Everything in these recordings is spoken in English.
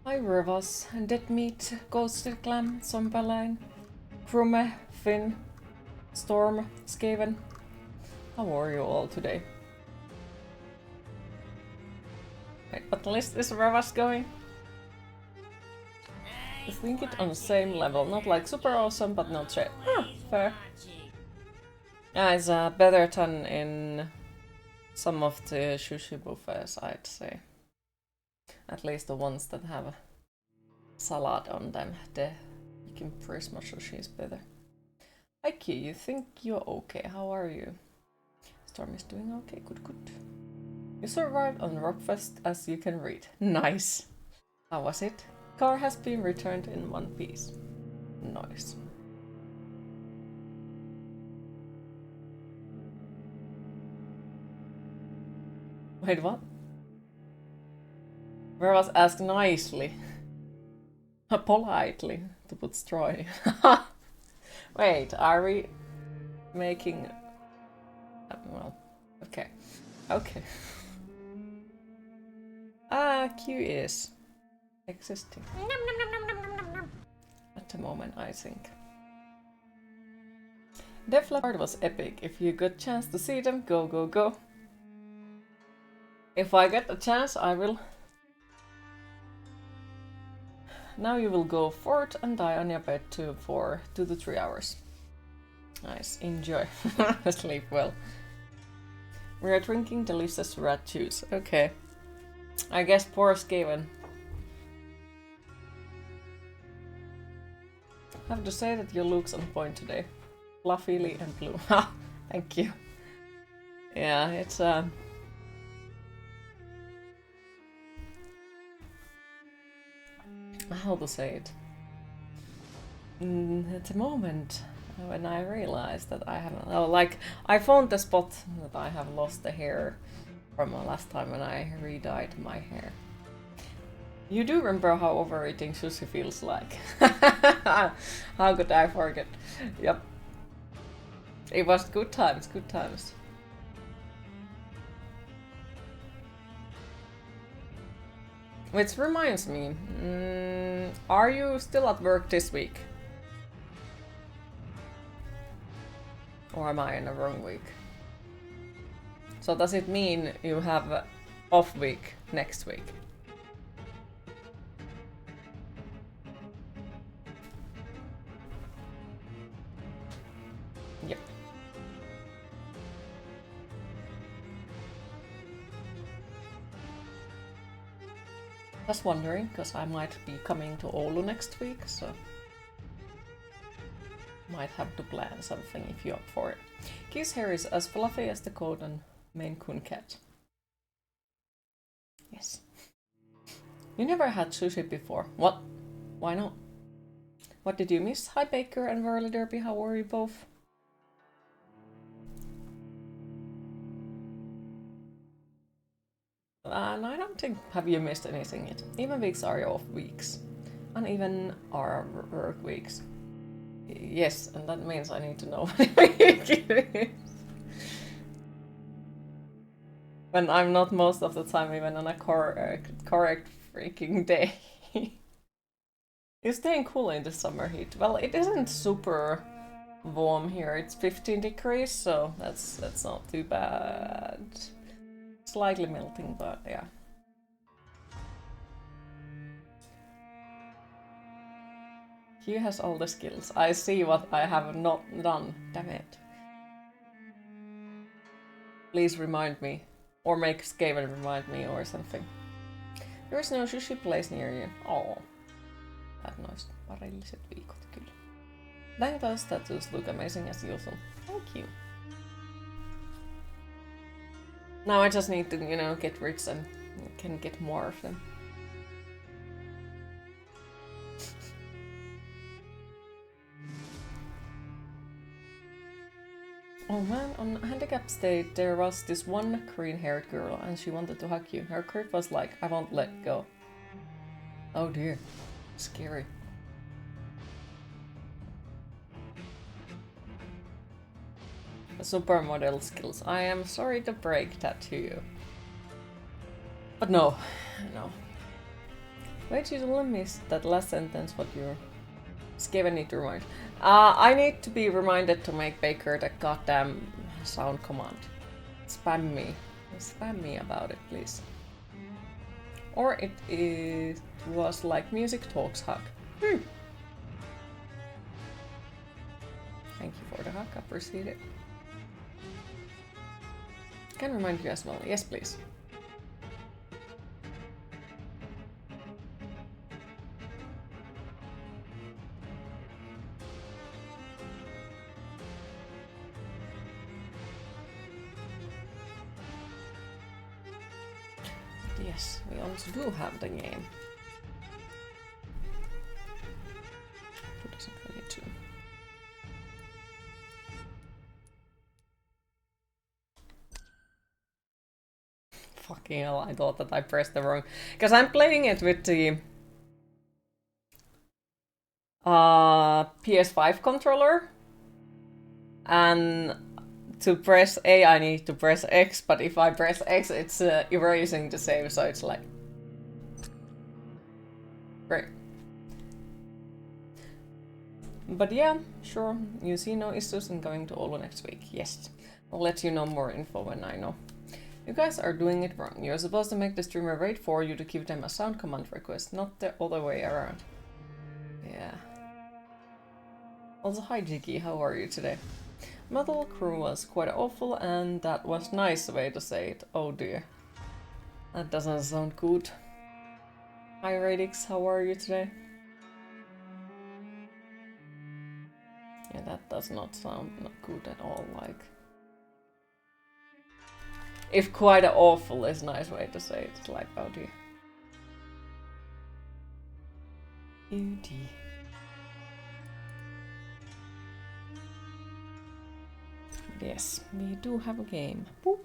Hi Rivas, Dead Meat, Ghosted Clam, Zombaline, Krume, Finn, Storm, Skaven. How are you all today? Wait, what list is Rivas going? I think it on the same level, not like super awesome, but not shit. Fair. Yeah, it's better than in some of the sushi buffets, I'd say. At least the ones that have a salad on them. The Yukin Prisma sushi is better. Aiki, you think you're okay? How are you? Storm is doing okay, good, good. You survived on Rockfest as you can read. Nice. How was it? Car has been returned in one piece. Nice. Wait, what? Where was asked nicely? Politely, to put straw in. Wait, are we making... well, okay. Okay. Q is existing. At the moment, I think. Def Leppard was epic. If you got chance to see them, go, go, go. If I get a chance, I will. Now you will go forth and die on your bed for 2 to 3 hours. Nice, enjoy. Sleep well. We are drinking delicious rat juice. Okay. I guess poor Skaven. I have to say that your look's on point today. Fluffily and blue. Ha! Thank you. Yeah, it's how to say it? At the moment when I realized that I haven't... Oh, like, I found the spot that I have lost the hair from last time when I re-dyed my hair. You do remember how overeating sushi feels like. How could I forget? Yep. It was good times, good times. Which reminds me, are you still at work this week? Or am I in the wrong week? So does it mean you have an off week next week? Yep. Just wondering, because I might be coming to Oulu next week, so might have to plan something if you're up for it. Key's hair is as fluffy as the golden Maine Coon cat. Yes. You never had sushi before. What? Why not? What did you miss? Hi Baker and Whirly Derby, how are you both? And I don't think have you missed anything yet. Even weeks are off weeks. And even are work weeks. Yes, and that means I need to know what week it is. When I'm not most of the time even on a correct freaking day. You're staying cool in the summer heat. Well, it isn't super warm here. It's 15 degrees, so that's not too bad. Slightly melting, but yeah. He has all the skills. I see what I have not done. Damn it. Please remind me. Or make Skaven remind me or something. There is no sushi place near you. Oh. Bad noise. Parilliset viikot kyllä. Dang, those tattoos look amazing as usual. Thank you. Now I just need to, you know, get rich and can get more of them. Oh man, on Handicap State there was this one green-haired girl and she wanted to hug you. Her grip was like, I won't let go. Oh dear. Scary. Supermodel skills. I am sorry to break that to you. But no. No. Wait, you only missed that last sentence, what you're... Skaven need to remind. I need to be reminded to make Baker the goddamn sound command. Spam me. Spam me about it, please. Or it was like music talks hug. Thank you for the hug, appreciate it. Can remind you as well. Yes, please. Yes, we also do have the game. 2022. Fucking hell, I thought that I pressed the wrong... Because I'm playing it with the... PS5 controller. And to press A I need to press X, but if I press X it's erasing the save, so it's like... Great. But yeah, sure, you see no issues in going to Oulu next week. Yes, I'll let you know more info when I know. You guys are doing it wrong. You're supposed to make the streamer wait for you to give them a sound command request, not the other way around. Yeah. Also, hi Jiggy, how are you today? Metal Crew was quite awful, and that was a nice way to say it. Oh dear. That doesn't sound good. Hi Radix, how are you today? That does not sound good at all, like... If quite awful is a nice way to say it, like, oh dear. Oh dear. Yes, we do have a game. Boop.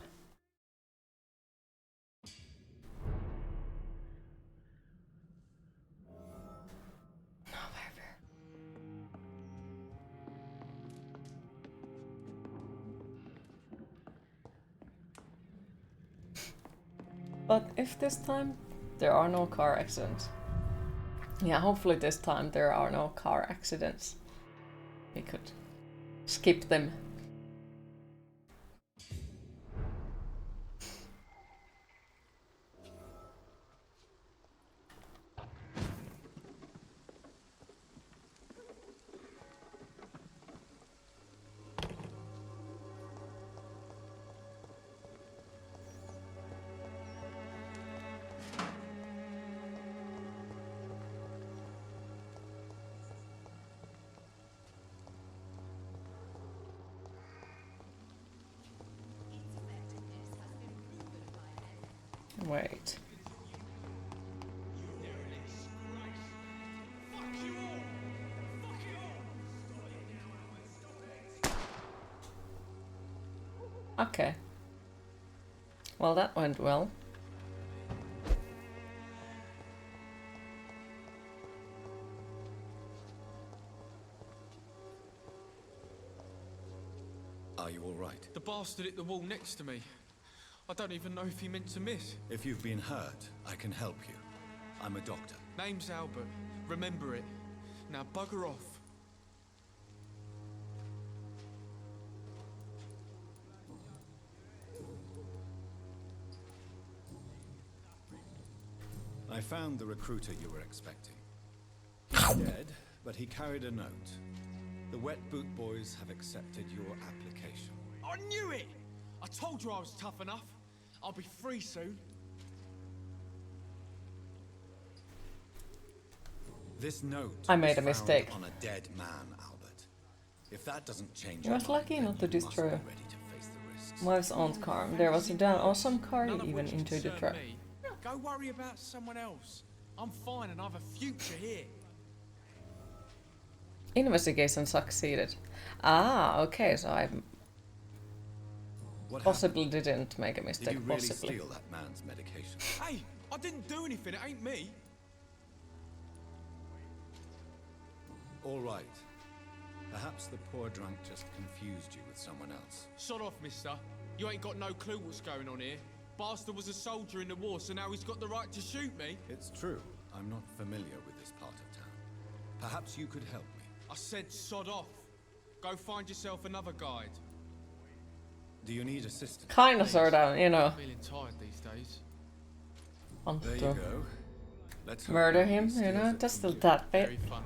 But if this time there are no car accidents. Yeah, hopefully this time there are no car accidents. We could skip them. Wait. Okay. Well, that went well. Are you all right? The bastard hit the wall next to me. I don't even know if he meant to miss. If you've been hurt, I can help you. I'm a doctor. Name's Albert. Remember it. Now bugger off. I found the recruiter you were expecting. He's dead, but he carried a note. The Wet Boot Boys have accepted your application. I knew it! I told you I was tough enough. I'll be free soon. This note I made a was mistake. found on a dead man, Albert. If that doesn't change You your was mind, lucky then not to you must be destroy ready to face the risks. wife's aunt car. There was a damn awesome car None of even which into the concern truck. me. Go worry about someone else. I'm fine and I have a future here. Investigation succeeded. Ah, okay, so I What possibly didn't make a happened? mistake, Did you really possibly. steal that man's medication? Hey, I didn't do anything. It ain't me. All right. Perhaps the poor drunk just confused you with someone else. Sod off, mister. You ain't got no clue what's going on here. Bastard was a soldier in the war, so now he's got the right to shoot me. It's true. I'm not familiar with this part of town. Perhaps you could help me. I said sod off. Go find yourself another guide. Do you need assistance? Kinda, sorta, you know. Feeling tired these days. Want There you to go. Let's hope murder nobody him, you steals know, it just from you. that bit. Very funny.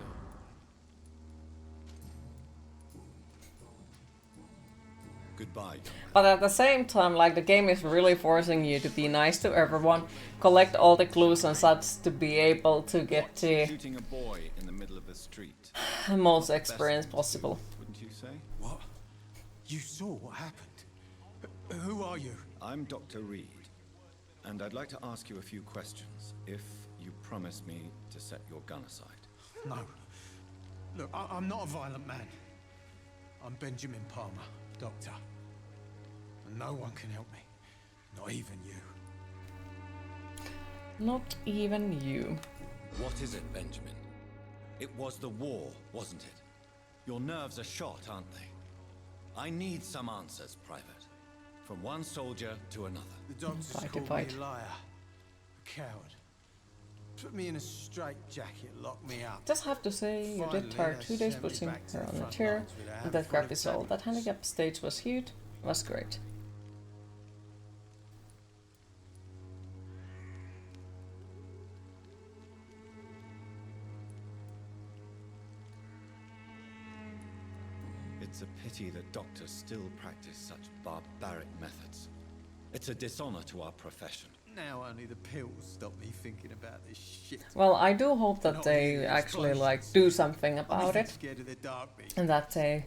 Goodbye, young man. But at the same time, like, the game is really forcing you to be nice to everyone, collect all the clues and such to be able to get the Shooting a boy in the middle of the street. most experience possible. Wouldn't you say? What? You saw what happened? Who are you? I'm Dr. Reid, and I'd like to ask you a few questions, if you promise me to set your gun aside. No. Look, I'm not a violent man. I'm Benjamin Palmer, doctor. And no one can help me. Not even you. Not even you. What is it, Benjamin? It was the war, wasn't it? Your nerves are shot, aren't they? I need some answers, Private. From one soldier to another. The doctors called me a liar. A coward. Put me in a straitjacket, locked me up. Just have to say, you did her 2 days putting her on a chair, and that grab is all. That handicap stage was huge, was great. It's a pity that doctors still practice such barbaric methods. It's a dishonor to our profession. Now only the pills stop me thinking about this shit. Well, I do hope that they actually like do something about it, Scared of the dark bit. and that they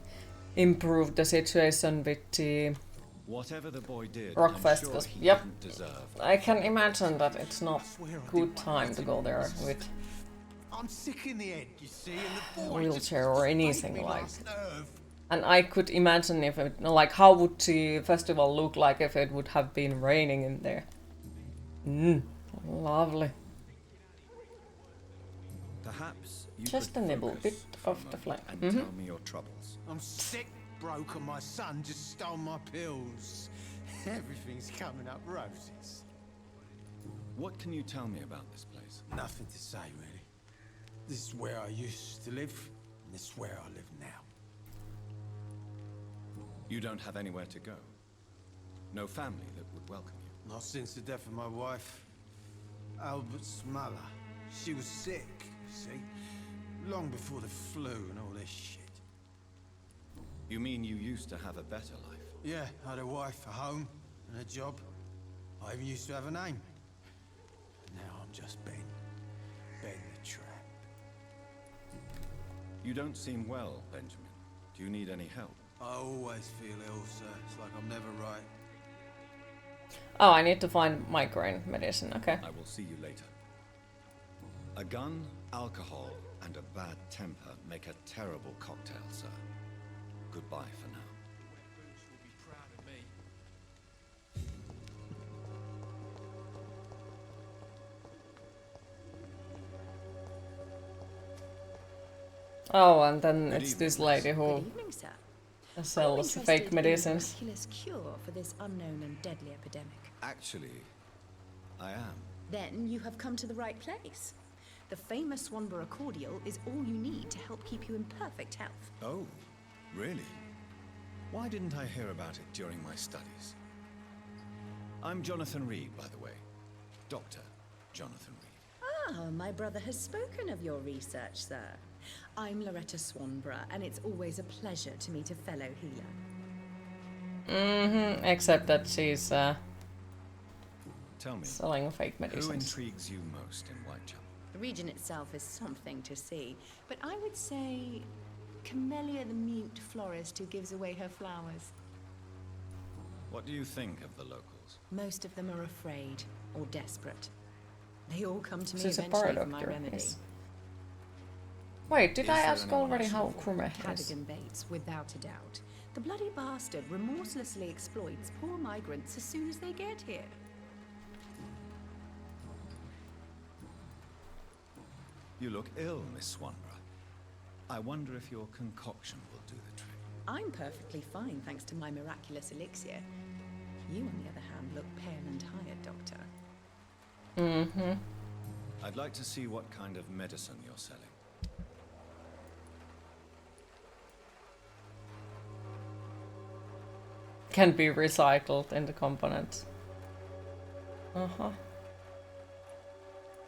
improve the situation with the Whatever the boy did, Rockfest. I'm sure Because, he yep, didn't deserve. I can imagine that it's not good time to go there with I'm sick in the head, you see, and the a boy wheelchair or anything like. last nerve. And I could imagine if it, like, how would the festival look like if it would have been raining in there? Lovely. Perhaps you Just could a nibble, focus bit for a of the moment flame. and tell me your troubles. I'm sick, broke, and my son just stole my pills. Everything's coming up roses. What can you tell me about this place? Nothing to say, really. This is where I used to live, and this is where I live now. You don't have anywhere to go. No family that would welcome you. Not since the death of my wife, Albert's mother. She was sick, you see. Long before the flu and all this shit. You mean you used to have a better life? Yeah, I had a wife, a home, and a job. I even used to have a name. Now I'm just Ben. Ben the Tramp. You don't seem well, Benjamin. Do you need any help? I always feel ill, sir. It's like I'm never right. Oh, I need to find migraine medicine. Okay. I will see you later. A gun, alcohol, and a bad temper make a terrible cocktail, sir. Goodbye for now. Boots will be proud of me. Oh, and then Good it's evening, this lady who Good evening, sir. sells I'm fake interested medicines. in a miraculous cure for this unknown and deadly epidemic. Actually, I am. Then you have come to the right place. The famous Swanborough cordial is all you need to help keep you in perfect health. Oh, really? Why didn't I hear about it during my studies? I'm Jonathan Reid, by the way. Dr. Jonathan Reid. Ah, my brother has spoken of your research, sir. I'm Loretta Swanborough, and it's always a pleasure to meet a fellow healer. Except that she's Tell me, selling fake who medicines. intrigues you most in Whitechapel? The region itself is something to see, but I would say Camellia the mute florist who gives away her flowers. What do you think of the locals? Most of them are afraid or desperate. They all come to me She's a eventually bar for my doctor, remedy. yes. Wait, did Is I there ask anyone already I how should Krume is? Cadogan Bates, without a doubt. The bloody bastard remorselessly exploits poor migrants as soon as they get here. You look ill, Miss Swanborough. I wonder if your concoction will do the trick. I'm perfectly fine thanks to my miraculous elixir. You, on the other hand, look pale and tired, Doctor. I'd like to see what kind of medicine you're selling. Can be recycled in the components.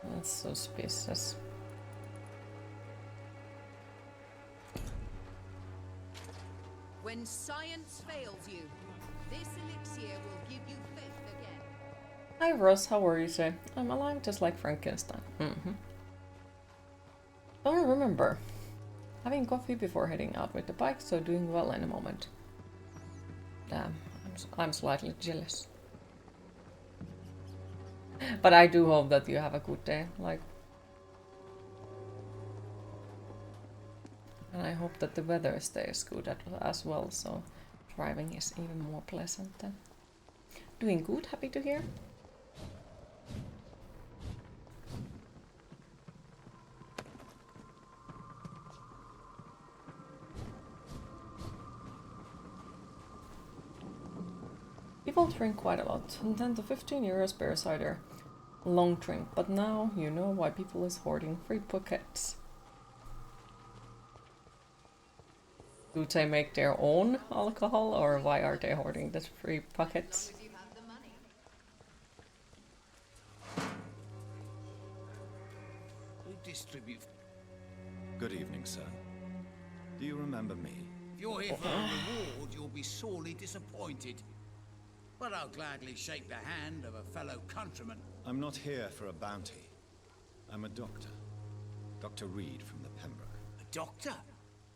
That's suspicious. When science fails you, this elixir will give you faith again. Hi Ross, how are you today? I'm alive just like Frankenstein. Don't remember having coffee before heading out with the bike, so doing well in a moment. Damn, I'm slightly jealous. But I do hope that you have a good day, like. And I hope that the weather stays good as well, so driving is even more pleasant then. Doing good, happy to hear. People drink quite a lot, and 10 to 15 euros per cider. Long drink, but now you know why people is hoarding free pockets. Do they make their own alcohol, or why are they hoarding the free pockets? You have the money. We distribute. Good evening, sir. Do you remember me? If you're here for a reward, you'll be sorely disappointed. But I'll gladly shake the hand of a fellow countryman. I'm not here for a bounty. I'm a doctor. Dr. Reid from the Pembroke. A doctor?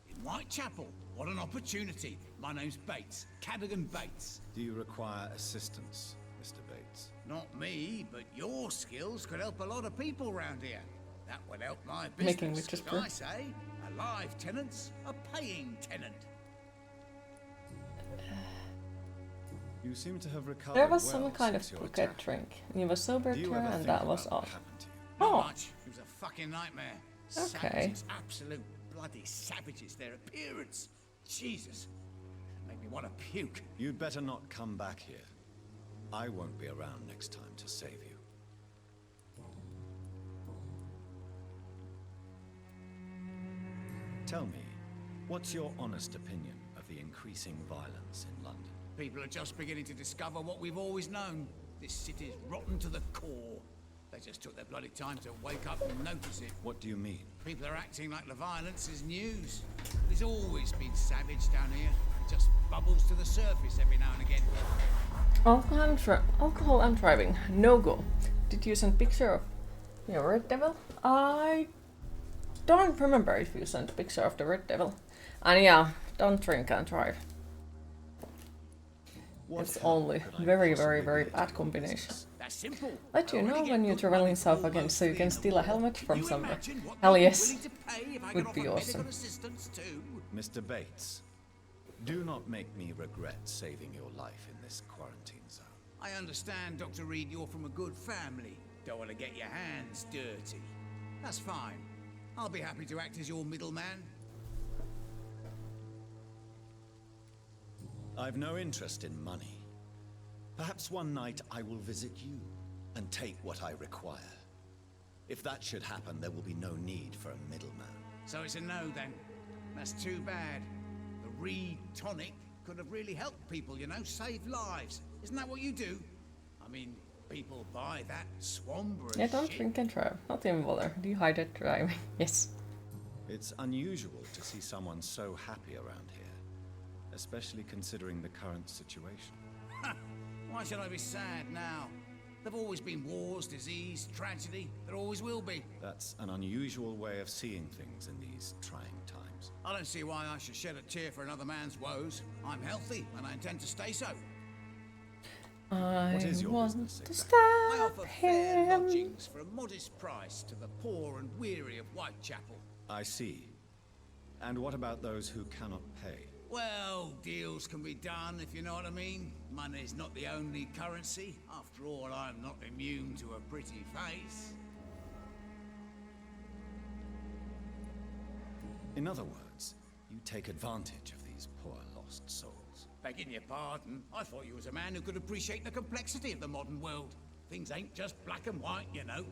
In Whitechapel? What an opportunity. My name's Bates. Cadogan Bates. Do you require assistance, Mr. Bates? Not me, but your skills could help a lot of people round here. That would help my Making business. witches As I say, a live tenant's a paying tenant. You seem to have recovered There was well some kind of since your crooked attack. drink. You were sober Do you too, ever and think that was about all. what happened to you? Not Oh. much. It was a fucking nightmare. Okay. Savages, absolute bloody savages. Their appearance. Jesus. Made me want to puke. You'd better not come back here. I won't be around next time to save you. Tell me, what's your honest opinion of the increasing violence in London? People are just beginning to discover what we've always known. This city's rotten to the core. They just took their bloody time to wake up and notice it. What do you mean? People are acting like the violence is news. There's always been savage down here. It just bubbles to the surface every now and again. Alcohol and driving. No go. Did you send picture of your red devil? I don't remember if you sent a picture of the red devil. And yeah, don't drink and drive. What It's help only could I very, possibly very, be very able bad to combination. business? That's simple. Let you I already know get when you're good traveling money south for again, so you mostly can in the steal a war. helmet from you somewhere. imagine what Hell they'd be yes. willing to pay if I Would could be offer awesome. medical assistance too? Mr. Bates, do not make me regret saving your life in this quarantine zone. I understand, Dr. Reid, you're from a good family. Don't want to get your hands dirty. That's fine. I'll be happy to act as your middleman. I've no interest in money. Perhaps one night I will visit you and take what I require. If that should happen, there will be no need for a middleman. So it's a no then. That's too bad. The Reid tonic could have really helped people, you know, save lives. Isn't that what you do? I mean, people buy that Swambra Yeah, don't shit. drink and drive. Not even bother. Dehydrated driving. Yes. It's unusual to see someone so happy around here, especially considering the current situation. Why should I be sad now? There've always been wars, disease, tragedy. There always will be. That's an unusual way of seeing things in these trying times. I don't see why I should shed a tear for another man's woes. I'm healthy, and I intend to stay so. I What is your want business to exactly? I stab offer fair him. lodgings for a modest price to the poor and weary of Whitechapel. I see. And what about those who cannot pay? Well, deals can be done, if you know what I mean. Money's not the only currency. After all, I'm not immune to a pretty face. In other words, you take advantage of these poor lost souls. Begging your pardon, I thought you was a man who could appreciate the complexity of the modern world. Things ain't just black and white, you know.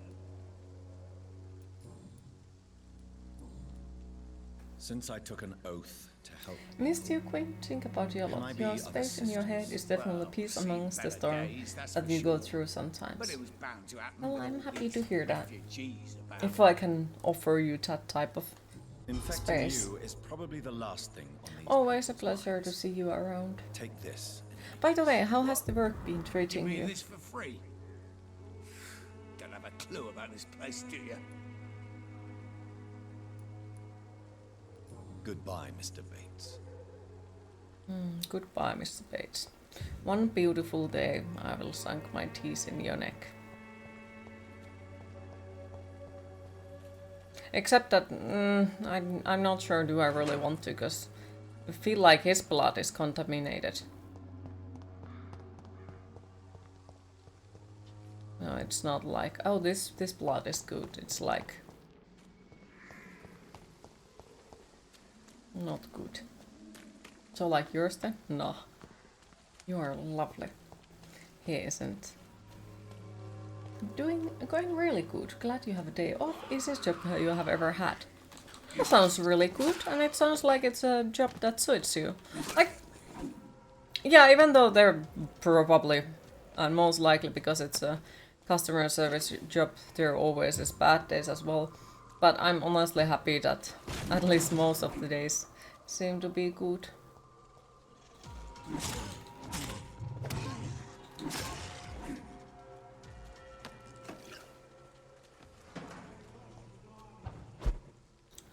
Since I took an oath to help Missed you, Queen. Think about your Can I lot. be Your of space in your head is definitely peace seen amongst the better storm days, that's that for we go sure. through But sometimes. it was bound to happen. Well, with I'm all happy these to hear that. refugees about. If I can offer you that type of infecting space. you is probably the last thing on these Always a people's pleasure to minds. see you around. Take this. By the way, how has the work been Give treating me you? this for free. Don't have a clue about this place, do you? Goodbye, Mr. Bates. Goodbye, Mr. Bates. One beautiful day, I will sink my teeth in your neck. Except that I'm not sure do I really want to, because I feel like his blood is contaminated. No, it's not like, oh, this blood is good. It's like not good. So like yours then? No. You are lovely. He isn't. Going really good. Glad you have a day off. Easiest job you have ever had. That sounds really good, and it sounds like it's a job that suits you. Like, yeah, even though they're probably, and most likely because it's a customer service job, there always is bad days as well. But I'm honestly happy that at least most of the days seem to be good.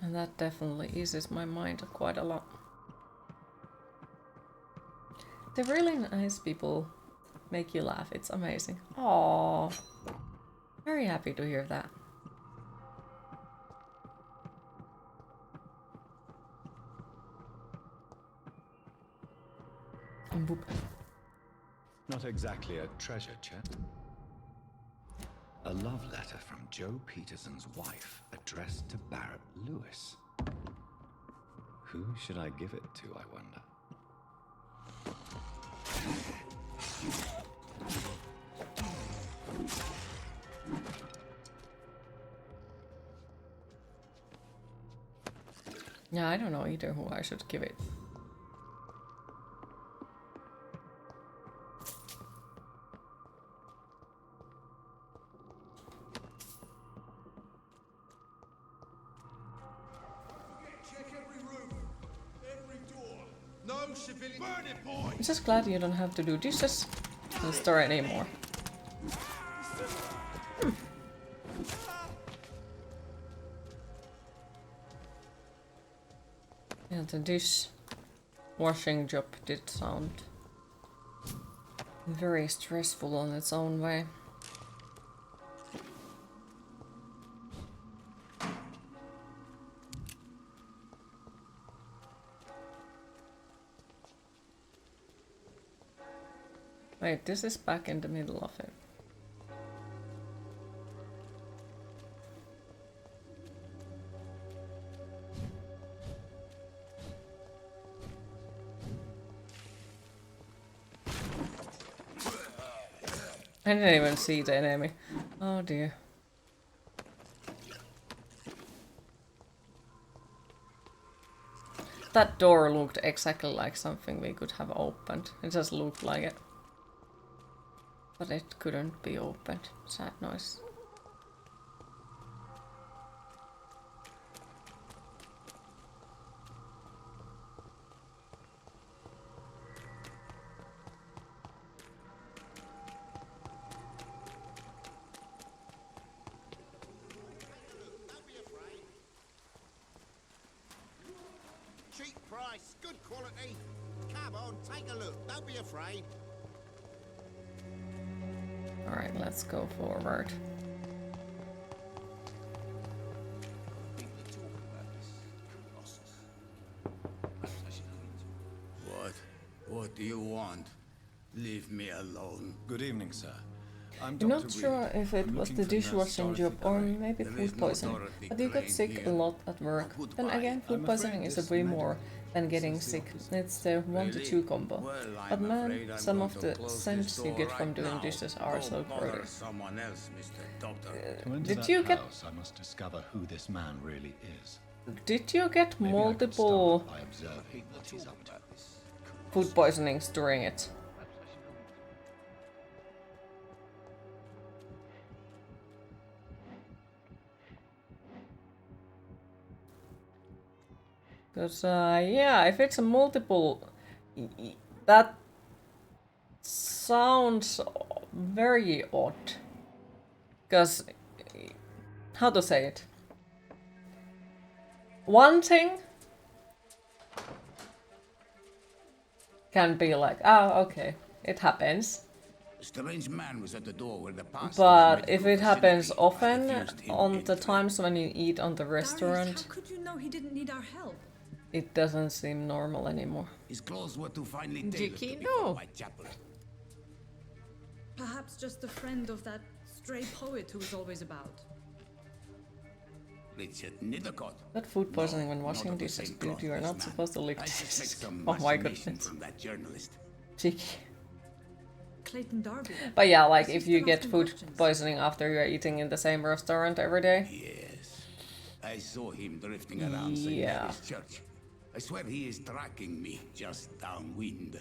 And that definitely eases my mind quite a lot. The really nice people make you laugh. It's amazing. Aww. Very happy to hear that. Boop. Not exactly a treasure chest. A love letter from Joe Peterson's wife, addressed to Barrett Lewis. Who should I give it to, I wonder? Yeah, I don't know either who I should give it. I'm just glad you don't have to do dishes in the store anymore. Yeah, the dish washing job did sound very stressful on its own way. Wait, this is back in the middle of it. I didn't even see the enemy. Oh dear. That door looked exactly like something we could have opened. It just looked like it. But it couldn't be opened. Sad noise. Cheap price, good quality. Come on, take a look. Don't be afraid. Alright, let's go forward. What do you want? Leave me alone. Good evening, sir. I'm I'm Dr. not sure Reid. if it I'm was looking the for Nurse dishwashing Dorothy job or Gray. maybe There food is no poisoning. Dorothy But you got Gray sick a here. lot at work. Oh, goodbye. Then again, food I'm poisoning afraid is a this way medical more than getting is the sick. opposite. It's the 1 to 2 Really? combo. Well, But I'm man, afraid I'm some going of to the close scents this you door get from right doing now. dishes are Go so bother grody. someone else, Mr. Doctor. To enter Did that you get- house, I must discover who this man really is. Did you get Maybe I could multiple start by observing what he's up to. food poisonings during it? Because, yeah, if it's a multiple, that sounds very odd. Because, how to say it? One thing can be like, oh, okay, it happens. A strange man was at the door where the pastor But if it happens facility. I often, refused him on the entry. times when you eat on the Darius, restaurant, how could you know he didn't need our help? it doesn't seem normal anymore. His clothes were too finely Did tailored he to be know? for my chapel. Perhaps just a friend of that stray poet who is always about. Richard Nithercott. But food poisoning when No, washing not of the dishes, same dude, cloth, you are this not man. supposed to lick I suspect dishes. some Oh my machination goodness. from that journalist. Cheeky. Clayton Darby. But yeah, like He if seems you to get ask him food questions. poisoning after you're eating in the same restaurant every day, Yes. I saw him drifting around St. Yeah. Mary's Church. I swear he is tracking me just downwind.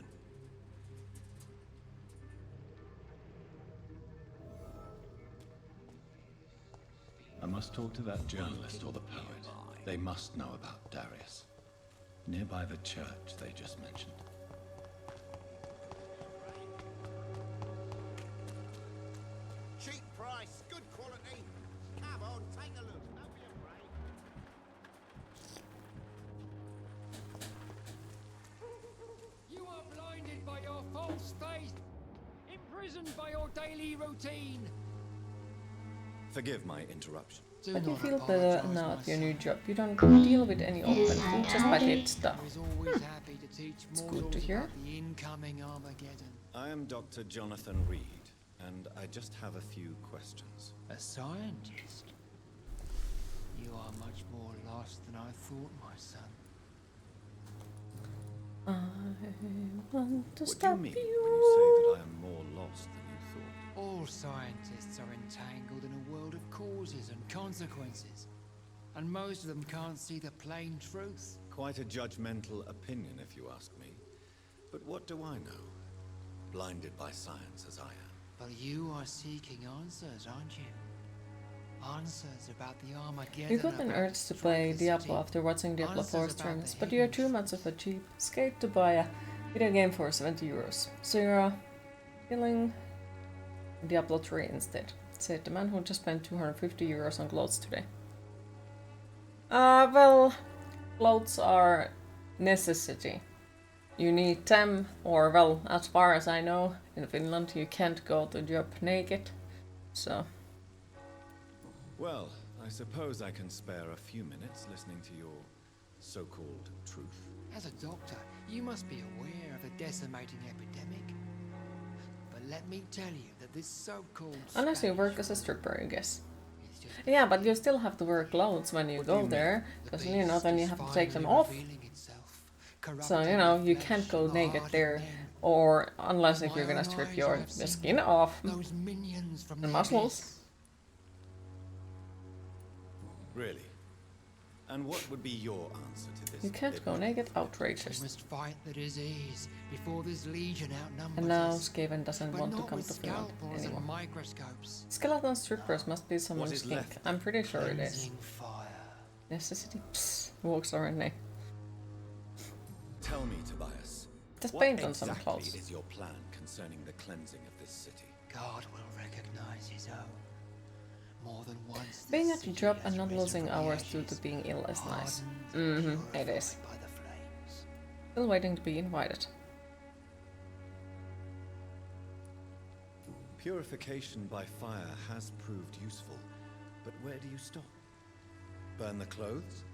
I must talk to that journalist or the poet. They must know about Darius. Nearby the church they just mentioned. Cheap price, good quality. Come on, take a look. Don't be lost faith, imprisoned by your daily routine. Forgive my interruption. But you feel better now at your new job. You don't deal with any open food, just packet stuff. It's good to hear. I am Dr. Jonathan Reid, and I just have a few questions. A scientist? You are much more lost than I thought, my son. I want to What do stop you mean when you say that I am more lost than you thought? All scientists are entangled in a world of causes and consequences, and most of them can't see the plain truth. Quite a judgmental opinion, if you ask me. But what do I know? Blinded by science as I am. But you are seeking answers, aren't you? Answers about the Armageddon. You got an urge to play Diablo after watching Diablo 4 streams, but you're too much of a cheap skate to buy a video game for 70 euros. So you're killing Diablo 3 instead, said the man who just spent 250 euros on clothes today. Well, clothes are necessity. You need them, or well, as far as I know, in Finland you can't go to job naked, so... Well, I suppose I can spare a few minutes listening to your so-called truth. As a doctor, you must be aware of the decimating epidemic. But let me tell you that this so-called... Unless you work as a stripper, I guess. Yeah, but you still have to wear clothes when you go there, because, you know, then you have to take them off. So, you know, you can't go naked there, or unless if you're gonna strip your skin off and muscles. Really? And what would be your answer to this? You can't go naked, outrageous. We must fight the disease before this legion outnumbers And now us. Skaven doesn't But want to not come with to Finland scalpels and anymore. microscopes. Skeleton strippers must be someone's is kink. left? I'm pretty sure it is. Cleansing fire. Necessity? Psst, walks around me. Tell me, Tobias. Just What paint on some exactly clothes. is your plan concerning the cleansing of this city? God will recognize his own. More than once. Being at your job and not losing hours due to being ill is nice. It is. By the flames. Still waiting to be invited. Purification by fire has proved useful, but where do you stop? Burn the clothes?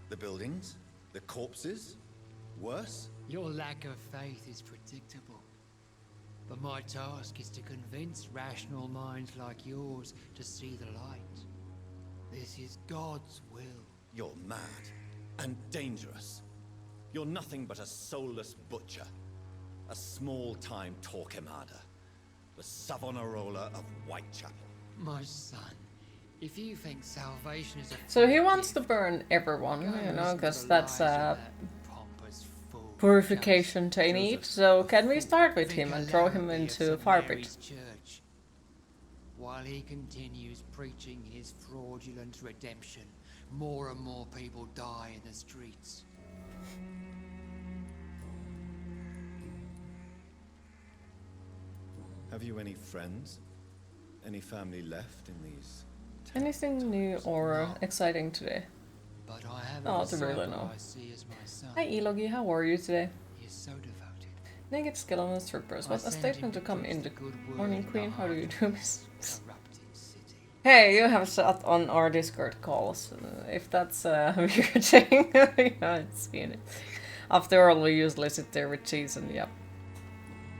The buildings? The corpses? Worse? Your lack of faith is predictable. But my task is to convince rational minds like yours to see the light. This is God's will. You're mad and dangerous. You're nothing but a soulless butcher. A small-time Torquemada. The Savonarola of Whitechapel. My son, if you think salvation is a... So he wants to burn everyone, you know, because that's purification they need. So can we start with him and throw him into a fire pit? Church, while he continues preaching his fraudulent redemption, more and more people die in the streets. Have you any friends? Any family left in these... Anything new or exciting today? But I have Not really, no. Hi Elogi, how are you today? He is so devoted. Naked skeleton strippers. What a statement to come in the morning queen. How do you do this? Hey, you have sat on our Discord calls. If that's a weird thing, yeah, it's seen it. After all, we usually sit there with cheese and yeah.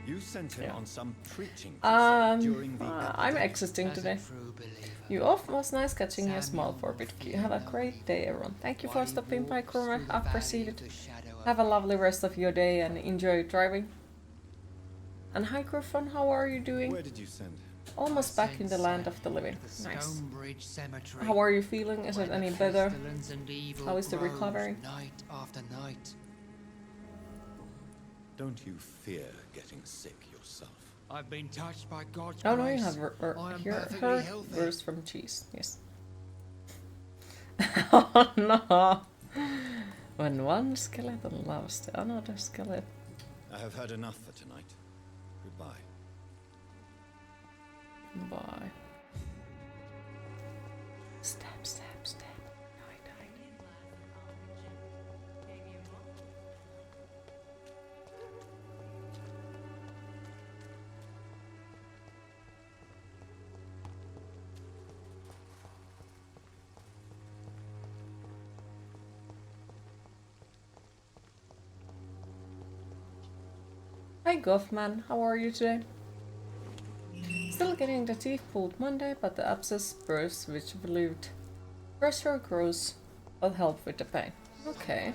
You sent him on some preaching during the I'm existing today. You off? Was nice catching you small for a bit. You have a great day, everyone. Thank you for stopping by, Kurma. I appreciate it. Have a lovely rest of your day and enjoy driving. And hi, Griffon. How are you doing? Where did you send? Almost back in the land of the living. Nice. How are you feeling? Is it any better? How is the recovery? Night after night. Don't you fear getting sick yourself? I've been touched by God's Oh grace. no, you have perfectly heard healthy. words from cheese. Yes. Oh no! When one skeleton loves the another skeleton. I have had enough for tonight. Goodbye. Bye. Stab, stab, stab. Die, die. Hi Goffman, how are you today? Still getting the teeth pulled Monday, but the abscess bursts, which relieved. Pressure grows, but help with the pain. Okay.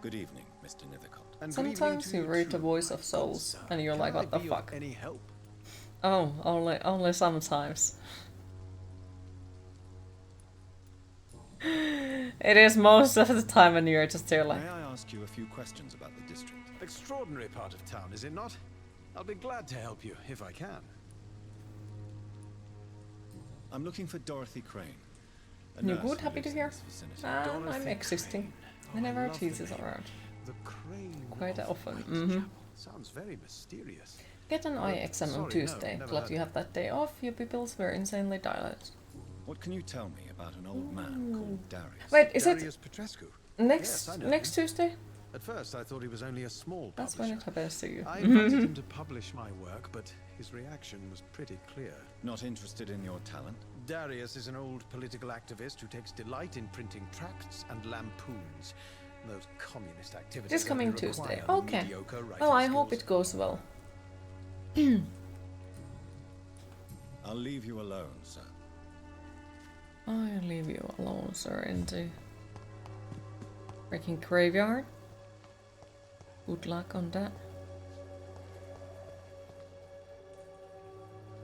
Good evening, Mr. Nithercott. Sometimes you read the voice of souls, and you're like, what the fuck? Any help? Oh, only sometimes. It is most of the time when you're just there like... May I ask you a few questions about the district? Extraordinary part of town, is it not? I'll be glad to help you, if I can. I'm looking for Dorothy Crane. You good? Happy to hear? I'm existing. Whenever cheese is around. The Crane. Quite often. Sounds very mysterious. Get an eye exam on Tuesday. Glad you have that day off. Your pupils were insanely dilated. What can you tell me about an old man called Darius? Wait, is Darius it Petrescu? next Tuesday? At first, I thought he was only a small That's publisher. when it happens to you. I invited him to publish my work, but his reaction was pretty clear. Not interested in your talent? Darius is an old political activist who takes delight in printing tracts and lampoons. Those communist activities. This coming only Tuesday. require Okay. mediocre writing Well, I hope skills. it goes well. I'll leave you alone, sir. I'll leave you alone, sir, in the freaking graveyard. Good luck on that.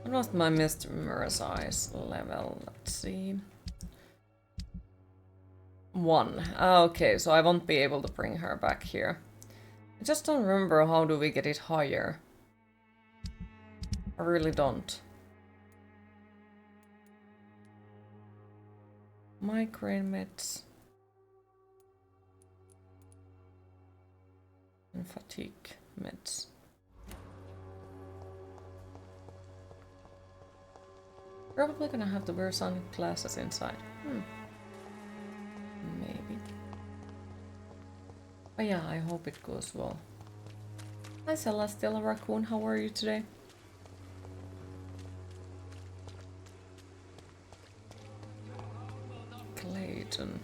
What was my Mr. Merci's level? Let's see. 1. Okay, so I won't be able to bring her back here. I just don't remember how do we get it higher. I really don't. Migraine meds. And fatigue meds. Probably gonna have to wear sunglasses inside. Maybe. But yeah, I hope it goes well. Hi Celestial Raccoon, how are you today? Clayton.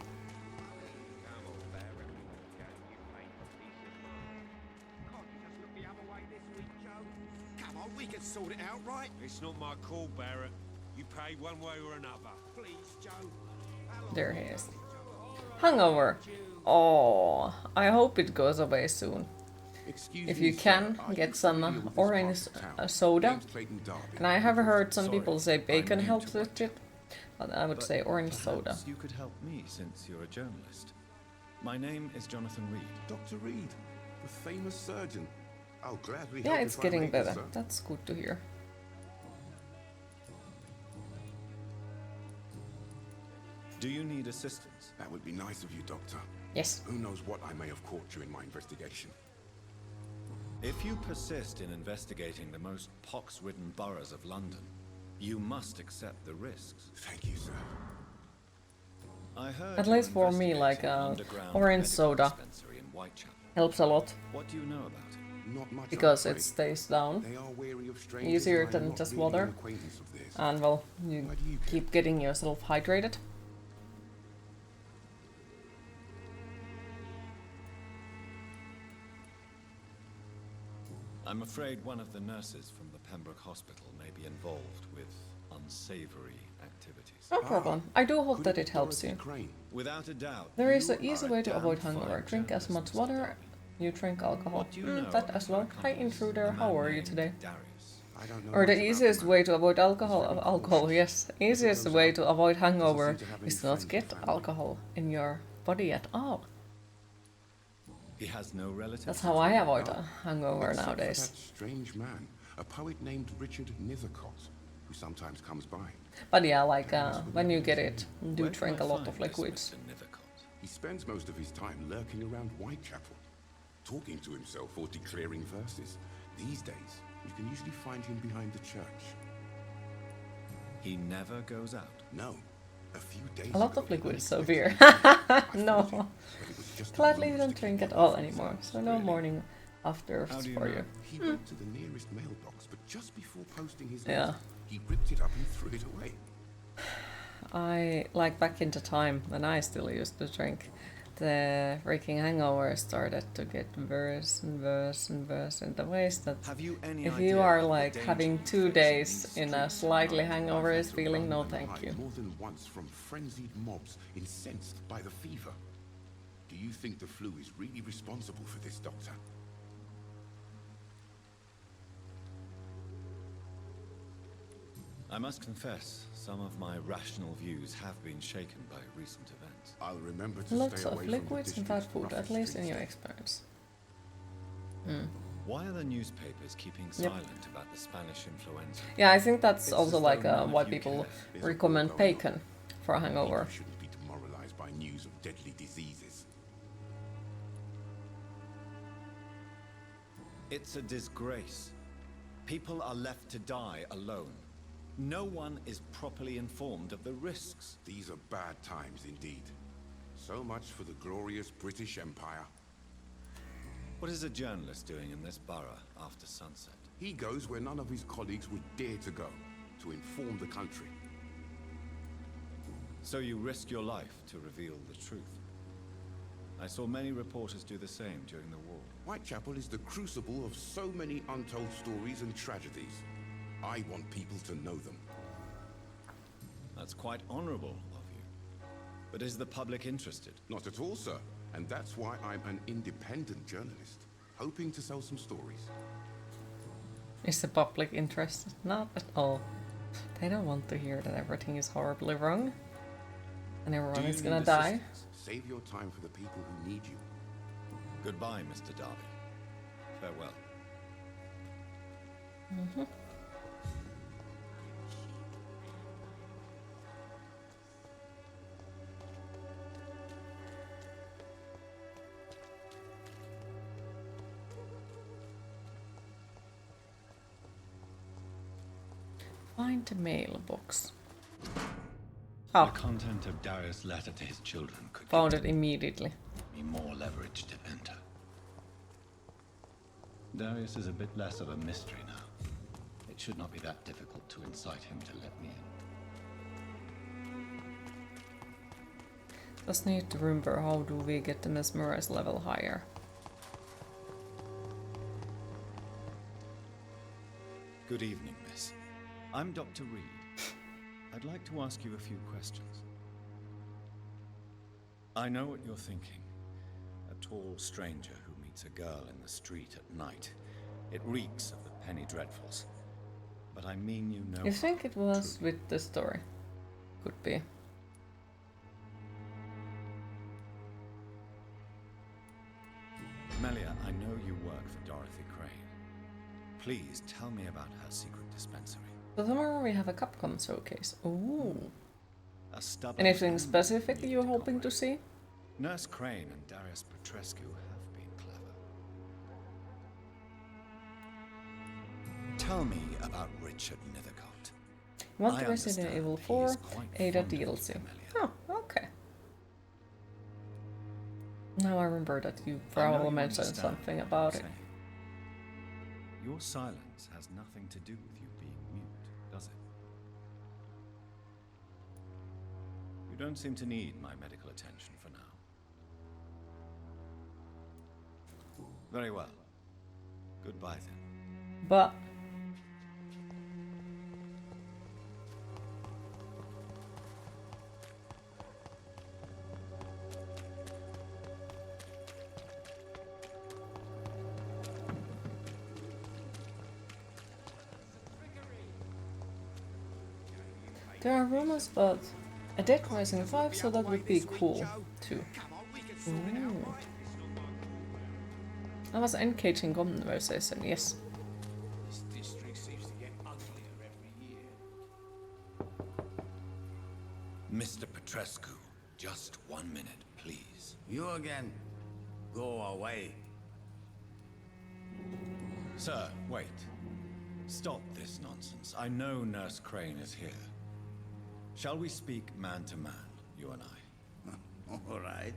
Come on, we can sort it out, right? It's not my call, Barrett. You pay one way or another. Please, Joe. There he is. Hangover. Oh, I hope it goes away soon. If you can, get some orange soda. And I have heard some people say bacon helps with it, but I would say orange soda. You could help me since you're a journalist. My name is Jonathan Reid. Dr. Reid, the famous surgeon. I'll gladly Yeah, help it's if I getting may, better. sir. That's good to hear. Do you need assistance? That would be nice of you, Doctor. Yes. Who knows what I may have caught during my investigation. If you persist in investigating the most pox-ridden boroughs of London, you must accept the risks. Thank you, sir. I heard At you're least for me, like investigating an underground orange medical soda dispensary in Whitechapel. helps a lot. What do you know about it? Not much, Because I'm it afraid. stays down. They are wary of strangers, Easier and I'm than not just really water. an acquaintance of theirs. And well, you Why do you care? keep getting yourself hydrated. I'm afraid one of the nurses from the Pembroke Hospital may be involved with unsavory activities. No problem. I do hope Could that be it helps Dorothy you. Crane. Without a doubt, There is you an easy are way a to damn avoid fine hangover. Drink as much journalist, water. Mr. Darby. You drink alcohol. What do you know That about as well. our Hi companies, intruder, a man how are you named today? Darius? I don't know Or much the about easiest them. way to avoid alcohol, Very yes. Easiest way to avoid hangover Doesn't seem to have is any not friends or get family. alcohol in your body at all. He has no relatives. That's how I avoid a hangover Except for nowadays. that strange man, a poet named Richard Nithercott, who sometimes comes by. But yeah, like when you get it, do Where can drink I a lot find of this liquids. Mr. Nithercott? He spends most of his time lurking around Whitechapel, talking to himself or declaring verses. These days, you can usually find him behind the church. He never goes out. No, a few days A lot ago, of liquids, he so beer. unexpectedly- No. I thought it, but it was just a Gladly you ruse don't to drink keep at me all off his anymore, arms, so no really. morning after How do you for know? you. He went to the nearest mailbox, but just before posting his Yeah. letter, he ripped it up and threw it away. I, like back into time when I still used to drink, the freaking hangover started to get worse and worse and worse in the ways that if you are like having 2 days in a slightly hangover feeling, no thank you. More than once from frenzied mobs incensed by the fever. Do you think the flu is really responsible for this, Doctor? I must confess, some of my rational views have been shaken by recent events. I'll remember to Lots stay of away liquids from and the fast food, at least in your streets. experience. Why are the newspapers keeping silent about the Spanish influenza? Yeah, I think that's It's also as like though none why of you people care. recommend bacon for a hangover. You shouldn't be demoralized by news of deadly diseases. It's a disgrace. People are left to die alone. No one is properly informed of the risks. These are bad times indeed. So much for the glorious British Empire. What is a journalist doing in this borough after sunset? He goes where none of his colleagues would dare to go, to inform the country. So you risk your life to reveal the truth. I saw many reporters do the same during the war. Whitechapel is the crucible of so many untold stories and tragedies. I want people to know them. That's quite honorable of you. But is the public interested? Not at all, sir. And that's why I'm an independent journalist, hoping to sell some stories. Is the public interested? Not at all. They don't want to hear that everything is horribly wrong. And everyone is gonna die. Save your time for the people who need you. Goodbye, Mr. Darby. Farewell. Find the mailbox. The content of Darius' letter to his children could Found it immediately. give me more leverage to enter. Darius is a bit less of a mystery now. It should not be that difficult to incite him to let me in. Just need to remember how do we get the mesmerize level higher. Good evening, miss. I'm Dr. Reid. I'd like to ask you a few questions. I know what you're thinking. A tall stranger who meets a girl in the street at night. It reeks of the penny dreadfuls. But I mean you know. You think it was with the story? Could be. Melia, I know you work for Dorothy Crane. Please tell me about her secret dispensary. So tomorrow we have a Capcom showcase. Ooh. A stubborn Anything specific you're hoping to see? Nurse Crane and Darius Petrescu have been clever. Tell me about Richard Nethercott. Want I Resident understand Evil he 4 is quite Ada fond of DLC. Melia. Oh, okay. Now I remember that you I know probably you mentioned understand something what about I'm it. saying. Your silence has nothing to do with you being mute, does it? You don't seem to need my medical attention for now. Very well. Goodbye then. But there are rumors about a Dead Rising 5, so that would be cool too. Ooh. I was engaging conversation, yes. This district seems to get uglier every year. Mr. Petrescu, just 1 minute, please. You again. Go away. Sir, wait. Stop this nonsense. I know Nurse Crane is here. Shall we speak man to man, you and I? All right.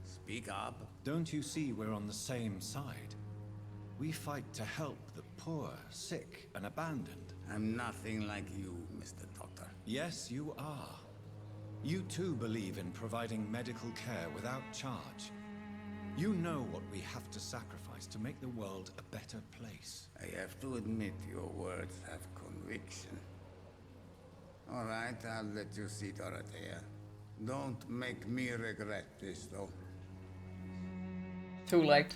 Speak up. Don't you see we're on the same side? We fight to help the poor, sick, and abandoned. I'm nothing like you, Mr. Doctor. Yes, you are. You too believe in providing medical care without charge. You know what we have to sacrifice to make the world a better place. I have to admit your words have conviction. All right, I'll let you see Dorothea. Don't make me regret this, though. Too late.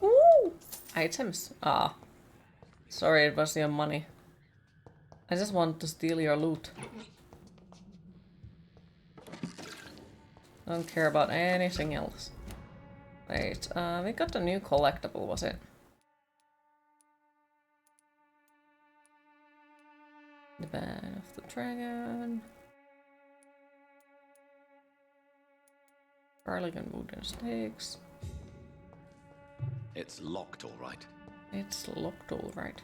Woo! Items. Ah. Sorry, it was your money. I just want to steal your loot. Don't care about anything else. Wait, we got a new collectible, was it? The Band of the Dragon. Garlic and wooden stakes. It's locked, all right. It's locked, all right.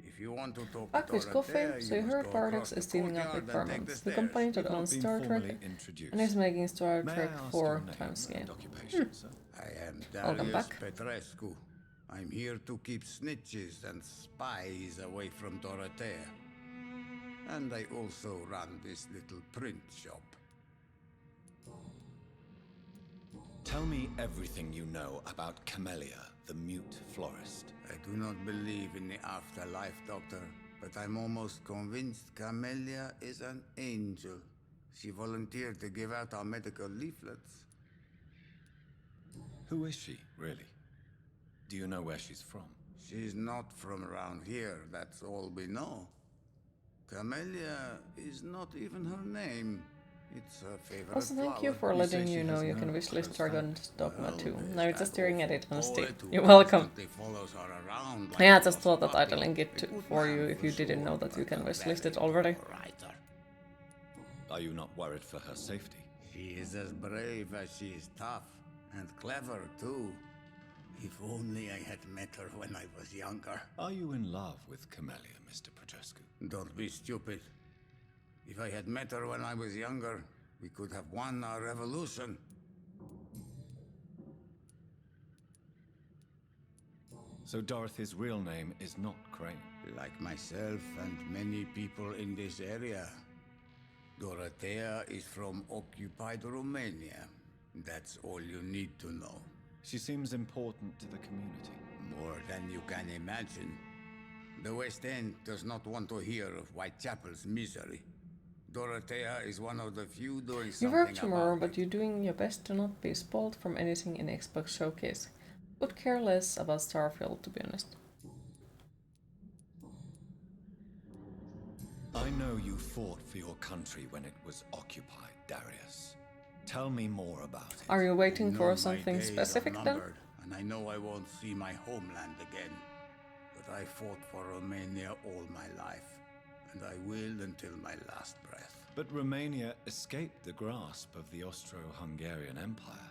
If you want to talk Back with coffee, so you heard Bardox is teaming up with Vermont, the company that owns Star Trek, and is making Star Trek 4 times again. I am Welcome Darius back. Petrescu. I'm here to keep snitches and spies away from Dorothea. And I also run this little print shop. Tell me everything you know about Camellia, the mute florist. I do not believe in the afterlife, Doctor, but I'm almost convinced Camellia is an angel. She volunteered to give out our medical leaflets. Who is she, really? Do you know where she's from? She's not from around here, that's all we know. Camellia is not even her name. It's her favorite Also, thank you for letting you know you can wishlist Dragon's Dogma 2. Now you're just staring at it on Steam. You're welcome. Yeah, I just thought that I'd link it for you if you didn't know that you can wishlist it already. Are you not worried for her safety? She is as brave as she is tough, and clever too. If only I had met her when I was younger. Are you in love with Camellia, Mr. Petrescu? Don't be stupid. If I had met her when I was younger, we could have won our revolution. So Dorothy's real name is not Crane? Like myself and many people in this area. Dorothea is from occupied Romania. That's all you need to know. She seems important to the community. More than you can imagine. The West End does not want to hear of Whitechapel's misery. Dorothea is one of the few doing something You work tomorrow, about but you're doing your best to not be spoiled from anything in Xbox Showcase. Could care less about Starfield, to be honest. I know you fought for your country when it was occupied, Darius. Tell me more about it. Are you waiting I know for my something days are specific then? numbered, and I know I won't see my homeland again. But I fought for Romania all my life, and I will until my last breath. But Romania escaped the grasp of the Austro-Hungarian Empire.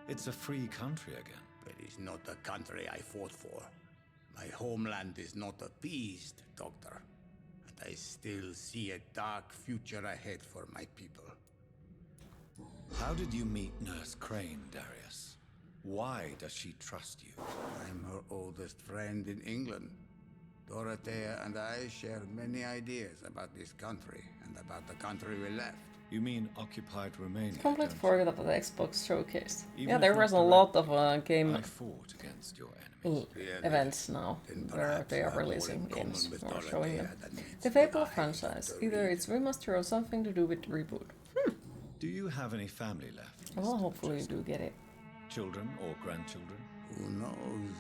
It's a free country again. But it's not the country I fought for. My homeland is not appeased, Doctor. And I still see a dark future ahead for my people. How did you meet Nurse Crane, Darius? Why does she trust you? I'm her oldest friend in England. Dorothea and I share many ideas about this country and about the country we left. You mean occupied Romania? Completely forgot about the Xbox Showcase. Even Yeah, if there not was a direct, lot of game I fought against your enemies. events now, where perhaps they are have more releasing in common games with or showing them. Dorothea than meets The the Fable eye, franchise, Dr. either Reid. it's remaster or something to do with reboot. Do you have any family left? Well, Mr. hopefully you Petrescu? do get it. Children or grandchildren? Who knows?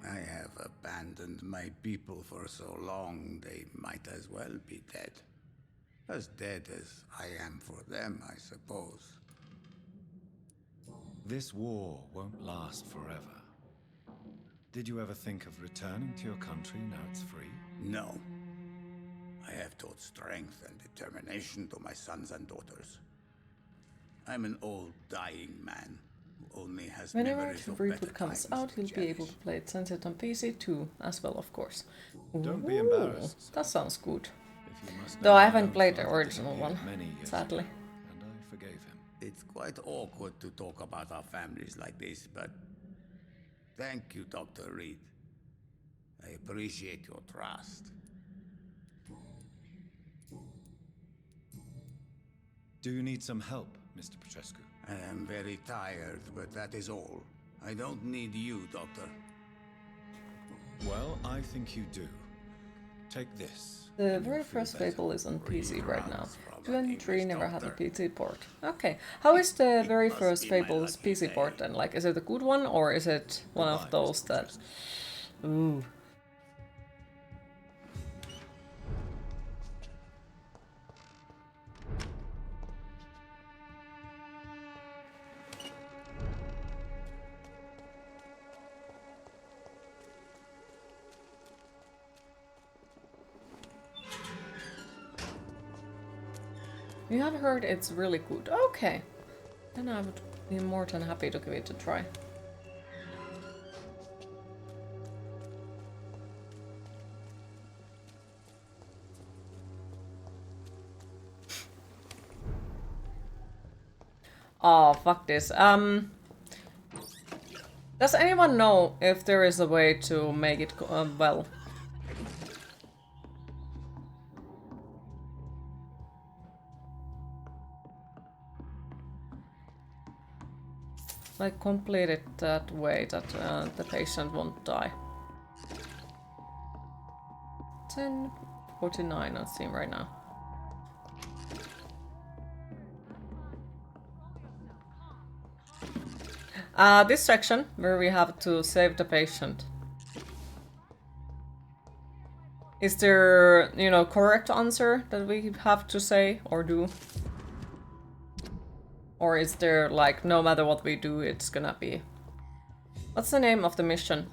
I have abandoned my people for so long, they might as well be dead. As dead as I am for them, I suppose. This war won't last forever. Did you ever think of returning to your country now it's free? No. I have taught strength and determination to my sons and daughters. I'm an old, dying man who only has Whenever memories the of better reboot comes times out, to you'll be able to cherish. play it Sunset on PC too, as well, of course. Don't be Ooh, embarrassed. That sounds good. If you must Though know, I my haven't own played the father original one, disappeared many years sadly. ago, and I forgave him. It's quite awkward to talk about our families like this, but thank you, Dr. Reid. I appreciate your trust. Do you need some help, Mr. Petrescu? I am very tired, but that is all. I don't need you, Doctor. Well, I think you do. Take this. The very first Fable is on PC right now. 2 and 3 never had a PC port. Okay. How is the very first Fable's PC port then? Like, is it a good one or is it one of those that... Ooh. You have heard it's really good. Okay. Then I would be more than happy to give it a try. Oh, fuck this. Does anyone know if there is a way to make it well? Like complete it that way that the patient won't die. 10:49 on Steam right now. This section where we have to save the patient. Is there, you know, correct answer that we have to say or do? Or is there, like, no matter what we do, it's gonna be... What's the name of the mission?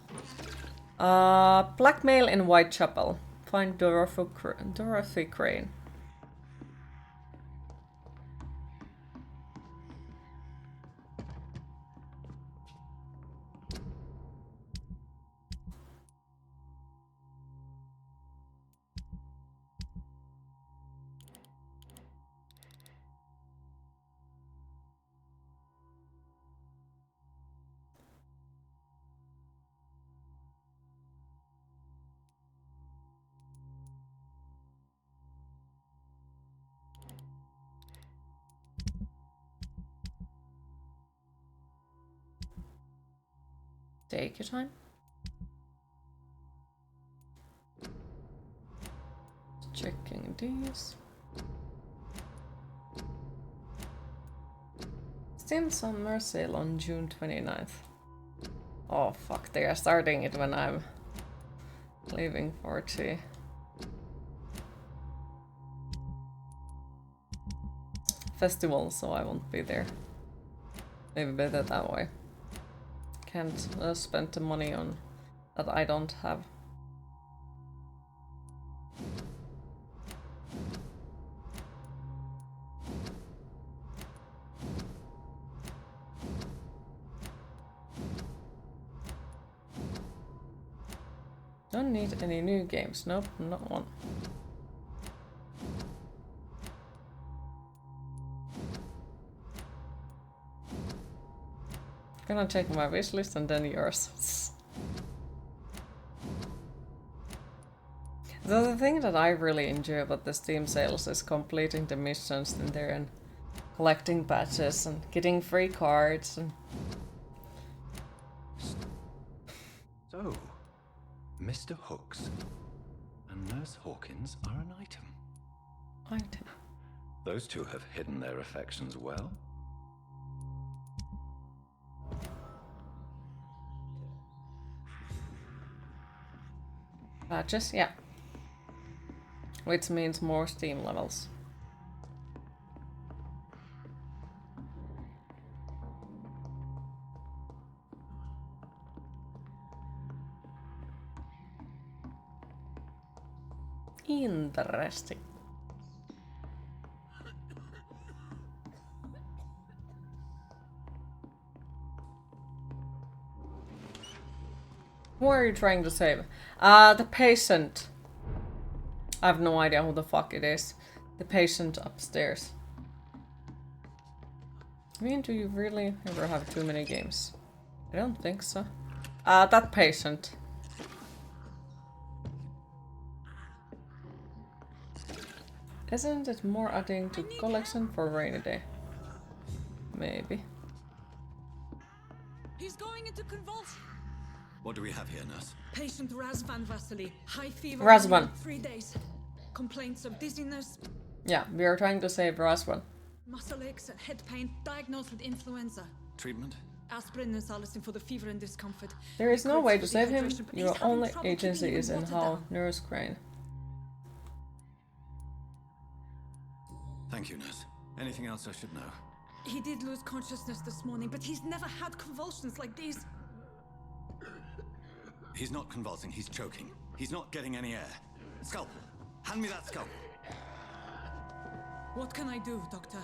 Blackmail in Whitechapel. Find Dorothy Crane. Take your time. Checking these. Steam Summer Sale on June 29th. Oh fuck, they are starting it when I'm leaving for tea. Festival, so I won't be there. Maybe better that way. Can't spend the money on that I don't have. Don't need any new games. Nope, not one. Gonna check my wishlist and then yours. The thing that I really enjoy about the Steam sales is completing the missions in there and collecting badges and getting free cards and... So, Mr. Hooks and Nurse Hawkins are an item. Item. Those two have hidden their affections well. Badges, yeah. Which means more Steam levels. Interesting. Who are you trying to save? The patient. I have no idea who the fuck it is. The patient upstairs. I mean, do you really ever have too many games? I don't think so. That patient. Isn't it more adding to collection for rainy day? Maybe. He's going into convulsion. What do we have here, nurse? Patient Razvan Vasily. High fever. Razvan. 3 days. Complaints of dizziness. Yeah, we are trying to save Razvan. Muscle aches and head pain. Diagnosed with influenza. Treatment? Aspirin and salicin for the fever and discomfort. There is no Liquids way for to save him. dehydration, but Your he's having only trouble agency keeping is in water how down. Nurse Crane. Thank you, nurse. Anything else I should know? He did lose consciousness this morning, but he's never had convulsions like these. He's not convulsing, he's choking. He's not getting any air. Scalpel! Hand me that scalpel! What can I do, Doctor?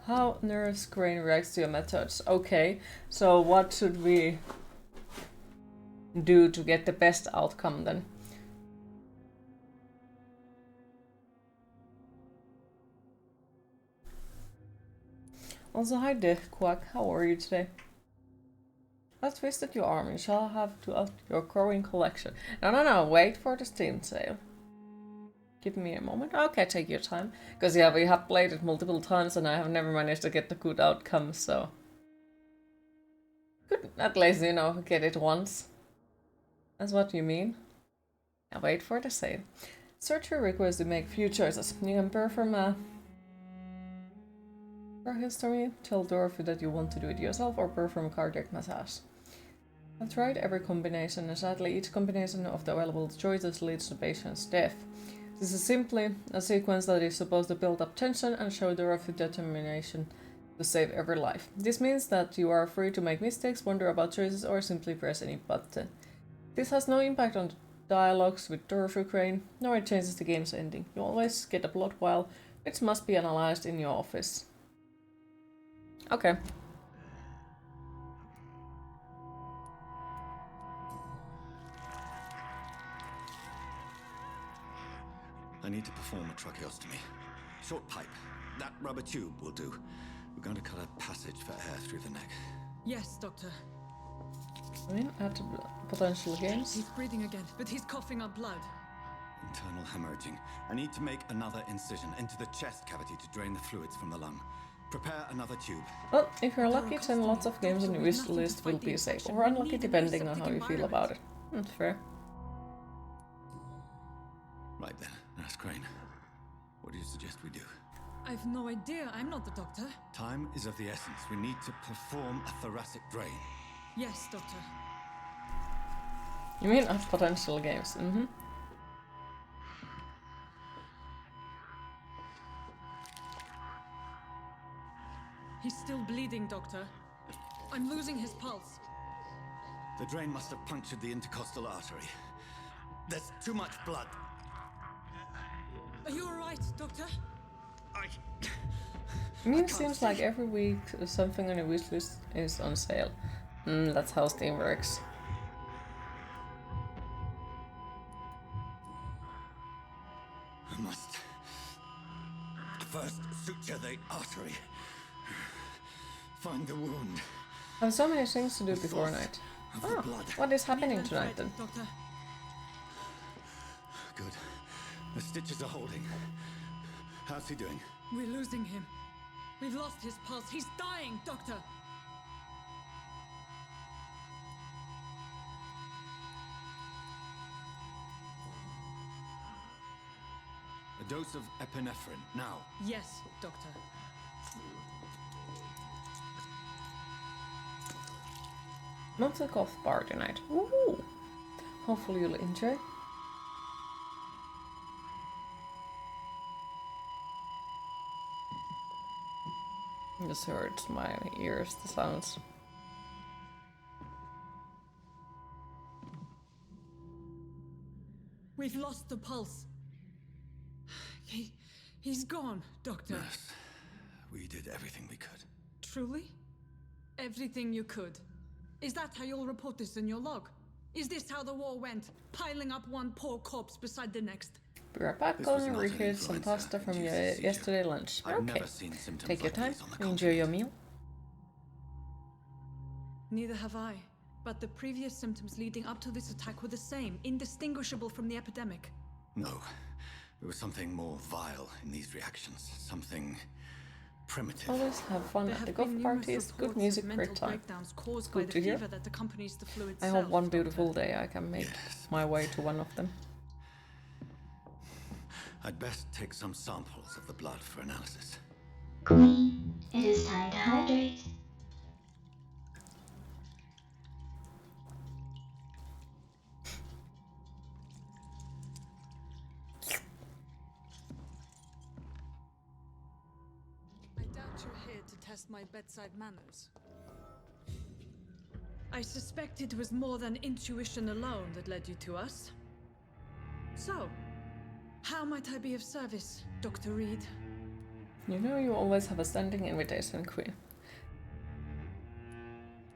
How Nurse Crane reacts to your methods. Okay, so what should we do to get the best outcome then? Also, hi Dick Quack, how are you today? I've twisted your arm, you shall have to up your growing collection. No, wait for the Steam sale. Give me a moment. Okay, take your time. Because yeah, we have played it multiple times and I have never managed to get the good outcome, so... Could at least, you know, get it once. That's what you mean? Yeah, wait for the sale. Search your request to make few choices. You can perform a... For history, tell Dorothy that you want to do it yourself or perform cardiac massage. I've tried every combination and sadly each combination of the available choices leads to patient's death. This is simply a sequence that is supposed to build up tension and show Dorothy's determination to save every life. This means that you are free to make mistakes, wonder about choices or simply press any button. This has no impact on dialogues with Dorothy Crane, nor it changes the game's ending. You always get a plot file which must be analyzed in your office. Okay. I need to perform a tracheostomy. Short pipe. That rubber tube will do. We're going to cut a passage for air through the neck. Yes, Doctor. I mean, at potential games. He's breathing again, but he's coughing up blood. Internal hemorrhaging. I need to make another incision into the chest cavity to drain the fluids from the lung. Prepare another tube. Well, if you're lucky, then lots of games on your wish list will be safe, or unlucky depending on how you feel about it. That's fair. Right then, Nurse Crane. What do you suggest we do? I've no idea. I'm not the doctor. Time is of the essence. We need to perform a thoracic drain. Yes, Doctor. You mean at potential games? Mm-hmm. He's still bleeding, Doctor. I'm losing his pulse. The drain must have punctured the intercostal artery. There's too much blood. Are you alright, Doctor? I mean, it seems like every week something on your wish list is on sale. That's how Steam works. I must first suture the artery. Find the wound. I have so many things to do before night. Oh, what is happening tonight then? Doctor. Good. The stitches are holding. How's he doing? We're losing him. We've lost his pulse. He's dying, Doctor. A dose of epinephrine, now. Yes, Doctor. Monthly cough party night. Woohoo! Hopefully you'll enjoy. Just hurts my ears, the sounds. We've lost the pulse. He's gone, Doctor. Nurse, we did everything we could. Truly? Everything you could. Is that how you'll report this in your log? Is this how the war went? Piling up one poor corpse beside the next? Be right back. This Going was to not an reheat some influenza pasta from induced seizure. yesterday lunch. I've Okay. never seen symptoms Take your like time. these on the Enjoy your meal. Neither have I. But the previous symptoms leading up to this attack were the same, indistinguishable from the epidemic. No. There was something more vile in these reactions. Something primitive. Always have fun There at the have golf been numerous parties. Good reports of music, mental great time. breakdowns caused by Good the to hear. fever that accompanies the flu I itself. hope one beautiful day I can make my way to one of them. I'd best take some samples of the blood for analysis. Queen, it is time to hydrate. I doubt you're here to test my bedside manners. I suspect it was more than intuition alone that led you to us. So, how might I be of service, Dr. Reid? You know you always have a standing invitation, Queen.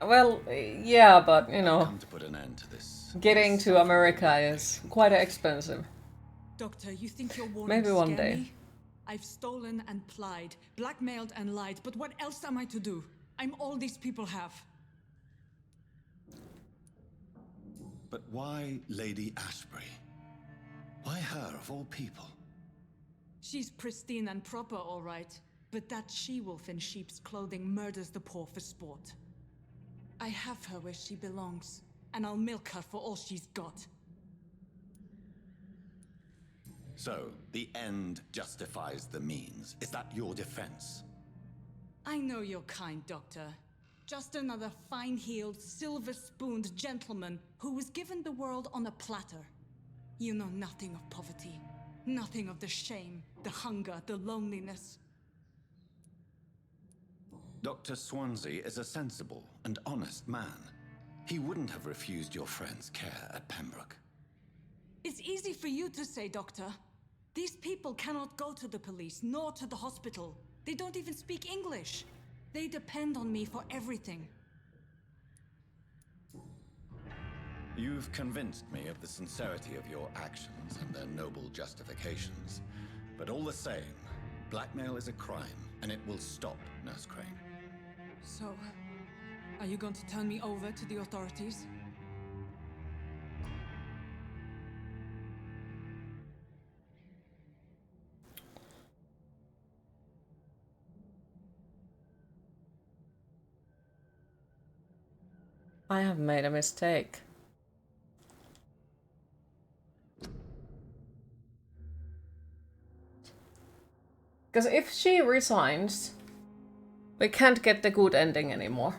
Well, yeah, but you know, Come to put an end to this. getting to America is quite expensive. Doctor, you think your warnings Maybe one scare day. me? I've stolen and plied, blackmailed and lied, but what else am I to do? I'm all these people have. But why Lady Ashbury? Why her of all people? She's pristine and proper, all right. But that she-wolf in sheep's clothing murders the poor for sport. I have her where she belongs, and I'll milk her for all she's got. So, the end justifies the means. Is that your defense? I know you're kind, Doctor. Just another fine-heeled, silver-spooned gentleman who was given the world on a platter. You know nothing of poverty. Nothing of the shame, the hunger, the loneliness. Dr. Swansea is a sensible and honest man. He wouldn't have refused your friend's care at Pembroke. It's easy for you to say, Doctor. These people cannot go to the police, nor to the hospital. They don't even speak English. They depend on me for everything. You've convinced me of the sincerity of your actions and their noble justifications. But all the same, blackmail is a crime, and it will stop, Nurse Crane. So, are you going to turn me over to the authorities? I have made a mistake. Because if she resigns, we can't get the good ending anymore.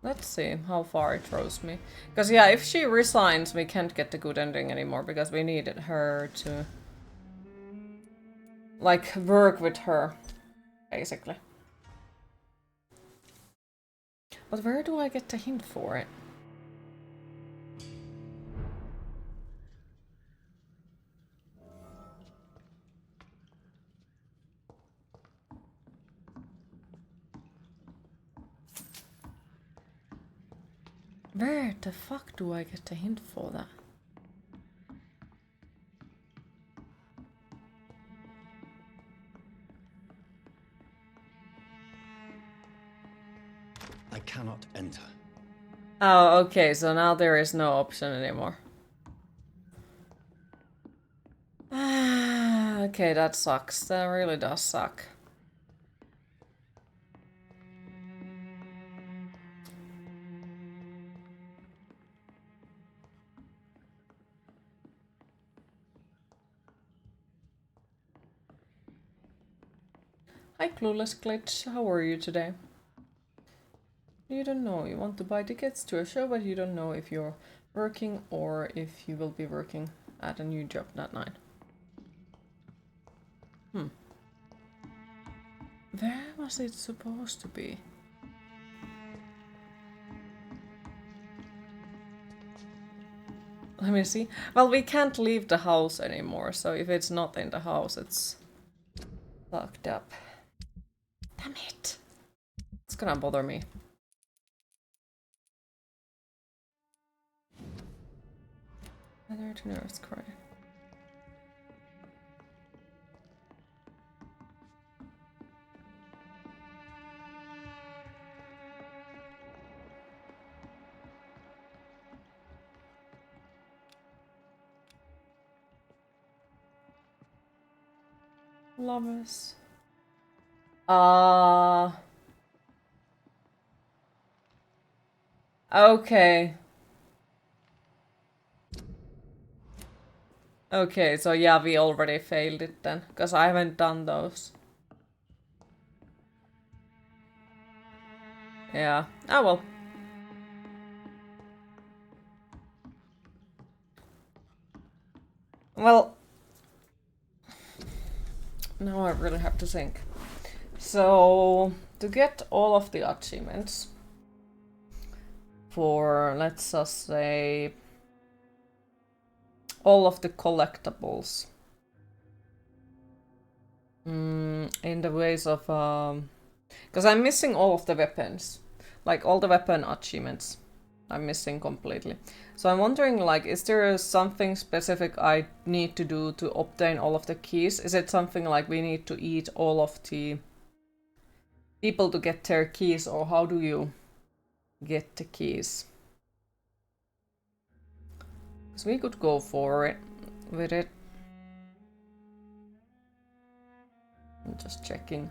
Let's see how far it throws me. Because yeah, if she resigns, we can't get the good ending anymore because we needed her to like work with her, basically. But where do I get the hint for it? Where the fuck do I get the hint for that? I cannot enter. Oh, okay, so now there is no option anymore. Okay, that sucks. That really does suck. Hi, Clueless Glitch. How are you today? You don't know. You want to buy tickets to a show, but you don't know if you're working or if you will be working at a new job that night. Where was it supposed to be? Let me see. Well, we can't leave the house anymore, so if it's not in the house, it's locked up. Damn it. It's gonna bother me. Whether to nurse cry. Lovers. Okay. Okay, so yeah, we already failed it then, because I haven't done those. Yeah. Oh well. Well, now I really have to think. So, to get all of the achievements for, let's just say, all of the collectibles in the ways of, because I'm missing all of the weapons, like all the weapon achievements. I'm missing completely. So I'm wondering, like, is there something specific I need to do to obtain all of the keys? Is it something like we need to eat all of the people to get their keys, or how do you get the keys? Because we could go for it with it. I'm just checking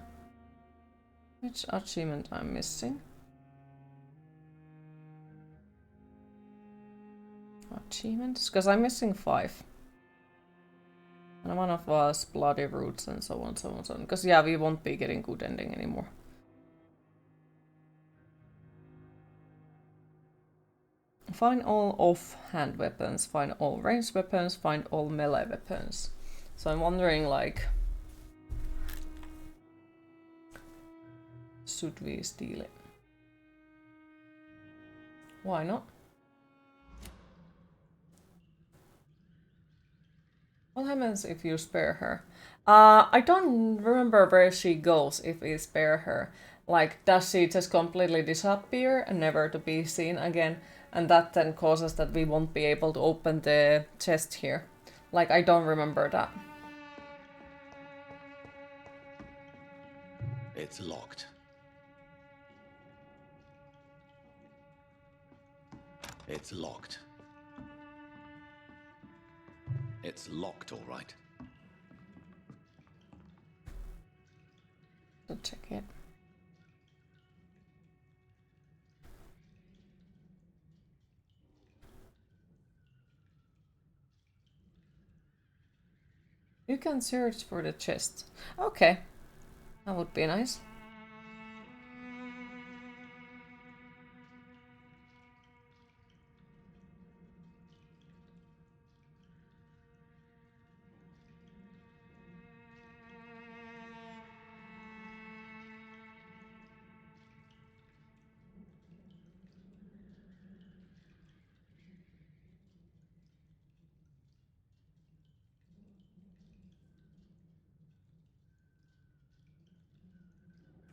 which achievement I'm missing. Achievements? Because I'm missing 5. And one of us bloody roots and so on, so on, so on. Because yeah, we won't be getting good ending anymore. Find all off-hand weapons, find all ranged weapons, find all melee weapons. So I'm wondering, like, should we steal it? Why not? What happens if you spare her? I don't remember where she goes if we spare her. Like, does she just completely disappear and never to be seen again? And that then causes that we won't be able to open the chest here. Like, I don't remember that. It's locked. It's locked. It's locked, all right. So check it. You can search for the chest. Okay. That would be nice.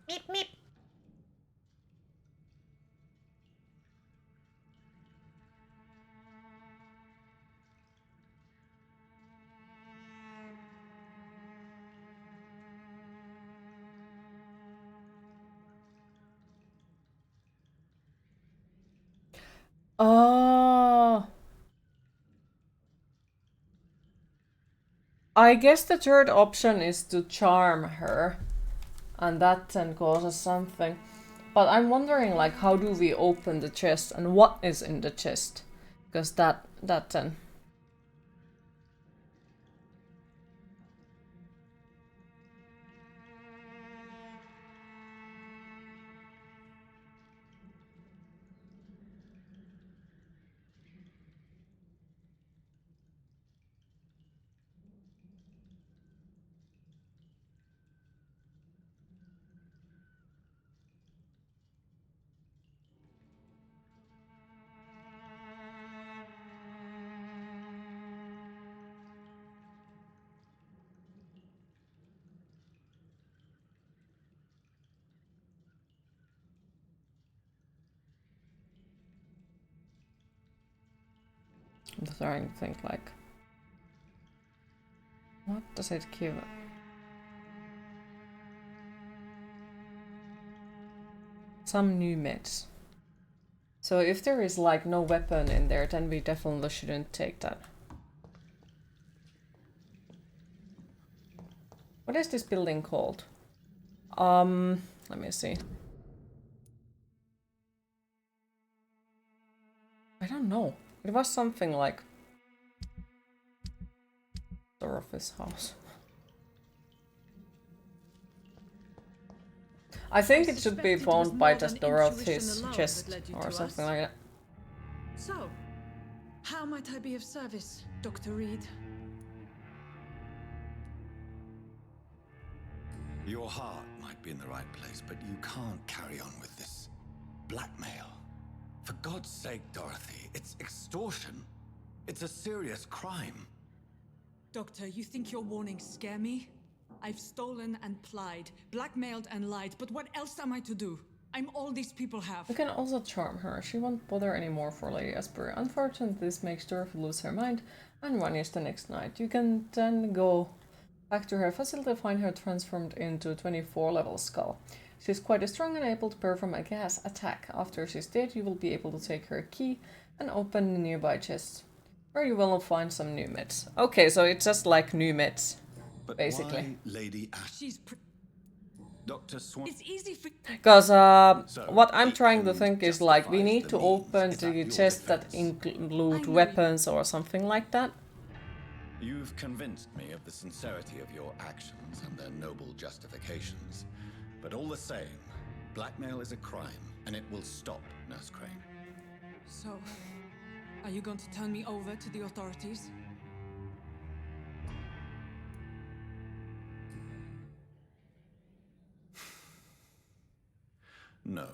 Meep meep. Oh. I guess the third option is to charm her. And that then causes something. But I'm wondering, like, how do we open the chest and what is in the chest? Because that then... I'm trying to think like, what does it give? Some new meds. So if there is like no weapon in there, then we definitely shouldn't take that. What is this building called? Let me see. I don't know. It was something like Dorothy's house. I think it should be found by just Dorothy's chest or something like that. So, how might I be of service, Dr. Reid? Your heart might be in the right place, but you can't carry on with this blackmail. For God's sake, Dorothy, it's extortion. It's a serious crime. Doctor, you think your warnings scare me? I've stolen and plied, blackmailed and lied, but what else am I to do? I'm all these people have. You can also charm her. She won't bother anymore for Lady Asper. Unfortunately, this makes Dorothy lose her mind and vanish the next night. You can then go back to her facility to find her transformed into a 24-level skull. She's quite strong and able to perform a gas attack. After she's dead, you will be able to take her key and open the nearby chest, where you will find some new meds. Okay, so it's just like new meds, but basically. Why Lady Asper? Dr. Swan. It's easy for. Because what I'm trying to think is like we need to open the chests that include weapons or something like that. You've convinced me of the sincerity of your actions and their noble justifications. But all the same, blackmail is a crime, and it will stop, Nurse Crane. So, are you going to turn me over to the authorities? No.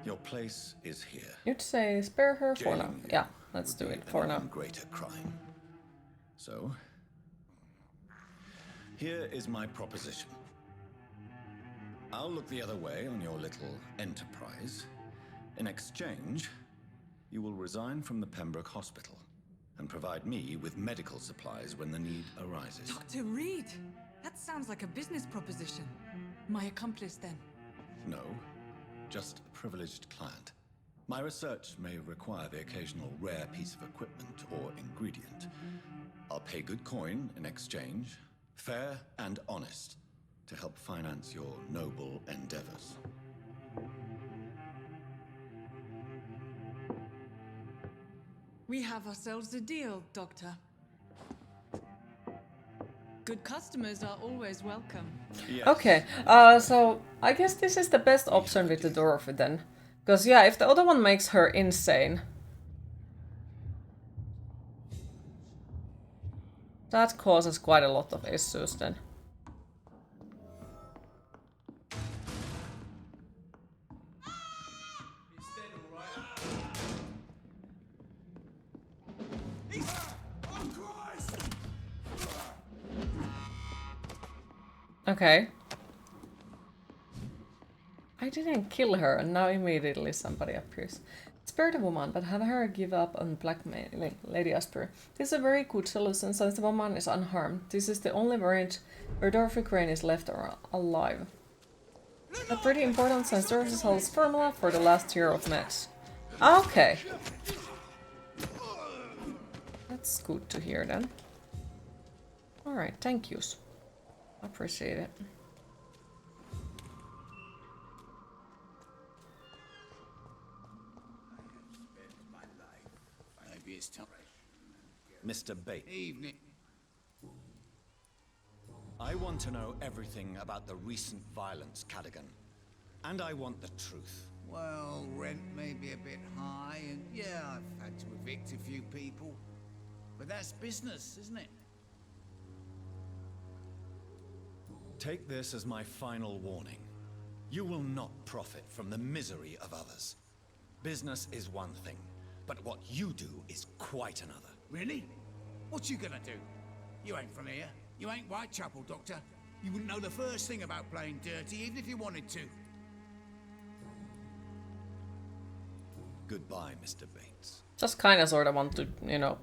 Your place is here. You'd say spare her for now. Yeah, let's do it for now. Greater crime. So, here is my proposition. I'll look the other way on your little enterprise. In exchange, you will resign from the Pembroke Hospital and provide me with medical supplies when the need arises. Dr. Reid! That sounds like a business proposition. My accomplice, then? No, just a privileged client. My research may require the occasional rare piece of equipment or ingredient. I'll pay good coin in exchange, fair and honest, to help finance your noble endeavors. We have ourselves a deal, Doctor. Good customers are always welcome. Yes. Okay, so I guess this is the best option with the Dorothy then. Because yeah, if the other one makes her insane, that causes quite a lot of issues then. Okay. I didn't kill her, and now immediately somebody appears. Spare the woman, but have her give up on blackmailing Lady Asper. This is a very good solution since the woman is unharmed. This is the only variant where Dorothy Crane is left alive. That's pretty important since Dorothy holds formula for the last year of meds. Okay. That's good to hear then. Alright, thank yous. Appreciate it. Maybe it's time. Mr. Bates. Evening. I want to know everything about the recent violence, Cadogan. And I want the truth. Well, rent may be a bit high, and yeah, I've had to evict a few people. But that's business, isn't it? Take this as my final warning. You will not profit from the misery of others. Business is one thing, but what you do is quite another. Really? What you gonna do? You ain't from here. You ain't Whitechapel, Doctor. You wouldn't know the first thing about playing dirty, even if you wanted to. Goodbye, Mr. Bates. Just kinda sorta want to, you know,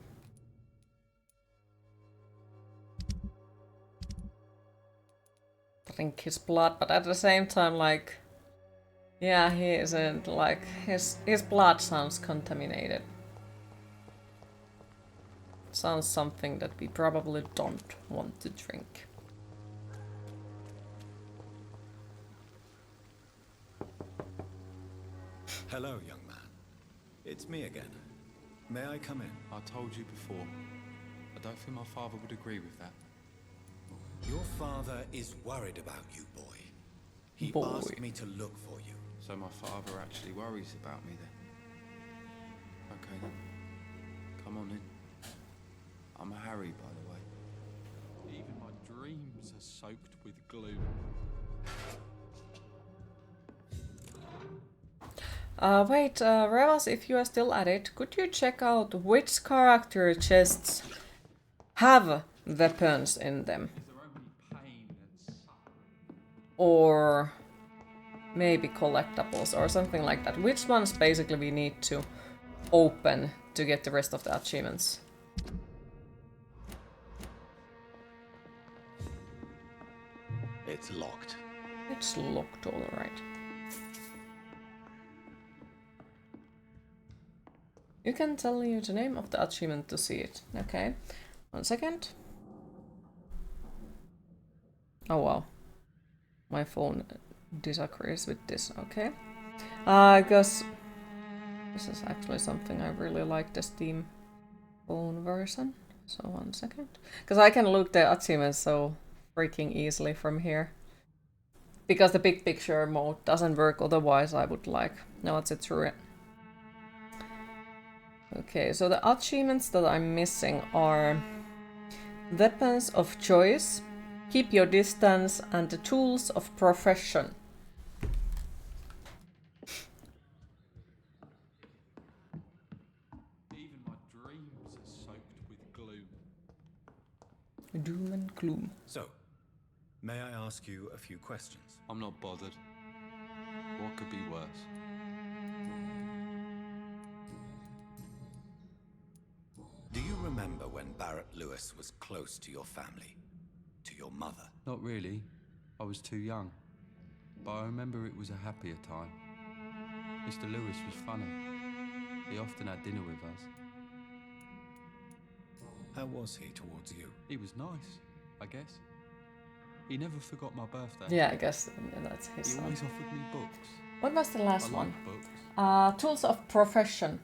drink his blood, but at the same time, like, yeah, he isn't, like, his blood sounds contaminated. Sounds something that we probably don't want to drink. Hello, young man. It's me again. May I come in? I told you before. I don't think my father would agree with that. Your father is worried about you, boy. He asked me to look for you. So my father actually worries about me then? Okay then. Come on in. I'm Harry, by the way. Even my dreams are soaked with gloom. Wait, Revas, if you are still at it, could you check out which character chests have weapons in them? Or maybe collectibles or something like that. Which ones basically we need to open to get the rest of the achievements? It's locked. It's locked, alright. You can tell you the name of the achievement to see it. Okay. 1 second. Oh wow. My phone disagrees with this. Okay. Because this is actually something I really like, the Steam phone version. So 1 second. Because I can look the achievements so freaking easily from here. Because the big picture mode doesn't work, otherwise I would like. Now let's sit through it. Okay, so the achievements that I'm missing are weapons of choice, keep your distance, and the tools of profession. Even my dreams are soaked with gloom. Doom and gloom. So, may I ask you a few questions? I'm not bothered. What could be worse? Do you remember when Barrett Lewis was close to your family? To your mother? Not really. I was too young. But I remember it was a happier time. Mr. Lewis was funny. He often had dinner with us. How was he towards you? He was nice, I guess. He never forgot my birthday. Yeah, I guess that's his He always offered me books. What was the last one? Books. Tools of profession.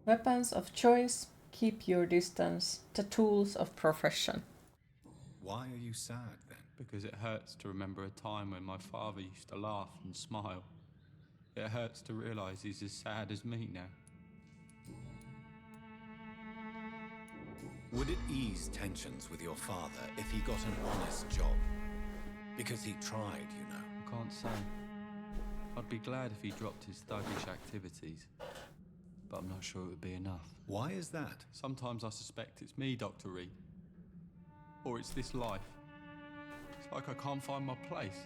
Weapons of choice, keep your distance, the tools of profession. Why are you sad then? Because it hurts to remember a time when my father used to laugh and smile. It hurts to realise he's as sad as me now. Would it ease tensions with your father if he got an honest job? Because he tried, you know. I can't say. I'd be glad if he dropped his thuggish activities. But I'm not sure it would be enough. Why is that? Sometimes I suspect it's me, Dr. Reid. Or it's this life. It's like I can't find my place.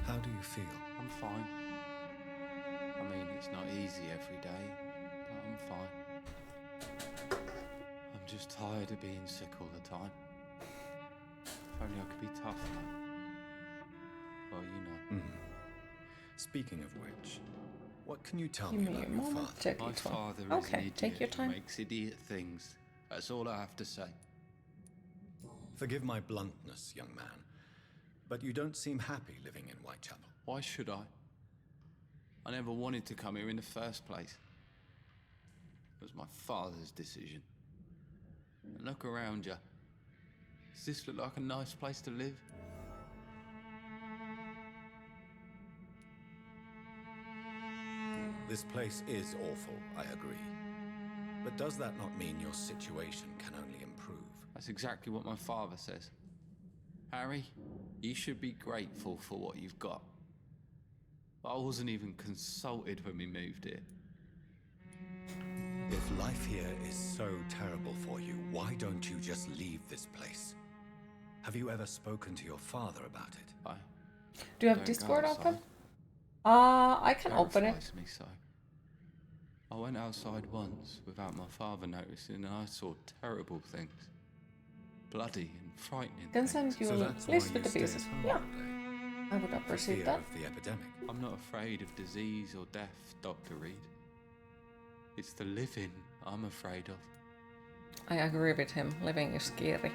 How do you feel? I'm fine. I mean, it's not easy every day, but I'm fine. I'm just tired of being sick all the time. If only I could be tough now. Well, you know. Speaking of which, what can you tell Give me me about a your moment, father? check My each one. father is Okay, an idiot take your time. who makes idiot things. That's all I have to say. Forgive my bluntness, young man, but you don't seem happy living in Whitechapel. Why should I? I never wanted to come here in the first place. It was my father's decision. And look around you. Does this look like a nice place to live? This place is awful, I agree. But does that not mean your situation can only improve? That's exactly what my father says. Harry, you should be grateful for what you've got. I wasn't even consulted when we moved here. If life here is so terrible for you, why don't you just leave this place? Have you ever spoken to your father about it? Do you have Don't go Discord outside. open? I can open it. Terrifies me so. I went outside once without my father noticing and I saw terrible things. Bloody and frightening Can things. send you So a that's list why with the you stay pieces. at home Yeah, all day. I would For appreciate fear that. of the epidemic. I'm not afraid of disease or death, Dr. Reid. It's the living I'm afraid of. I agree with him. Living is scary.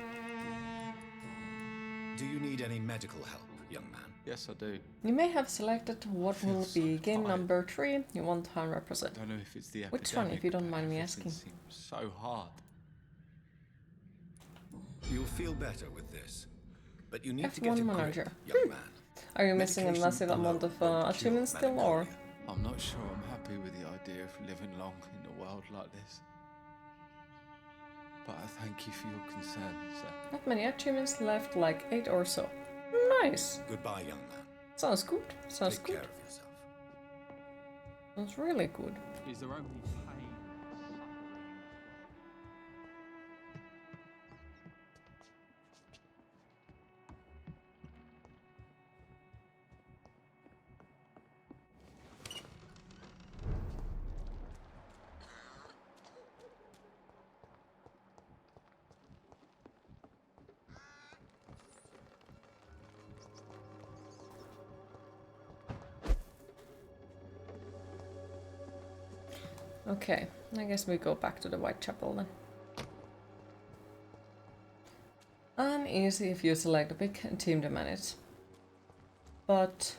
Do you need any medical help, young man? Yes, I do. You may have selected what will be game number 3 you want to represent. I don't know if it's the Which one, if you don't mind me everything asking? seems so hard. You'll feel better with this. But you need to get F1 a manager. grip, young man. Are you missing a Medication massive amount alone of won't cure achievements still, or? melancholia. I'm not sure I'm happy with the idea of living long in a world like this. But I thank you for your concern, sir. Not many achievements left, like 8 or so. Nice. Goodbye, young man. Sounds good. Sounds Take good. care of yourself. Sounds really good. Is there only pain? Okay, I guess we go back to the Whitechapel then. Uneasy if you select a big team to manage. But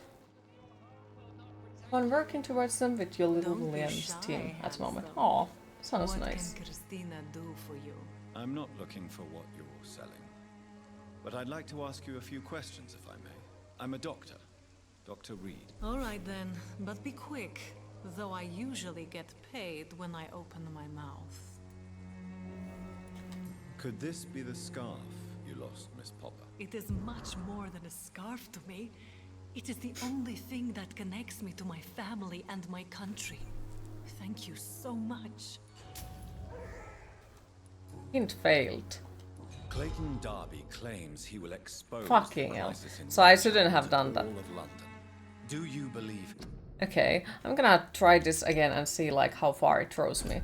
when working towards them with your little Don't be Williams shy, team at the moment. handsome. Aw, sounds What nice. can Christina do for you? I'm not looking for what you're selling. But I'd like to ask you a few questions, if I may. I'm a doctor. Dr. Reid. All right then, but be quick. Though I usually get paid when I open my mouth. Could this be the scarf you lost, Miss Popper? It is much more than a scarf to me. It is the only thing that connects me to my family and my country. Thank you so much. Hint failed. Clayton Darby claims he will expose Fucking the hell. crisis in So I shouldn't have to done that. all of London. Do you believe? Okay, I'm gonna try this again and see like how far it throws me.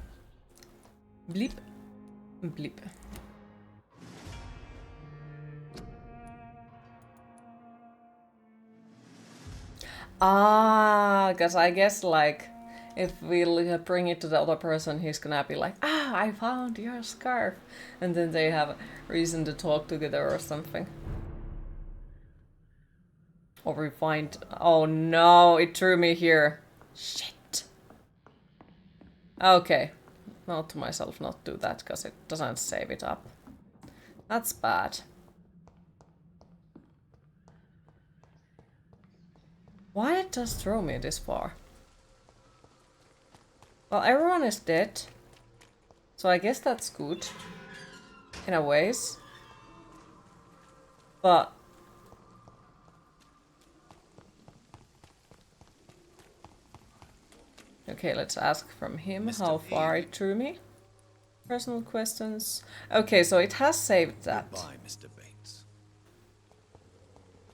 Bleep. Bleep. Ah, because I guess like if we'll bring it to the other person, he's gonna be like, ah, I found your scarf. And then they have reason to talk together or something. Or we find, oh no, it threw me here. Shit. Okay. Note to myself not do that because it doesn't save it up. That's bad. Why did it just throw me this far? Well, everyone is dead. So I guess that's good. In a ways. But okay, let's ask from him how far it threw me. Personal questions. Okay, so it has saved that. Goodbye, Mr. Bates.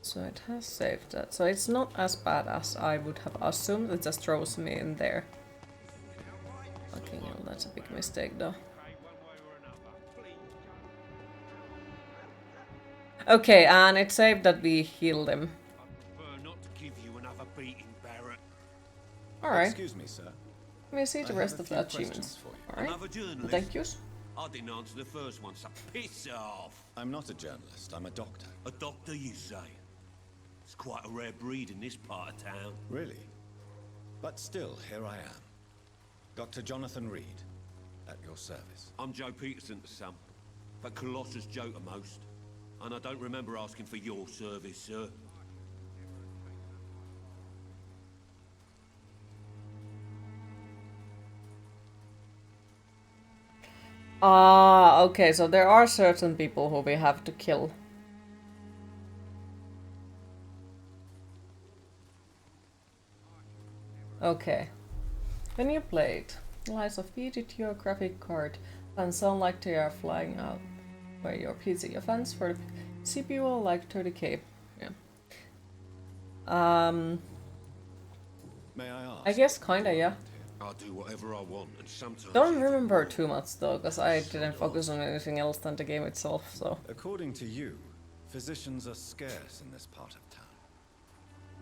So it has saved that. So it's not as bad as I would have assumed. It just throws me in there. Fucking hell, that's a big mistake though. Okay, and it saved that we healed him. Prefer not to give you another beating, Barrett. Alright. Excuse me, sir. Let me see the I rest have a of the few achievements. questions for you. Alright. Another journalist? Thank yous. I didn't answer the first one, so piss off. I'm not a journalist, I'm a doctor. A doctor, you say? It's quite a rare breed in this part of town. Really? But still, here I am. Dr. Jonathan Reid, at your service. I'm Joe Peterson to some, but Colossus Joe to most. And I don't remember asking for your service, sir. Ah, okay, so there are certain people who we have to kill. Okay. When you played, lights of feed to your graphic card and sound like they are flying out by your PC. Your fans for the CPU are like 30k. Yeah. May I ask? I guess kinda, yeah. I do whatever I want, and sometimes. Don't remember too much though, because I didn't focus on anything else than the game itself, so. According to you, physicians are scarce in this part of town.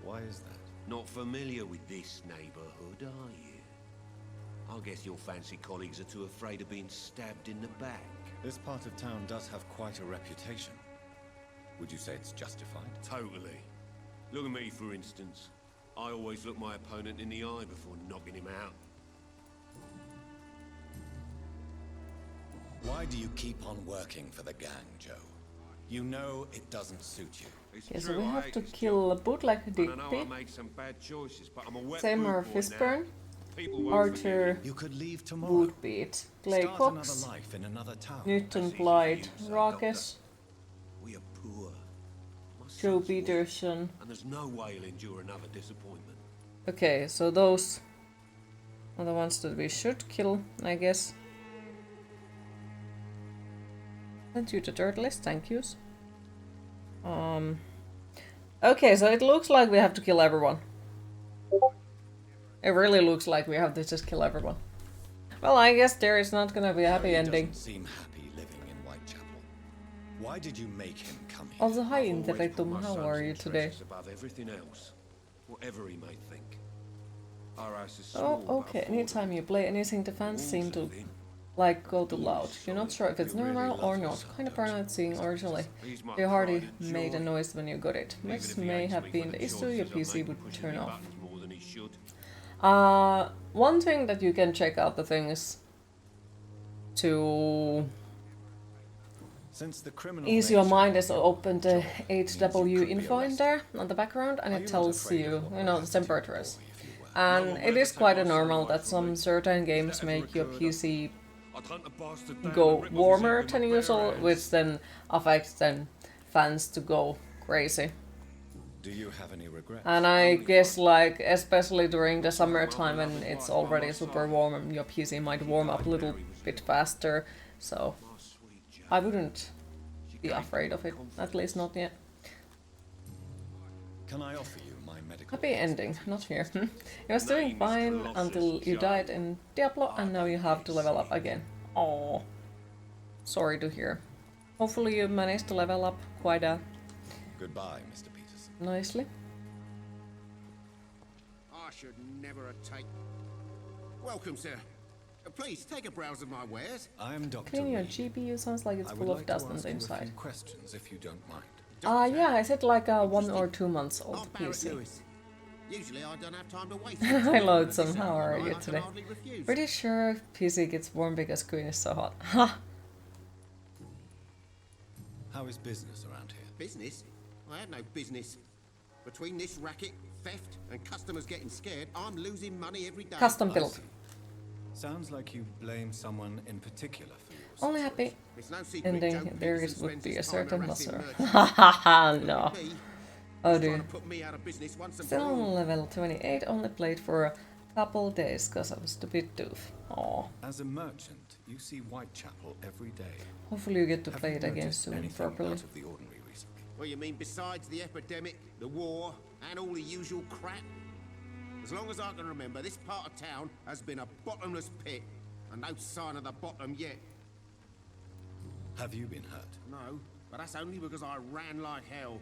Why is that? Not familiar with this neighborhood, are you? I guess your fancy colleagues are too afraid of being stabbed in the back. This part of town does have quite a reputation. Would you say it's justified? Totally. Look at me, for instance. I always look my opponent in the eye before knocking him out. Why do you keep on working for the gang, Joe? You know it doesn't suit you. Okay, so we have to kill a bootleg I know I Digby, made some bad choices, but I'm a wet Seymour boot boy Fishburne, now. People won't Arthur You could leave tomorrow. Woodbeat, Clay Start Cox, another life in another town. Newton Blythe, Rakesh, We are poor. My Joe son's work, Peterson. and there's no way he'll endure another disappointment. Okay, so those are the ones that we should kill, I guess. Send you to dirt list, thank yous. Okay, so it looks like we have to kill everyone. It really looks like we have to just kill everyone. Well, I guess there is not gonna be a happy ending. Doesn't seem happy living in Whitechapel. Why did you make him come here? Also, hi I've always put Interitum, my how son's are you today? interests above everything else, whatever he may think. Our house is Oh, small, but okay, affordable. anytime you play anything, the fans seem to Walls are thin. like go too loud. You're not sure if it's normal or not. Kind of paranoid seeing originally. Your hardly made a noise when you got it. Which may have been the issue your PC would turn off. More than he should. One thing that you can check out the things to Since the criminal ease your nature mind of is your open the job means you HW could be info in arrested. there on the background, and Are it you not tells afraid you, of what you know, will the happen to temperatures. you if you were? And it is quite a normal that some certain games make your PC I'd hunt a bastard down go and rip off his warmer head with than my bare usual, hands. which then affects then fans to go crazy. Do you have any regrets? And I guess like especially during the summertime when it's already super warm, your PC might warm up a little bit faster, so I wouldn't be afraid of it, at least not yet. Can I offer you my medical? Happy ending, not here. You was doing fine until you died in Diablo and now you have to level up again. Oh, sorry to hear. Hopefully you managed to level up quite Goodbye, Mr. Peterson. nicely. I should never have taken. Welcome, sir. Please take a browse of my wares. I am Dr. Clean your Reid. GPU sounds like it's I full would of like to dust on ask the you a inside. few questions, if you don't mind. Yeah, I said like a 1 or 2 months I'm old Barrett PC. Lewis. Usually I don't have time to waste. I loadsome, how are I you can today? hardly refuse. Pretty sure PC gets warm because Queen is so hot. Ha! How is business around here? Business? I have no business. Between this racket, theft, and customers getting scared, I'm losing money every day. Custom I build. see. Sounds like you blame someone in particular for your Only happy It's no secret ending Joe there Peterson would spends be a his time certain harassing loser. merchants. Hahaha, no. Look at me. Oh He's trying dear. to put me out of business once and Still for all. on level 28, only played for a couple days because I was a bit doof. Aw. As a merchant, you see Whitechapel every day. Hopefully you get to Have play you it again noticed soon anything properly. out of the ordinary recently? Well, you mean besides the epidemic, the war, and all the usual crap? As long as I can remember, this part of town has been a bottomless pit, and no sign of the bottom yet. Have you been hurt? No, but that's only because I ran like hell.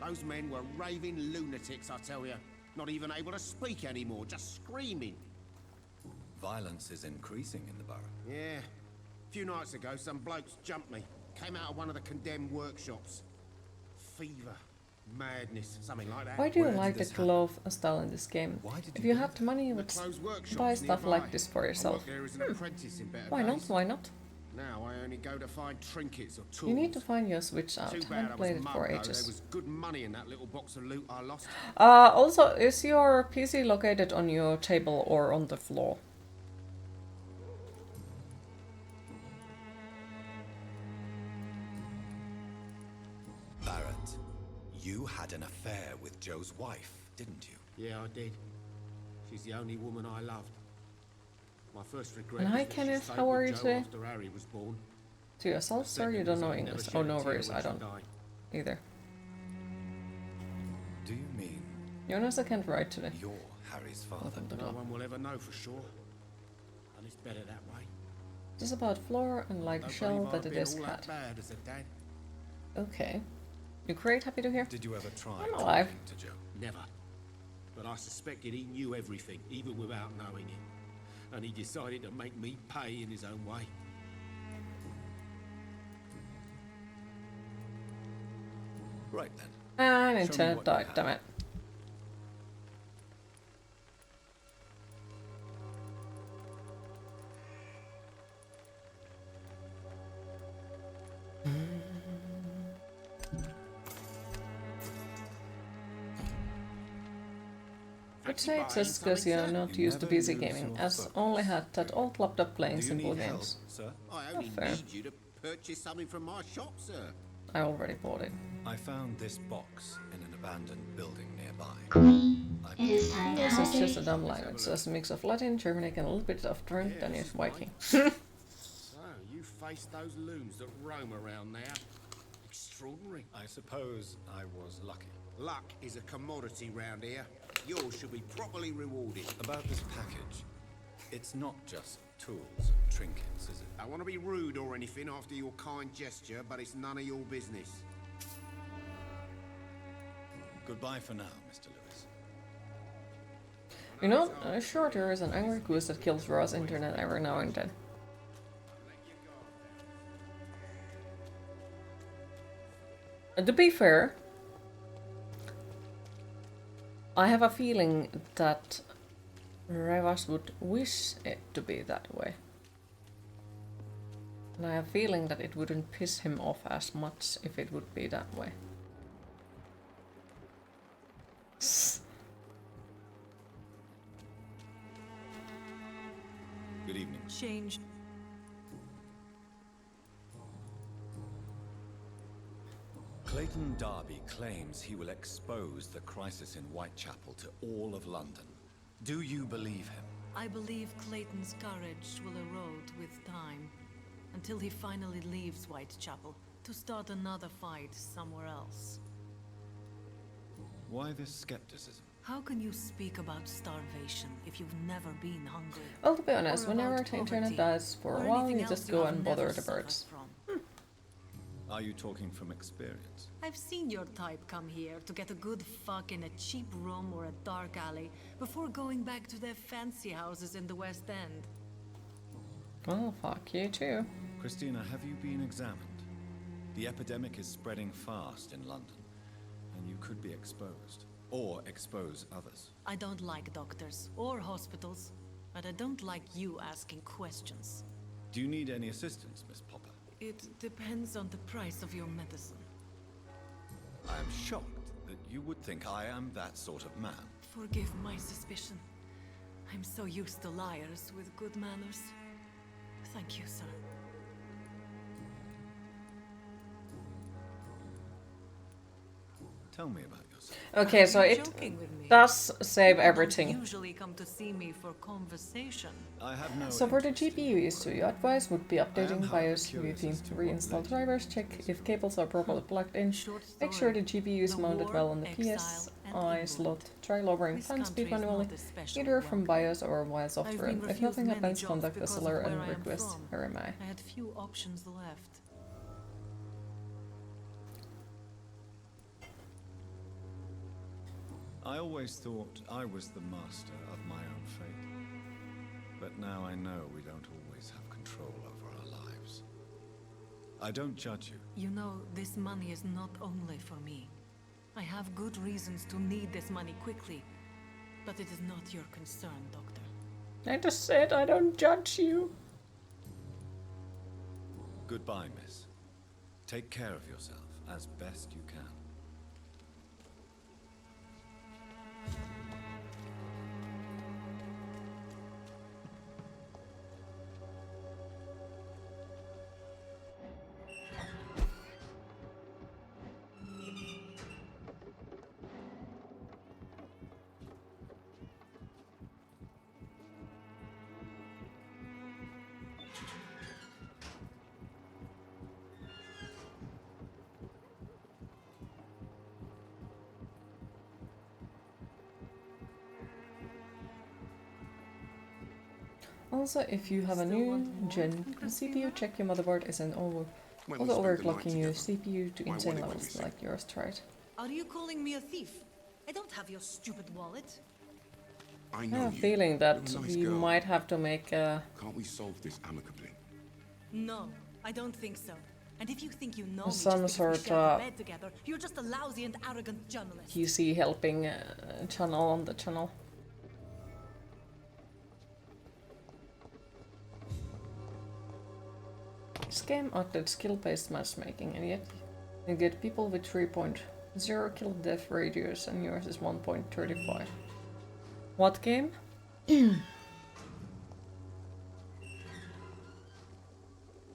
Those men were raving lunatics, I tell you. Not even able to speak anymore, just screaming. Violence is increasing in the borough. Yeah. A few nights ago, some blokes jumped me. Came out of one of the condemned workshops. Fever. Madness, something like that. Why do you like the glove style in this game? If you had the money, you would closed workshops buy stuff nearby. like this for I yourself. worked there as an apprentice in better Why not? days. Why not? Now I only go to find trinkets or tools. You need to find your Switch out. Too I bad haven't I played was it for mugged, though. ages. There was good money in that little box of loot I lost. Also, is your PC located on your table or on the floor? Barrett, you had an affair with Joe's wife, didn't you? Yeah, I did. She's the only woman I loved. My first regret And hi, was that she Kenneth, stayed how are with you Joe today? after Harry was born. To yourself, sir? You Second don't was know I'd never English. shed Oh, a no tear worries, when I she don't died. either. Do you mean Jonas, I can't write today. You're Harry's father. No one will ever know for sure. And it's better that way. It is about Flora and like a shell that it is cat. Bad as a dad. Okay. You great, happy to hear? Did you ever try I'm alive. talking to Joe? Never. But I suspected he knew everything, even without knowing it. And he decided to make me pay in his own way. Right then. And Show me internet what you died, have. damn it. Which say it's because you're not used to PC gaming, as only had that old laptop playing Do you simple need help, games. sir? I Oh, only fair. need you to purchase something from my shop, sir. I already bought it. I found this box in an abandoned building nearby. Queen, it is time to This is just a hydrate. dumb language, so it's a mix of Latin, Germanic, and a little bit of drunk Danish Viking. So, you face those loons that roam around there. Extraordinary. I suppose I was lucky. Luck is a commodity round here. Yours should be properly rewarded. About this package, it's not just tools and trinkets, is it? I want to be rude or anything after your kind gesture, but it's none of your business. Goodbye for now, Mr. Lewis. You know, sure there is an angry goose that kills Raw's internet every now and then. To be fair, I have a feeling that Revas would wish it to be that way. And I have a feeling that it wouldn't piss him off as much if it would be that way. Good evening. Changed. Clayton Darby claims he will expose the crisis in Whitechapel to all of London. Do you believe him? I believe Clayton's courage will erode with time, until he finally leaves Whitechapel to start another fight somewhere else. Why this skepticism? How can you speak about starvation if you've never been hungry? Well, to be honest, Or whenever about the internet poverty, dies for a or while, anything you else just you go have and bother never the suffered birds. from. Are you talking from experience? I've seen your type come here to get a good fuck in a cheap room or a dark alley before going back to their fancy houses in the West End. Well, fuck you too. Christina, have you been examined? The epidemic is spreading fast in London, and you could be exposed. Or expose others. I don't like doctors or hospitals, but I don't like you asking questions. Do you need any assistance, Miss Popper? It depends on the price of your medicine. I am shocked that you would think I am that sort of man. Forgive my suspicion. I'm so used to liars with good manners. Thank you, sir. Tell me about yourself. Okay, so Are you it joking with me? does save You don't everything. usually come to see me for conversation. I have no So for the interest in GPU issue, your advice would be updating however BIOS, curious as to what reinstall led you. drivers, check if cables are properly plugged in, make sure the GPU is The mounted war, well on the exile, and PSI evil. slot, try lowering This fan speed country is manually, not especially either from welcome. BIOS or via software. been If refused nothing many happens, jobs contact the because of seller where and I am request from. RMI. I had few options left. I always thought I was the master of my own fate. But now I know we don't always have control over our lives. I don't judge you. You know, this money is not only for me. I have good reasons to need this money quickly, but it is not your concern, Doctor. I just said I don't judge you. Goodbye, miss. Take care of yourself as best you can. Also, if you have a new gen CPU, check your motherboard isn't also overclocking your CPU to insane levels like yours tried. Are you calling me a thief? I don't have your stupid wallet. I I know have a you. feeling that You're a nice we girl. might have to make a... Can't we solve this amicably? No, I don't think so. And if you think you know me Some just because we sort share a of bed together, you're just a lousy and arrogant journalist. QC helping channel on the channel. This game added skill-based matchmaking, and yet you get people with 3.0 kill death radius and yours is 1.35. What game?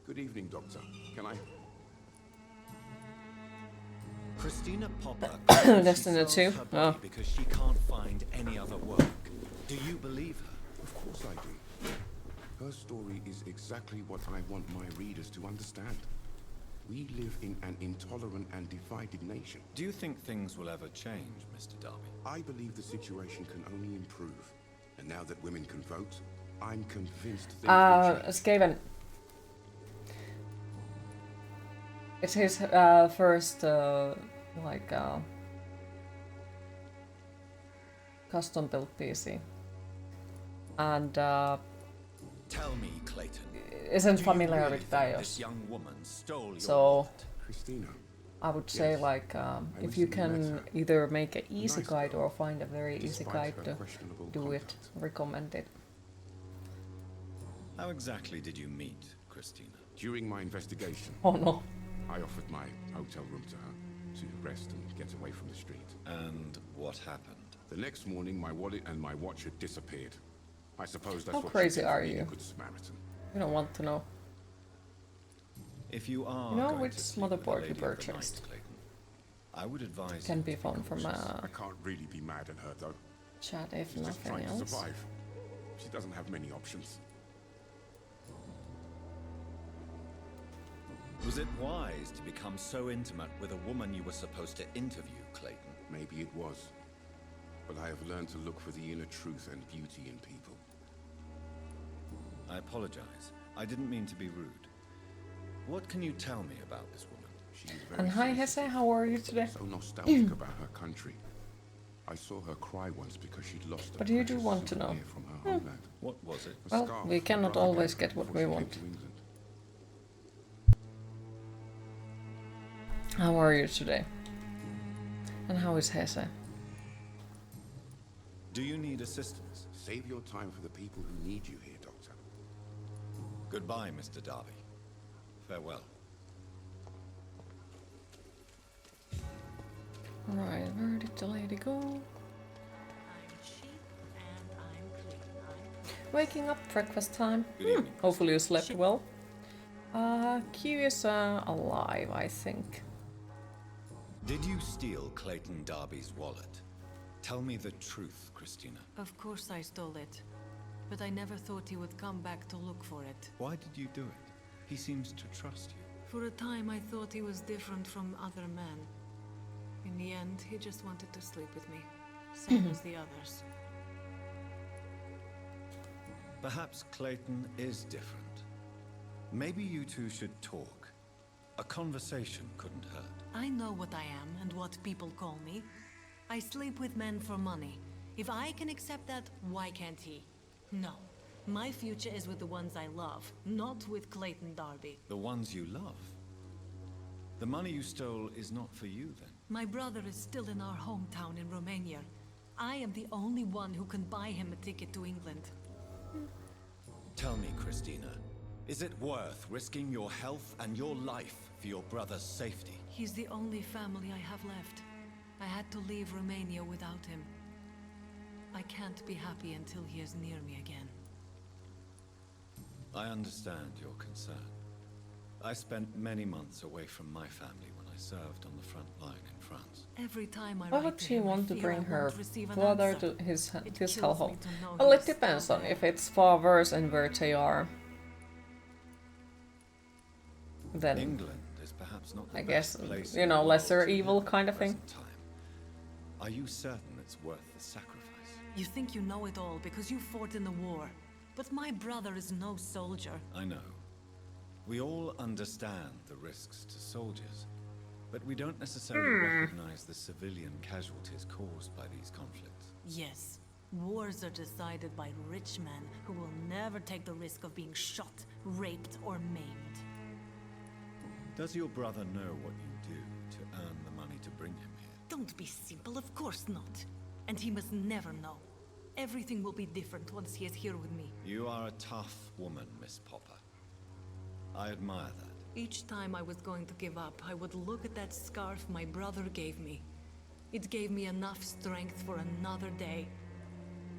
Good evening, Doctor. Can I? Christina Popper Destiny 2. Oh. because she can't find any other work. Do you believe her? Of course I do. Her story is exactly what I want my readers to understand. We live in an intolerant and divided nation. Do you think things will ever change, Mr. Darby? I believe the situation can only improve. And now that women can vote, I'm convinced things will change. Skaven. It's his first custom built PC, and Tell me, Clayton. Isn't familiar with BIOS. This young woman stole your So wallet? Christina. I would say like if you can either make an easy guide or find a very easy guide to do it, recommend it. How exactly did you meet Christina? During my investigation, Oh no. I offered my hotel room to her to rest and get away from the street. And what happened? The next morning, my wallet and my watch had disappeared. I suppose that's How what crazy she did are for being you? a good Samaritan. You don't want to know. If you are You know going which to sleep with a motherboard you lady of the night, purchased? Clayton, I would advise Can you be to found from cautious. I can't really be mad at her, though. chat if She's just nothing trying to else. survive. She doesn't have many options. Was it wise to become so intimate with a woman you were supposed to interview, Clayton? Maybe it was. But I have learned to look for the inner truth and beauty in people. I apologize. I didn't mean to be rude. What can you tell me about this woman? She's very And hi sensitive, Hesse, how are you today? so nostalgic about her country. I saw her cry once because she'd lost a But you do precious want to know. souvenir from her homeland. What was it? A Well, scarf we her cannot brother always gave her get what before we she want. came to England. How are you today? And how is Hesse? Do you need assistance? Save your time for the people who need you here, Doctor. Goodbye, Mr. Darby. Farewell. Right, where did the lady go? Waking up, breakfast time. Hopefully you slept well. Q is alive, I think. Did you steal Clayton Darby's wallet? Tell me the truth, Christina. Of course I stole it. But I never thought he would come back to look for it. Why did you do it? He seems to trust you. For a time I thought he was different from other men. In the end, he just wanted to sleep with me. Same as the others. Perhaps Clayton is different. Maybe you two should talk. A conversation couldn't hurt. I know what I am and what people call me. I sleep with men for money. If I can accept that, why can't he? No. My future is with the ones I love, not with Clayton Darby. The ones you love. The money you stole is not for you, then. My brother is still in our hometown in Romania. I am the only one who can buy him a ticket to England. Tell me, Christina, is it worth risking your health and your life for your brother's safety? He's the only family I have left. I had to leave Romania without him. I can't be happy until he is near me again. I understand your concern. I spent many months away from my family when I served on the front line in France. Every time I Why write would to she him, I want to fear bring I her won't receive an brother answer. to his It kills hellhole? me to know Well, it he's depends still on there. if it's far worse and where they are. Then England is perhaps not the I best guess, place you in know, the lesser world to evil live at kind the of thing. present time. Are you certain it's worth the sacrifice? You think you know it all because you fought in the war. but my brother is no soldier. I know. We all understand the risks to soldiers, but we don't necessarily recognize the civilian casualties caused by these conflicts. Yes, wars are decided by rich men who will never take the risk of being shot, raped, or maimed. Does your brother know what you do to earn the money to bring him here? Don't be simple, of course not. And he must never know. Everything will be different once he is here with me. You are a tough woman, Miss Popper. I admire that. Each time I was going to give up, I would look at that scarf my brother gave me. It gave me enough strength for another day.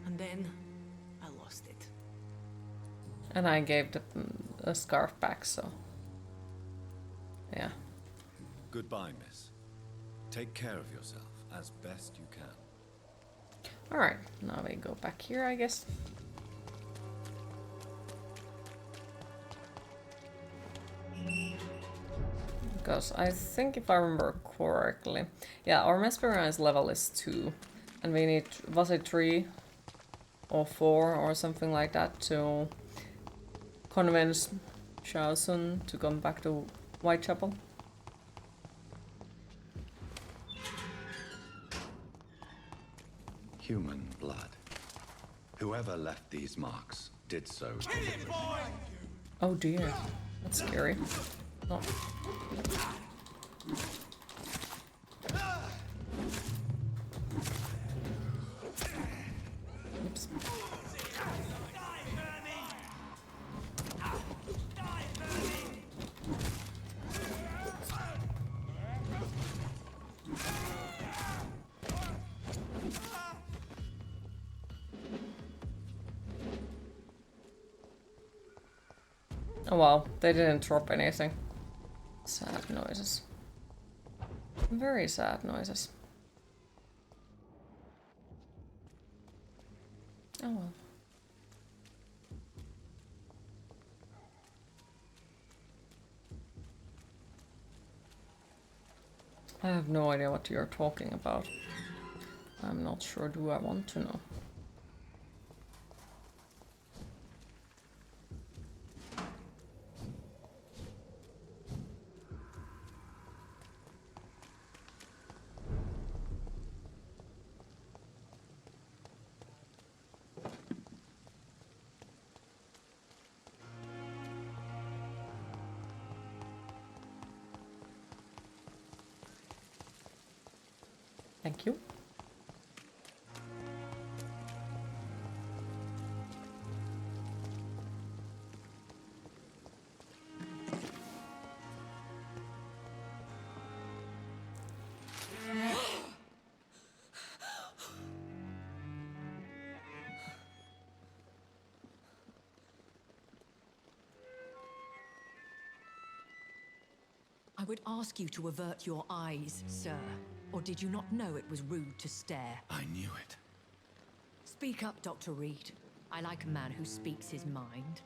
And then, I lost it. And I gave the scarf back, so... yeah. Goodbye, miss. Take care of yourself as best you can. Alright, now we go back here, I guess. Because I think if I remember correctly, yeah, our mesmerize level is 2. And we need, was it 3 or 4 or something like that to convince Shao Sun to come back to Whitechapel? Human blood. Whoever left these marks did so. Oh dear, that's scary. Oh. Oops. Oh wow, they didn't drop anything. Sad noises. Very sad noises. Oh well. I have no idea what you're talking about. I'm not sure, do I want to know? Thank you. I would ask you to avert your eyes, sir. Or did you not know it was rude to stare? I knew it. Speak up, Dr. Reid. I like a man who speaks his mind.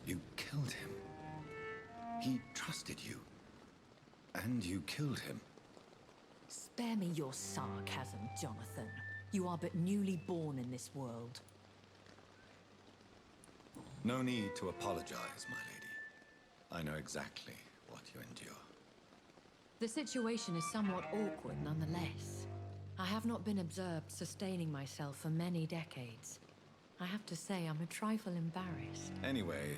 You killed him. He trusted you. And you killed him. Spare me your sarcasm, Jonathan. You are but newly born in this world. No need to apologize, my lady. I know exactly what you endure. The situation is somewhat awkward nonetheless. I have not been observed sustaining myself for many decades. I have to say I'm a trifle embarrassed. Anyway,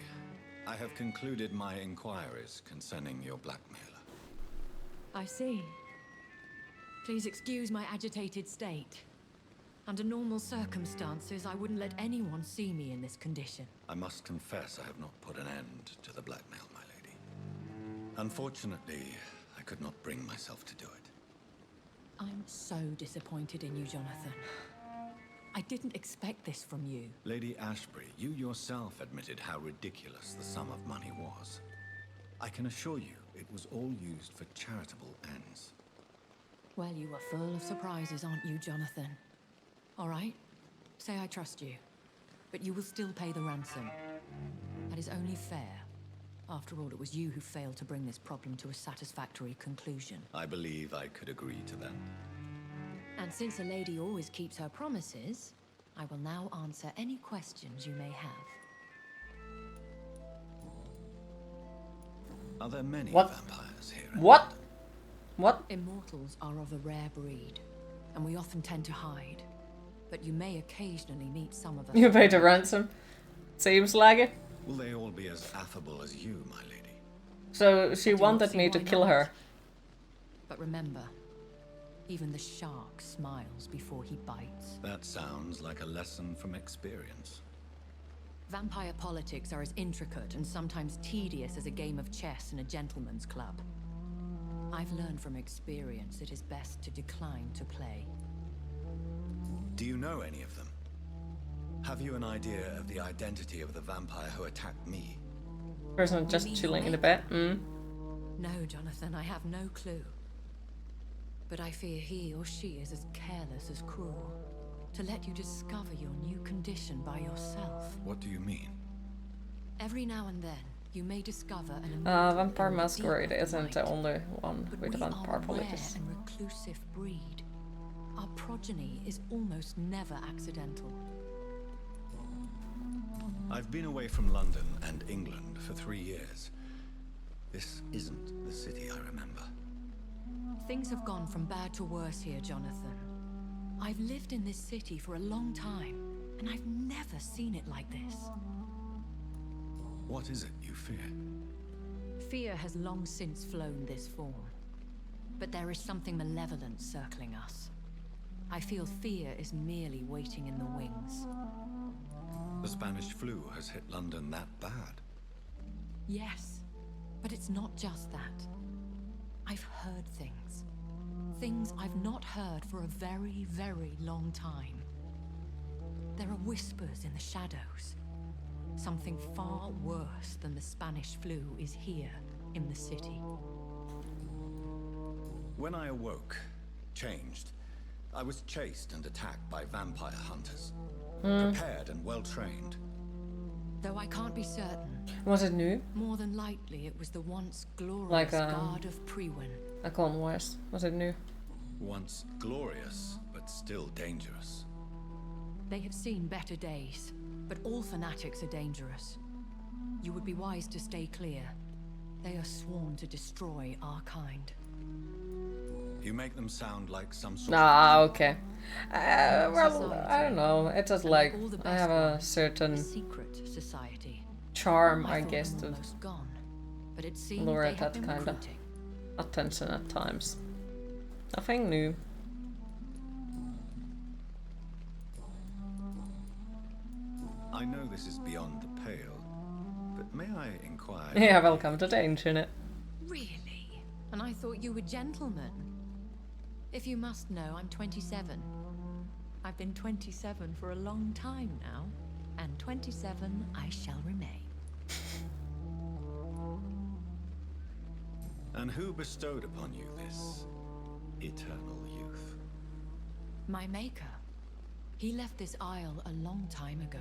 I have concluded my inquiries concerning your blackmailer. I see. Please excuse my agitated state. Under normal circumstances, I wouldn't let anyone see me in this condition. I must confess I have not put an end to the blackmail, my lady. Unfortunately, I could not bring myself to do it. I'm so disappointed in you, Jonathan. I didn't expect this from you. Lady Ashbury, you yourself admitted how ridiculous the sum of money was. I can assure you it was all used for charitable ends. Well, you are full of surprises, aren't you, Jonathan? All right, say I trust you, but you will still pay the ransom. That is only fair. After all, it was you who failed to bring this problem to a satisfactory conclusion. I believe I could agree to that. And since a lady always keeps her promises, I will now answer any questions you may have. Are there many What? vampires here? What? What? Immortals are of a rare breed, and we often tend to hide. But you may occasionally meet some of us. You paid a ransom. Seems like it. Will they all be as affable as you, my lady? So she wanted me to kill her. But remember, even the shark smiles before he bites. That sounds like a lesson from experience. Vampire politics are as intricate and sometimes tedious as a game of chess in a gentleman's club. I've learned from experience it is best to decline to play. Do you know any of them? Have you an idea of the identity of the vampire who attacked me? Person just chilling in the bed. No, Jonathan, I have no clue. But I fear he or she is as careless as cruel. To let you discover your new condition by yourself. What do you mean? Every now and then, you may discover an Vampire Masquerade isn't the only one with vampire politics. And reclusive breed. Our progeny is almost never accidental. I've been away from London and England for 3 years. This isn't the city I remember. Things have gone from bad to worse here, Jonathan. I've lived in this city for a long time, and I've never seen it like this. What is it you fear? Fear has long since flown this form. But there is something malevolent circling us. I feel fear is merely waiting in the wings. The Spanish flu has hit London that bad. Yes, but it's not just that. I've heard things. Things I've not heard for a very, very long time. There are whispers in the shadows. Something far worse than the Spanish flu is here in the city. When I awoke, changed, I was chased and attacked by vampire hunters. Prepared and well-trained. Though I can't be certain. Was it new? More than likely it was the once glorious Like, guard of Priwen. A conquest. Was it new? Once glorious, but still dangerous. They have seen better days, but all fanatics are dangerous. You would be wise to stay clear. They are sworn to destroy our kind. You make them sound like some sort okay. Well, I don't know. It's just like I have a certain secret society. charm, I guess, to gone, but it lure at that kind of attention at times. Nothing new. I know this is beyond the pale, but may I inquire? Yeah, welcome to the internet. Really? And I thought you were gentlemen. If you must know, I'm 27. I've been 27 for a long time now, and 27 I shall remain. And who bestowed upon you this eternal youth? My maker. He left this isle a long time ago.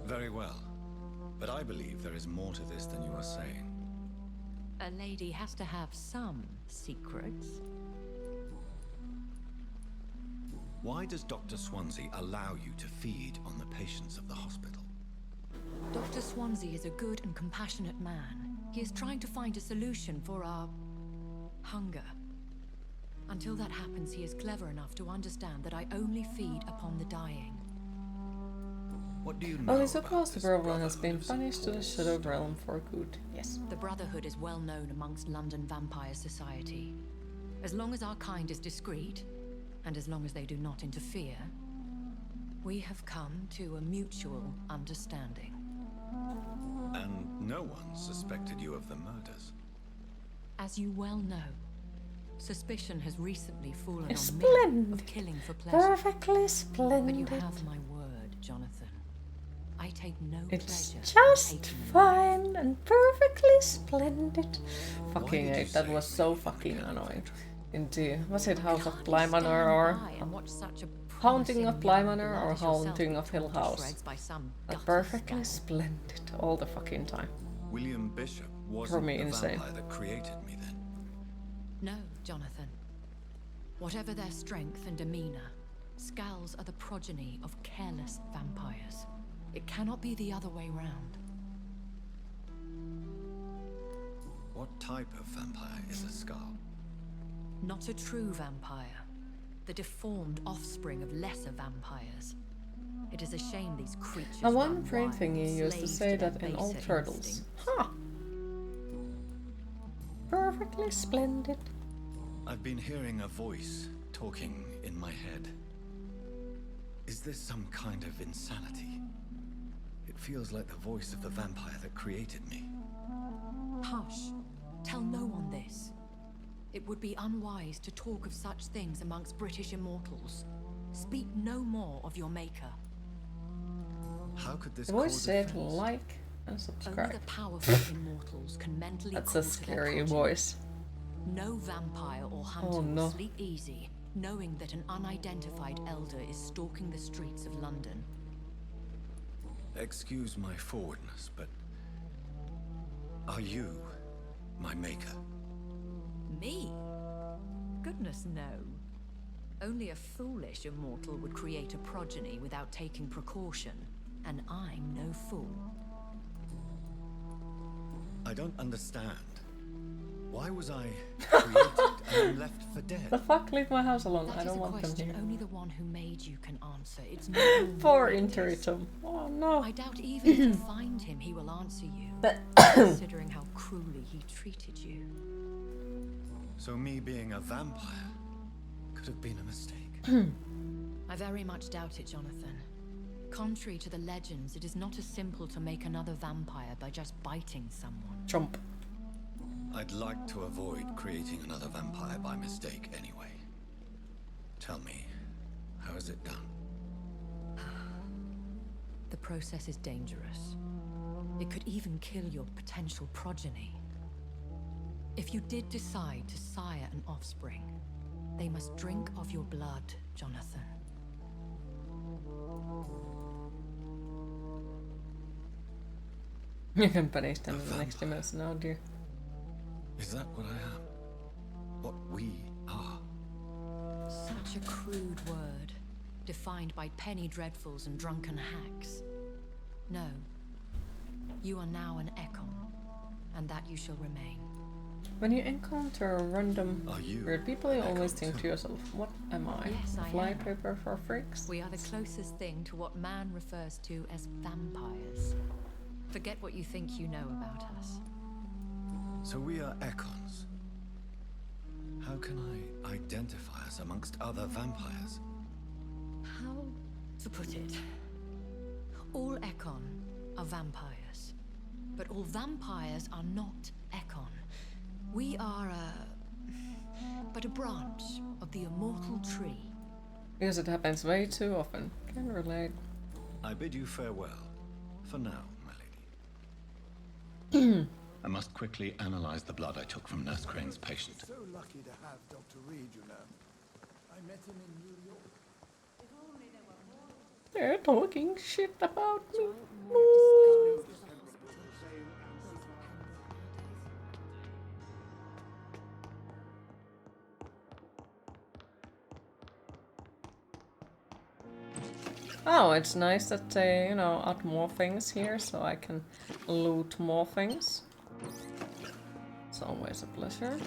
Very well, but I believe there is more to this than you are saying. A lady has to have some secrets. Why does Dr. Swansea allow you to feed on the patients of the hospital? Dr. Swansea is a good and compassionate man. He is trying to find a solution for our hunger. Until that happens, he is clever enough to understand that I only feed upon the dying. What do you know? Only suppose the Brotherhood has been banished to the Shadow Realm for good. Yes. The Brotherhood is well known amongst London vampire society. As long as our kind is discreet, and as long as they do not interfere, we have come to a mutual understanding. And no one suspected you of the murders? As you well know, suspicion has recently fallen It's on splendid. me of killing for pleasure. Perfectly splendid. But you have my word, Jonathan. I take no It's pleasure just in taking fine and perfectly splendid. Fucking hate, that was so fucking annoying. Into, was it House of Bly Manor or Haunting of Bly Manor or Haunting of Hill House? That's perfectly splendid all the fucking time. William Bishop For wasn't me, the insane. vampire that created me then. No, Jonathan. Whatever their strength and demeanor, Skulls are the progeny of careless vampires. It cannot be the other way round. What type of vampire is a skull? Not a true vampire. The deformed offspring of lesser vampires. It is a shame these creatures Now one run brain wild, thingy used to slaves say their that in all baser turtles. instincts. Huh. Perfectly splendid. I've been hearing a voice talking in my head. Is this some kind of insanity? It feels like the voice of the vampire that created me. Hush. Tell no one this. It would be unwise to talk of such things amongst British immortals. Speak no more of your maker. How could this The voice cause said offense? like and Only subscribe. the powerful immortals can mentally That's call a to their scary progeny. voice. No vampire or hunter Oh, no. will sleep easy, knowing that an unidentified elder is stalking the streets of London. Excuse my forwardness, but are you my maker? Me? Goodness, no. Only a foolish immortal would create a progeny without taking precaution, and I'm no fool. I don't understand. Why was I created and then left for dead? The fuck, leave my house alone. That I is don't a want them question here. only the one who made you can answer. It's not Poor Interitum. Oh no. I doubt even if you find him, he will answer you, considering how cruelly he treated you. So me being a vampire could have been a mistake. I very much doubt it, Jonathan. Contrary to the legends, it is not as simple to make another vampire by just biting someone. Jump. I'd like to avoid creating another vampire by mistake anyway. Tell me, how is it done? The process is dangerous. It could even kill your potential progeny. If you did decide to sire an offspring, they must drink of your blood, Jonathan. You can punish them in the next dimension, oh dear. Is that what I am? What we are? Such a crude word, defined by penny dreadfuls and drunken hacks. No. You are now an Ekon, and that you shall remain. When you encounter random weird people, you always think to yourself, what am I? Yes, A I fly am. paper for freaks? We are the closest thing to what man refers to as vampires. Forget what you think you know about us. So we are Ekons. How can I identify us amongst other vampires? How to put it? All Ekon are vampires. But all vampires are not Ekon. We are but a branch of the immortal tree. Because it happens way too often. Can relate. I bid you farewell. For now, my lady. I must quickly analyze the blood I took from Nurse Crane's patient. So lucky to have Dr. Reid, you know. I met him in New York. They're talking shit about me. Oh, it's nice that they, you know, add more things here so I can loot more things. It's always a pleasure.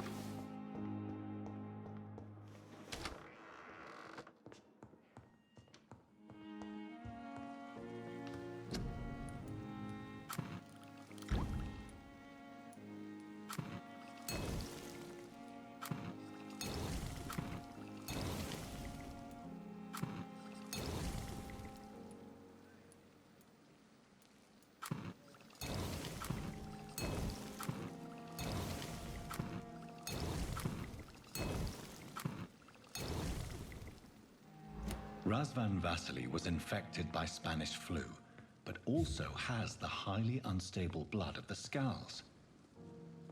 Razvan Vasily was infected by Spanish flu, but also has the highly unstable blood of the Skulls.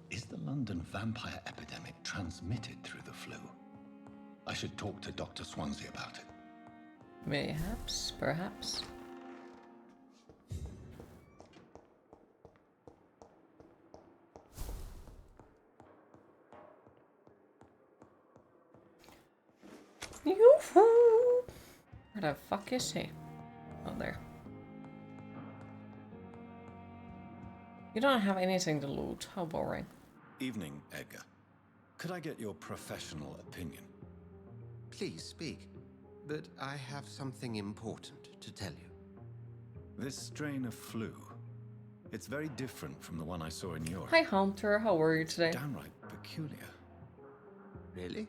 Is the London vampire epidemic transmitted through the flu? I should talk to Dr. Swansea about it. Mayhaps, perhaps. Yoo-hoo! Where the fuck is he? Oh, there. You don't have anything to loot. How boring. Evening, Edgar. Could I get your professional opinion? Please speak, but I have something important to tell you. This strain of flu, it's very different from the one I saw in Europe. Hi Hunter, how are you today? Downright peculiar. Really?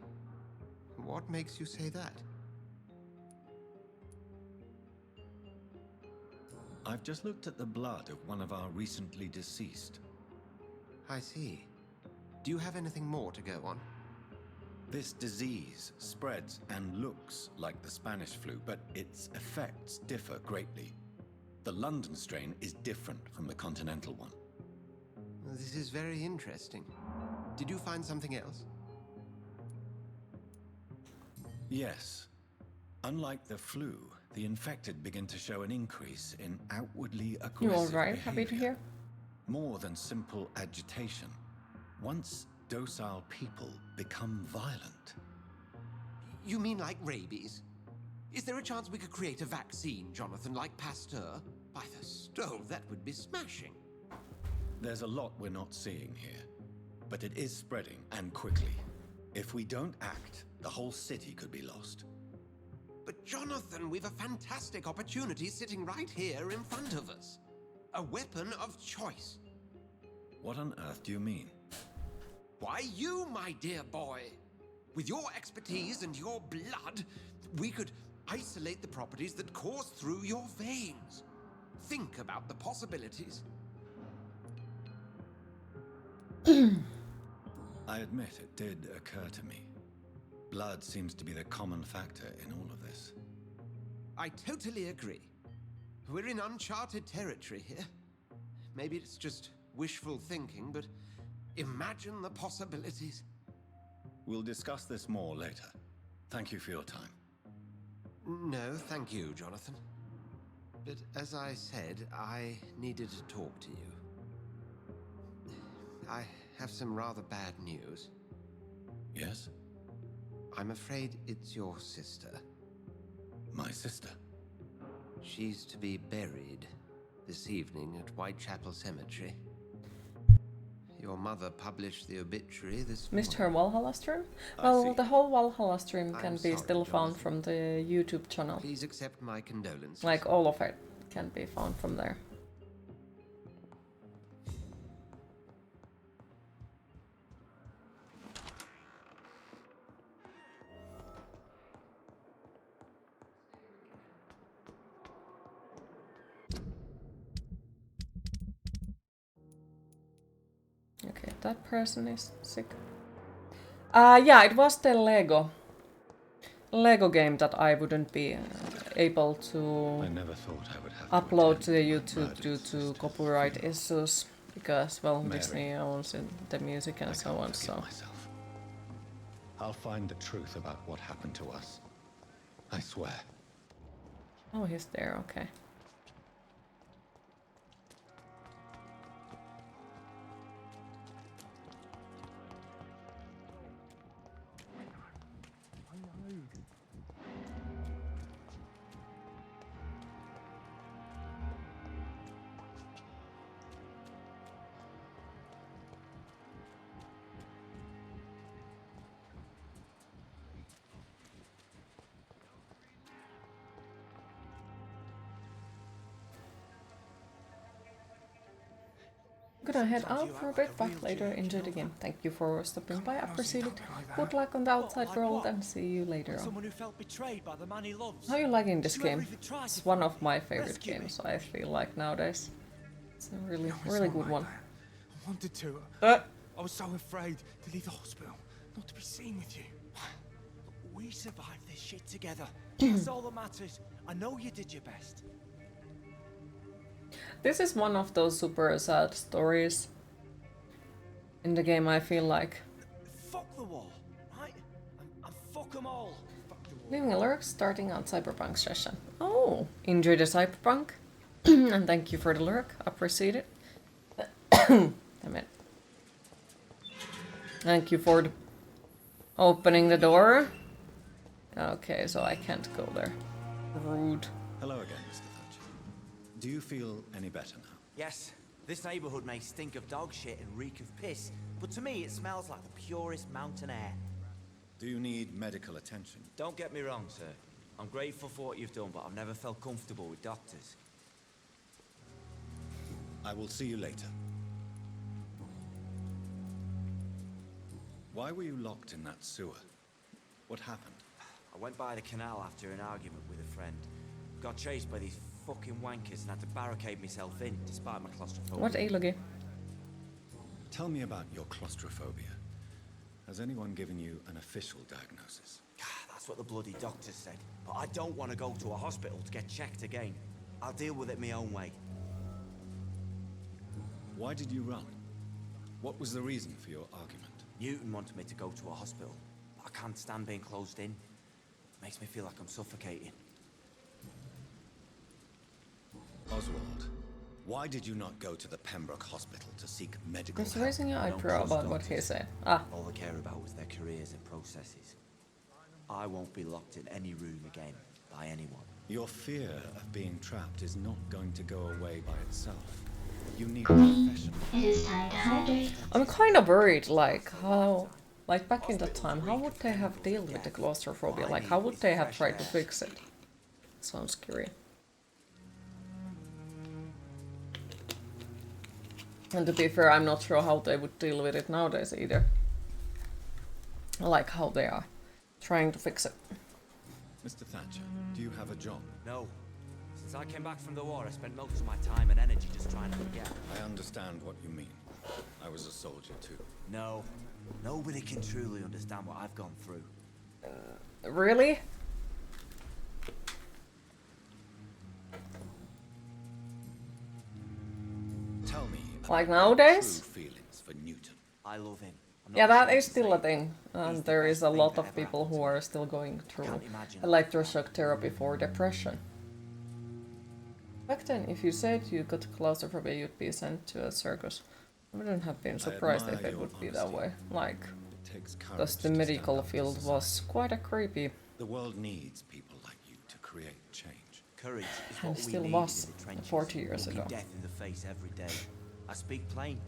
What makes you say that? I've just looked at the blood of one of our recently deceased. I see. Do you have anything more to go on? This disease spreads and looks like the Spanish flu, but its effects differ greatly. The London strain is different from the continental one. This is very interesting. Did you find something else? Yes. Unlike the flu, the infected begin to show an increase in outwardly aggressive You alright? behavior. Happy to hear? More than simple agitation. Once docile people become violent. You mean like rabies? Is there a chance we could create a vaccine, Jonathan, like Pasteur? By the stove, that would be smashing. There's a lot we're not seeing here, but it is spreading, and quickly. If we don't act, the whole city could be lost. But Jonathan, we've a fantastic opportunity sitting right here in front of us. A weapon of choice. What on earth do you mean? Why, you, my dear boy. With your expertise and your blood, we could isolate the properties that course through your veins. Think about the possibilities. I admit it did occur to me. Blood seems to be the common factor in all of this. I totally agree. We're in uncharted territory here. Maybe it's just wishful thinking, but imagine the possibilities. We'll discuss this more later. Thank you for your time. No, thank you, Jonathan. But as I said, I needed to talk to you. I have some rather bad news. Yes? I'm afraid it's your sister. My sister? She's to be buried this evening at Whitechapel Cemetery. Your mother published the obituary this morning. Missed her Valhalla stream? Well, the whole Valhalla stream can be still found from the YouTube channel. Please accept my condolences. Like all of it can be found from there. Okay, that person is sick. Yeah, it was the Lego game that I wouldn't be able to I never thought I would have upload to YouTube due to copyright issues because, well, Mary, Disney owns the music and so on. So myself. I'll find the truth about what happened to us. I swear. oh, he's there. Okay. Gonna head out for a bit, back later, enjoy the game. Thank you for stopping by, appreciate it. Good luck on the outside world and see you later on. Someone who felt betrayed by the man he loves. How are you liking this game? It's one of my favorite games, I feel like, nowadays. It's a really good one. I wanted to. I was so afraid to leave the hospital, not to be seen with you. We survived this shit together. That's all that matters. I know you did your best. This is one of those super sad stories in the game, I feel like. Fuck the wall, right? And fuck them all. Leaving a lurk, starting out Cyberpunk session. Oh, enjoy the Cyberpunk. And thank you for the lurk, appreciate it. Damn it. Thank you for opening the door. Okay, so I can't go there. Rude. Hello again, Mr. Thatcher. Do you feel any better now? Yes, this neighborhood may stink of dog shit and reek of piss, but to me it smells like the purest mountain air. Do you need medical attention? Don't get me wrong, sir. I'm grateful for what you've done, but I've never felt comfortable with doctors. I will see you later. Why were you locked in that sewer? What happened? I went by the canal after an argument with a friend. Got chased by these fucking wankers and had to barricade myself in, despite my claustrophobia. What Elogi? Tell me about your claustrophobia. Has anyone given you an official diagnosis? That's what the bloody doctor said. But I don't want to go to a hospital to get checked again. I'll deal with it my own way. Why did you run? What was the reason for your argument? Newton wanted me to go to a hospital, but I can't stand being closed in. Makes me feel like I'm suffocating. Oswald, why did you not go to the Pembroke Hospital to seek medical Just help? raising your eyebrow about what he said. Ah. All they care about was their careers and processes. I won't be locked in any room again by anyone. Your fear of being trapped is not going to go away by itself. You need professional. It is time to hydrate. I'm kind of worried, like, how... Like, back in that time, how would they have dealt with the claustrophobia? Like, how would they have tried to fix it? Sounds scary. And to be fair, I'm not sure how they would deal with it nowadays either. Like, how they are trying to fix it. Mr. Thatcher, do you have a job? No. Since I came back from the war, I spent most of my time and energy just trying to forget. I understand what you mean. I was a soldier too. No. Nobody can truly understand what I've gone through. Really? Tell me. Like nowadays? True feelings for Newton. I love him. Yeah, that is still a thing. And there is a lot of people who are still going through electroshock therapy for depression. Back then, if you said you got claustrophobia, you'd be sent to a circus. I wouldn't have been surprised if it would be that way. Like, because the medical field was quite a creepy. The world needs people like you to create change. Courage is And what still we was need in the trenches. 40 years Looking ago. death in the face every day. I speak plain.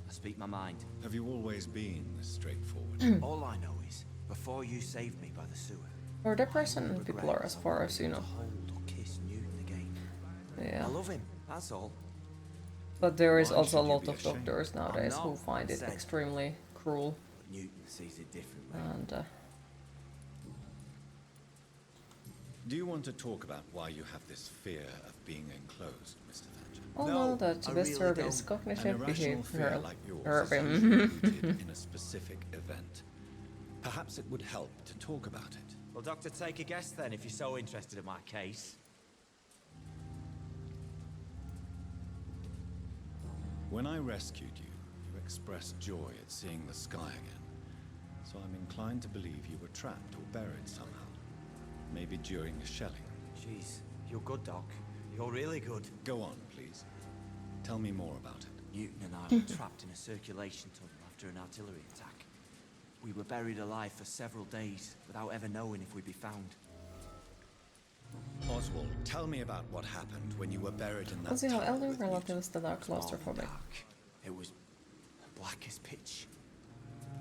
I speak my mind. Have you always been this straightforward? All I know is, before you saved me by the sewer, For depression, people are as far as you know. hold or kiss Newton again. Yeah. I love him, that's all. But there is Why also a should you lot be of ashamed? doctors nowadays I'm who not, find it said. extremely cruel. But Newton sees it differently. And Do you want to talk about why you have this fear of being enclosed, Mr. Thatcher? all know that the best service is An cognitive irrational fear behavior. like yours is usually rooted in a specific event. Perhaps it would help to talk about it. Well, Doctor, take a guess then, if you're so interested in my case. When I rescued you, you expressed joy at seeing the sky again. So I'm inclined to believe you were trapped or buried somehow. Maybe during a shelling. Jeez, you're good, Doc. You're really good. Go on, please. Tell me more about it. Newton and I were trapped in a circulation tunnel after an artillery attack. We were buried alive for several days without ever knowing if we'd be found. Oswald, tell me about what happened when you were buried in that Also, you have tunnel elder with relatives that are claustrophobic. It was black as pitch.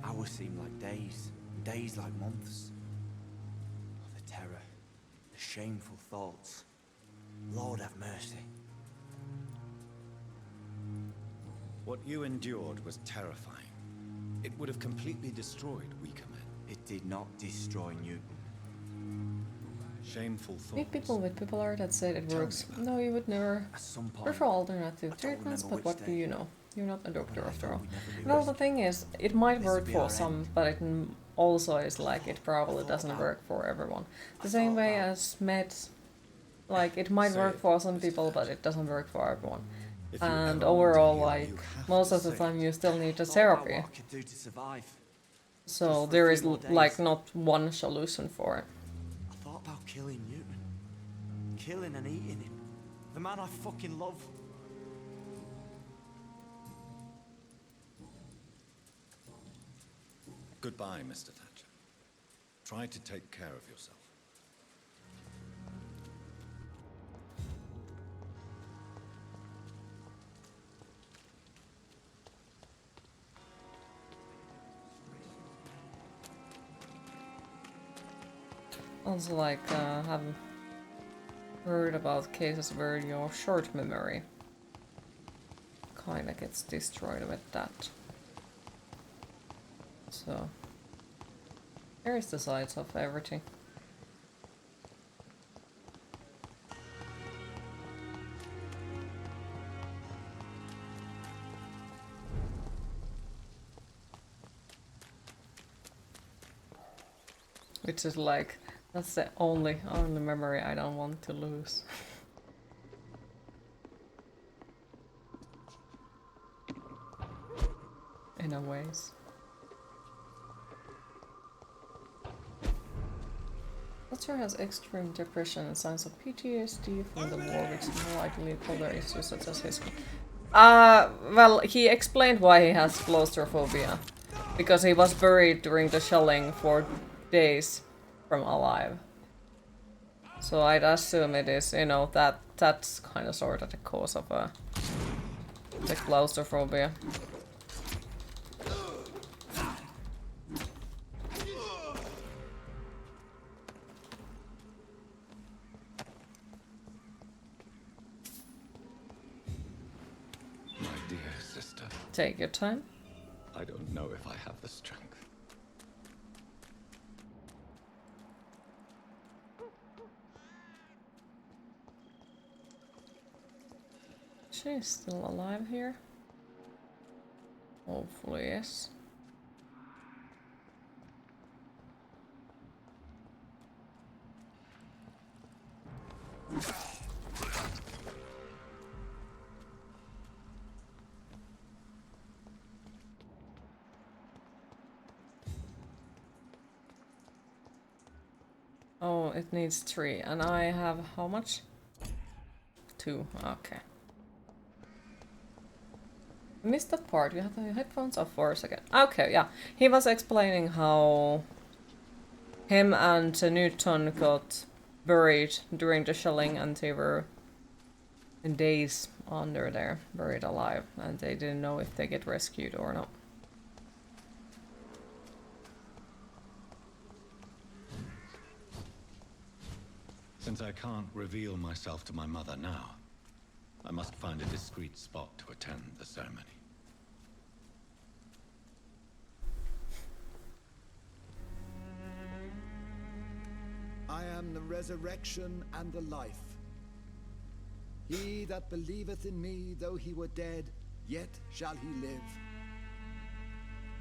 Hours seemed like days, days like months. Oh, the terror, the shameful thoughts. Lord have mercy. What you endured was terrifying. It would have completely destroyed weaker men. It did not destroy Newton. Shameful thoughts. Meet people with bipolar that said it works. No, you would never prefer alternative treatments, but what do you know? You're not a doctor after all. Well, the thing is, it might work for some, but it also is like it probably doesn't work for everyone. The same way as meds, like it might work for some people, but it doesn't work for everyone. And overall, like most of the time, you still need the therapy. So there is like not one solution for it. I thought about killing Newton. Killing and eating him. The man I fucking love. Goodbye, Mr. Thatcher. Try to take care of yourself. Also, like, have heard about cases where your short memory kinda gets destroyed with that. So, here's the sides of everything. Which is like, that's the only memory I don't want to lose. In a ways. Doctor has extreme depression and signs of PTSD from the war, which is more likely other issues such as his. Well, he explained why he has claustrophobia. Because he was buried during the shelling for days from alive. So I'd assume it is, you know, that's kind of sort of the cause of the claustrophobia. My dear sister. Take your time. I don't know if I have the strength. She's still alive here. Hopefully, yes. Oh, it needs 3, and I have how much? 2, okay. Missed that part, you have the headphones off for a second. Okay, yeah. He was explaining how him and Newton got buried during the shelling and they were in days under there, buried alive, and they didn't know if they get rescued or not. Since I can't reveal myself to my mother now, I must find a discreet spot to attend the ceremony. I am the resurrection and the life. He that believeth in me, though he were dead, yet shall he live.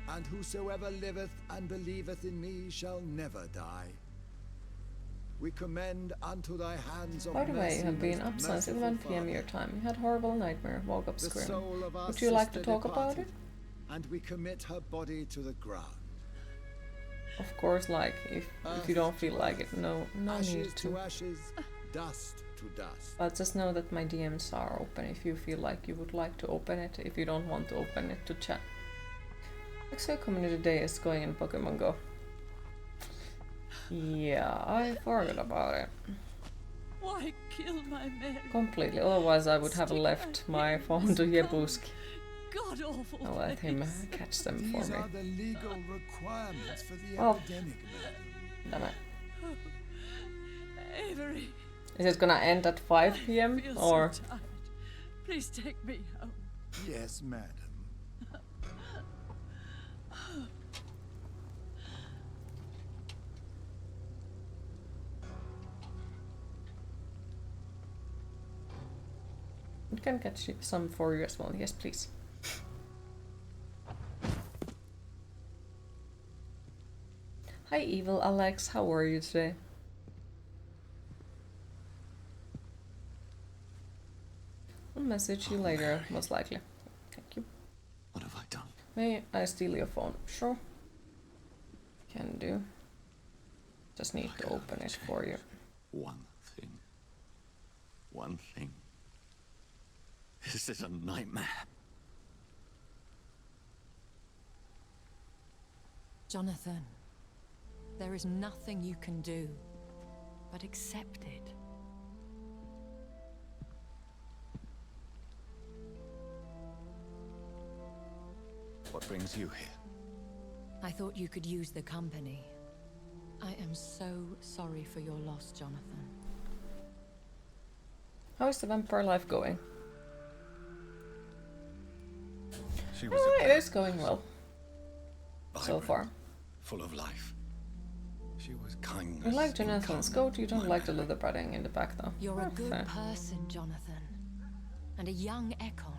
And whosoever liveth and believeth in me shall never die. We commend unto thy hands of By the way, you have been up since 11 PM your time. You had horrible nightmare, woke up screaming. Would you like to talk about it? And we commit her body to the ground. Of course, like, if you don't feel like it, no need to. Ashes, dust to dust. But just know that my DMs are open if you feel like you would like to open it, if you don't want to open it to chat. Actually, Community Day is going in Pokemon Go. Yeah, I forgot about it. Why kill my men? Completely, otherwise I would have left my phone to Jebuski. God awful. I'll let him catch them for These me. are the legal requirements for the Oh. epidemic, Damn it. Avery. Is it gonna end at 5 PM I feel or? so tired. Please take me home. Yes, madam. We can catch some for you as well. Yes, please. Hi, Evil Alex. How are you today? I'll message you later, most likely. Thank you. What have I done? May I steal your phone? Sure. Can do. Just need to open it for you. One thing. One thing. This is a nightmare. Jonathan, there is nothing you can do but accept it. What brings you here? I thought you could use the company. am so sorry for your loss, Jonathan. How is the vampire life going? She was It is going well. So far. Full of life. She was kindness. You like Jonathan's coat, you don't like the leather padding in the back though. You're a good Fair. person, Jonathan. And a young Ekon.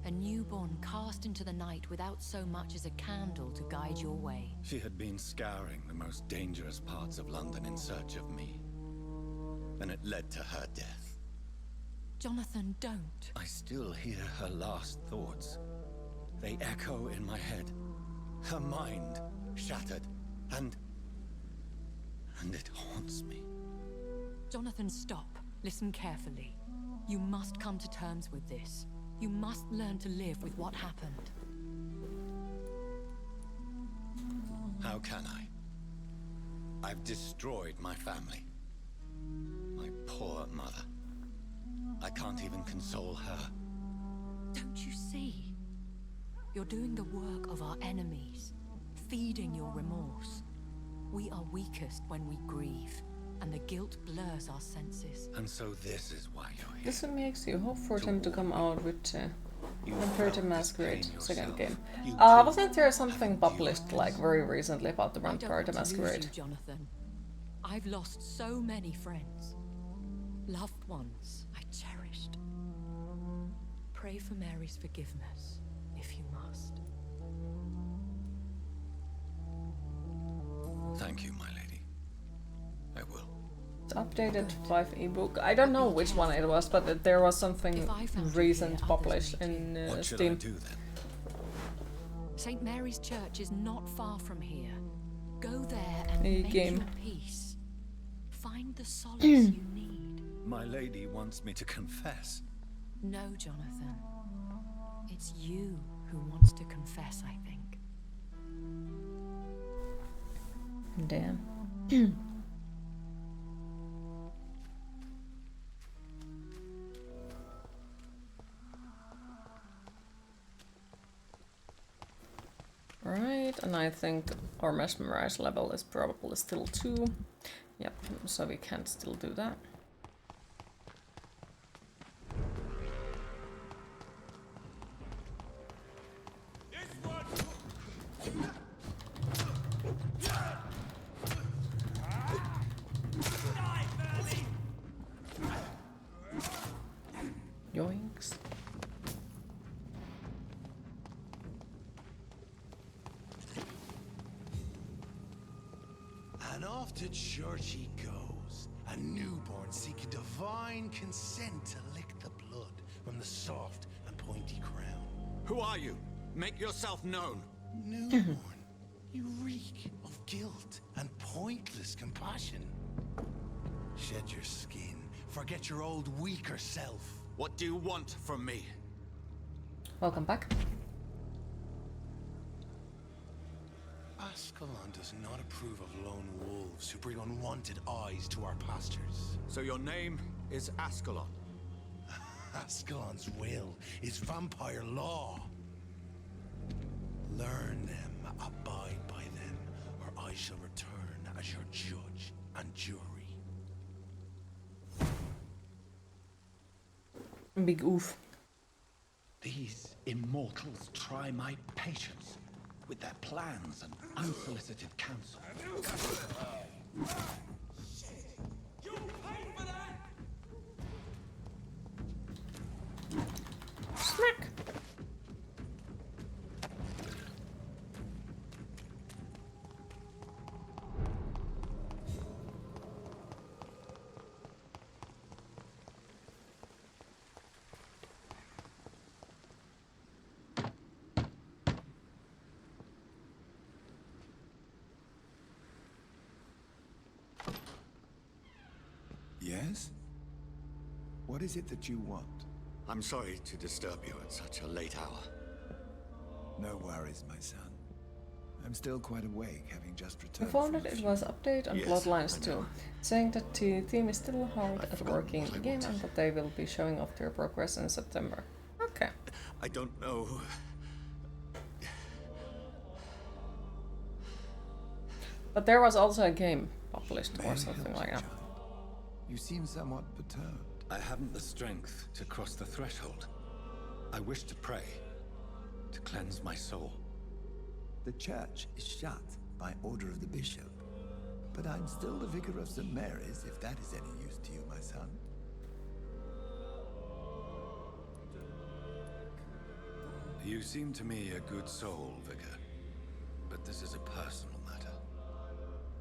A newborn cast into the night without so much as a candle to guide your way. She had been scouring the most dangerous parts of London in search of me. And it led to her death. Jonathan, don't. I still hear her last thoughts. They echo in my head. Her mind shattered, and it haunts me. Jonathan, stop. Listen carefully. You must come to terms with this. You must learn to live with what happened. How can I? I've destroyed my family. My poor mother. I can't even console her. Don't you see? You're doing the work of our enemies, feeding your remorse. We are weakest when we grieve, and the guilt blurs our senses. And so this is why you're here. This makes you hope for them to come out with Vampyr the Masquerade second game. Wasn't there something published like very recently about the Vampyr the Masquerade? You, Jonathan. I've lost so many friends, loved ones I cherished. Pray for Mary's forgiveness, if you must. Thank you, my lady. I will. It's updated 5 ebook. I don't know which one it was, but there was something recent published in What should Steam. I do then? St. Mary's Church is not far from here. Go there and New make game. your peace. Find the solace you need. My lady wants me to confess. No, Jonathan. It's you who wants to confess, I think. Damn. Right, and I think our mesmerize level is probably still 2. Yep, so we can still do that. Yoinks. And off to church he goes, a newborn seeking divine consent to lick the blood from the soft and pointy crown. Who are you? Make yourself known. Newborn, you reek of guilt and pointless compassion. Shed your skin, forget your old weaker self. What do you want from me? Welcome back. Ascalon does not approve of lone wolves who bring unwanted eyes to our pastures. So your name is Ascalon? Ascalon's will is vampire law. Learn them, abide by them, or I shall return as your judge and jury. Big oof. These immortals try my patience with their plans and unsolicited counsel. Smack! Yes? What is it that you want? I'm sorry to disturb you at such a late hour. No worries, my son. I'm still quite awake, having just returned. Informed that it was update on Yes, Bloodlines I 2, know. saying that the team is still hard at working the game and that they will be showing off their progress in September. Okay. I don't know. But there was also a game published or something like that. You seem somewhat perturbed. I haven't the strength to cross the threshold. I wish to pray, to cleanse my soul. The church is shut by order of the bishop. But I'm still the vicar of St. Mary's, if that is any use to you, my son. You seem to me a good soul, Vicar. But this is a personal matter.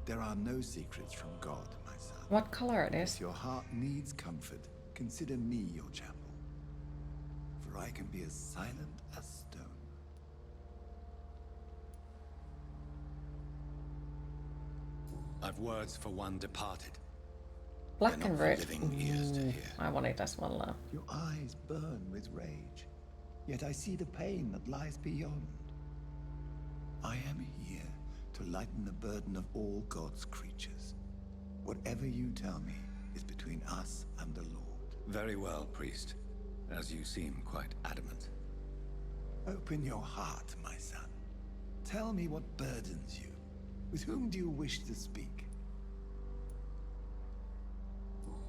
There are no secrets from God, my son. What color it is? If your heart needs comfort, consider me your chapel. For I can be as silent as stone. I've words for one departed. Black and red. Living ears to hear. I want it as well now. Your eyes burn with rage, yet I see the pain that lies beyond. I am here to lighten the burden of all God's creatures. Whatever you tell me is between us and the Lord. Very well, priest. As you seem quite adamant. Open your heart, my son. Tell me what burdens you. With whom do you wish to speak?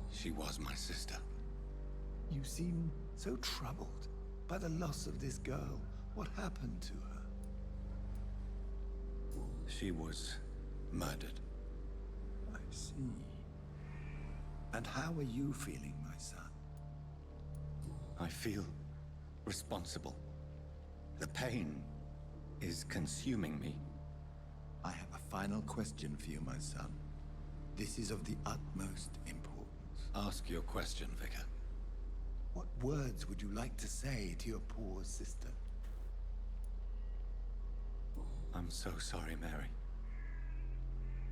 She was my sister. You seem so troubled by the loss of this girl. What happened to her? She was murdered. I see. And how are you feeling, my son? I feel responsible. The pain is consuming me. I have a final question for you, my son. This is of the utmost importance. Ask your question, Vicar. What words would you like to say to your poor sister? I'm so sorry, Mary.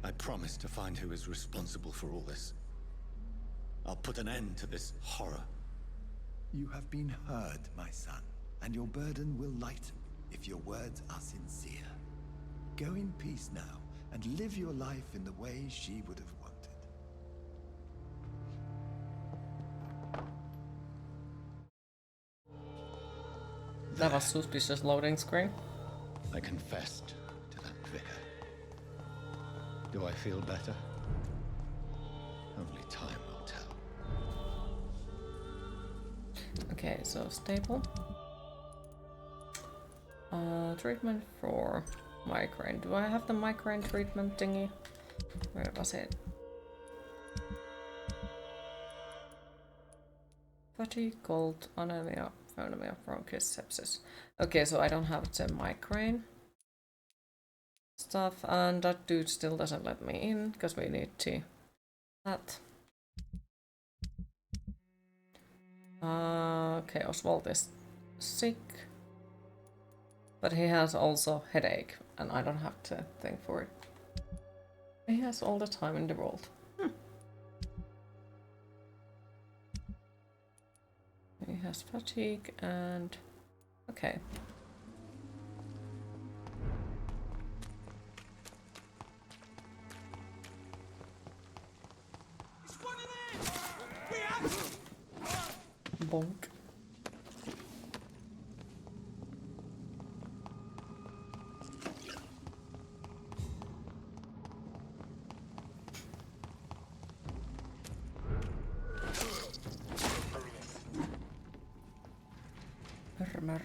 I promise to find who is responsible for all this. I'll put an end to this horror. You have been heard, my son, and your burden will lighten if your words are sincere. Go in peace now, and live your life in the way she would have wanted. That was suspicious loading screen. I confessed to that vicar. Do I feel better? Only time will tell. Okay, so stable. Treatment for migraine. Do I have the migraine treatment thingy? Where was it? Fatigue, cold, anemia, phonemia, bronchitis, sepsis. Okay, so I don't have the migraine stuff, and that dude still doesn't let me in because we need to that. Okay, Oswald is sick, but he has also headache, and I don't have to think for it. He has all the time in the world. He has fatigue and okay. Bonk. Murmur.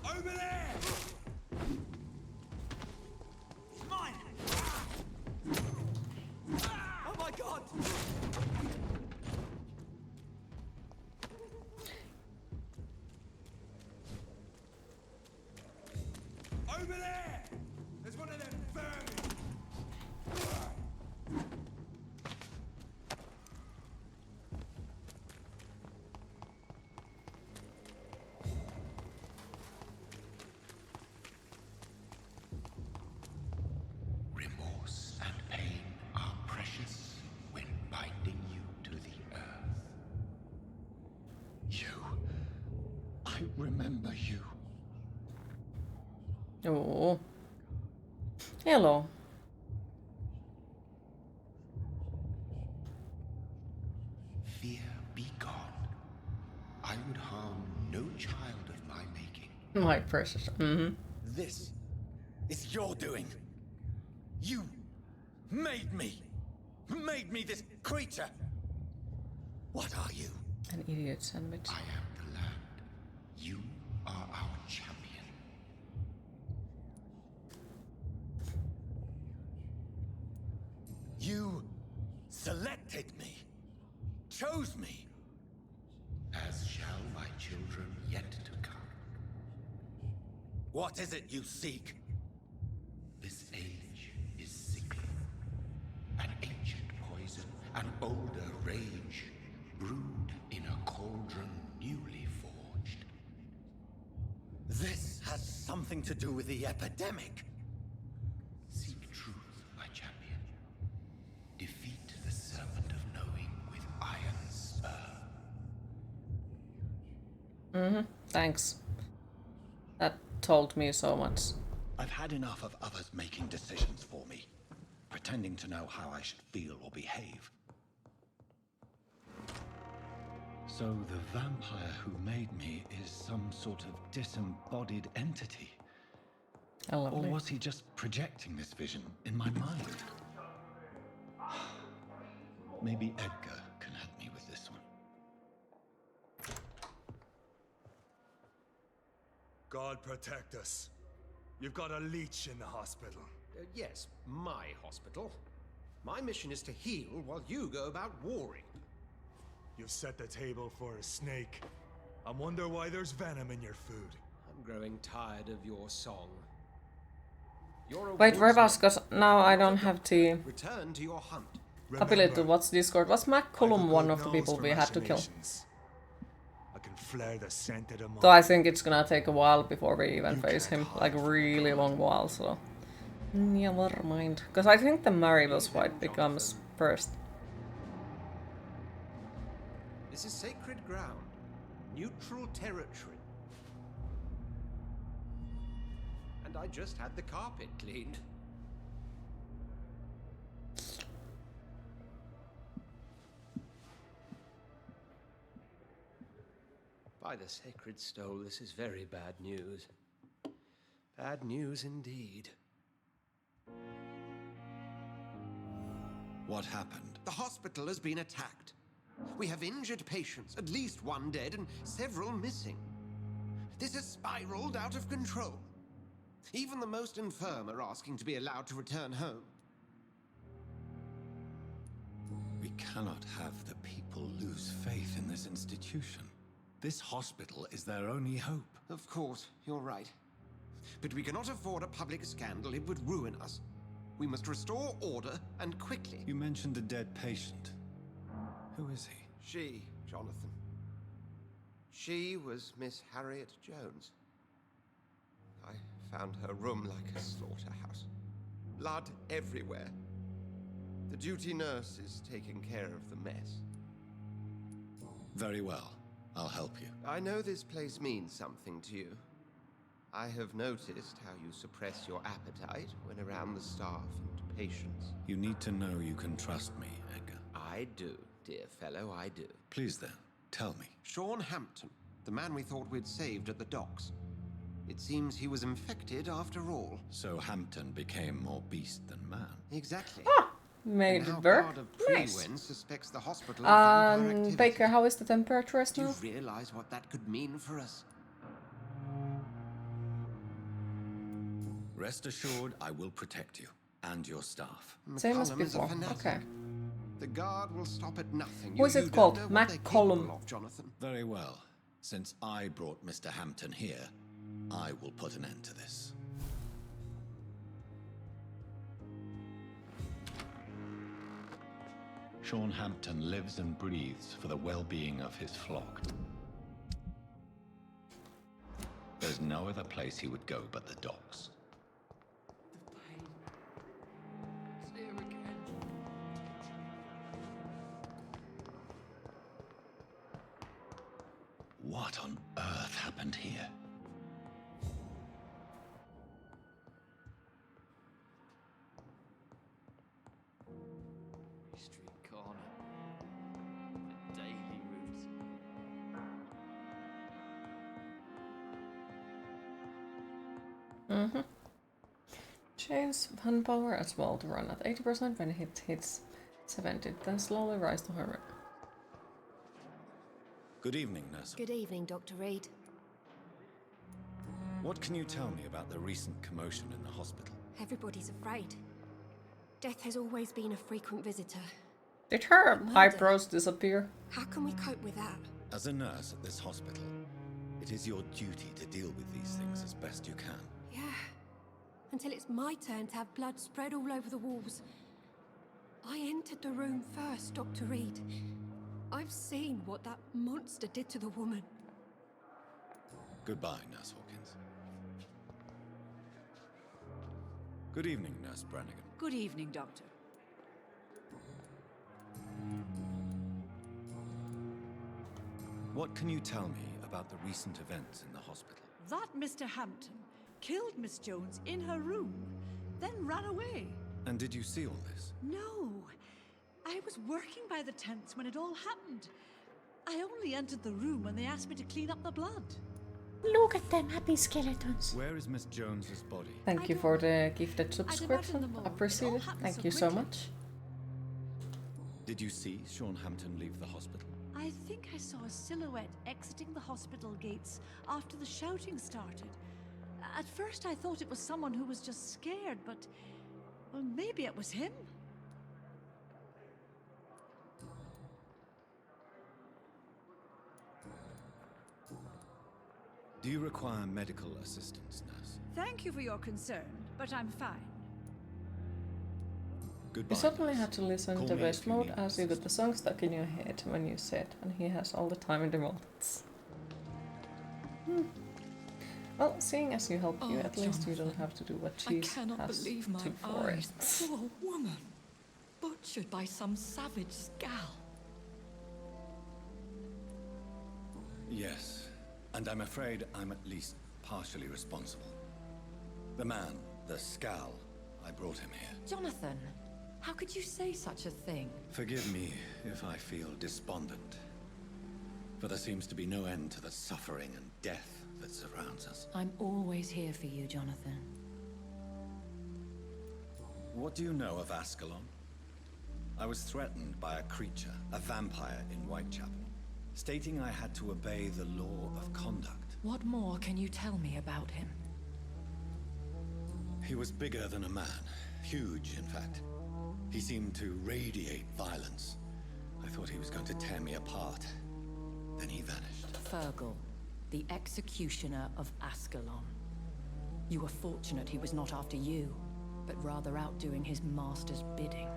Over there! Mine! Oh my god! Over there! There's one of them vermin! Remorse and pain are precious when binding you to the earth. I remember you. Oh. Hello. fear be gone. I would harm no child of my making. My precious. This is your doing. You made me this creature. What are you? An idiot sandwich. I am the land. You are our champion. You selected me, chose me. As shall my children yet to come. What is it you seek? This age is sickly. An ancient poison, an older rage, brewed in a cauldron newly forged. This has something to do with the epidemic. Seek truth, my champion. Defeat the serpent of knowing with iron spur. Thanks. That told me so much. I've had enough of others making decisions for me, pretending to know how I should feel or behave. So the vampire who made me is some sort of disembodied entity? Or was he just projecting this vision in my mind? Maybe Edgar can help me with this one. God protect us. You've got a leech in the hospital. Yes, my hospital. My mission is to heal while you go about warring. You've set the table for a snake. I wonder why there's venom in your food. I'm growing tired of your song. Wait, Rebus, because now I don't have the Return to your hunt. ability to watch Discord. Was McCollum one of the people we had to kill? I can flare the scent of the So I think it's gonna take a while before we even face him. Like a really long while, so... Never mind. Because I think the Maribel's fight becomes first. This is sacred ground. Neutral territory. And I just had the carpet cleaned. By the sacred stole, this is very bad news. Bad news indeed. What happened? The hospital has been attacked. We have injured patients, at least one dead and several missing. This has spiraled out of control. Even the most infirm are asking to be allowed to return home. We cannot have the people lose faith in this institution. This hospital is their only hope. Of course, you're right. But we cannot afford a public scandal. It would ruin us. We must restore order, and quickly. You mentioned a dead patient. Who is he? She, Jonathan. She was Miss Harriet Jones. I found her room like a slaughterhouse. Blood everywhere. The duty nurse is taking care of the mess. Very well. I'll help you. I know this place means something to you. I have noticed how you suppress your appetite when around the staff and patients. You need to know you can trust me, Edgar. I do, dear fellow, I do. Please then, tell me. Sean Hampton, the man we thought we'd saved at the docks. It seems he was infected after all. So Hampton became more beast than man. Exactly. Made it work. Nice. Suspects the hospital of vampire activity. Baker, how is the temperature Do now? you realize what that could mean for us? Rest assured, I will protect you and your staff. Same as McCollum is a before. fanatic. Okay. The guard will stop at nothing. Who is it called? McCollum. Jonathan. Very well. Since I brought Mr. Hampton here, I will put an end to this. Sean Hampton lives and breathes for the well-being of his flock. There's no other place he would go but the docks. What on earth happened here? Street corner. The daily Mm-hmm. Change hand power as well to run at 80% when it hits 70, then slowly rise to 100. Good evening, Nurse. Good evening, Dr. Reid. What can you tell me about the recent commotion in the hospital? Everybody's afraid. Death has always been a frequent visitor. Did her eyebrows disappear? How can we cope with that? As a nurse at this hospital, it is your duty to deal with these things as best you can. Yeah. Until it's my turn to have blood spread all over the walls. I entered the room first, Dr. Reid. I've seen what that monster did to the woman. Goodbye, Nurse Hawkins. Good evening, Nurse Brannigan. Good evening, Doctor. What can you tell me about the recent events in the hospital? That Mr. Hampton killed Miss Jones in her room, then ran away. And did you see all this? No. I was working by the tents when it all happened. I only entered the room when they asked me to clean up the blood. Look at them happy skeletons. Where is Miss Jones's body? Thank you for the gifted subscription. Appreciate it. Thank you so much. Did you see Sean Hampton leave the hospital? I think I saw a silhouette exiting the hospital gates after the shouting started. At first I thought it was someone who was just scared, but... well, maybe it was him. Do you require medical assistance, nurse? Thank you for your concern, but I'm fine. Goodbye, You suddenly nurse. had to listen Call to me voice if you mode need as you got the song stuck in your head when you said, and he has all the time in the moments. Well, seeing as you help you, Oh, at least you Jonathan. don't have to do what I she cannot has believe my to for eyes. it. Poor woman. Butchered by some savage scowl. Yes, and I'm afraid I'm at least partially responsible. The man, the scowl, I brought him here. Jonathan, how could you say such a thing? Forgive me if I feel despondent, for there seems to be no end to the suffering and death that surrounds us. I'm always here for you, Jonathan. What do you know of Ascalon? I was threatened by a creature, a vampire in Whitechapel, stating I had to obey the law of conduct. What more can you tell me about him? He was bigger than a man. Huge, in fact. He seemed to radiate violence. I thought he was going to tear me apart. Then he vanished. Fergal, the executioner of Ascalon. You were fortunate he was not after you, but rather out doing his master's bidding.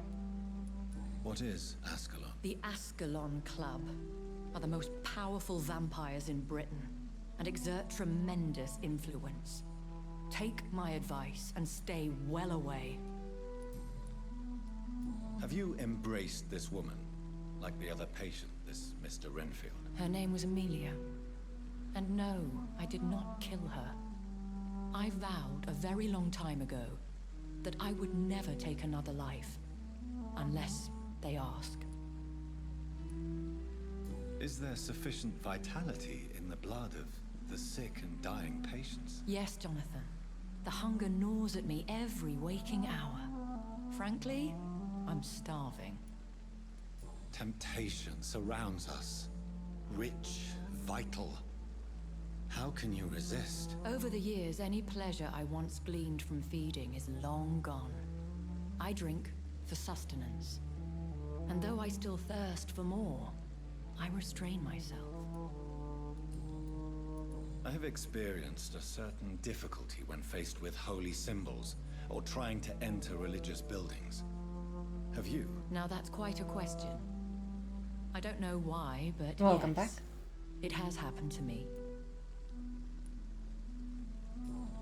What is Ascalon? The Ascalon Club are the most powerful vampires in Britain and exert tremendous influence. Take my advice and stay well away. Have you embraced this woman, like the other patient, this Mr. Renfield? Her name was Amelia. And no, I did not kill her. I vowed a very long time ago that I would never take another life, unless they ask. Is there sufficient vitality in the blood of the sick and dying patients? Yes, Jonathan. The hunger gnaws at me every waking hour. Frankly, I'm starving. Temptation surrounds us. Rich, vital. How can you resist? Over the years, any pleasure I once gleaned from feeding is long gone. I drink for sustenance. And though I still thirst for more, I restrain myself. I have experienced a certain difficulty when faced with holy symbols or trying to enter religious buildings. Have you? Now that's quite a question. I don't know why, but Welcome yes, back. It has happened to me.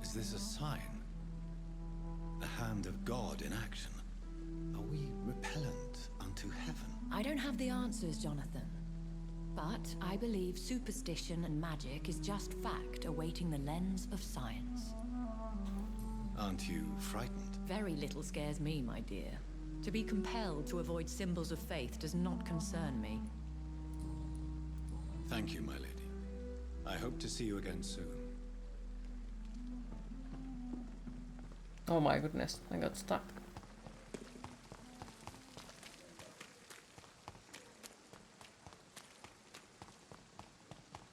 Is this a sign? The hand of God in action? Are we repellent unto heaven? I don't have the answers, Jonathan. But I believe superstition and magic is just fact awaiting the lens of science. Aren't you frightened? Very little scares me, my dear. To be compelled to avoid symbols of faith does not concern me. Thank you, my lady. I hope to see you again soon. Oh my goodness, I got stuck.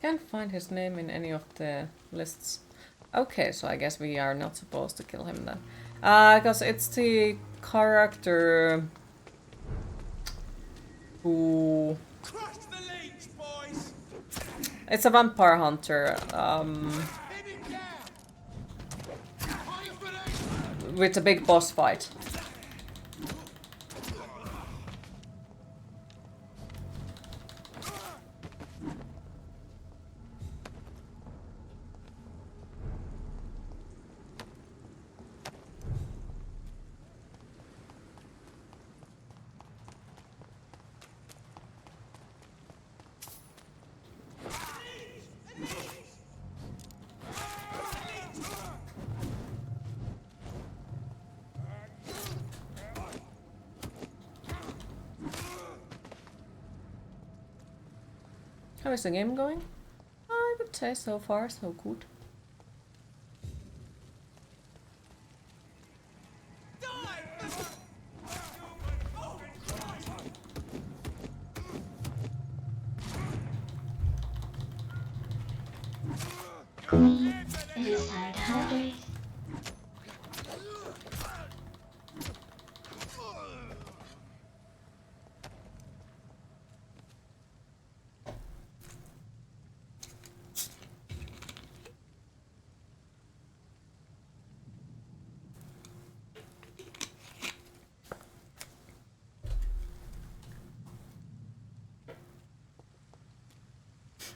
Can't find his name in any of the lists. Okay, so I guess we are not supposed to kill him then. Because it's the character who... It's a vampire hunter. With a big boss fight. How is the game going? I would say so far so good. Queen is tied hungry.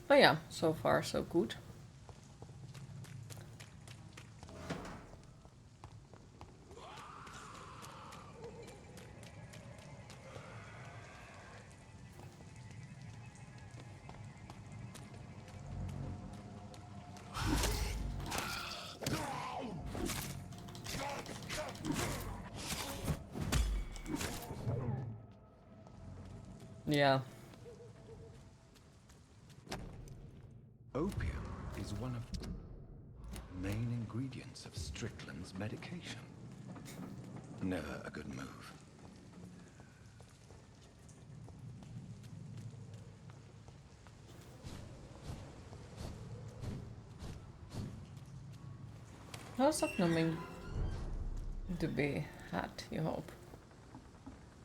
But yeah, so far so good. Yeah. Opium is one of the main ingredients of Strickland's medication. Never a good move. Lots of numbing to be had, you hope.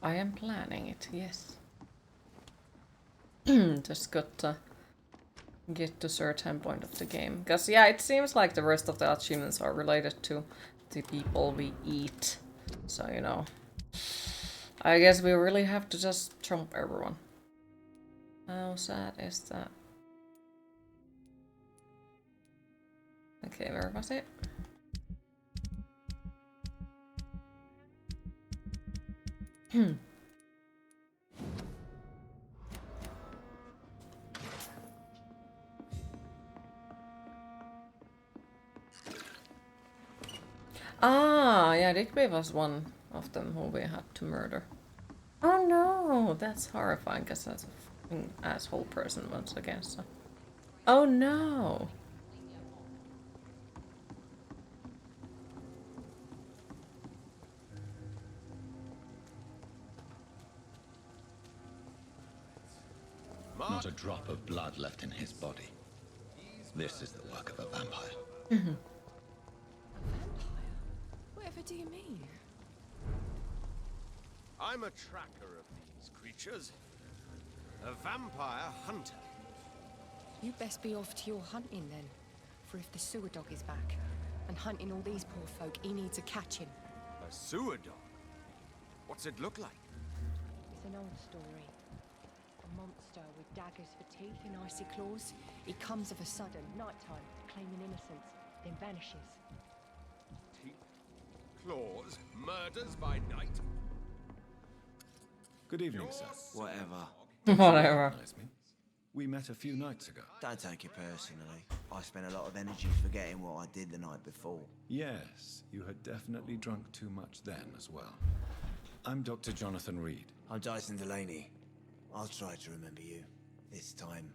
I am planning it, yes. Just got to get to a certain point of the game. Because, yeah, it seems like the rest of the achievements are related to the people we eat. So, you know. I guess we really have to just trump everyone. How sad is that? Okay, where was it? Ah, yeah, Digby was one of them who we had to murder. Oh no, that's horrifying, because that's a fucking asshole person once again, so... Oh no! Not a drop of blood left in his body. This is the work of a vampire. Vampire? Whatever do you mean? I'm a tracker of these creatures. A vampire hunter. You best be off to your hunting then. For if the sewer dog is back and hunting all these poor folk, he needs a catching. A sewer dog? What's it look like? It's an old story. A monster with daggers for teeth and icy claws. He comes of a sudden, nighttime, claiming innocence, then vanishes. Teeth, claws, murders by night. Good evening, sir. Whatever. Whatever. We met a few nights ago. Don't take it personally. I spent a lot of energy forgetting what I did the night before. Yes, you had definitely drunk too much then as well. I'm Dr. Jonathan Reid. I'm Dyson Delaney. I'll try to remember you. This time.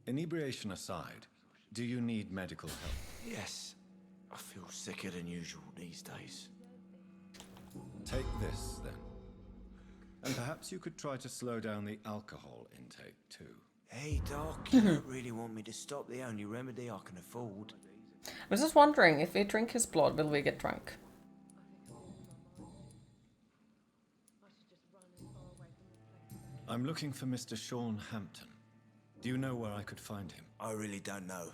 Inebriation aside, do you need medical help? Yes. I feel sicker than usual these days. Take this, then. And perhaps you could try to slow down the alcohol intake, too. Hey, Doc, you don't really want me to stop the only remedy I can afford. I was just wondering, if we drink his blood, will we get drunk? I'm looking for Mr. Sean Hampton. Do you know where I could find him? I really don't know.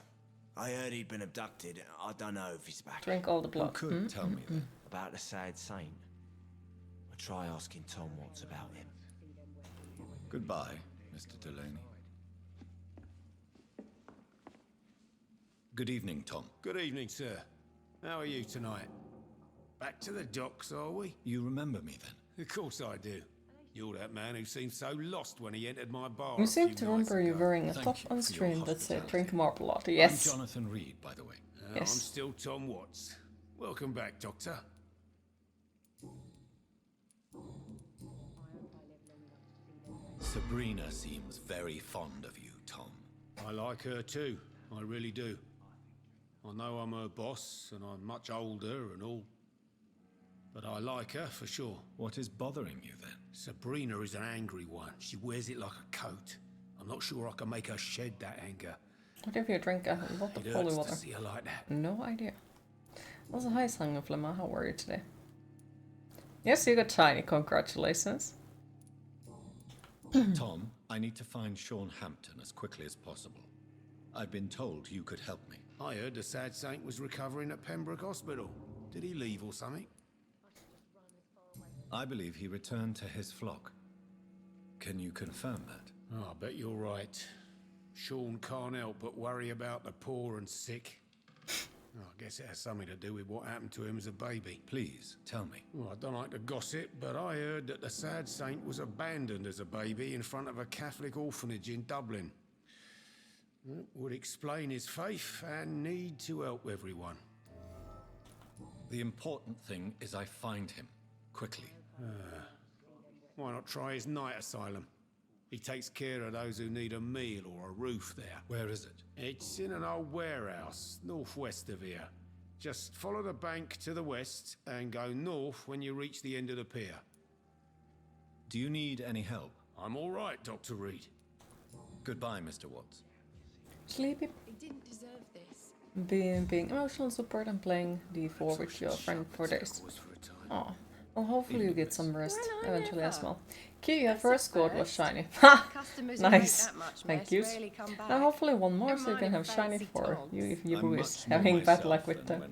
I heard he'd been abducted. I don't know if he's back. Drink all the blood. Who could tell me then? About the sad saint. I'll try asking Tom what's about him. Goodbye, Mr. Delaney. Good evening, Tom. Good evening, sir. How are you tonight? Back to the docks, are we? You remember me then? Of course I do. You're that man who seemed so lost when he entered my bar. You seem to remember you wearing a top on screen that said drink more blood. Yes. I'm Jonathan Reid, by the way. I'm still Tom Watts. Welcome back, Doctor. Sabrina seems very fond of you, Tom. I like her too. I really do. I know I'm her boss, and I'm much older and all. But I like her, for sure. What is bothering you, then? Sabrina is an angry one. She wears it like a coat. I'm not sure I can make her shed that anger. What if you drink a lot of holy water? To see her like that. No idea. Also, hi, Song of Lema. How are you today? Yes, you got shiny. Congratulations. Tom, I need to find Sean Hampton as quickly as possible. I've been told you could help me. I heard the sad saint was recovering at Pembroke Hospital. Did he leave or something? I believe he returned to his flock. Can you confirm that? Oh, I bet you're right. Sean can't help but worry about the poor and sick. Oh, I guess it has something to do with what happened to him as a baby. Please, tell me. Well, I don't like to gossip, but I heard that the sad saint was abandoned as a baby in front of a Catholic orphanage in Dublin. That would explain his faith and need to help everyone. The important thing is I find him. Quickly. Why not try his night asylum? He takes care of those who need a meal or a roof there. Where is it? It's in an old warehouse, northwest of here. Just follow the bank to the west and go north when you reach the end of the pier. Do you need any help? I'm all right, Dr. Reid. Goodbye, Mr. Watts. Sleepy. He didn't deserve this. Being emotional support and playing D4 with your friend for days. Oh. Well, hopefully you get some rest eventually as well. Q, your first squad was shiny. Ha! Nice. Thank you. Now hopefully one more so you can have shiny for you if you is having bad luck with them.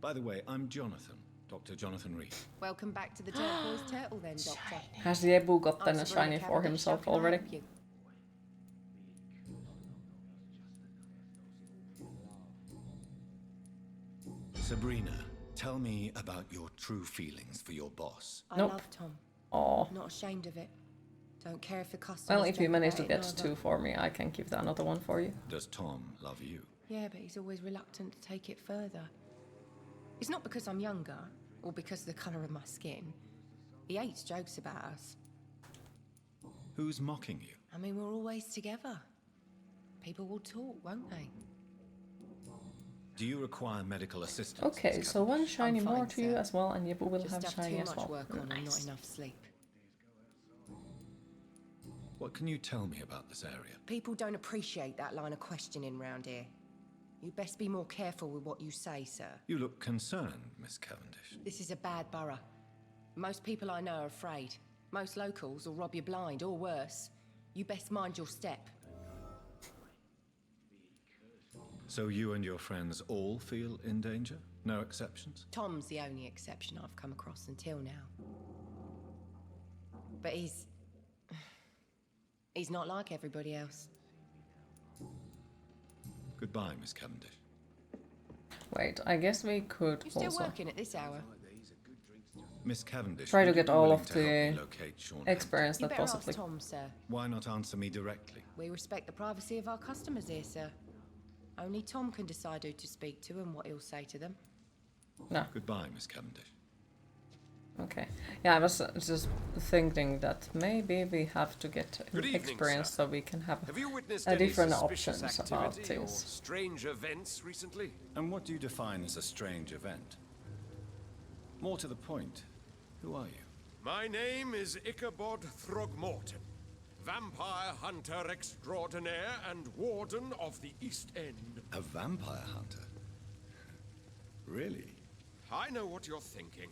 By the way, I'm Jonathan. Dr. Jonathan Reid. Welcome back to the Turquoise Turtle then, Doctor. Has Yebu gotten a shiny for himself already? Sabrina, tell me about your true feelings for your boss. I love Tom. Aww. Not ashamed of it. Don't care if the customers. Well, if you don't manage to get it get neither. 2 for me, I can keep another one for you. Does Tom love you? Yeah, but he's always reluctant to take it further. It's not because I'm younger, or because of the colour of my skin. He hates jokes about us. Who's mocking you? I mean, we're always together. People will talk, won't they? Do you require medical assistance? Okay, so one shiny more to you as well, and Yebu will Just have too shiny as much well. work on and not Nice. enough sleep. What can you tell me about this area? People don't appreciate that line of questioning round here. You best be more careful with what you say, sir. You look concerned, Miss Cavendish. This is a bad borough. Most people I know are afraid. Most locals will rob you blind, or worse. You best mind your step. So you and your friends all feel in danger? No exceptions? Tom's the only exception I've come across until now. But he's not like everybody else. Goodbye, Miss Cavendish. Wait, I guess we could You're still also working at this hour. Miss Cavendish, try to would you get be all willing of to help me the locate Sean experience You that better ask possibly. Tom, sir. Why not answer me directly? We respect the privacy of our customers here, sir. Only Tom can decide who to speak to and what he'll say to them. No. Goodbye, Miss Cavendish. Okay. Yeah, I was just thinking that maybe we have to get experience so we can have you witnessed different any options suspicious about activity or this. strange events recently? And what do you define as a strange event? More to the point, who are you? My name is Ichabod Throgmorton, vampire hunter extraordinaire and warden of the East End. A vampire hunter? Really? I know what you're thinking.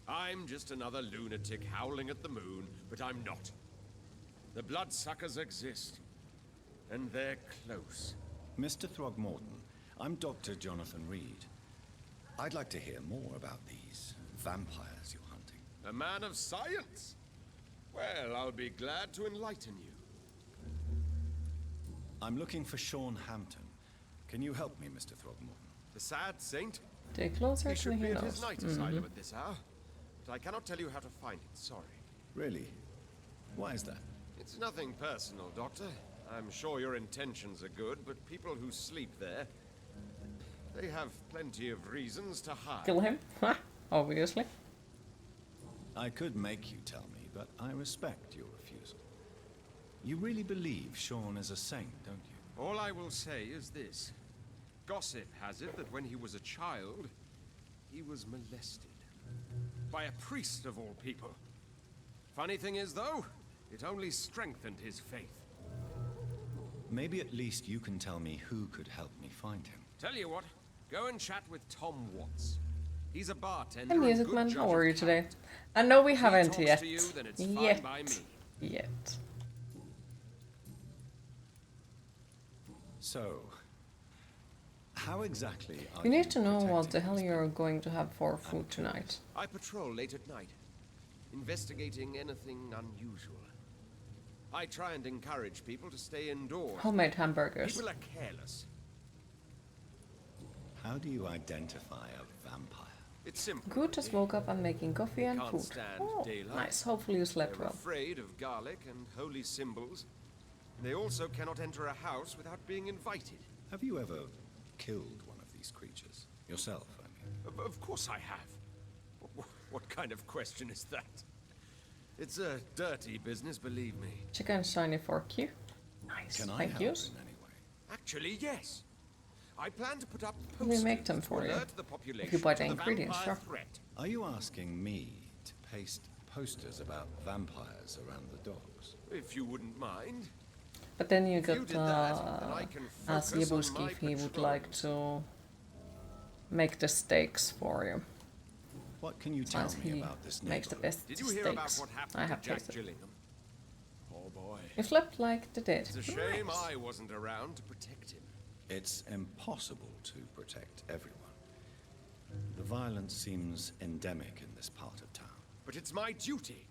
I'm just another lunatic howling at the moon, but I'm not. The bloodsuckers exist, and they're close. Mr. Throgmorton, I'm Dr. Jonathan Reid. I'd like to hear more about these vampires you're hunting. A man of science? Well, I'll be glad to enlighten you. I'm looking for Sean Hampton. Can you help me, Mr. Throgmorton? The sad saint? Stay closer He to should be at heroes. his night asylum at this hour, but I cannot tell you how to find it, sorry. Really? Why is that? It's nothing personal, Doctor. I'm sure your intentions are good, but people who sleep there, they have plenty of reasons to hide. Kill him? Obviously. I could make you tell me, but I respect your refusal. You really believe Sean is a saint, don't you? All I will say is this. Gossip has it that when he was a child, he was molested. By a priest of all people. Funny thing is, though, it only strengthened his faith. Maybe at least you can tell me who could help me find him. Tell you what, go and chat with Tom Watts. He's a bartender. Hey, Music Man, how are you today? I know we haven't yet. Yet. So, how exactly are You need to know what the hell you're going to have for food tonight. I patrol late at night, investigating anything unusual. I try and encourage people to stay indoors. Homemade hamburgers. People are careless. How do you identify a vampire? It's simple. Good, just woke up and making coffee and Can't food. stand Oh, daylight. nice. Hopefully you slept They're well. afraid of garlic and holy symbols. They also cannot enter a house without being invited. Have you ever killed one of these creatures? Yourself, I mean. Of course I have. What kind of question is that? It's a dirty business, believe me. Chicken shiny fork you. Nice. Can I Thank help you. in any way? Actually, yes. I plan to put up We posters make them to for you. alert the population If you buy the to ingredients, vampire sure. threat. Are you asking me to paste posters about vampires around the docks? If you wouldn't mind. But then you If you got did that, then I can ask focus on Yabuski my if he would patrol. like to make the steaks for you. What can you tell Since me he about this makes the neighborhood? best Did you hear about steaks. what I happened have to Jack tasted. Gillingham? Oh boy. You slept like the dead. It's a shame Nice. I wasn't around to protect him. It's impossible to protect everyone. The violence seems endemic in this part of town. But it's my duty.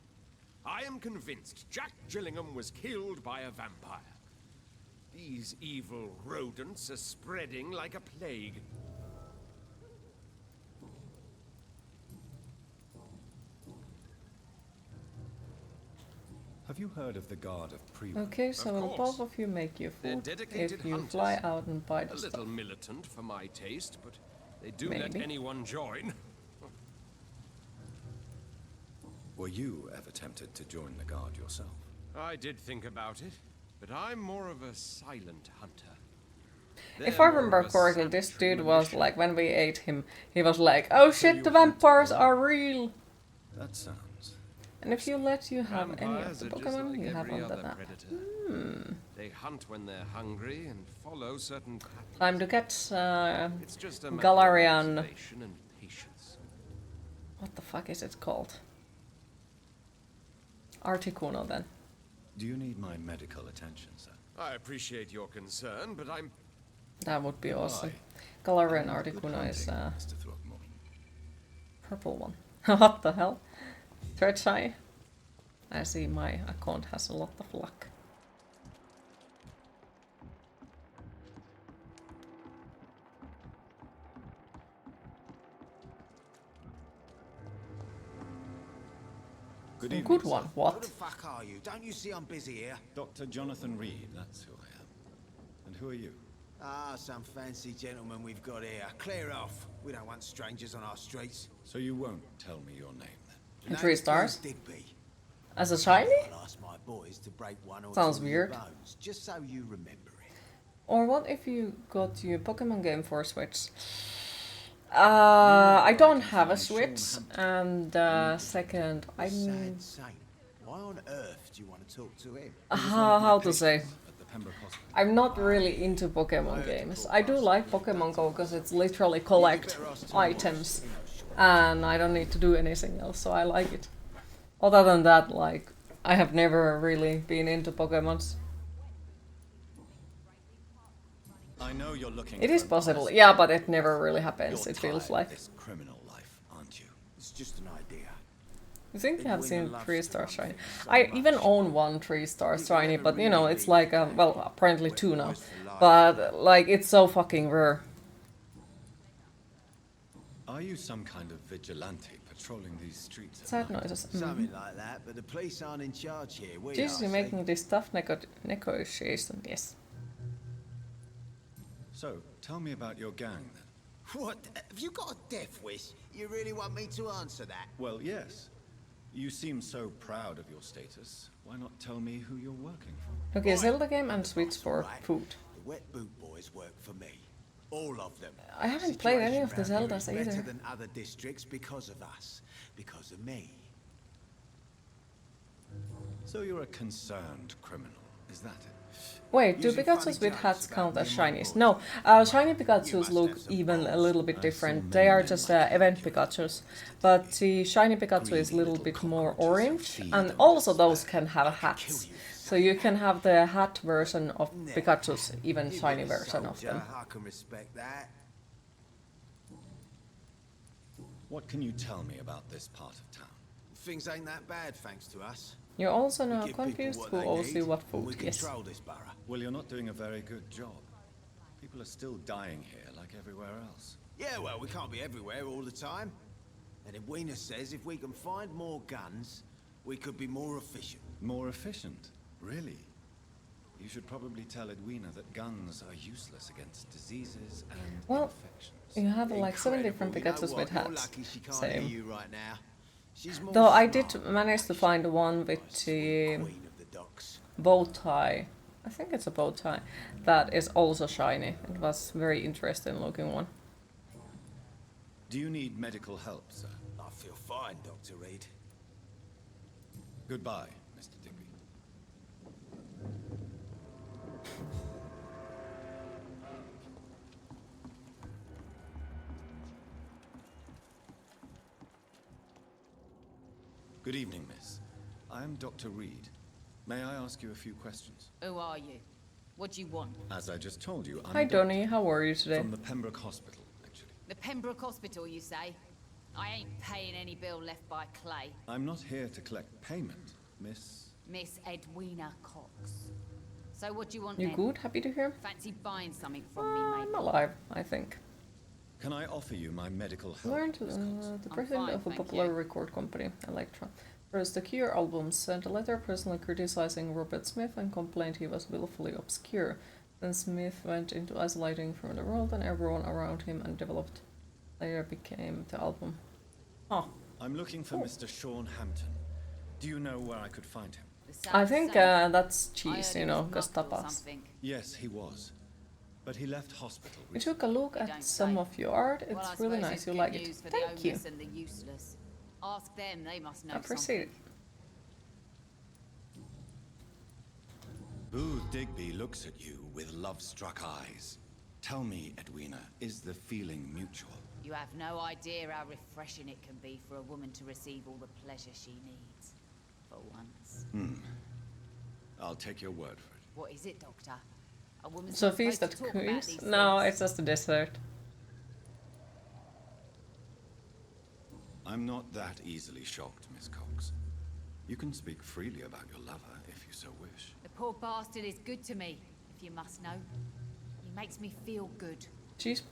I am convinced Jack Gillingham was killed by a vampire. These evil rodents are spreading like a plague. Have you heard of the Guard of Prevent? Okay, so will both of you make your They're food dedicated if you hunters. fly out and buy the A stuff. little militant for my taste, but they do let Maybe. anyone join. Were you ever tempted to join the Guard yourself? I did think about it, but I'm more of a silent hunter. If They're I more remember of a correctly, this savage dude was like, when we ate him, he was like, oh shit, the vampires are real! That sounds... And if you let you have any of Vampires the are just Pokemon, like you have every on the other map. predator. They hunt when they're hungry and follow certain patterns. Time to get It's just a matter of Galarian. observation and patience. What the fuck is it called? Articuno then. Do you need my medical attention, sir? I appreciate your concern, but I'm... That would be Goodbye. awesome. Galarian Good Articuno is hunting, Mr. Throgmorton. purple one. What the hell? Thread shy. I see my account has a lot of luck. Good evening, Good sir. one. Who What? the fuck are you? Don't you see I'm busy here? Dr. Jonathan Reid, that's who I am. And who are you? Ah, some fancy gentleman we've got here. Clear off. We don't want strangers on our streets. So you won't tell me your name, then? 3 stars? As a shiny? Sounds weird. Just so you remember it. Or what if you got your Pokemon game for Switch? I don't have a Switch, and second, I'm... Why on earth do you want to talk to him? How to say? I'm not really into Pokemon games. I do like Pokemon Go because it's literally collect items and I don't need to do anything else, so I like it. Other than that, like, I have never really been into Pokemons. I know you're looking. It is possible, yeah, but it never really happens, it feels like. This criminal life, aren't you? It's just an idea. I think you have seen 3-star shiny. I even own 1 3-star shiny, but you know, it's like, well, apparently 2 now. But, like, it's so fucking rare. Are you some kind of vigilante patrolling these streets? Sad noises. Something like that, but the police aren't in charge here. We Jesus, you're making this tough negotiation, yes. So, tell me about your gang then. What? Have you got a death wish? You really want me to answer that? Well, yes. You seem so proud of your status. Why not tell me who you're working for? Okay, Zelda game and Switch for food. The Wet Boot Boys work for me. All of them. I haven't played any of the Zeldas Better either. than other districts because of us. Because of me. So you're a concerned criminal, is that it? Wait, do Pikachus with hats count as shinies? No, shiny Pikachus look even a little bit different. They are just event Pikachus, but the shiny Pikachu is a little bit more orange, and also those can have hats. So you can have the hat version of Pikachus, even shiny version of them. I can respect that. What can you tell me about this part of town? Things ain't that bad thanks to us. You're also now confused who owes you what food, yes. Well, you're not doing a very good job. People are still dying here like everywhere else. Yeah, well, we can't be everywhere all the time. And Edwina says if we can find more guns, we could be more efficient. More efficient? Really? You should probably tell Edwina that guns are useless against diseases and infections. You have like 7 different Pikachus with hats. Same. Right now. Though I did manage to find one with the bow tie. I think it's a bow tie. That is also shiny. It was very interesting looking one. Do you need medical help, sir? I feel fine, Dr. Reid. Goodbye, Mr. Digby. Good evening, miss. I am Dr. Reid. May I ask you a few questions? Who are you? What do you want? As I just told you, I'm Hi Donny, how are you today? from the Pembroke Hospital, actually. The Pembroke Hospital, you say? I ain't paying any bill left by Clay. I'm not here to collect payment, miss. Miss Edwina Cox. So what do you want You then? good? Happy to hear? Fancy buying something from me, mate? I'm alive, I think. Can I offer you my medical help? Learned the president of a popular record company, Elektra, produced the Cure albums, sent a letter personally criticizing Robert Smith and complained he was willfully obscure. Then Smith went into isolating from the world and everyone around him and developed. Later became the album. Oh. I'm looking for Mr. Sean Hampton. Do you know where I could find him? I think that's cheese, you know, because tapas. Yes, he was. But he left hospital. We took a look at some of your art. It's really nice. You like it. Thank you. And the useless. Ask them, they must know Appreciate it. Booth Digby looks at you with love-struck eyes. Tell me, Edwina, is the feeling mutual? You have no idea how refreshing it can be for a woman to receive all the pleasure she needs. For once. I'll take your word for it. What is it, Doctor? A woman's So not feast supposed at to talk about Queen's? these No, things. it's just a dessert. I'm not that easily shocked, Miss Cox. You can speak freely about your lover if you so wish. The poor bastard is good to me, if you must know. He makes me feel good. Cheese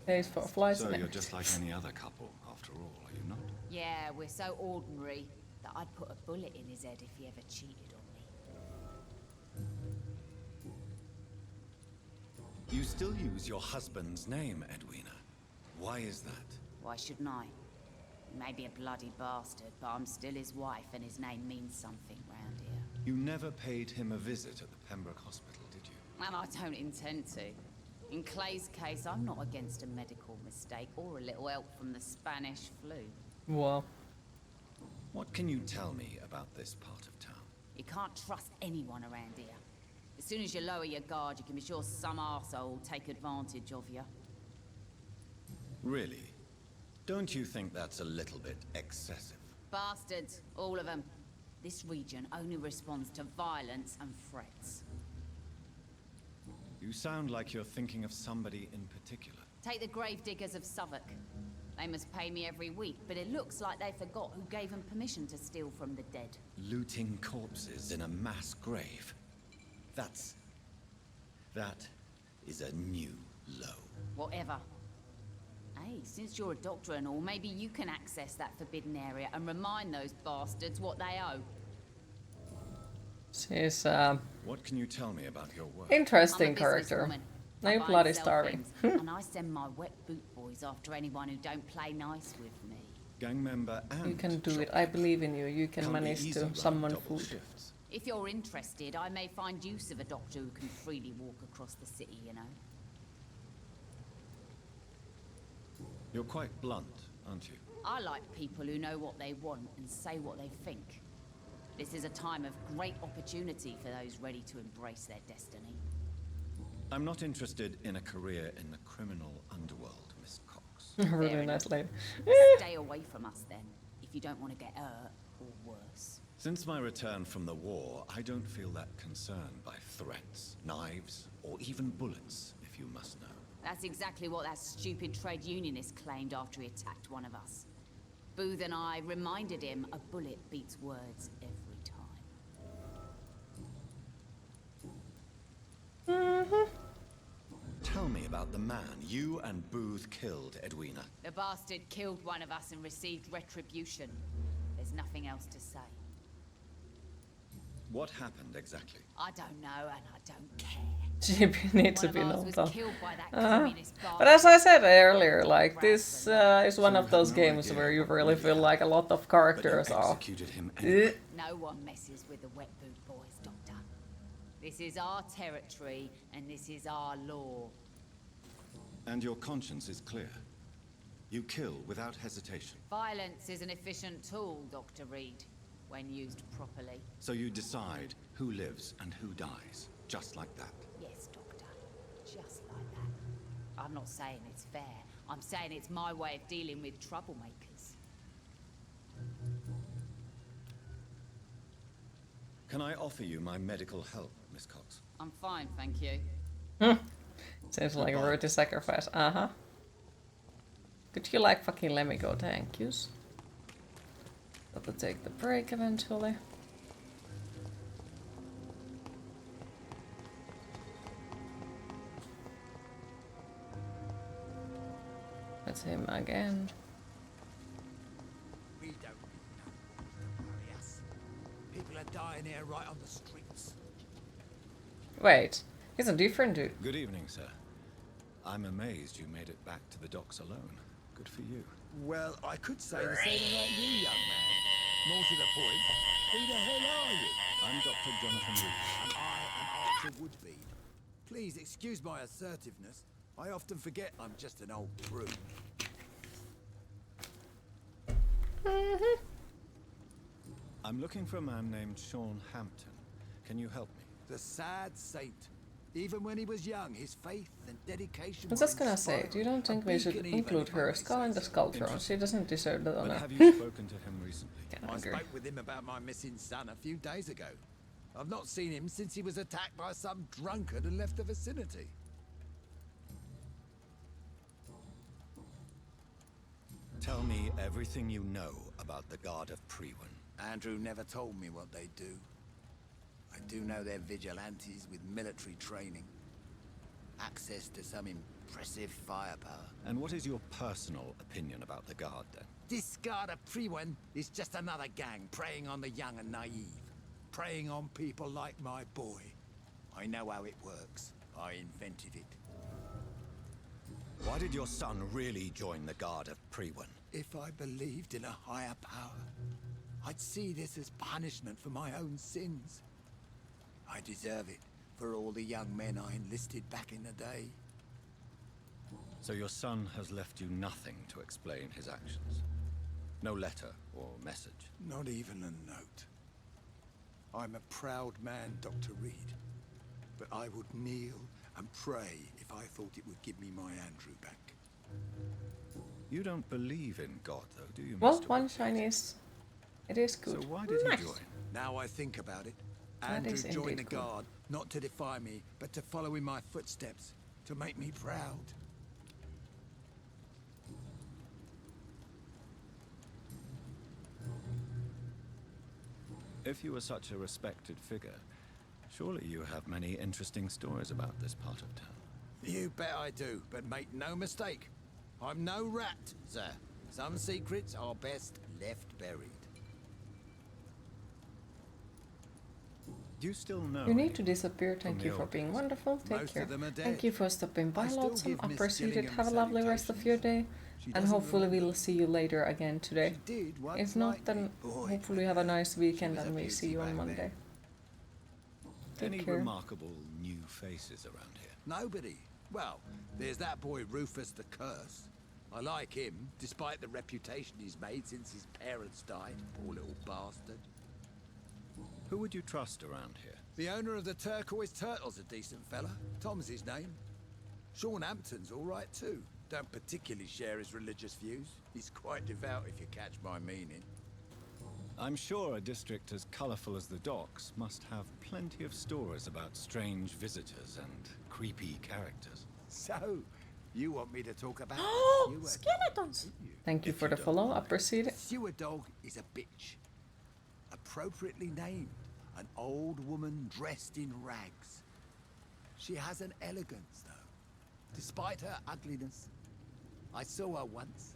pays for flights So and you're everything. just like any other couple, after all, are you not? Yeah, we're so ordinary that I'd put a bullet in his head if he ever cheated on me. You still use your husband's name, Edwina. Why is that? Why shouldn't I? He may be a bloody bastard, but I'm still his wife, and his name means something round here. You never paid him a visit at the Pembroke Hospital, did you? And I don't intend to. In Clay's case, I'm not against a medical mistake or a little help from the Spanish flu. Wow. What can you tell me about this part of town? You can't trust anyone around here. As soon as you lower your guard, you can be sure some arsehole will take advantage of you. Really? Don't you think that's a little bit excessive? Bastards, all of them. This region only responds to violence and threats. You sound like you're thinking of somebody in particular. Take the gravediggers of Southwark. They must pay me every week, but it looks like they forgot who gave them permission to steal from the dead. Looting corpses in a mass grave. That is a new low. Whatever. Hey, since you're a doctor and all, maybe you can access that forbidden area and remind those bastards what they owe. She's What can you tell me about your work? interesting character. Now you bloody starving. And I send my wet boot boys after anyone who don't play nice with me. Gang member and You can do it. I believe in you. You can Can't be manage easy to running summon double food. shifts. If you're interested, I may find use of a doctor who can freely walk across the city, you know. You're quite blunt, aren't you? I like people who know what they want and say what they think. This is a time of great opportunity for those ready to embrace their destiny. I'm not interested in a career in the criminal underworld, Miss Cox. Really nice lady. Stay away from us then, if you don't want to get hurt or worse. Since my return from the war, I don't feel that concerned by threats, knives, or even bullets, if you must know. That's exactly what that stupid trade unionist claimed after he attacked one of us. Booth and I reminded him a bullet beats words every time. Tell me about the man you and Booth killed, Edwina. The bastard killed one of us and received retribution. There's nothing else to say. What happened exactly? I don't know, and I don't care. GP needs to One be of ours known was down. killed by that communist But as I said earlier, like this is one of those games where you really feel like a lot of characters are. No one messes with the wet boot boys, Doctor. This is our territory, and this is our law. And your conscience is clear. You kill without hesitation. Violence is an efficient tool, Dr. Reid, when used properly. So you decide who lives and who dies, just like that. Yes, Doctor. Just like that. I'm not saying it's fair. I'm saying it's my way of dealing with troublemakers. Can I offer you my medical help, Miss Cox? I'm fine, thank you. Seems like a worthy sacrifice. Could you like fucking let me go? Thank yous. Got to take the break eventually. That's him again. We don't worry us. People are dying here right on the streets. Wait, he's a different dude. Good evening, sir. I'm amazed you made it back to the docks alone. Good for you. Well, I could say the same about you, young man. More to the point, who the hell are you? I'm Dr. Jonathan Reid. And I am Archer Woodbead. Please excuse my assertiveness. I often forget I'm just an old broom. I'm looking for a man named Sean Hampton. Can you help me? The sad saint. Even when he was young, his faith and dedication. I was just gonna say, you don't think we should include her skull in the skull throne? She doesn't deserve that honor. Have you spoken to him recently? I spoke with him about my missing son a few days ago. I've not seen him since he was attacked by some drunkard and left the vicinity. Tell me everything you know about the Guard of Priwen. Andrew never told me what they do. I do know they're vigilantes with military training. Access to some impressive firepower. And what is your personal opinion about the Guard, then? This Guard of Priwen is just another gang preying on the young and naive. Preying on people like my boy. I know how it works. I invented it. Why did your son really join the Guard of Priwen? If I believed in a higher power, I'd see this as punishment for my own sins. I deserve it for all the young men I enlisted back in the day. So your son has left you nothing to explain his actions? No letter or message? Not even a note. I'm a proud man, Dr. Reid. But I would kneel and pray if I thought it would give me my Andrew back. You don't believe in God, though, do you, Well, Mr. one shine is... It is good. So why did Nice. he join? Now I think about it. That Andrew is joined the indeed good. Guard, not to defy me, but to follow in my footsteps, to make me proud. If you were such a respected figure, surely you have many interesting stories about this part of town. You bet I do, but make no mistake. I'm no rat, sir. Some secrets are best left buried. You still know? You need to disappear. Thank from you the for old being days. wonderful. Take Most care. of them are dead. Thank you for stopping by, I still lots. give Miss Appreciate it. Gillingham Have a lovely rest of your day. She And doesn't hopefully remember. we'll see you later again today. She did once If not, like then me. Boy, hopefully you have a nice weekend was a and we beauty see you on back then. Monday. Any Take care. remarkable new faces around here? Nobody. Well, there's that boy Rufus the Curse. I like him, despite the reputation he's made since his parents died. Poor little bastard. Who would you trust around here? The owner of the Turquoise Turtle's a decent fella. Tom's his name. Sean Hampton's all right too. Don't particularly share his religious views. He's quite devout, if you catch my meaning. I'm sure a district as colourful as the docks must have plenty of stories about strange visitors and creepy characters. So, you want me to talk about Oh, Sewer skeletons! Thank you for the follow. Appreciate it. Sewer Dog is a bitch. Appropriately named. An old woman dressed in rags. She has an elegance, though. Despite her ugliness. I saw her once.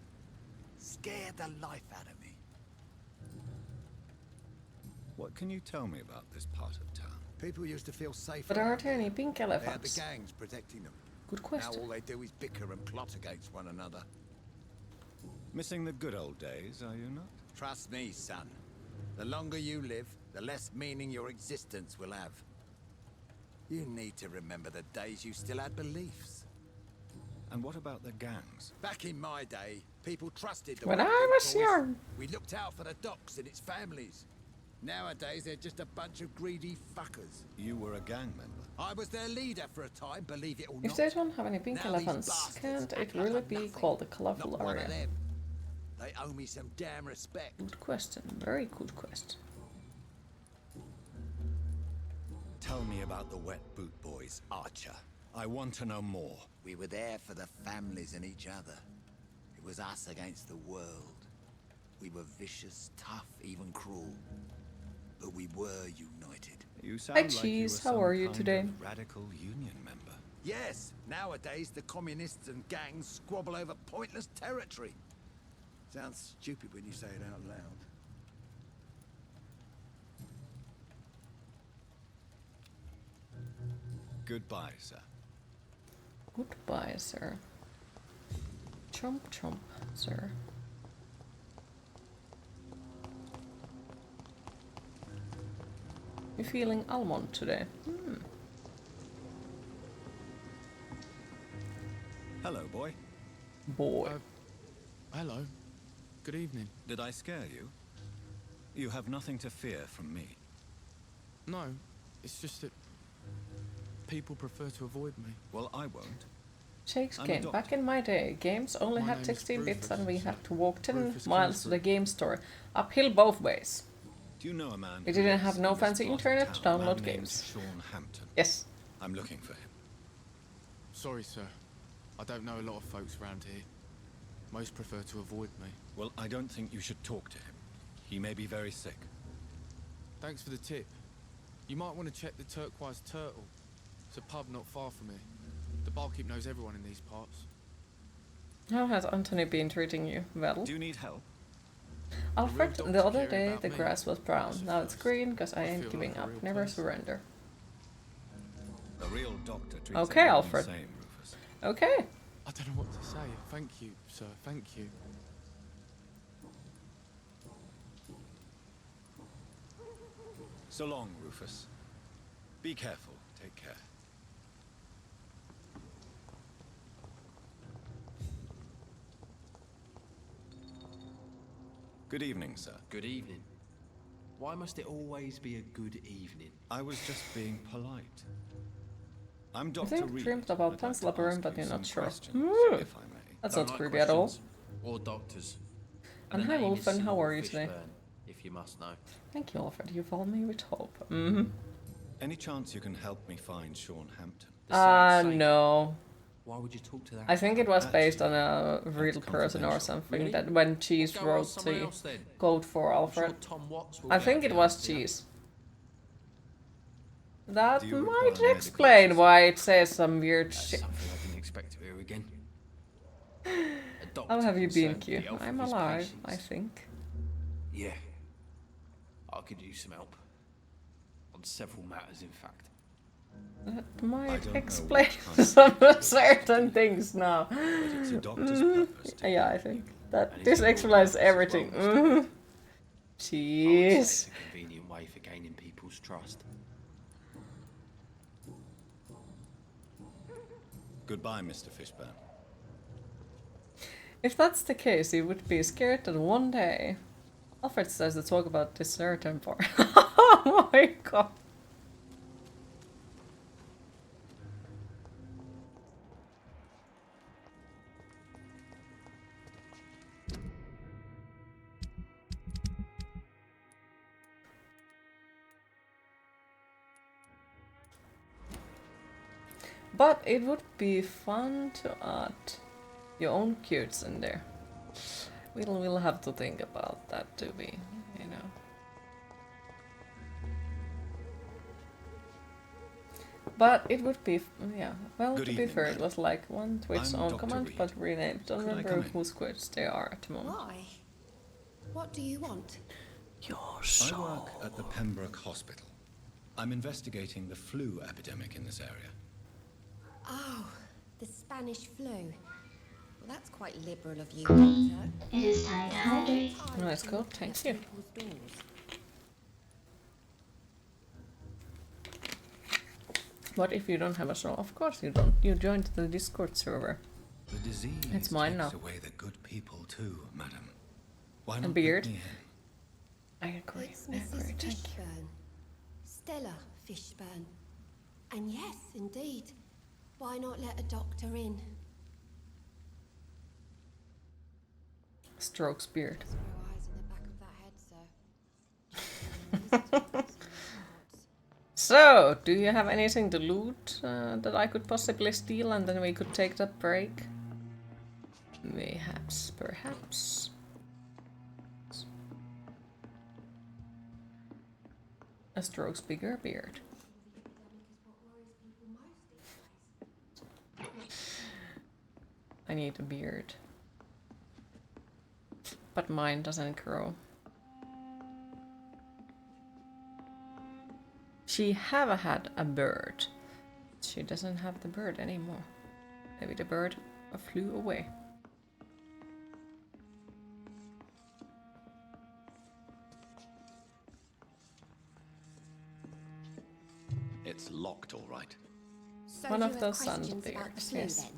Scared the life out of me. What can you tell me about this part of town? People used to feel safe. But are there any pink They had the elephants? gangs protecting them. Good Now question. all they do is bicker and plot against one another. Missing the good old days, are you not? Trust me, son. The longer you live, the less meaning your existence will have. You need to remember the days you still had beliefs. And what about the gangs? Back in my day, people trusted the When White I was Boys. young. We looked out for the docks and its families. Nowadays, they're just a bunch of greedy fuckers. You were a gang member. I was their leader for a time, believe it or If not. they don't have any pink Now these elephants, bastards can't it act like really I'm be nothing. called a colorful Not one of area? them. They owe me some damn respect. Good question. Very good question. Tell me about the Wet Boot Boys, Archer. I want to know more. We were there for the families and each other. It was us against the world. We were vicious, tough, even cruel. But we were united. You sound Hi, like you Cheese. were How some are you kind today? of radical union member. Yes, nowadays the communists and gangs squabble over pointless territory. Sounds stupid when you say it out loud. Goodbye, sir. Goodbye, sir. Chomp chomp, sir. You feeling almond today? Hello, boy. Boy. Hello. Good evening. Did I scare you? You have nothing to fear from me. No, it's just that people prefer to avoid me. Well, I won't. Shakes I'm a game. doctor. Back in my day, games only My had name is 16 bits and we Rufus. had to walk 10 Rufus miles to the Kingsford. game store. Uphill both ways. Do you know a man? We who didn't lives have no in this fancy part of internet to town, a man download named games. Sean Hampton. Yes. I'm looking for him. Sorry, sir. I don't know a lot of folks around here. Most prefer to avoid me. Well, I don't think you should talk to him. He may be very sick. Thanks for the tip. You might want to check the Turquoise Turtle. It's a pub not far from here. The barkeep knows everyone in these parts. How has Anthony been treating you? Well? Do you need help? Alfred, doctor the other caring day about the me. grass was brown. Now it's green because I I ain't feel giving like a up. real Never person. surrender. The real doctor treats Okay, everyone Alfred. the same, Rufus. Okay. I don't know what to say. Thank you, sir. Thank you. So long, Rufus. Be careful. Take care. Good evening, sir. Good evening. Why must it always be a good evening? I was just being polite. I'm I Dr. think Reid. dreamed about I'd like to labyrinth, ask but you you're some not sure. questions, Mm. if I may. That's Don't not like creepy at all. questions or doctors. And the hi name is Wolfen, how Silver are you today? Fishburne, if you must know. Thank you, Alfred. You followed me with hope. Mm-hmm. Any chance you can help me find Sean Hampton? No. Why would you talk to that? I think it was based on a real person or something. Really? That when Cheese Go wrote ask someone the else then. code for Alfred. sure Tom Watts will I get think the it was answer. Cheese. That Do you might require medical explain why it says some weird shit. Something I didn't expect to hear again. How have you been, concerned Q? with the health I'm of his alive, patients. I think. Yeah. I could use some help. On several matters, in fact. That might don't know explain what kind of some certain things now. it's a doctor's Mhm. purpose to Yeah, I think that And this it's a good explains purpose as well, everything. Mr. Mhm. I would say Jeez. it's a convenient way for gaining people's trust. Goodbye, Mr. Fishburne. If that's the case, you would be scared that one day Alfred starts to talk about this certain part. Oh my god. But it would be fun to add your own cutes in there. We'll have to think about that to be, you know. But it would be, yeah. Well, Good to be evening, fair, it madam. was like one Twitch I'm on Dr. command, Reid. but renamed. Don't Could I remember come in? whose quits they are at the moment. Why? What do you want? Your I work at the Pembroke Hospital. I'm investigating the flu epidemic in this area. Oh, the Spanish flu. Well, that's quite liberal of you, Doctor. It is time to hydrate. Nice coat, thank you. What if you don't have a show? Of course you don't. You joined the Discord server. The disease It's mine takes now. away the good people too, madam. Why A not beard? let me in? I agree. It's I Mrs. agree. Thank you. Fishburne. Stella Fishburne. And yes, indeed. Why not let a doctor in? Strokes beard. Throw eyes in the back of that head, sir. So, do you have anything to loot that I could possibly steal and then we could take that break? Mayhaps, perhaps. A Strokes bigger beard. I need a beard. But mine doesn't grow. She have had a bird. She doesn't have the bird anymore. Maybe the bird flew away. It's locked, all right. So One you of have those questions sand about the bears, flu, yes. then?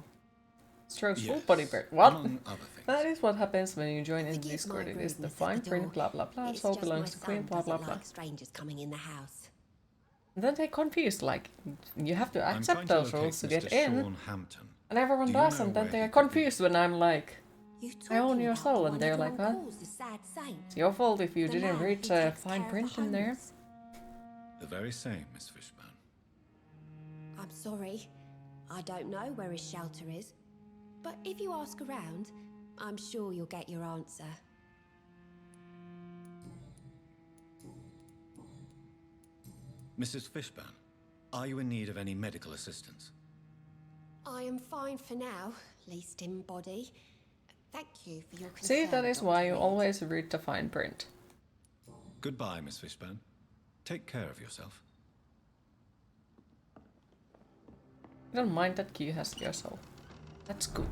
Strokes full Yes, body bird. What? among other things. That is what happens when you join in Forgive Discord. my It is the rudeness at fine the print, door. blah blah blah. It's So just belongs my to Queen, son blah blah doesn't blah. like strangers coming in the house. Then they confused, like, you have to I'm accept trying to those locate rules to Mr. get in. Sean Hampton. And everyone Do you does, know and then where they're he could be? confused when I'm like, You I own talking your about soul, the and one they're everyone like, what? calls the sad saint? It's your fault if you The didn't man read who the takes fine care of print the in there. homeless. The very same, Miss Fishburne. I'm sorry. I don't know where his shelter is. But if you ask around, I'm sure you'll get your answer. Mrs. Fishburne, are you in need of any medical assistance? I am fine for now, least in body. Thank you for your concern. See, that is why you Dr. Reid. always read the fine print. Goodbye, Miss Fishburne. Take care of yourself. I don't mind that Q has your soul. That's good.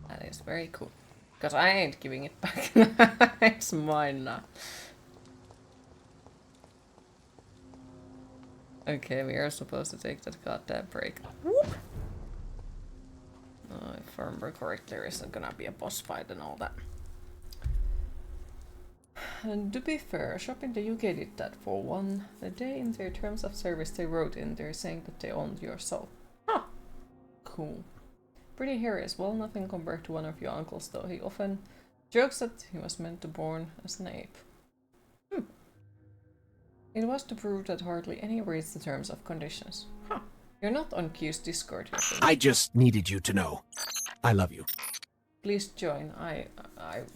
That is very cool. Because I ain't giving it back. It's mine now. Okay, we are supposed to take that goddamn break. Whoop. If I remember correctly, there isn't gonna be a boss fight and all that. And to be fair, Shop in the UK did that for one. The day in their terms of service they wrote in there saying that they owned your soul. Huh. Cool. Pretty hairy as well, nothing compared to one of your uncles though. He often jokes that he was meant to born as an ape. It was to prove that hardly any reads the terms of conditions. Huh. You're not on Q's Discord here. I just needed you to know. I love you. Please join. I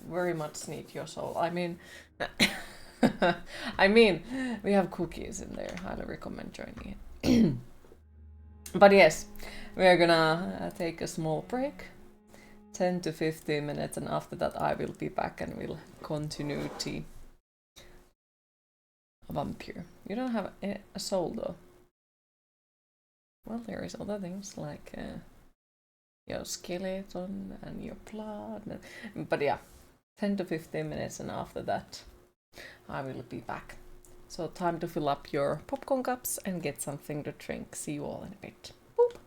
very much need your soul. I mean, we have cookies in there. Highly recommend joining it. But yes, we are gonna take a small break, 10 to 15 minutes, and after that I will be back and we'll continue the Vampyr. You don't have a soul though. Well, there is other things like your skeleton and your blood. But yeah, 10 to 15 minutes, and after that I will be back. So time to fill up your popcorn cups and get something to drink. See you all in a bit. Boop.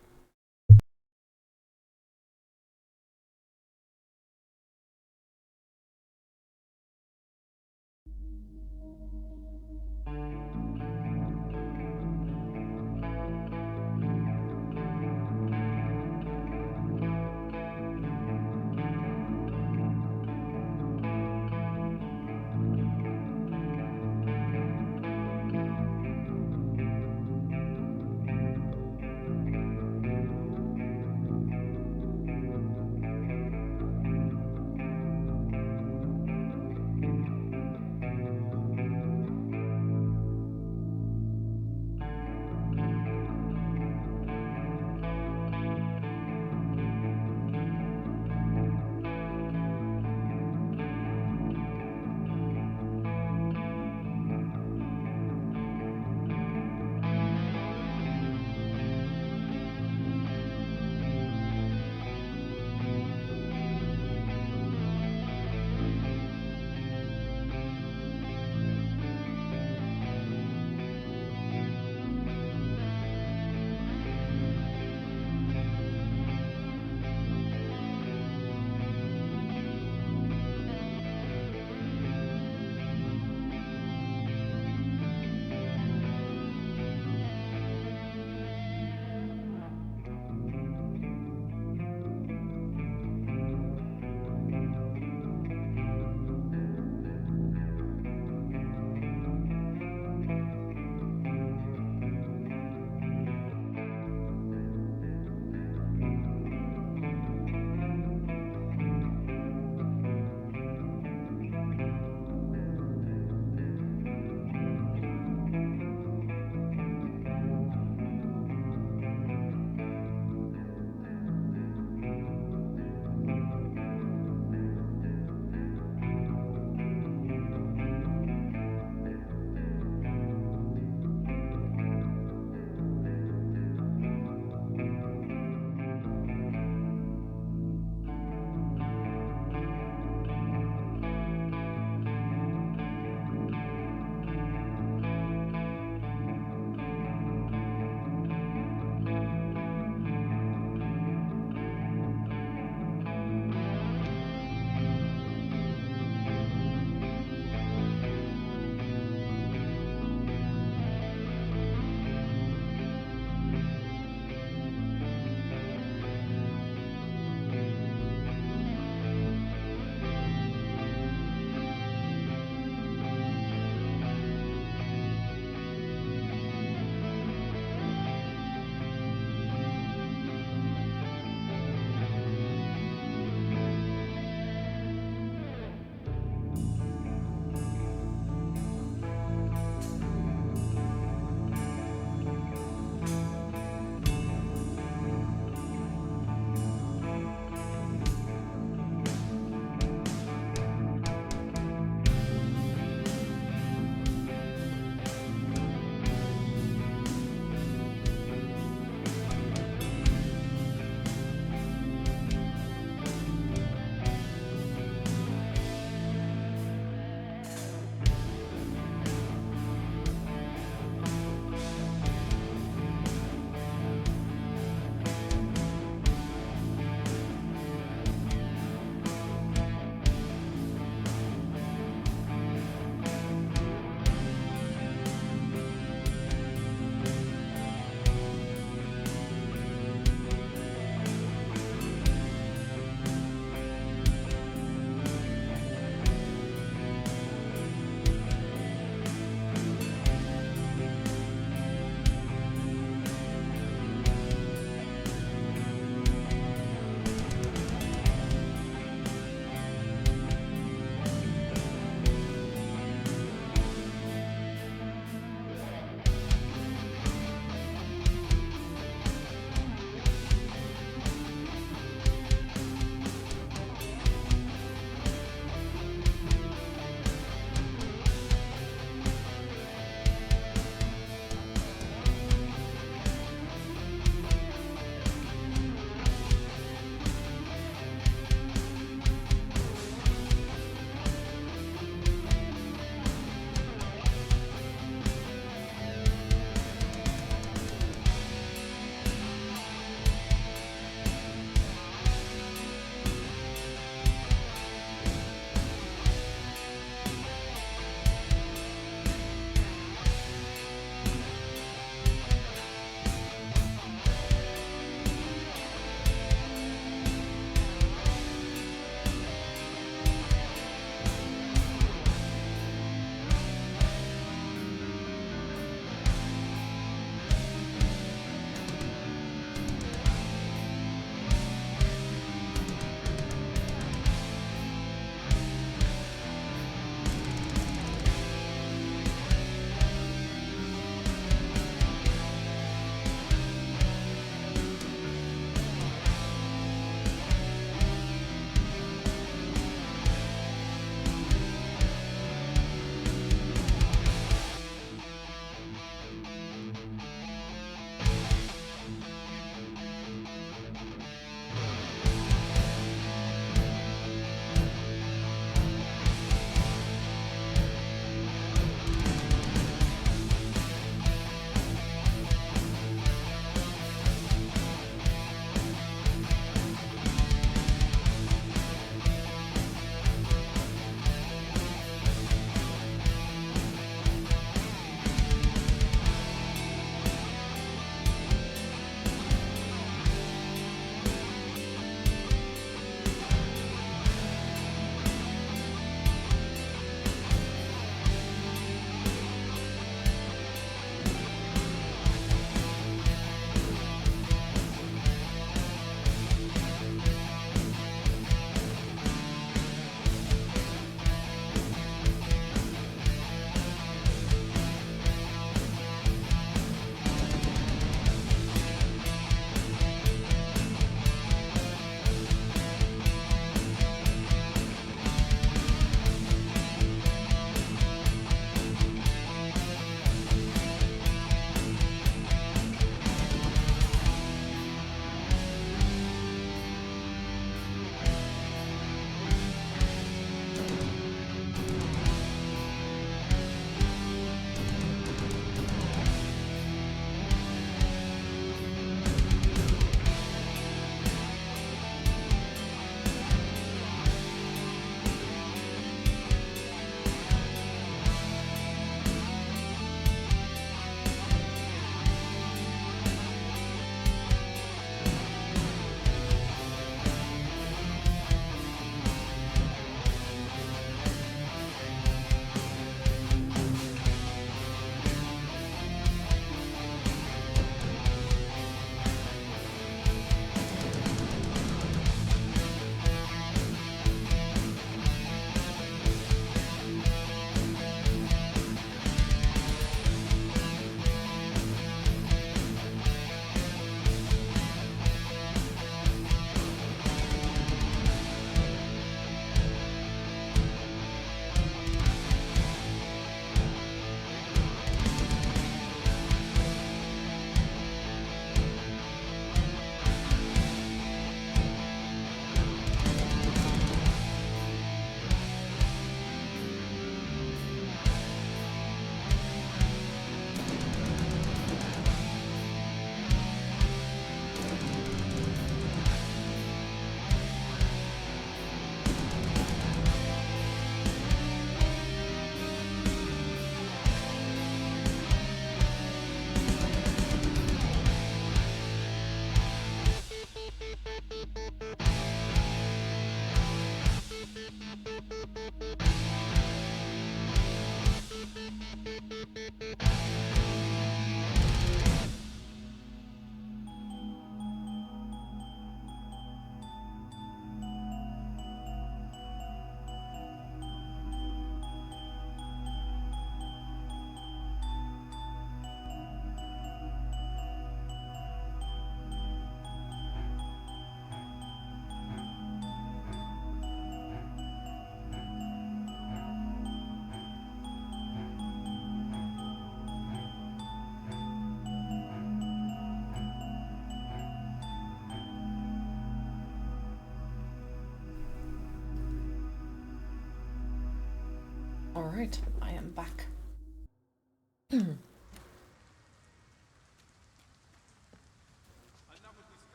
Alright, I am back.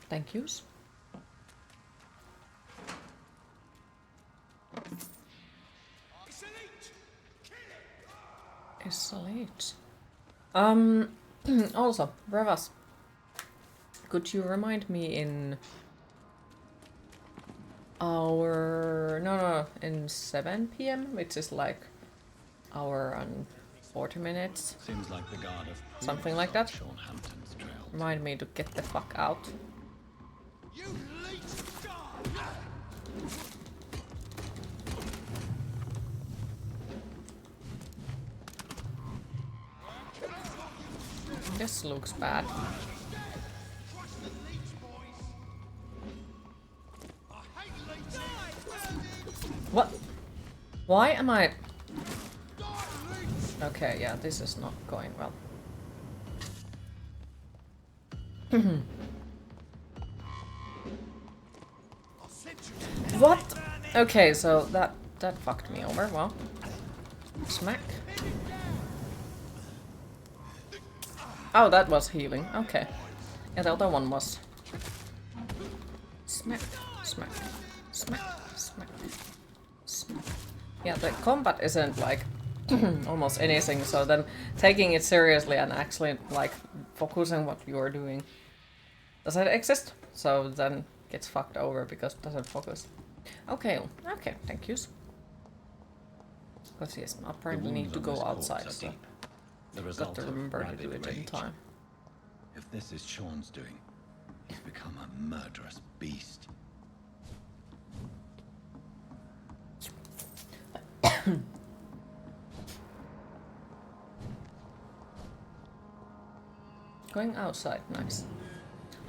Thank yous. Isolate. Also, Brevas, could you remind me in in 7 p.m, which is like hour and 40 minutes. Seems like the guard of something like that. Sean Hampton's trail. Remind me to get the fuck out. This looks bad. What? Why am I... Okay, yeah, this is not going well. What? Okay, so that fucked me over. Well, smack. Oh, that was healing. Okay. Yeah, the other one was smack, smack, smack, smack, smack. Yeah, the combat isn't like almost anything, so then taking it seriously and actually like focusing what you are doing doesn't exist, so then gets fucked over because it doesn't focus. Okay, okay, thank yous. Because yes, I apparently need to go outside, so I've got to remember to do it in time. If this is Sean's doing, he's become a murderous beast. Going outside, nice.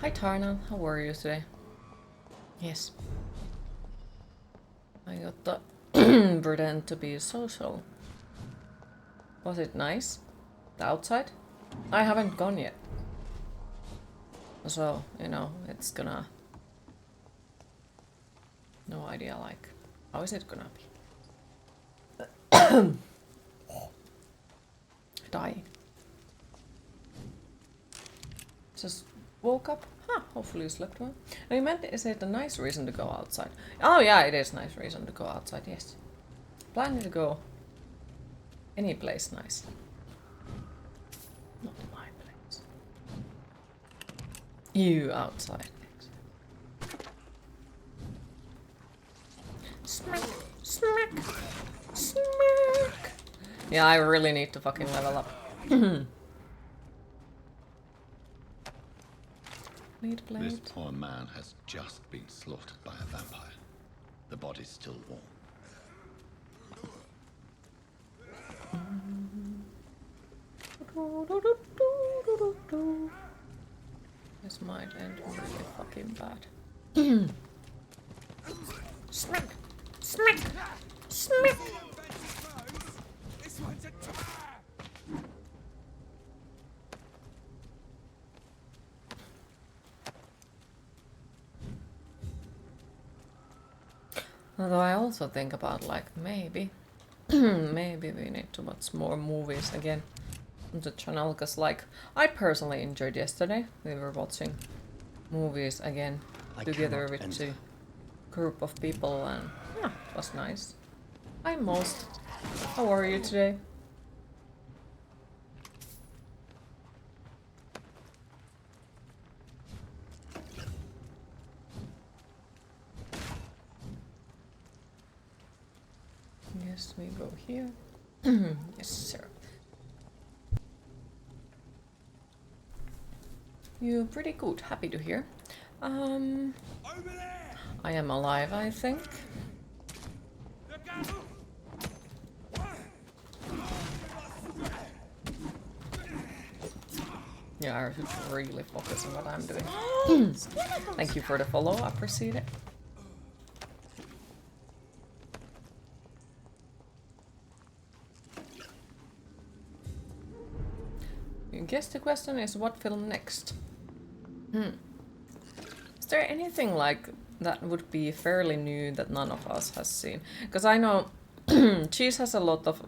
Hi Tarna, how are you today? Yes. I got the pretend to be social. Was it nice? The outside? I haven't gone yet. So, you know, it's gonna... No idea, like, how is it gonna be? Die. Just woke up. Huh, hopefully you slept well. No, you meant, is it a nice reason to go outside? Oh yeah, it is a nice reason to go outside, yes. Planning to go any place nice. Not my place. You outside. Smack, smack, smack. Yeah, I really need to fucking level up. Blade. This poor man has just been slaughtered by a vampire. The body's still warm. This might end really fucking bad. Smack! Smack! Smack! Although I also think about like maybe maybe we need to watch more movies again on the channel, because like I personally enjoyed yesterday. We were watching movies again together with a group of people and yeah, it was nice. Hi Most, how are you today? Yes, we go here. Yes, sir. You're pretty good. Happy to hear. I am alive, I think. Yeah, I should really focus on what I'm doing. Thank you for the follow. I appreciate it. I guess the question is what film next? Is there anything like that would be fairly new that none of us has seen? Because I know Cheese has a lot of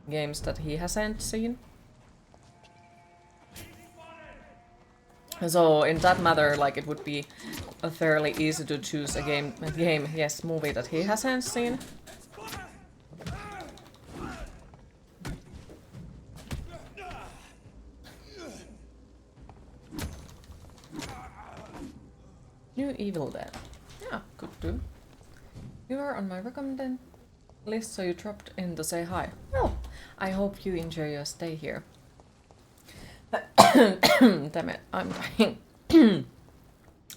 games that he hasn't seen. So in that matter, like it would be fairly easy to choose a movie that he hasn't seen. New Evil Dead. Yeah, could do. You are on my recommended list, so you dropped in to say hi. Well, I hope you enjoy your stay here. Damn it, I'm dying.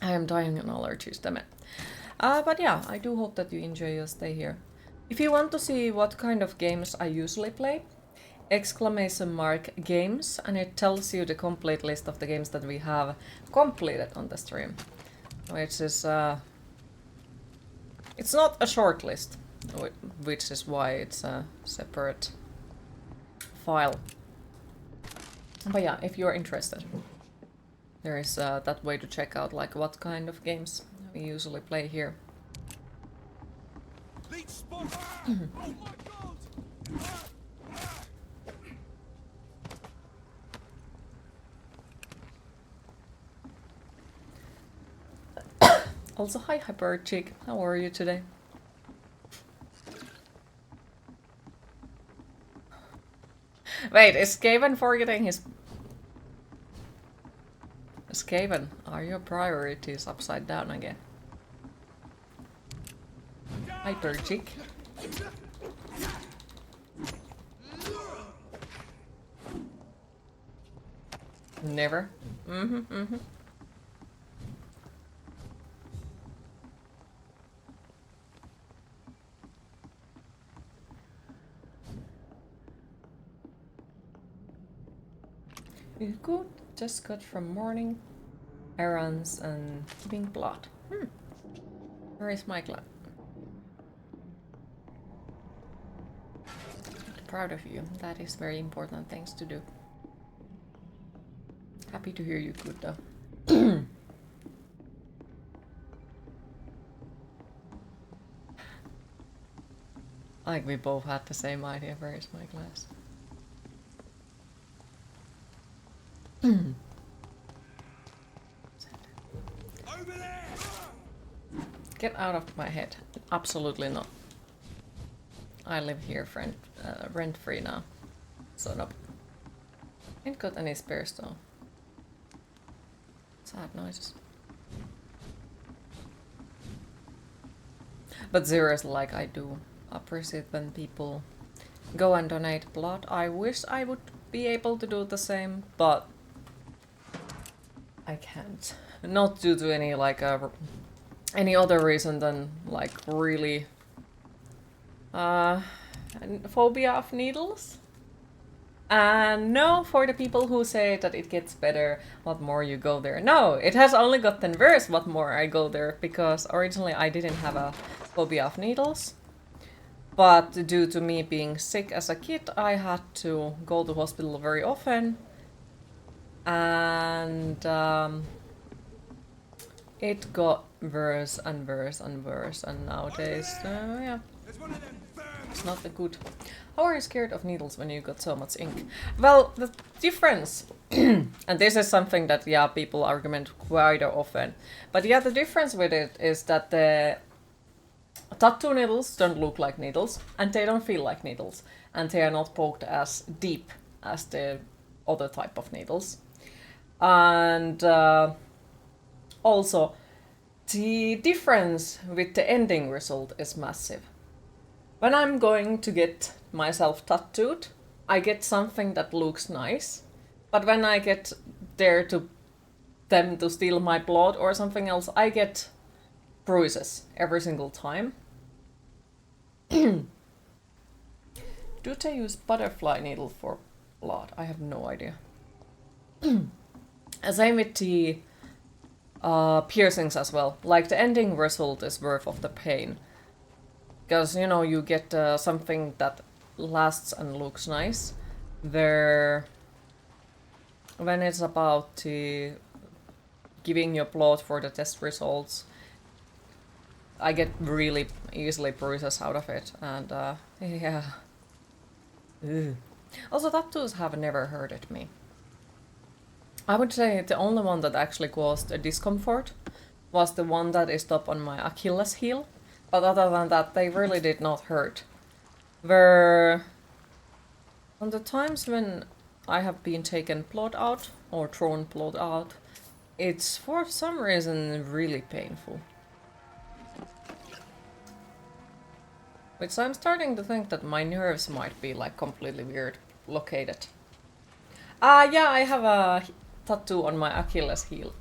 I am dying on allergies, damn it. But yeah, I do hope that you enjoy your stay here. If you want to see what kind of games I usually play, !games, and it tells you the complete list of the games that we have completed on the stream. Which is, it's not a short list, which is why it's a separate file. But yeah, if you're interested, there is that way to check out like what kind of games we usually play here. Also, hi Hyper Chick, how are you today? Wait, is Skaven forgetting his... Skaven, are your priorities upside down again? Hyper Chick. Never. You could just got from morning errands and keeping blood. Where is my glad? Proud of you. That is very important things to do. Happy to hear you good though. Like we both had the same idea. Where is my glass? Get out of my head. Absolutely not. I live here rent-free now. So nope. Ain't got any spares though. Sad noises. But seriously, like I do appreciate when people go and donate blood. I wish I would be able to do the same, but I can't. Not due to any like any other reason than like really phobia of needles. And no, for the people who say that it gets better what more you go there. No, it has only gotten worse what more I go there, because originally I didn't have a phobia of needles. But due to me being sick as a kid, I had to go to hospital very often. And it got worse and worse and worse, and nowadays, yeah, it's not a good. How are you scared of needles when you got so much ink? Well, the difference, and this is something that, yeah, people argument quite often, but yeah, the difference with it is that the tattoo needles don't look like needles, and they don't feel like needles, and they are not poked as deep as the other type of needles. And also, the difference with the ending result is massive. When I'm going to get myself tattooed, I get something that looks nice. But when I get there to them to steal my blood or something else, I get bruises every single time. Do they use butterfly needle for blood? I have no idea. Same with the piercings as well. Like the ending result is worth of the pain. Because, you know, you get something that lasts and looks nice. When it's about giving your blood for the test results, I get really easily bruises out of it, and yeah. Ugh. Also, tattoos have never hurted me. I would say the only one that actually caused a discomfort was the one that is up on my Achilles heel, but other than that, they really did not hurt. Where on the times when I have been taken blood out or thrown blood out, it's for some reason really painful. Which I'm starting to think that my nerves might be like completely weird located. Yeah, I have a tattoo on my Achilles heel.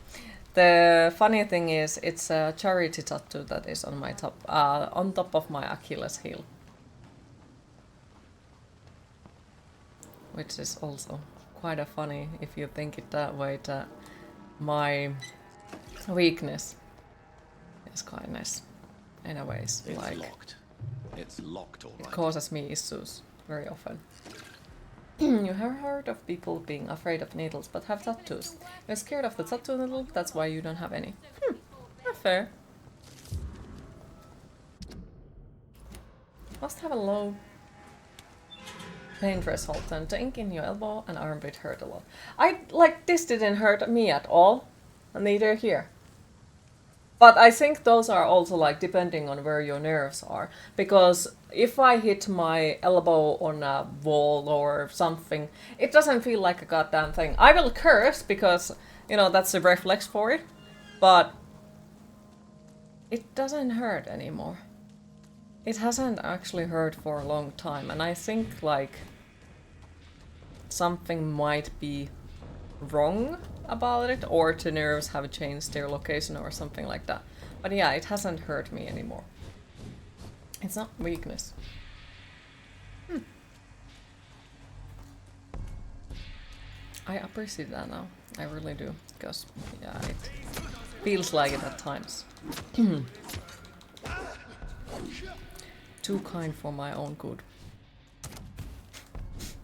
The funny thing is, it's a charity tattoo that is on my on top of my Achilles heel. Which is also quite a funny if you think it that way, that my weakness is quite nice in a ways. It's like locked. It's locked all right. It causes me issues very often. You have heard of people being afraid of needles but have tattoos. You're scared of the tattoo needle, that's why you don't have any. Not fair. Must have a low pain threshold, and the ink in your elbow and armpit hurt a lot. This didn't hurt me at all, neither here. But I think those are also like depending on where your nerves are, because if I hit my elbow on a wall or something, it doesn't feel like a goddamn thing. I will curse because, you know, that's a reflex for it, but it doesn't hurt anymore. It hasn't actually hurt for a long time, and I think like something might be wrong about it, or the nerves have changed their location or something like that. But yeah, it hasn't hurt me anymore. It's not weakness. I appreciate that now. I really do, because yeah, it feels like it at times. Too kind for my own good.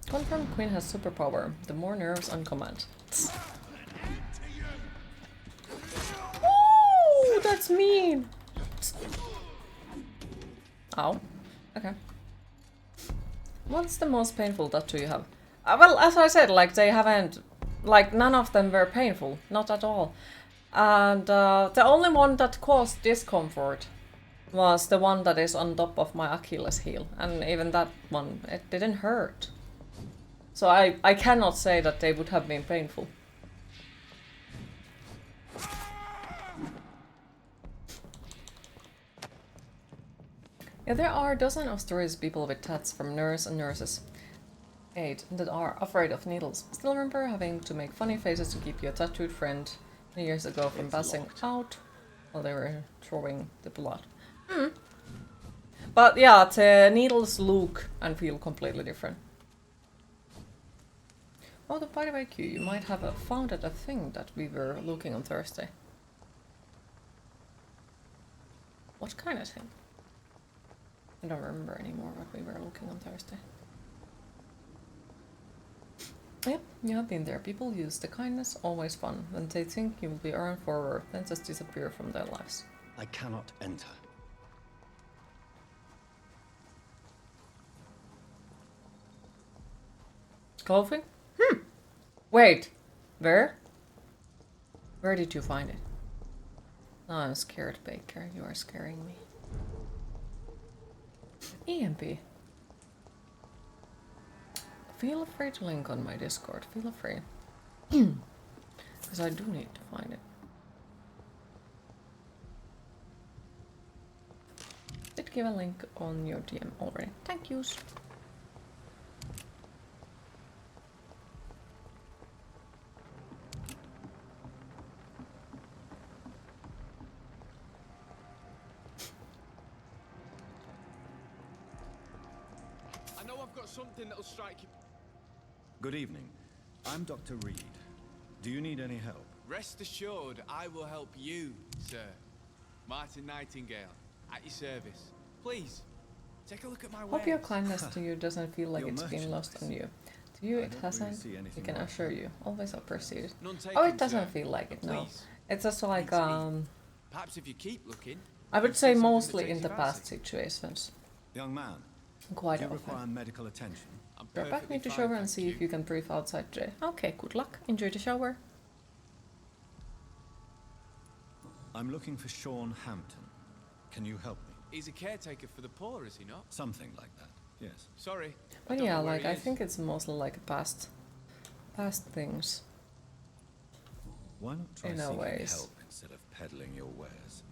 Confirmed Queen has superpower. The more nerves on command. Ooh, that's mean. Ow. Okay. What's the most painful tattoo you have? Well, as I said, like they haven't, like none of them were painful, not at all. And the only one that caused discomfort was the one that is on top of my Achilles heel, and even that one, it didn't hurt. So I cannot say that they would have been painful. Yeah, there are dozens of stories of people with tats from nurse and nurses' aid that are afraid of needles. Still remember having to make funny faces to keep your tattooed friend years ago from passing out while they were throwing the blood. But yeah, the needles look and feel completely different. Oh, by the way, Q, you might have found a thing that we were looking on Thursday. What kind of thing? I don't remember anymore what we were looking on Thursday. Yep, you have been there. People use the kindness, always fun. When they think you will be earned forward, then just disappear from their lives. I cannot enter. Clothing? Wait. Where? Where did you find it? Oh, I'm scared, Baker. You are scaring me. EMP. Feel free to link on my Discord. Feel free. Because I do need to find it. Did give a link on your DM already. Thank yous. I know I've got something that'll strike you. Good evening. I'm Dr. Reid. Do you need any help? Rest assured, I will help you, sir. Martin Nightingale, at your service. Please, take a look at my Hope your kindness to you doesn't feel like it's been lost on you. To you it hasn't, we can assure you. Always appreciate it. Oh, it doesn't feel like it, no. It's just like, Perhaps if you keep looking, I would say mostly in the past situations. Young man, Quite do you often. require medical attention? Go back into shower and see if you can breathe outside today. Okay, good luck. Enjoy the shower. I'm looking for Sean Hampton. Can you help me? He's a caretaker for the poor, is he not? Something like that, yes. Sorry. But yeah, like I think it's mostly like past things. Why not try in a seeking ways. help instead of peddling your wares?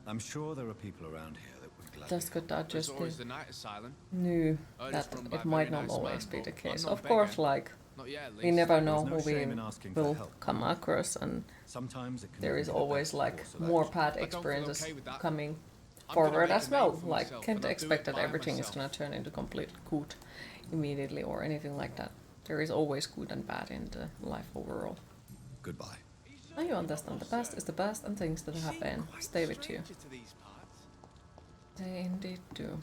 I'm sure there are people around here that would gladly Just could that There's just always be the night asylum. knew Heard that it's run by it a might very not nice always man, be the but case. I'm Of no course, beggar. like Not yet, at we least. never know There's no who we shame in asking for will help. come across, and Sometimes it can there be is the always best like course of more action. bad I don't feel experiences okay with that. coming I'm gonna forward make as a name well. for Like myself, can't and I'll do expect it that by everything is myself. gonna turn into complete good immediately or anything like that. There is always good and bad in the life overall. Goodbye. Now you understand the past is the past and things that happen stay with you. Stranger to these parts. They indeed do.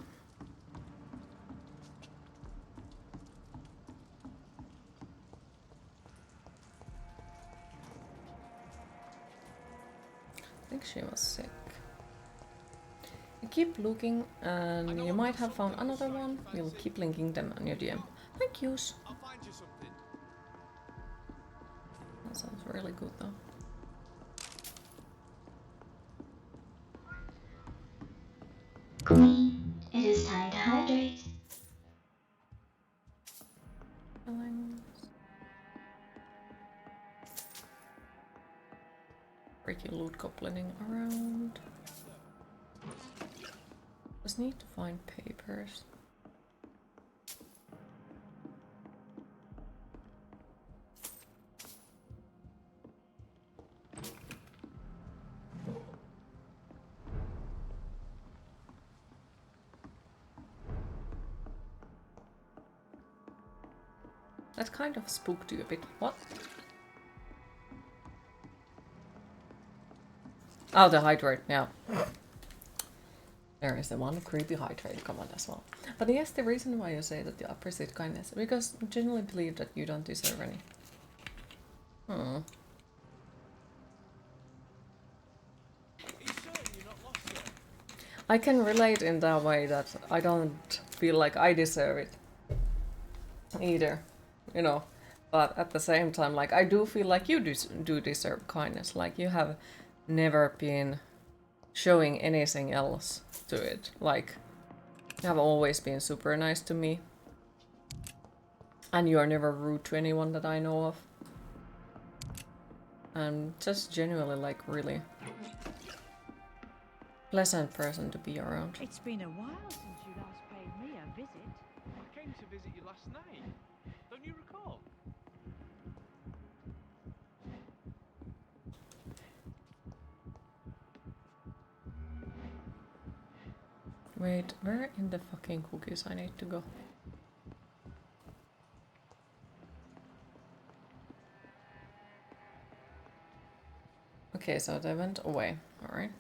I think she was sick. You keep looking and you might have found another one. You'll keep linking them on your DM. Thank yous. I'll find you something. That sounds really good though. Queen, it is time to hydrate. Freaky loot goblining around. Just need to find papers. That kind of spooked you a bit. What? Oh, the hydrate, yeah. There is the one creepy hydrate comment as well. But yes, the reason why you say that you appreciate kindness, because you genuinely believe that you don't deserve any. I can relate in that way that I don't feel like I deserve it either, you know. But at the same time, like I do feel like you do deserve kindness. Like you have never been showing anything else to it. Like you have always been super nice to me. And you are never rude to anyone that I know of. And just genuinely like really pleasant person to be around. It's been a while since you last paid me a visit. I came to visit you last night. Don't you recall? Wait, where in the fucking cookies I need to go? Okay, so they went away. Alright.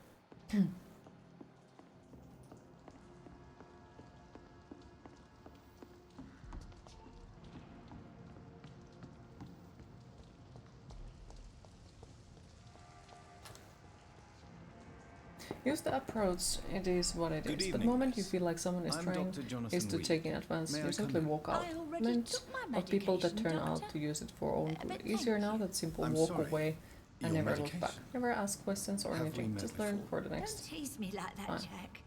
Use the approach, it is what it is. But the moment you feel like someone is trying is to take in advance, you simply walk out. Meant of people that turn out to use it for own good. Easier now that simple walk away and never look back. Never ask questions or anything, just learn for the next. Don't tease me like that, Fine. Jack.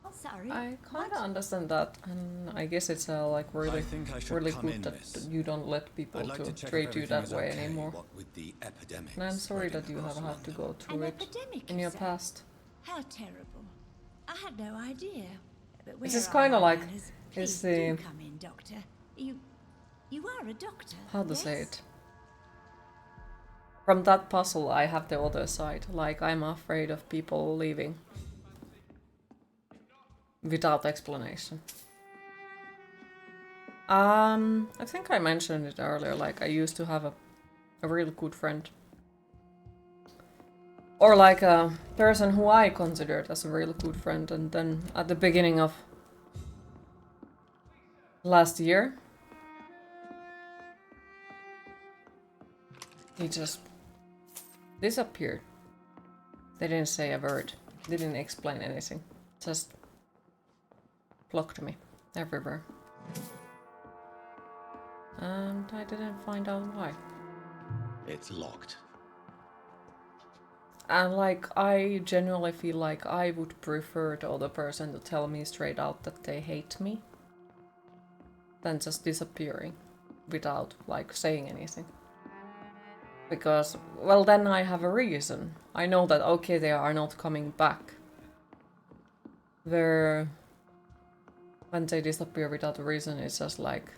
Oh, sorry. I kinda understand that, and I guess it's like really, really good that you don't let people to treat you that way anymore. And I'm sorry that you have had to go through it in your past. How terrible. I had no idea. But This where is are kinda my like, manners? is Please do the, come in, Doctor. You are a doctor. how to say yes? it? From that puzzle I have the other side, like I'm afraid of people leaving. Without explanation. I think I mentioned it earlier, like I used to have a really good friend. Or like a person who I considered as a really good friend, and then at the beginning of last year, he just disappeared. They didn't say a word. Didn't explain anything. Just blocked me everywhere. And I didn't find out why. It's locked. And like, I genuinely feel like I would prefer the other person to tell me straight out that they hate me than just disappearing without like saying anything. Because, well, then I have a reason. I know that, okay, they are not coming back. When they disappear without a reason, it's just like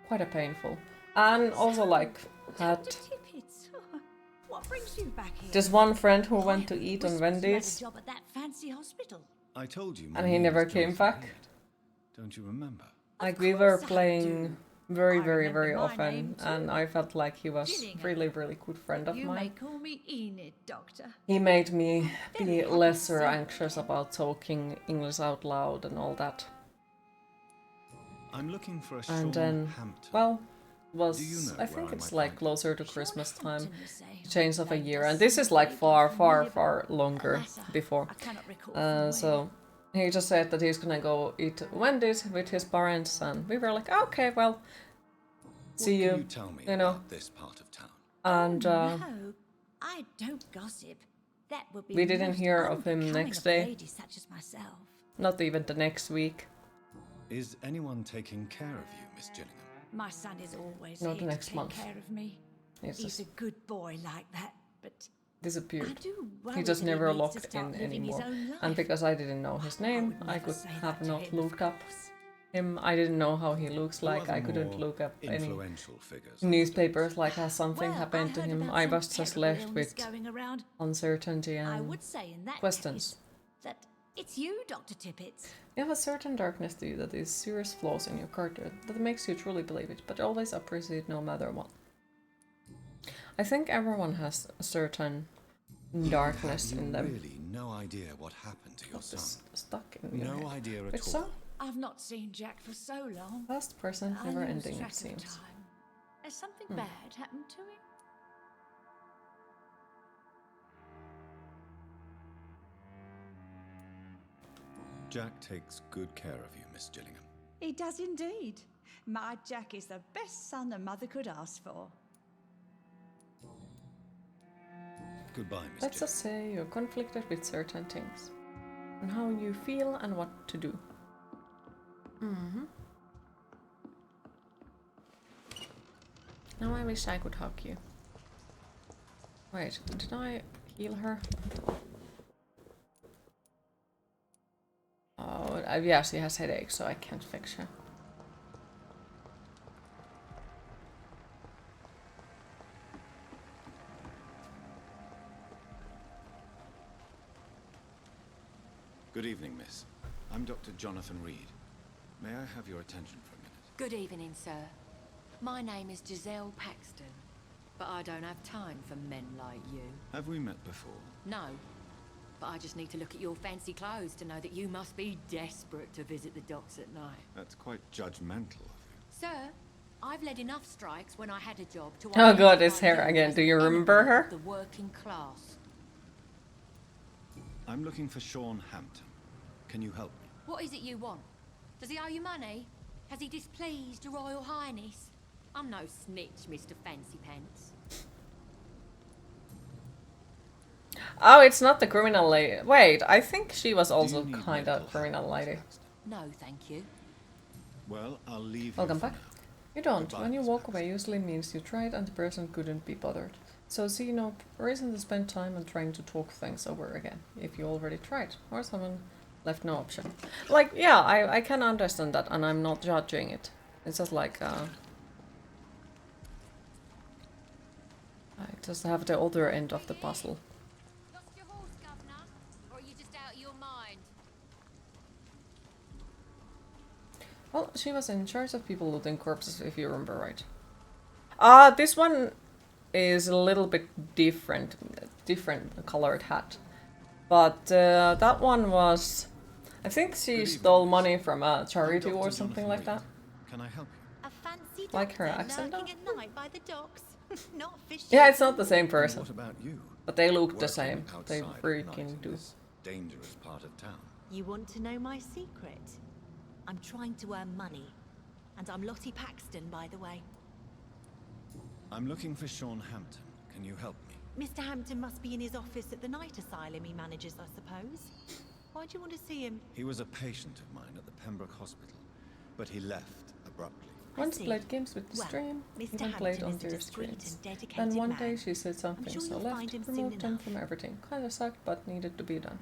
quite a painful. And also like had What brings you back here? this one friend who went to eat on Wendy's, Job at that fancy hospital. I told you. and he never came back. Don't you remember? Like, we were playing very often, and I felt like he was really good friend of You may mine. call me Enid, Doctor. He made me be lesser anxious about talking English out loud and all that. I'm looking for a And Sean then, Hampton. well, Do you know I where think I it's might like find closer to Christmas time, change of a year, and this is like far longer before. So he just said that he's gonna go eat Wendy's with his parents, and we were like, okay, well, see What can you, tell me you know. about this part of town? And No, I don't gossip. That would be we didn't most hear of him unbecoming next of a day. lady such as myself. Not even the next week. Is anyone taking care of you, Miss Gillingham? My son is always Not here the next to take month. care of me. He's He's just a good boy like that, but disappeared. do He worry just that he never needs to logged start in living his anymore. own life. And because I didn't know his name, I could have not looked up him. I didn't know how he looks Who like. are I the couldn't more look up any influential figures? newspapers like has something Well, happened to heard him. about I some was just terrible left illness with going around. uncertainty I and would say in that questions. case that it's you, Dr. Tippett. You have a certain darkness to you that is serious flaws in your character that makes you truly believe it, but always appreciate no matter what. I think everyone has a certain darkness Have you in them. really no idea what happened to your son? Stuck in your No head. idea at Which all. song? I've not seen Jack for so long. Last person, I never lose ending, track it of seems. time. Has something Hmm. bad happened to him? Jack takes good care of you, Miss Gillingham. He does indeed. My Jack is the best son a mother could ask for. Goodbye, Miss Let's just say you're conflicted with certain things. And how you feel and what to do. Now I wish I could hug you. Wait, did I heal her? Oh, yeah, she has headaches, so I can't fix her. Good evening, miss. I'm Dr. Jonathan Reid. May I have your attention for a minute? Good evening, sir. My name is Giselle Paxton, but I don't have time for men like you. Have we met before? No, but I just need to look at your fancy clothes to know that you must be desperate to visit the docks at night. That's quite judgmental of you. Sir, I've led enough strikes when I had a job to Oh god, it's identify her you again. as Do you an remember enemy her? of the working class. I'm looking for Sean Hampton. Can you help me? What is it you want? Does he owe you money? Has he displeased your Royal Highness? I'm no snitch, Mr. Fancy Pants. Oh, it's not the criminal lady. Wait, I think she was also kind of criminal lady. No, thank you. Well, I'll leave Welcome you for back. now. You don't. Goodbye, When you Miss walk away usually means you tried and the person couldn't be bothered. So see no reason to spend time on trying to talk things over again, if you already tried, or someone left no option. Like, yeah, I can understand that, and I'm not judging it. It's just like, I just have the other end of the puzzle. Lost your horse, Governor? Or are you just out of your mind? Well, she was in charge of people looting corpses, if you remember right. This one is a little bit different colored hat. But that one was... I think she stole money from a charity or something like that. Can I help you? A fancy Like her doctor accent, lurking at night by the docks. Not fishing. Yeah, it's not the same person. What about you? But they look the Working same. They outside at night freaking in do. this dangerous part of town. You want to know my secret? I'm trying to earn money. And I'm Lottie Paxton, by the way. I'm looking for Sean Hampton. Can you help me? Mr. Hampton must be in his office at the night asylum he manages, I suppose. Why do you want to see him? He was a patient of mine at the Pembroke Hospital, but he left abruptly. Once played games with the stream, even played on their screens. Then one day she said something, so left, removed him from everything. Kinda sucked, but needed to be done.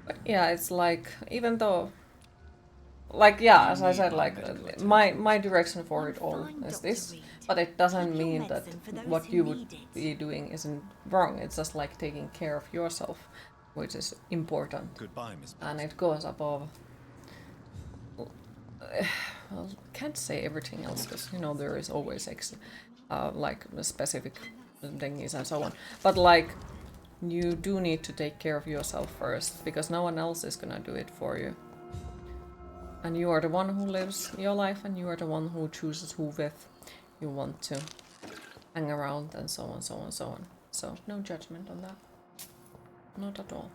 But yeah, it's like, even though, like, yeah, as I said, like, my direction for it all is this, but it doesn't mean that what you would be doing isn't wrong. It's just like taking care of yourself, which is important. Goodbye, Miss. And it goes above. Well, can't say everything else because you know there is always like specific thingies and so on. But like, you do need to take care of yourself first because no one else is gonna do it for you. And you are the one who lives your life, and you are the one who chooses who with you want to hang around, and so on, so on, so on. So no judgment on that. Not at all.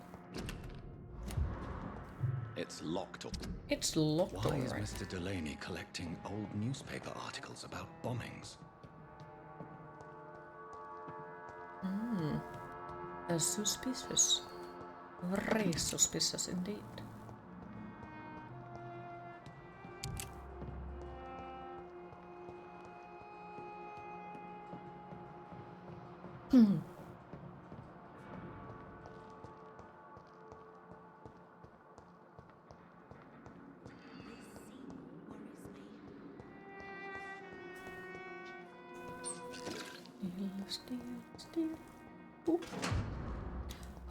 It's locked up. It's locked. Why is Mr. Delaney collecting old newspaper articles about bombings? Suspicious. Very suspicious indeed.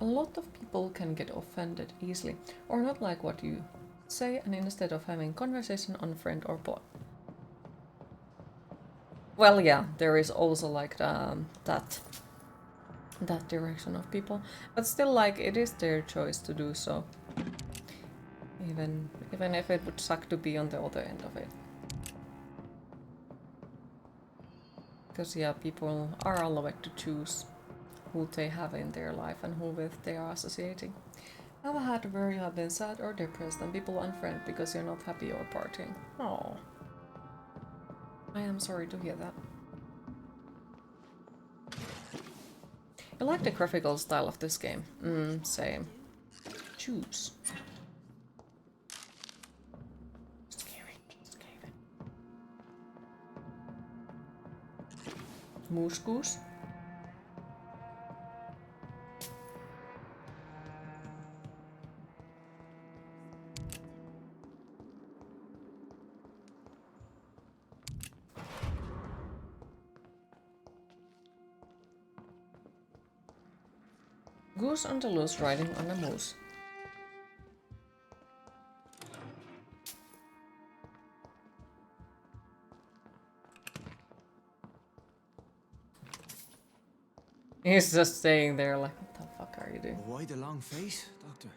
A lot of people can get offended easily, or not like what you say, and instead of having conversation on friend or bot. Well, yeah, there is also like that direction of people, but still, like, it is their choice to do so. Even if it would suck to be on the other end of it. Because yeah, people are allowed to choose who they have in their life and who with they are associating. I've had where you have been sad or depressed and people unfriend because you're not happy or partying. Oh, I am sorry to hear that. I like the graphical style of this game. Same. Choose. Scary. Moose goose. Goose on the loose riding on a moose. He's just staying there like, what the fuck are you doing? Why the long face, Doctor?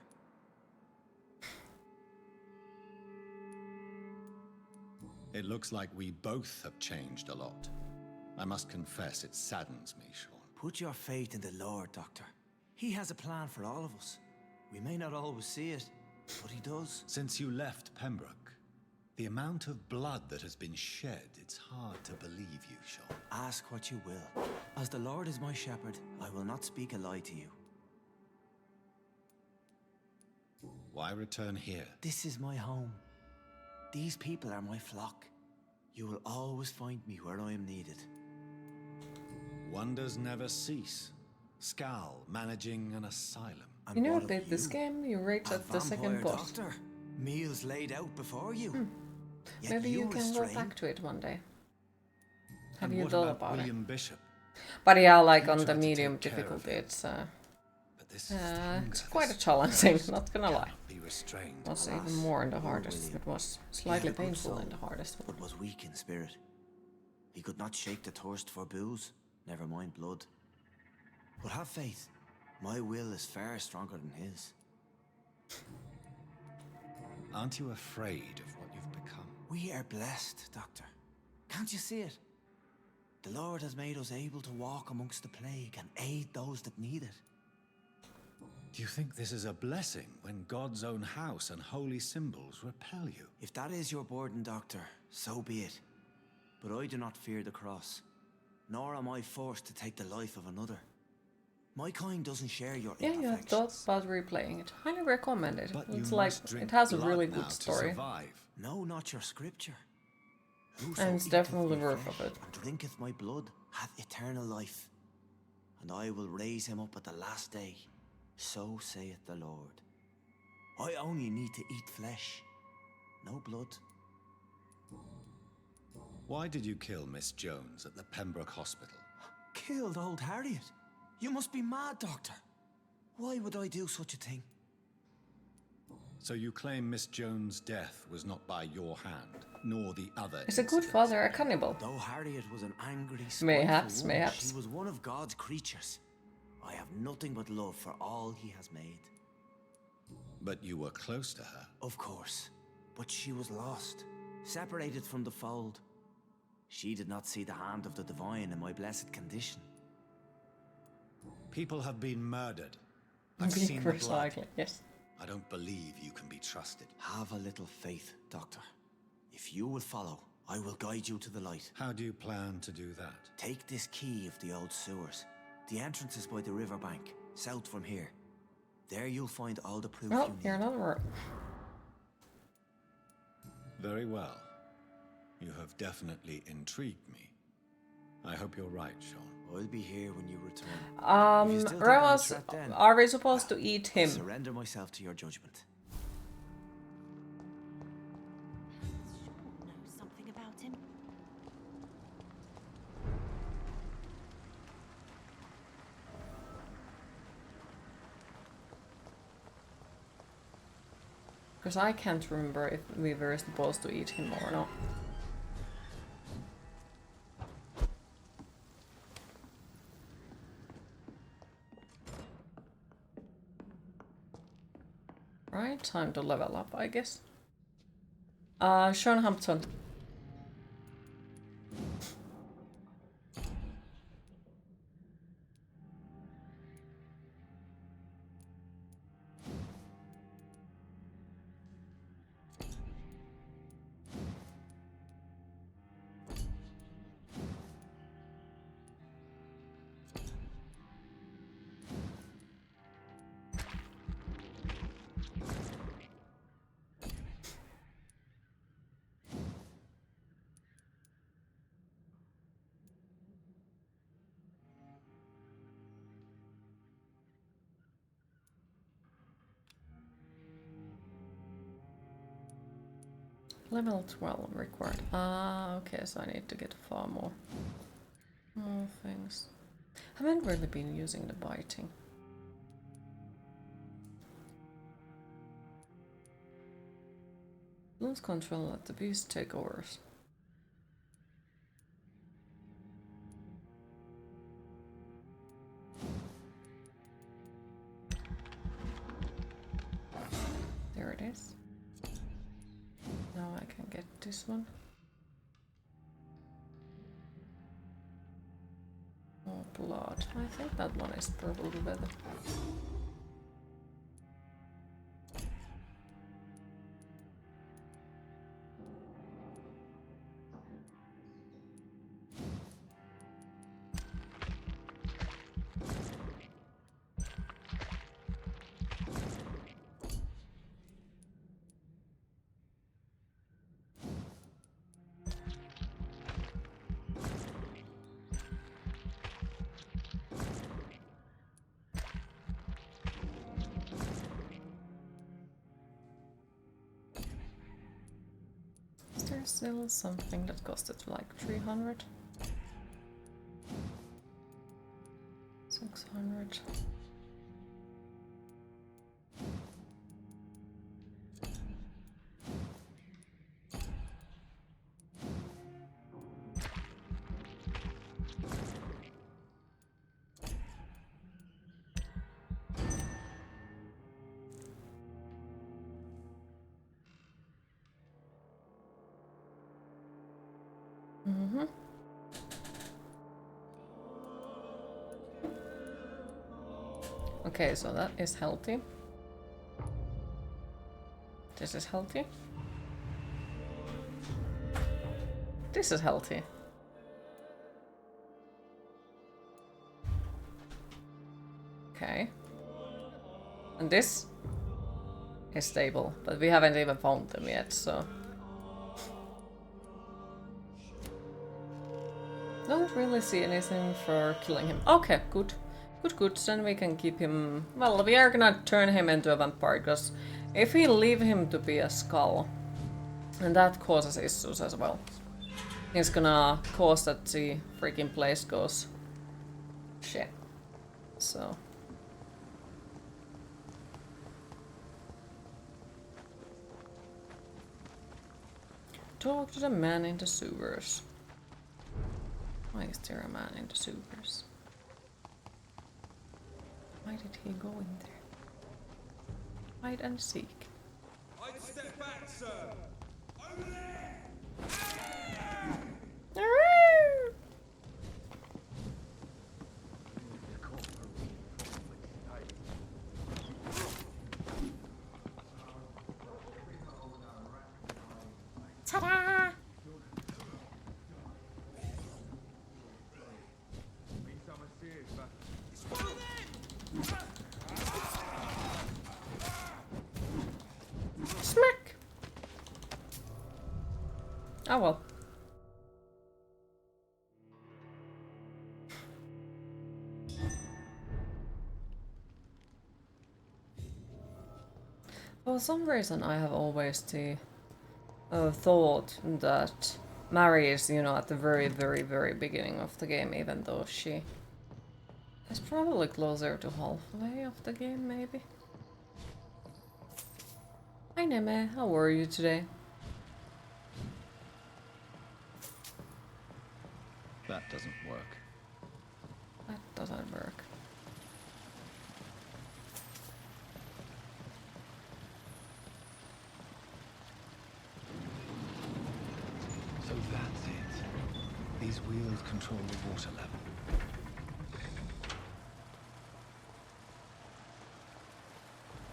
It looks like we both have changed a lot. I must confess, it saddens me, Sean. Put your faith in the Lord, Doctor. He has a plan for all of us. We may not always see it, but he does. Since you left Pembroke, the amount of blood that has been shed, it's hard to believe you, Sean. Ask what you will. As the Lord is my shepherd, I will not speak a lie to you. Why return here? This is my home. These people are my flock. You will always find me where I am needed. Wonders never cease. Scal managing an asylum. You never played this game, you rate at the second boss. Doctor. Meals laid out before you. Maybe you can go back to it one day. Have you what thought about about William it? Bishop? But yeah, like You on tried the to medium take care of difficulty, him. it's quite a challenging, not gonna lie. Be restrained. It was even more in the hardest. It was slightly painful in the hardest one. But was weak in spirit. He could not shake the thirst for booze, never mind blood. But have faith. My will is far stronger than his. Aren't you afraid of what you've become? We are blessed, Doctor. Can't you see it? The Lord has made us able to walk amongst the plague and aid those that need it. Do you think this is a blessing when God's own house and holy symbols repel you? If that is your burden, Doctor, so be it. But I do not fear the cross, nor am I forced to take the life of another. My kind doesn't share your Yeah, you have thoughts about replaying it. Highly recommend it. It's like, it has a really good story. No, not your scripture. And it's definitely worth of it. And drinketh my blood hath eternal life, and I will raise him up at the last day. So saith the Lord. I only need to eat flesh, no blood. Why did you kill Miss Jones at the Pembroke Hospital? Killed old Harriet? You must be mad, Doctor. Why would I do such a thing? So you claim Miss Jones' death was not by your hand, nor the other. Is a good father a cannibal? Though Harriet was an angry, mayhaps, woman, mayhaps. she was one of God's creatures. I have nothing but love for all he has made. But you were close to her. Of course. But she was lost, separated from the fold. She did not see the hand of the divine in my blessed condition. People have been murdered. I've seen the blood. Yes. I don't believe you can be trusted. Have a little faith, Doctor. If you will follow, I will guide you to the light. How do you plan to do that? Take this key of the old sewers. The entrance is by the riverbank, south from here. There you'll find all the proof you need. You're not right. Very well. You have definitely intrigued me. I hope you're right, Sean. I'll be here when you return. Revas, are we supposed to eat him? Surrender myself to your judgment. Know something about him. Because I can't remember if we were supposed to eat him or not. Right, time to level up, I guess. Sean Hampton. Level 12 required. Okay, so I need to get far more things. Haven't really been using the biting. Lose control at the beast takeovers. There it is. Now I can get this one. More blood. I think that one is probably better. There's still something that costed like 300. 600. Okay, so that is healthy. This is healthy. This is healthy. Okay. And this is stable, but we haven't even found them yet, so... Don't really see anything for killing him. Okay, good. Good, good. Then we can keep him... Well, we are gonna turn him into a vampire, because if we leave him to be a skull, and that causes issues as well. It's gonna cause that the freaking place goes... shit. So... Talk to the man in the sewers. Why is there a man in the sewers? Why did he go in there? Hide and seek. I'd step back, sir. Over there. Ta-da! Smack! Oh well. For some reason I have always thought that Mary is, you know, at the very, very, very beginning of the game, even though she is probably closer to halfway of the game, maybe. Hi Neme, how are you today? That doesn't work. That doesn't work. So that's it. These wheels control the water level.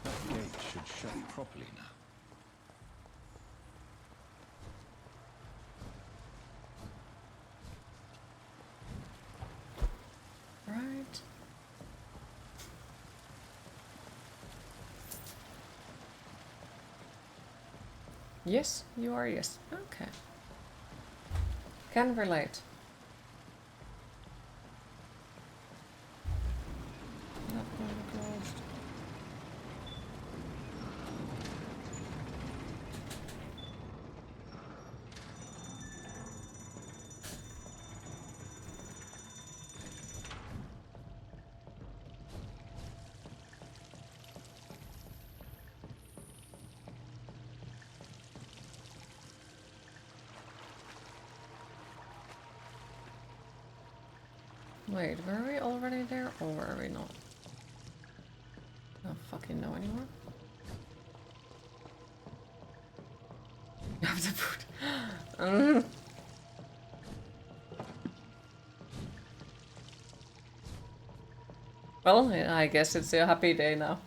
That gate should shut properly now. Right. Yes, you are, yes. Okay. Can relate. Not really closed. Wait, were we already there or were we not? I don't fucking know anymore. You have to put... Well, I guess it's a happy day now.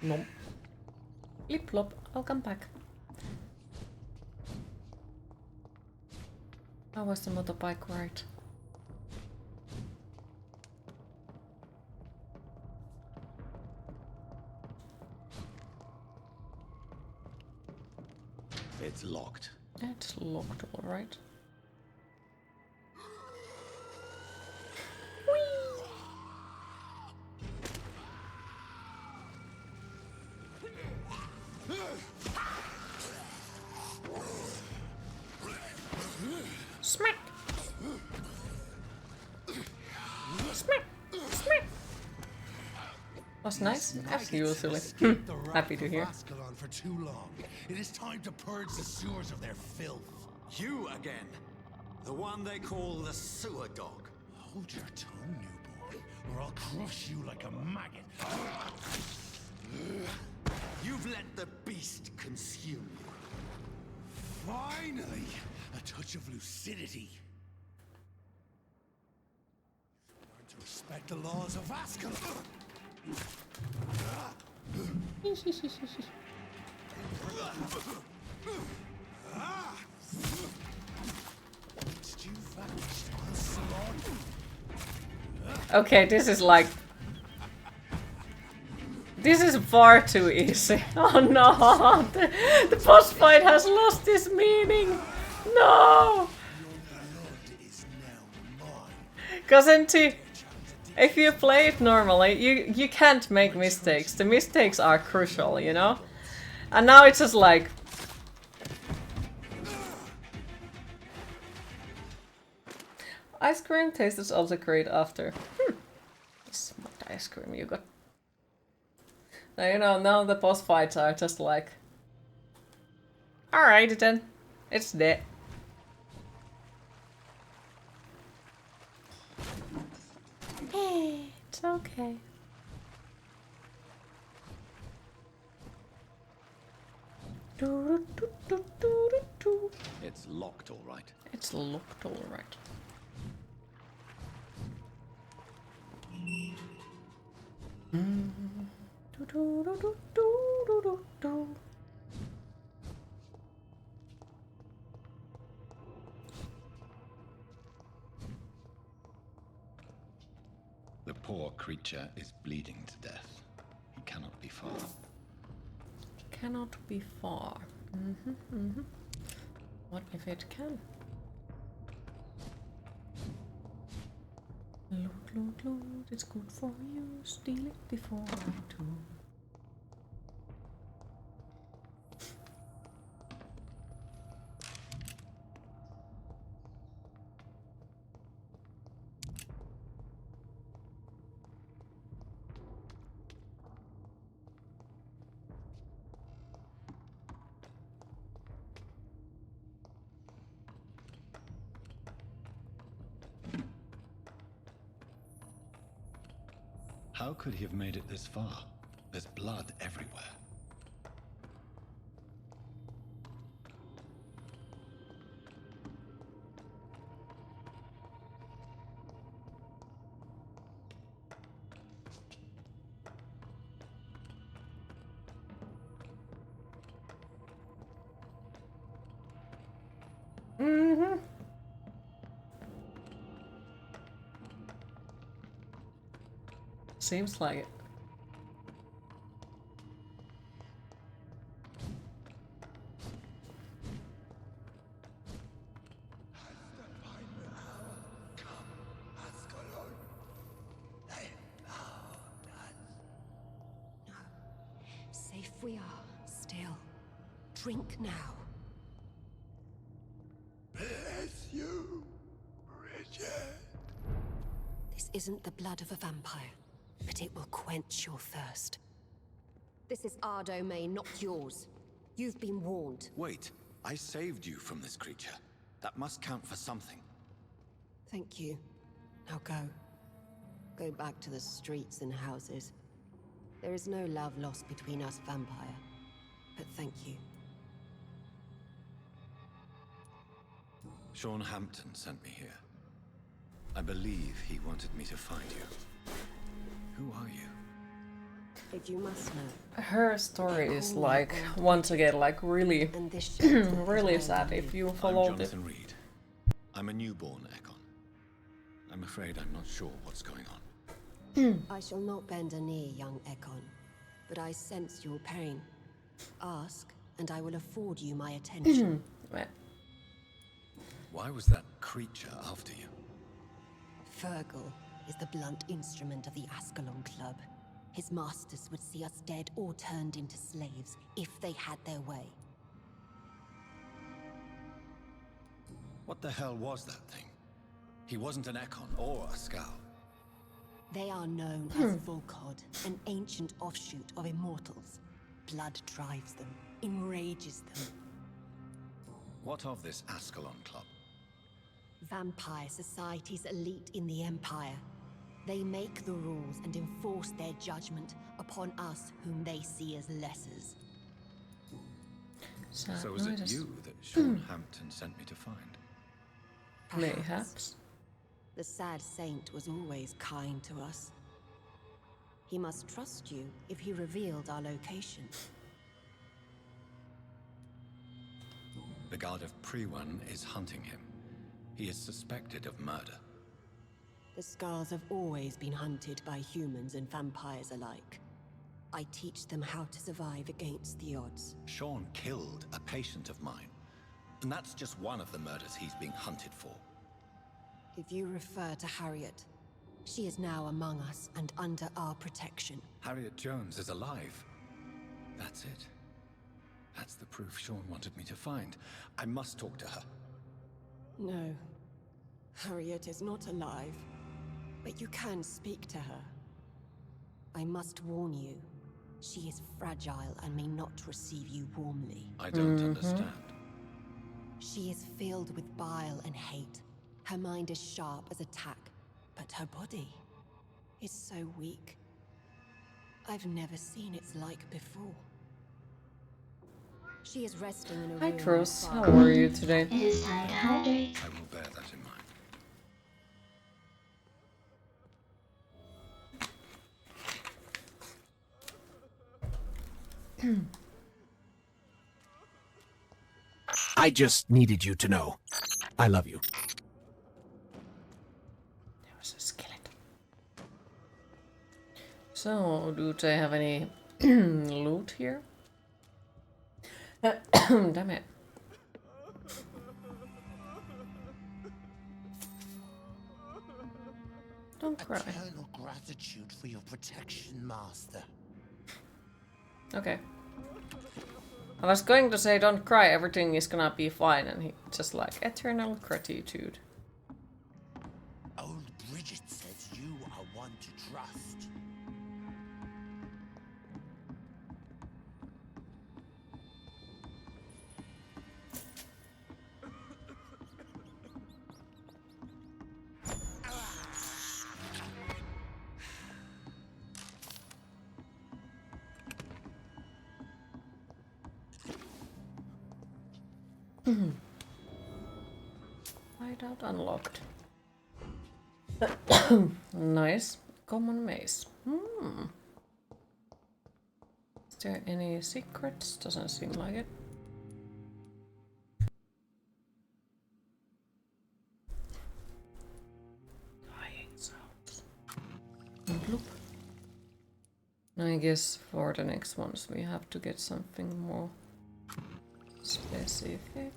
No. Flip flop, I'll come back. How was the motorbike ride? It's locked. It's locked, alright. Smack! Smack! Was nice, as usually. Happy to hear. For too long. It is time to purge the sewers of their filth. You again. The one they call the sewer dog. Hold your tongue, newborn, or I'll crush you like a maggot. You've let the beast consume you. Finally, a touch of lucidity. Learn to respect the laws of Ascalon. Okay, this is like... This is far too easy. Oh no! The boss fight has lost its meaning! No! Cause if you play it normally, you can't make mistakes. The mistakes are crucial, you know? And now it's just like... Ice cream tastes also great after. Smart ice cream you got. Now, you know, now the boss fights are just like... Alright then, it's dead. Hey, it's okay. It's locked, all right. It's locked, all right. The poor creature is bleeding to death. He cannot be far. Cannot be far. What if it can? Loot, loot, loot, it's good for you. Steal it before I do. How could he have made it this far? There's blood everywhere. Seems like it. Safe we are, still. Drink now. Bless you, Richard. This isn't the blood of a vampire, but it will quench your thirst. This is our domain, not yours. You've been warned. Wait, I saved you from this creature. That must count for something. Thank you. Now go. Go back to the streets and houses. There is no love lost between us, vampire. But thank you. Sean Hampton sent me here. I believe he wanted me to find you. Who are you? If you must know. Her story is like, once again, like really, really sad if you followed I'm it. Jonathan Reid. I'm a newborn Ekon. I'm afraid I'm not sure what's going on. I shall not bend a knee, young Ekon, but I sense your pain. Ask, and I will afford you my attention. Why was that creature after you? Fergal is the blunt instrument of the Ascalon Club. His masters would see us dead or turned into slaves if they had their way. What the hell was that thing? He wasn't an Ekon or a Scow. They are known as Volkod, an ancient offshoot of immortals. Blood drives them, enrages them. What of this Ascalon Club? Vampire society's elite in the Empire. They make the rules and enforce their judgment upon us whom they see as lessers. So was it you that Sean Hampton sent me to find? Mayhaps. The sad saint was always kind to us. He must trust you if he revealed our location. The guard of Prewan is hunting him. He is suspected of murder. The Scars have always been hunted by humans and vampires alike. I teach them how to survive against the odds. Sean killed a patient of mine. And that's just one of the murders he's being hunted for. If you refer to Harriet, she is now among us and under our protection. Harriet Jones is alive. That's it. That's the proof Sean wanted me to find. I must talk to her. No. Harriet is not alive. But you can speak to her. I must warn you. She is fragile and may not receive you warmly. I don't understand. She is filled with bile and hate. Her mind is sharp as a tack, but her body is so weak. I've never seen its like before. She is resting in a room. Hi Truss, how are you today? It is time to hydrate. I will bear that in mind. I just needed you to know. I love you. There was a skeleton. So, do they have any loot here? Damn it. Don't cry. Eternal gratitude for your protection, Master. Okay. I was going to say don't cry, everything is gonna be fine, and he just like eternal gratitude. Old Bridget says you are one to trust. Hideout unlocked. Nice. Common maze. Is there any secrets? Doesn't seem like it. Dying sounds. Bloop. I guess for the next ones we have to get something more specific.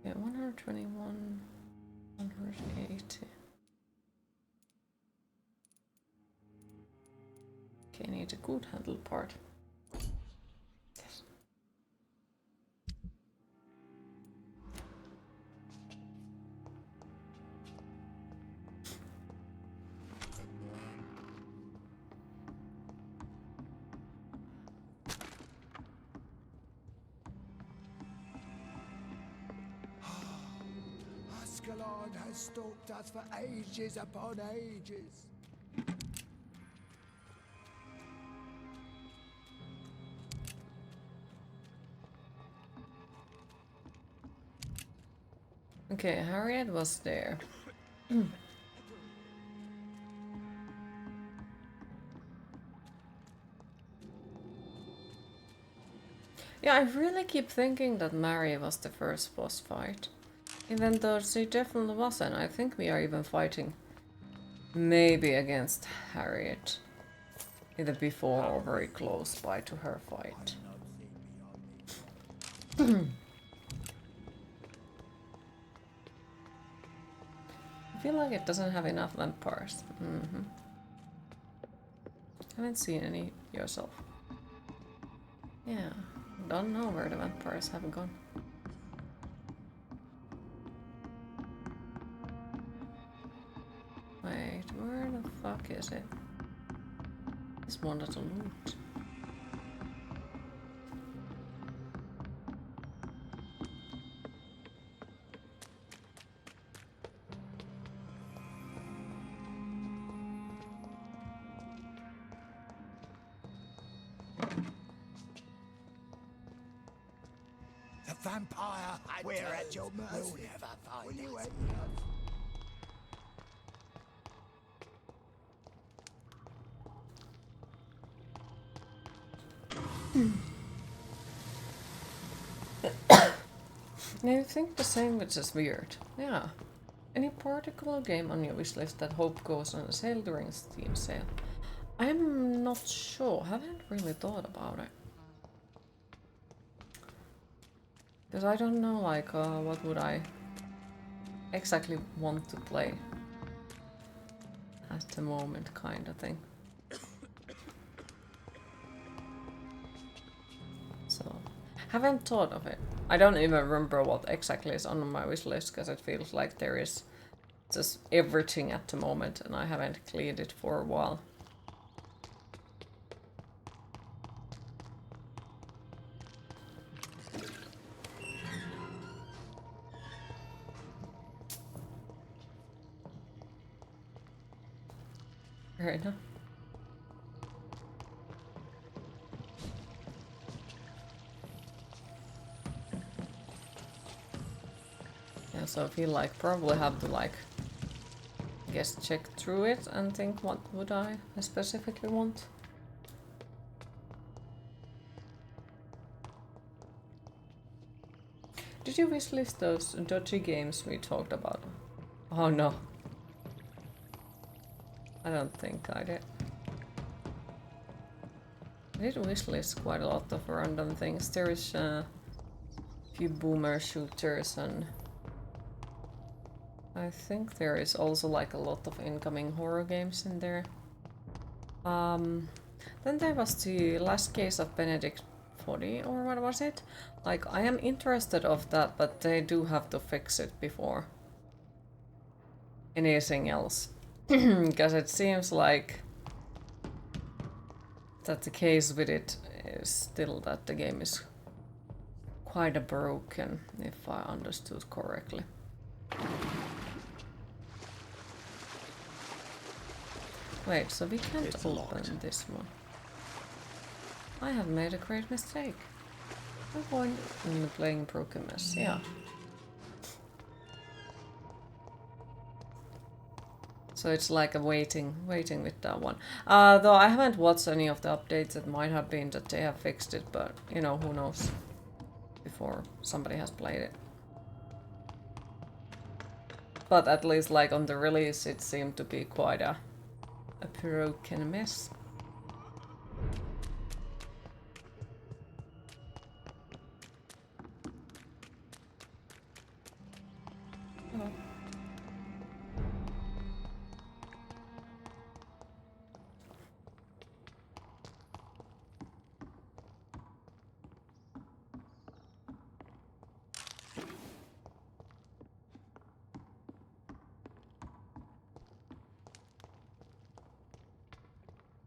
Yeah, 121, 180. Okay, I need a good handle part. Yes. Ascalon has stalked us for ages upon ages. Okay, Harriet was there. Yeah, I really keep thinking that Mary was the first boss fight. Even though she definitely wasn't. I think we are even fighting maybe against Harriet. Either before or very close by to her fight. I feel like it doesn't have enough vampires. Haven't seen any yourself. Yeah, don't know where the vampires have gone. Wait, where the fuck is it? This one doesn't loot. The vampire we're at your mercy. Will never find you enough. Now you think the same, which is weird. Yeah. Any particular game on your wishlist that hope goes on a sale during Steam sale? I'm not sure. Haven't really thought about it. Because I don't know, like, what would I exactly want to play at the moment, kind of thing. So, haven't thought of it. I don't even remember what exactly is on my wish list, because it feels like there is just everything at the moment, and I haven't cleared it for a while. Right now. Yeah, so I feel like probably have to like, I guess, check through it and think what would I specifically want. Did you wishlist those dodgy games we talked about? Oh no. I don't think I did. I did wishlist quite a lot of random things. There is a few boomer shooters, and I think there is also like a lot of incoming horror games in there. Then there was the Last Case of Benedict 40, or what was it? Like, I am interested of that, but they do have to fix it before anything else. Because it seems like that the case with it is still that the game is quite broken, if I understood correctly. Wait, so we can't open this one. I have made a great mistake. I'm going in playing Broken Mess, yeah. So it's like a waiting with that one. Though I haven't watched any of the updates. It might have been that they have fixed it, but you know, who knows before somebody has played it. But at least like on the release it seemed to be quite a broken mess. Hello.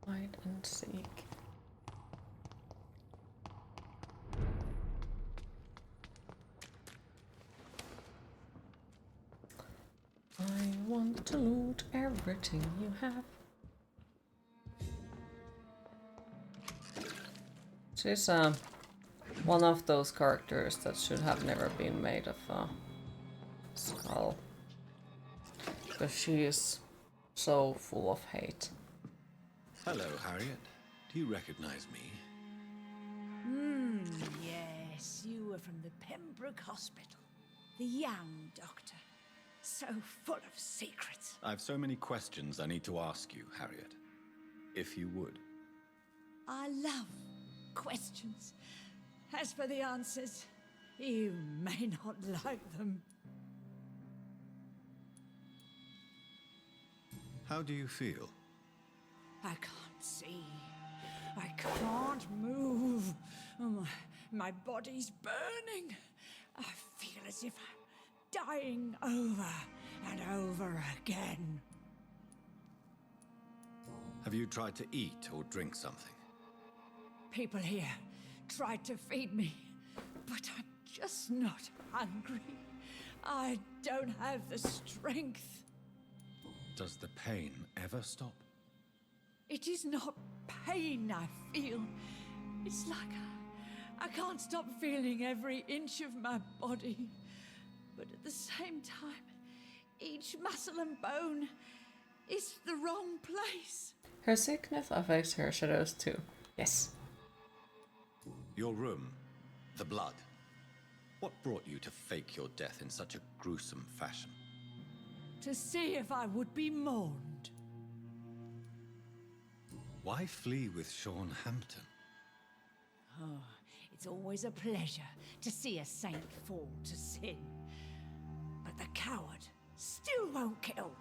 Hide and seek. I want to loot everything you have. She's one of those characters that should have never been made of a skull. Because she is so full of hate. Hello, Harriet. Do you recognize me? Yes, you were from the Pembroke Hospital. The young doctor. So full of secrets. I have so many questions I need to ask you, Harriet. If you would. I love questions. As for the answers, you may not like them. How do you feel? I can't see. I can't move. Oh, my body's burning. I feel as if I'm dying over and over again. Have you tried to eat or drink something? People here tried to feed me, but I'm just not hungry. I don't have the strength. Does the pain ever stop? It is not pain I feel. It's like I can't stop feeling every inch of my body. But at the same time, each muscle and bone is the wrong place. Her sickness affects her shadows too. Yes. Your room, the blood. What brought you to fake your death in such a gruesome fashion? To see if I would be mourned. Why flee with Sean Hampton? Oh, it's always a pleasure to see a saint fall to sin. But the coward still won't kill.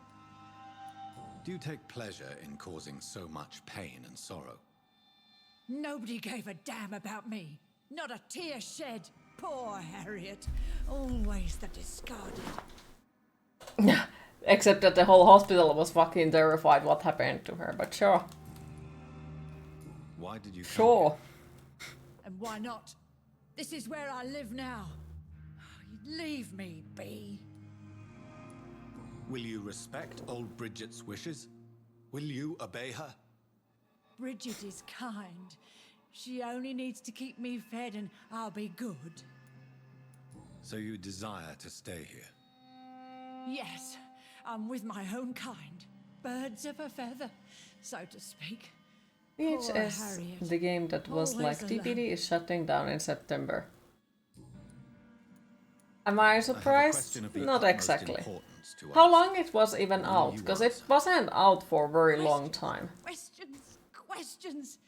Do you take pleasure in causing so much pain and sorrow? Nobody gave a damn about me. Not a tear shed. Poor Harriet. Always the discarded. Except that the whole hospital was fucking terrified what happened to her, but sure. Why did you come Sure. here? And why not? This is where I live now. Leave me be. Will you respect old Bridget's wishes? Will you obey her? Bridget is kind. She only needs to keep me fed and I'll be good. So you desire to stay here? Yes, I'm with my own kind. Birds of a feather, so to speak. VHS, the game that was like TPD, is shutting down in September. Am I surprised? Not exactly. How long it was even out? Because it wasn't out for a very long time. Questions.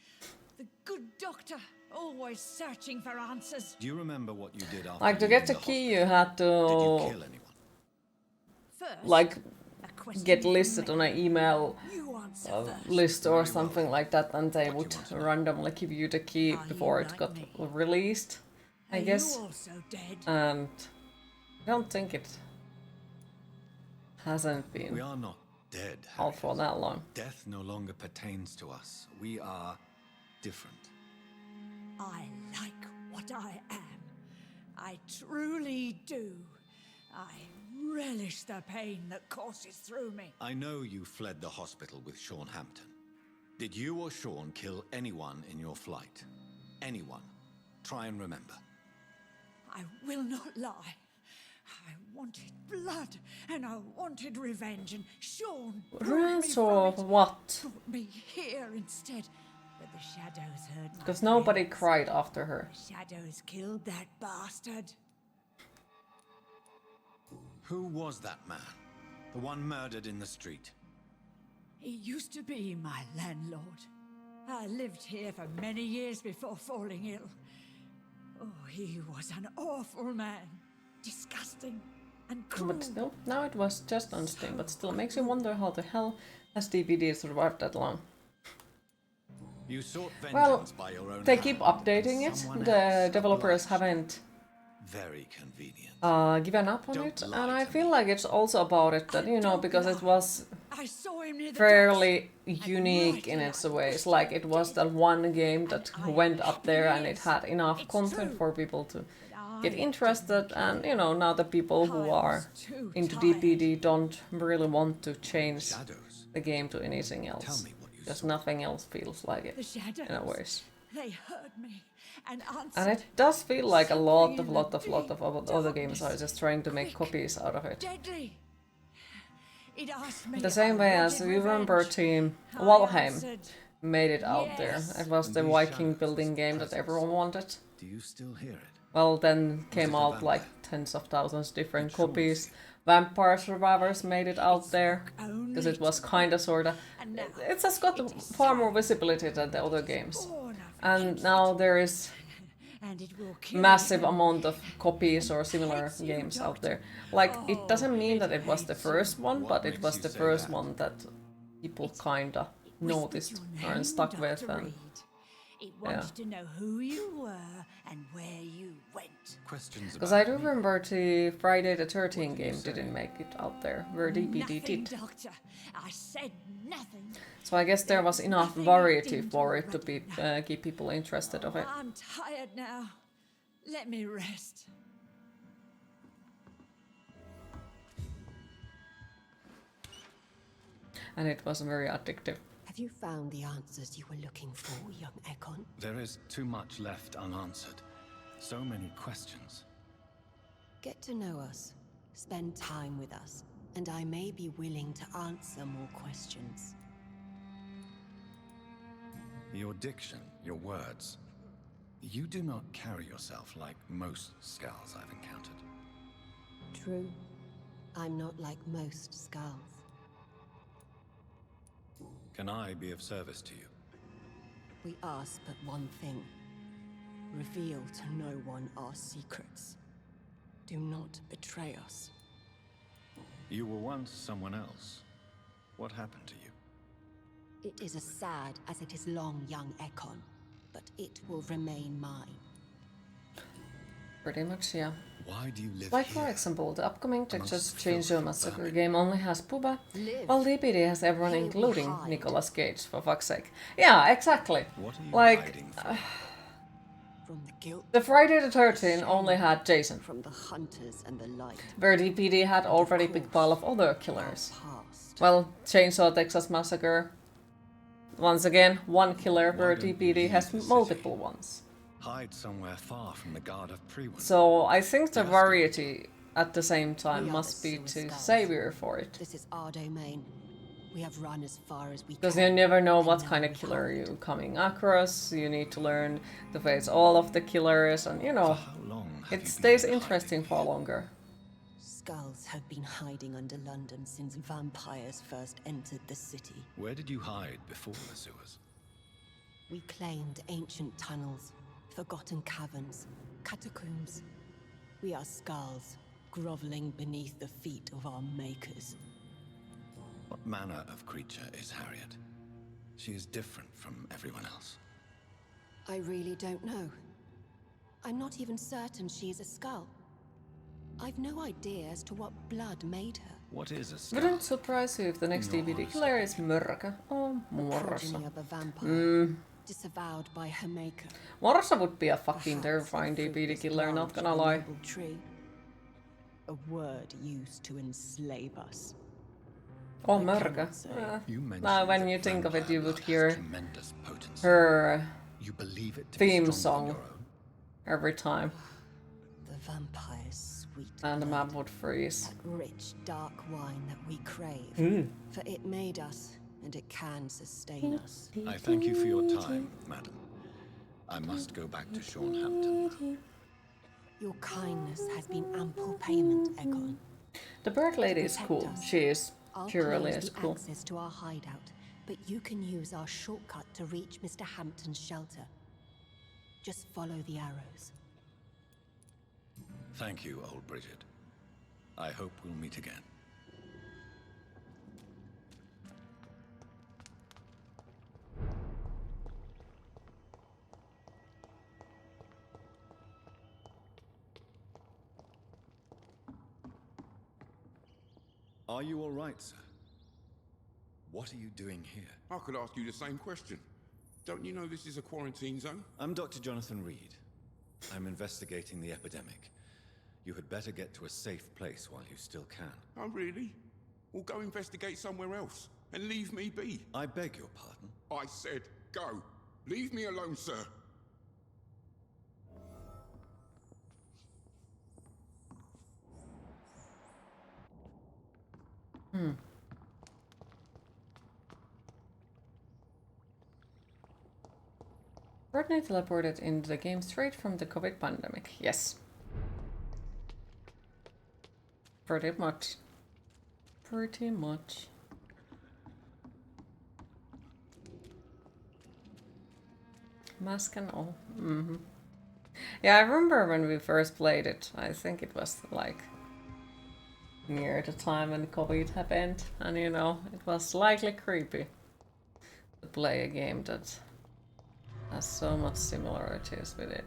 The good doctor, always searching for answers. Do you remember what you did after Like to get the key, you had to like get listed on an email list or something like that, and they would randomly give you the key before it got released, I guess. And I don't think it hasn't been We are not dead, out for that long. Death no longer pertains to us. We are different. I like what I am. I truly do. I relish the pain that courses through me. I know you fled the hospital with Sean Hampton. Did you or Sean kill anyone in your flight? Anyone? Try and remember. I will not lie. I wanted blood, and I wanted revenge, and Sean Ransom of what? brought me here instead. But the shadows heard my Because nobody prayers. cried after her. The shadows killed that bastard. Who was that man? The one murdered in the street? He used to be my landlord. I lived here for many years before falling ill. Oh, he was an awful man. Disgusting and cruel. But still, now it was just on Steam, but still makes you wonder how the hell has DVD survived that long. You sought Well, vengeance by your own they hand. keep updating it. The developers haven't Very convenient. given up on it, and I feel like it's also about it that, you know, because it was I saw him near the fairly unique in its ways. Like it was the one game that went up there and it had enough content for people to get interested, and you know, now the people who are into DPD don't really want to change the game to anything else. Because nothing else feels like it The shadows. in a ways. They heard me and answered. And it does feel like a lot of other games are just trying to make copies out of it. Deadly. It asked me The if same I way as wanted you remember revenge. Team I Valheim answered, made it out there. yes. It was the Viking building game that everyone wanted. Do you still hear it? Well, then came it a out vampire? like tens of thousands different copies. Vampire Survivors made it out there because it was kind of sort of. It has got far more visibility than the other games, and now there is And it will kill massive him. amount of copies or similar games out there. Like it doesn't mean that it was the first one, but it was the first one that people kinda noticed and stuck with. And It wanted to know who you were and where you went. Questions Because I do remember the Friday the 13th game didn't make it out there, where DPD did. Doctor. I said nothing. So I guess there was enough variety for it to be keep people interested of it. I'm tired now. Let me rest. And it was very addictive. Have you found the answers you were looking for, young Ekon? There is too much left unanswered. So many questions. Get to know us, spend time with us, and I may be willing to answer more questions. Your diction, your words. You do not carry yourself like most skulls I've encountered. True. I'm not like most skulls. Can I be of service to you? We ask but one thing. Reveal to no one our secrets. Do not betray us. You were once someone else. What happened to you? It is as sad as it is long, young Ekon, but it will remain mine. Pretty much, yeah. Why do you live Like, here? for example, the upcoming Texas Chainsaw Massacre game only has Puba, while DPD has everyone including Nicolas Cage, for fuck's sake. Yeah, exactly. What are you like, hiding from? From the guilt. The Friday the 13th only had Jason, From the hunters and the light. where DPD had already big pile of other killers. Well, Chainsaw Texas Massacre, once again, one killer, where DPD has multiple ones. Hide somewhere far from the guard of Pre-One. So I think the variety at the same time must be to savior for it. This is our domain. We have run as far as we Because can. you never know what kind of killer you're coming across. You need to learn to face all of the killers, and you know, it stays interesting for longer. Skulls have been hiding under London since vampires first entered the city. Where did you hide before the sewers? We claimed ancient tunnels, forgotten caverns, catacombs. We are skulls, groveling beneath the feet of our makers. What manner of creature is Harriet? She is different from everyone else. I really don't know. I'm not even certain she is a skull. I've no idea as to what blood made her. What is a skull? Wouldn't surprise you if the next DVD killer is Mörkä or Morsa. Progeny of a vampire, disavowed by her maker. Morsa would be a fucking terrifying DVD killer, not gonna lie. Tree. A word used to enslave us. Oh, Mörkä. Now, when you think of it, you would hear her theme song every time. The vampire's sweet and the map would freeze. That rich, dark wine that we crave. For it made us, and it can sustain us. I thank you for your time, madam. I must go back to Shornhampton now. Your kindness has been ample payment, Egon. The bird lady is cool. She is. She really is cool. Access to our hideout, but you can use our shortcut to reach Mr. Hampton's shelter. Just follow the arrows. Thank you, old Bridget. I hope we'll meet again. Are you all right, sir? What are you doing here? I could ask you the same question. Don't you know this is a quarantine zone? I'm Dr. Jonathan Reid. I'm investigating the epidemic. You had better get to a safe place while you still can. Oh, really? Well, go investigate somewhere else and leave me be. I beg your pardon? I said go. Leave me alone, sir. Rodney teleported into the game straight from the COVID pandemic. Yes. Pretty much. Pretty much. Mask and all. Yeah, I remember when we first played it. I think it was like near the time when COVID happened. And you know, it was slightly creepy to play a game that Has so much similarities with it.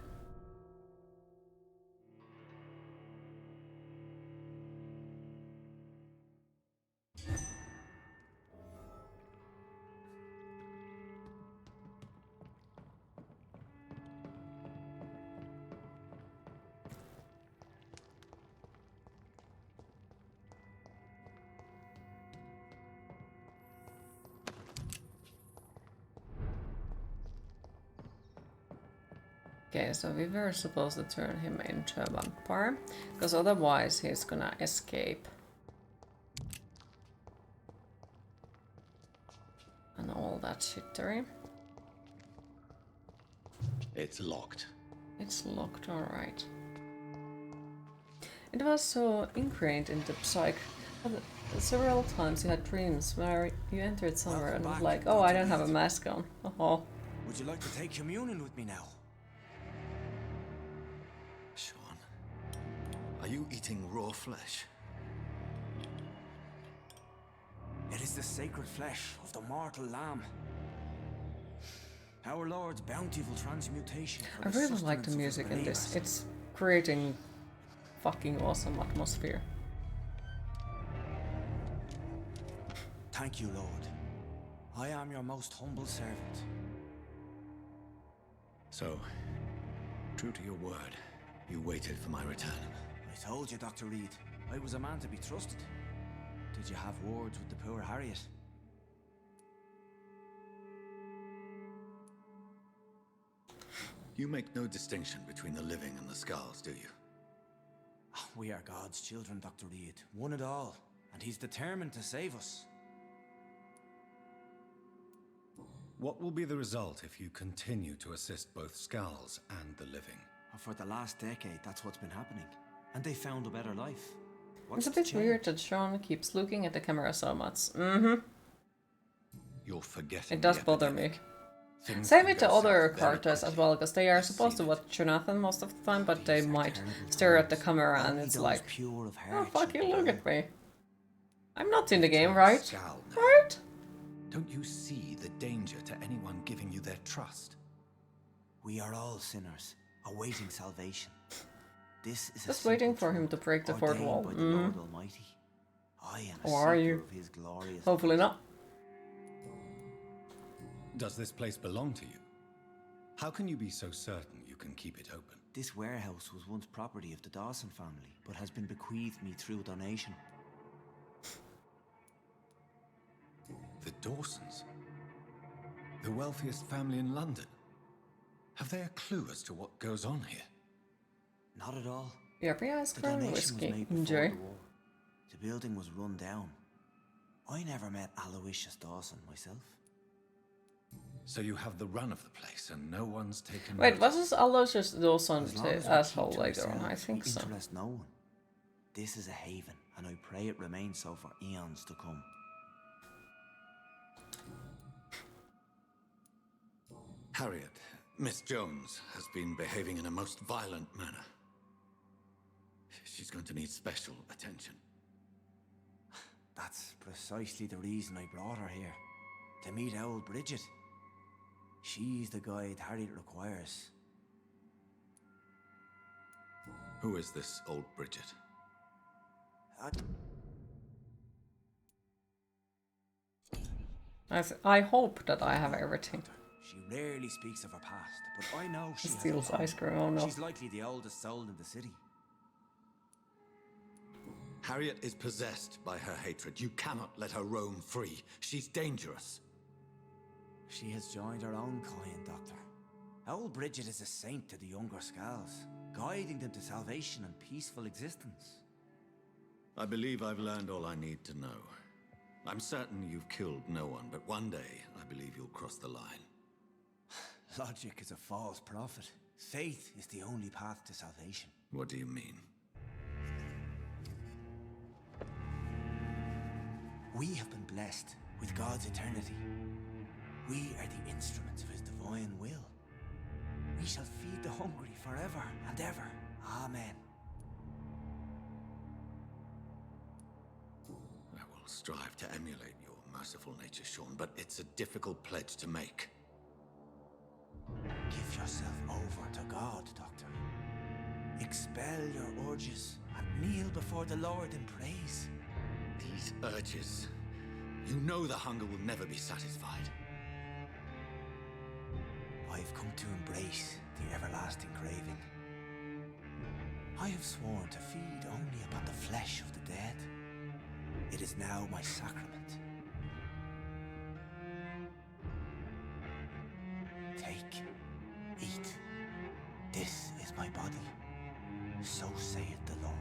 Okay, so we were supposed to turn him into a vampire, because otherwise he's gonna escape. And all that shittery. It's locked. It's locked, alright. It was so ingrained in the psyche. Several times you had dreams where you entered somewhere and was like, oh, I don't have a mask on. Oh. Would you like to take communion with me now? Sean, are you eating raw flesh? It is the sacred flesh of the mortal lamb. Our Lord's bountiful transmutation. I really like the music in this. It's creating fucking awesome atmosphere. Thank you, Lord. I am your most humble servant. So, true to your word, you waited for my return. I told you, Dr. Reid, I was a man to be trusted. Did you have words with the poor Harriet? You make no distinction between the living and the skulls, do you? We are God's children, Dr. Reid, one and all, and he's determined to save us. What will be the result if you continue to assist both skulls and the living? For the last decade, that's what's been happening. And they found a better life. It's a bit weird that Sean keeps looking at the camera so much. You're forgetting. It does bother me. Same with the other characters as well, because they are supposed to watch Jonathan most of the time, but they might stare at the camera and it's like, oh fuck you, look at me. I'm not in the game, right? Right? Don't you see the danger to anyone giving you their trust? We are all sinners, awaiting salvation. This is just waiting for him to break the fourth wall. Lord Almighty. I am a or are you? Of his glorious Hopefully not. Does this place belong to you? How can you be so certain you can keep it open? This warehouse was once property of the Dawson family, but has been bequeathed me through donation. The Dawsons? The wealthiest family in London? Have they a clue as to what goes on here? Not at all. Yep, ice cream and whiskey. Enjoy. The building was run down. I never met Aloysius Dawson myself. So you have the run of the place and no one's taken... Wait, was this Aloysius Dawson the asshole later on? I think so. Interest no one. This is a haven, and I pray it remains so for eons to come. Harriet, Miss Jones, has been behaving in a most violent manner. She's going to need special attention. That's precisely the reason I brought her here. To meet old Bridget. She's the guide Harriet requires. Who is this old Bridget? I hope that I have everything. She rarely speaks of her past, but I know she steals ice cream. Oh no. She's likely the oldest soul in the city. Harriet is possessed by her hatred. You cannot let her roam free. She's dangerous. She has joined her own kind, Doctor. Old Bridget is a saint to the younger Skulls, guiding them to salvation and peaceful existence. I believe I've learned all I need to know. I'm certain you've killed no one, but one day I believe you'll cross the line. Logic is a false prophet. Faith is the only path to salvation. What do you mean? We have been blessed with God's eternity. We are the instruments of his divine will. We shall feed the hungry forever and ever. Amen. I will strive to emulate your merciful nature, Sean, but it's a difficult pledge to make. Give yourself over to God, Doctor. Expel your urges and kneel before the Lord in praise. These urges. You know the hunger will never be satisfied. I've come to embrace the everlasting craving. I have sworn to feed only upon the flesh of the dead. It is now my sacrament. Take, eat. This is my body. So saith the Lord.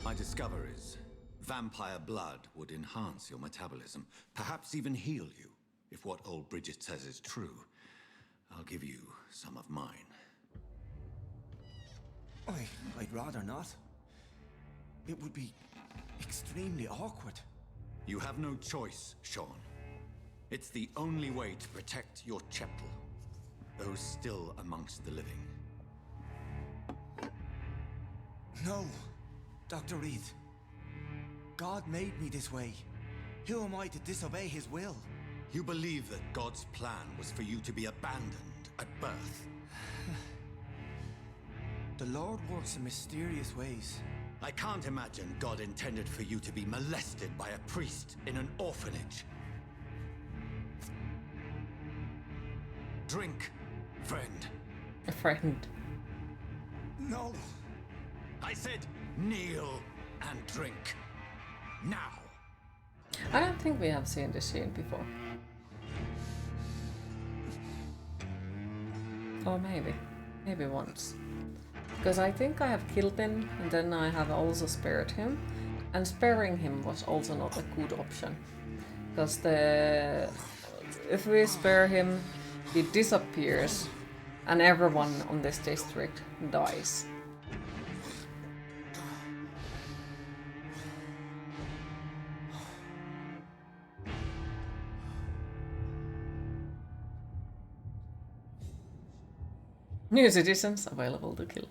My discoveries. Vampire blood would enhance your metabolism, perhaps even heal you. If what old Bridget says is true, I'll give you some of mine. I'd rather not. It would be extremely awkward. You have no choice, Sean. It's the only way to protect your cheptel, those still amongst the living. No, Dr. Reid. God made me this way. Who am I to disobey his will? You believe that God's plan was for you to be abandoned at birth? The Lord works in mysterious ways. I can't imagine God intended for you to be molested by a priest in an orphanage. Drink, friend. A friend. No. I said kneel and drink. Now. I don't think we have seen this scene before. Or maybe. Maybe once. Because I think I have killed him, and then I have also spared him. And sparing him was also not a good option. Because if we spare him, he disappears, and everyone on this district dies. New citizens available to kill.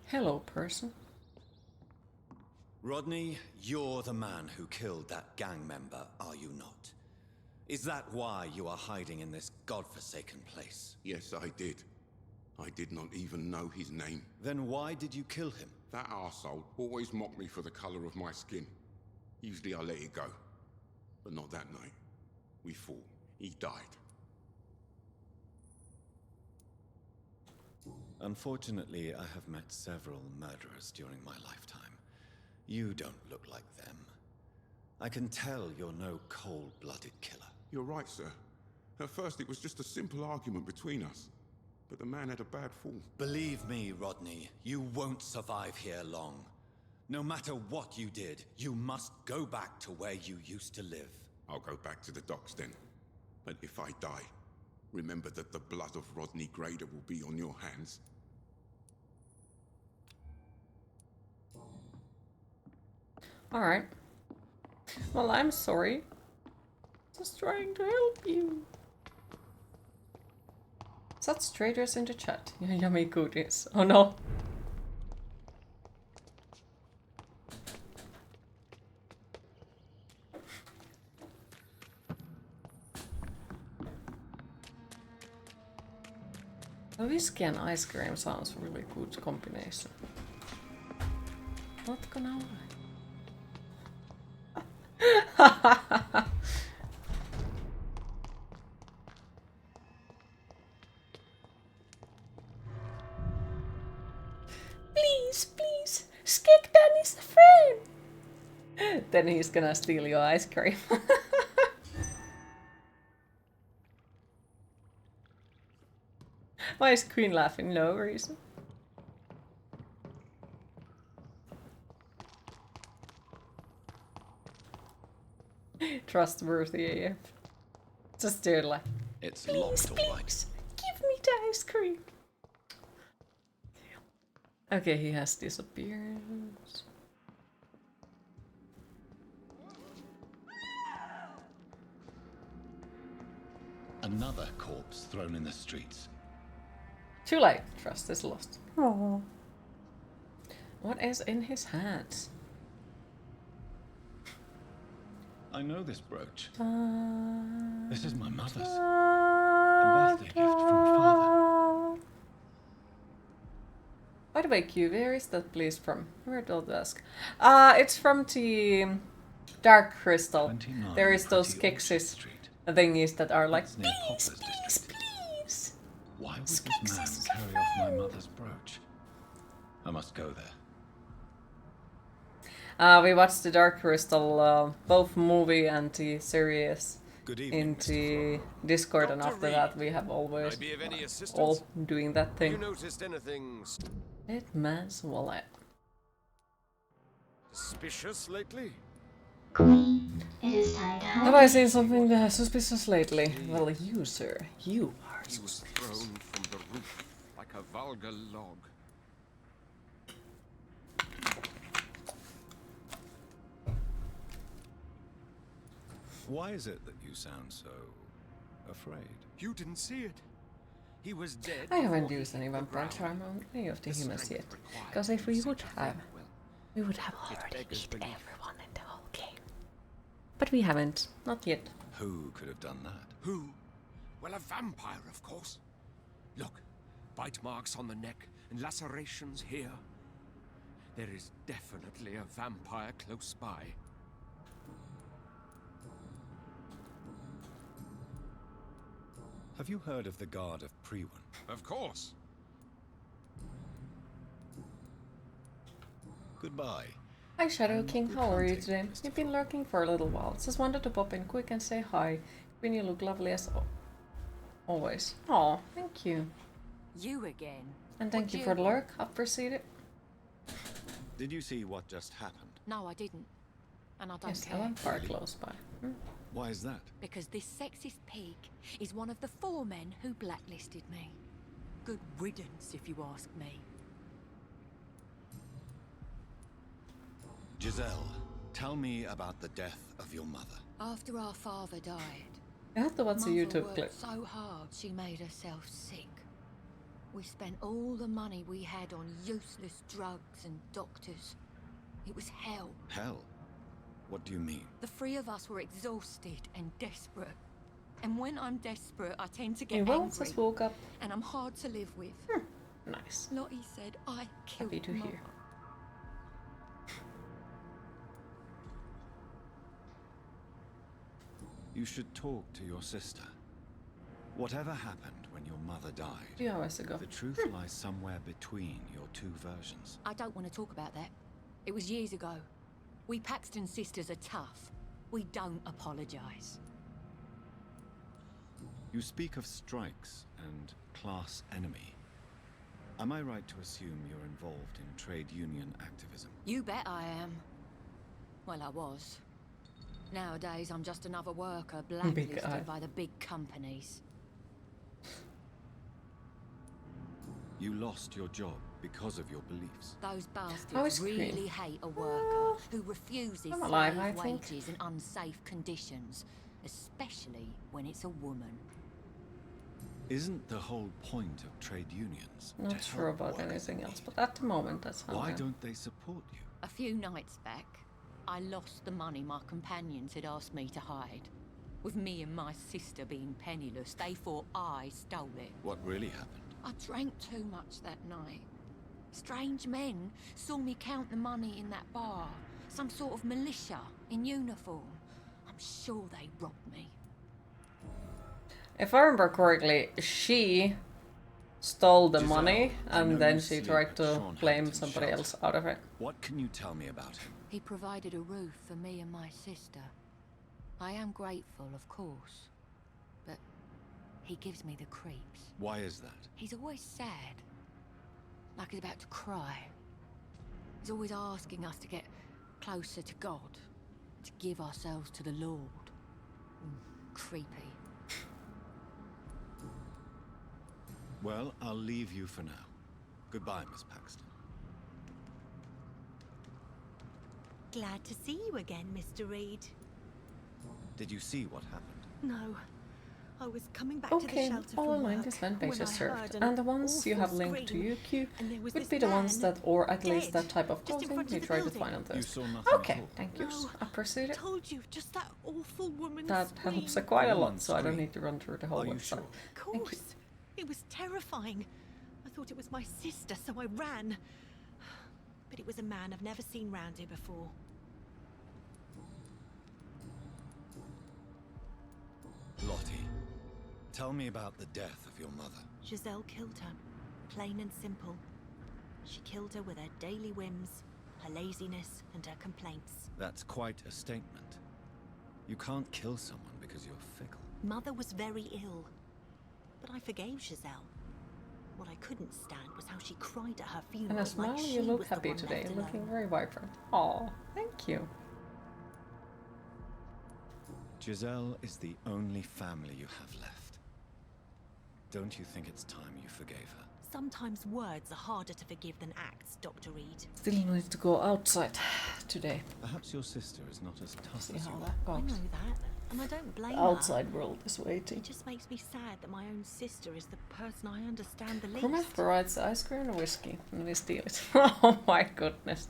Hello, person. Rodney, you're the man who killed that gang member, are you not? Is that why you are hiding in this godforsaken place? Yes, I did. I did not even know his name. Then why did you kill him? That arsehole always mocked me for the color of my skin. Usually I let it go. But not that night. We fought. He died. Unfortunately, I have met several murderers during my lifetime. You don't look like them. I can tell you're no cold-blooded killer. You're right, sir. At first it was just a simple argument between us. But the man had a bad fall. Believe me, Rodney, you won't survive here long. No matter what you did, you must go back to where you used to live. I'll go back to the docks then. But if I die, remember that the blood of Rodney Grader will be on your hands. Alright. Well, I'm sorry. Just trying to help you. Such traders in the chat. Yummy goodies. Oh no. A whiskey and ice cream sounds really good combination. Not gonna lie. Please, please, Skektan is a friend. Then he's gonna steal your ice cream. Why is Queen laughing? No reason. Trustworthy AF. Just do it like, it's please, locked, all right. please, give me the ice cream. Okay, he has disappeared. Another corpse thrown in the streets. Too late. Trust is lost. Oh. What is in his hands? I know this brooch. This is my mother's. A birthday gift from father. By the way, Q, where is that place from? Where did I ask? It's from the Dark Crystal. There is those Kexis thingies that are like, please, please, please. Why would this man carry off my mother's brooch? I must go there. We watched the Dark Crystal, both movie and the series, in the Discord, and after that we have always all doing that thing. You noticed anything Dead man's wallet. suspicious lately? Queen, it is time to hide. Have I seen something suspicious lately? Well, you, sir, you are He was thrown from the roof like a vulgar log. Why is it that you sound so afraid? You didn't see it. He was dead. I haven't used any vampire charm on any of the humans yet, because if we would have already eaten everyone in the whole game. But we haven't, not yet. Who could have done that? Who? Well, a vampire, of course. Look, bite marks on the neck and lacerations here. There is definitely a vampire close by. Have you heard of the Guard of Priwen? Of course. Goodbye. Hi Shadow King, how are you today? You've been lurking for a little while. Just wanted to pop in quick and say hi. Queen, you look lovely as always. Oh, thank you. You again. And thank you for the lurk. Appreciate it. Did you see what just happened? No, I didn't. And I don't Yes, care. a vampire close by. Why is that? Because this sexist pig is one of the 4 men who blacklisted me. Good riddance, if you ask me. Giselle, tell me about the death of your mother. After our father died, I have to watch a Mother YouTube worked clip. so hard she made herself sick. We spent all the money we had on useless drugs and doctors. It was hell. Hell? What do you mean? The 3 of us were exhausted and desperate. And when I'm desperate, I tend to He get once angry. just woke up. And I'm hard to live with. Nice. Lottie said I killed Happy to Mum. hear. You should talk to your sister. Whatever happened when your mother died, 3 hours ago. the truth lies somewhere between your 2 versions. I don't want to talk about that. It was years ago. We Paxton sisters are tough. We don't apologize. You speak of strikes and class enemy. Am I right to assume you're involved in trade union activism? You bet I am. Well, I was. Nowadays, I'm just another worker eye. blacklisted by the big companies. You lost your job because of your beliefs. Those How is bastards Queen? really hate a worker who refuses I'm alive, I slave think. wages and unsafe conditions, especially when it's a woman. Isn't the whole point of trade unions to Not sure help about workers anything in else, need? but at the moment that's how Why I am. don't they support you? A few nights back, I lost the money my companions had asked me to hide. With me and my sister being penniless, they thought I stole it. What really happened? I drank too much that night. Strange men saw me count the money in that bar. Some sort of militia in uniform. I'm sure they robbed me. If I remember correctly, she stole the money and then she tried to blame somebody else out of it. What can you tell me about him? He provided a roof for me and my sister. I am grateful, of course, but he gives me the creeps. Why is that? He's always sad, like he's about to cry. He's always asking us to get closer to God, to give ourselves to the Lord. Creepy. Well, I'll leave you for now. Goodbye, Miss Paxton. Glad to see you again, Mr. Reid. Did you see what happened? No. I was coming back to the Okay, shelter all from online work this fan page when I is served, heard and the an ones you awful have linked to scream, UQ and there was would this be the ones man that, or at least dead, that type of just in clothing front you of the try to building. find on You those. saw nothing Okay, at all. thank you. No, Appreciate it. told you, just that awful woman That scream. helps quite a lot, Woman so I don't scream. need to run through the whole Are you website. sure? Of Thank you. course. It was terrifying. I thought it was my sister, so I ran. But it was a man I've never seen round here before. Lottie, tell me about the death of your mother. Giselle killed her. Plain and simple. She killed her with her daily whims, her laziness, and her complaints. That's quite a statement. You can't kill someone because you're fickle. Mother was very ill. But I forgave Giselle. What I couldn't stand was how she cried at her funeral. And a smile, like you she look was the happy one today, left looking alone. very vibrant. Aw, thank you. Giselle is the only family you have left. Don't you think it's time you forgave her? Sometimes words are harder to forgive than acts, Dr. Reid. Still need to go outside today. Perhaps your sister is not as tough See as how you that are. I goes. know that, and I don't blame The her. outside world is waiting. It just makes me sad that my own sister is the person I understand the least. Crewmate provides ice cream and whiskey, and we steal it. Oh my goodness.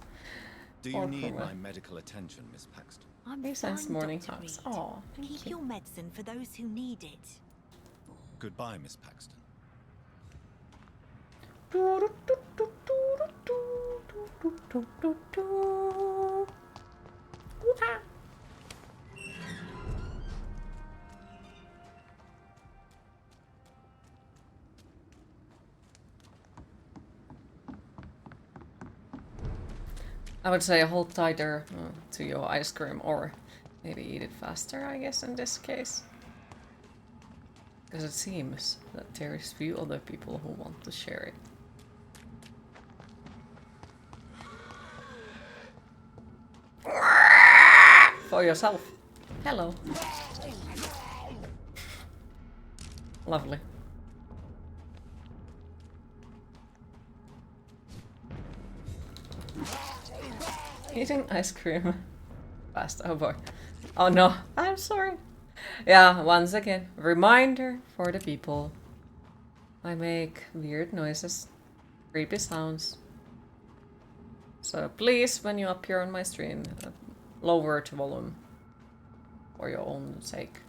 Do you Poor need crewmate. my medical attention, Miss Paxton? I'm He sends fine, morning Dr. hugs. Reid. Aw, thank Keep you. your medicine for those who need it. Goodbye, Miss Paxton. I would say hold tighter to your ice cream, or maybe eat it faster, I guess, in this case. Because it seems that there is few other people who want to share it. For yourself. Hello. Lovely. Eating ice cream fast. Oh boy. Oh no, I'm sorry. Yeah, once again, reminder for the people. I make weird noises, creepy sounds. So please, when you appear on my stream, lower the volume for your own sake.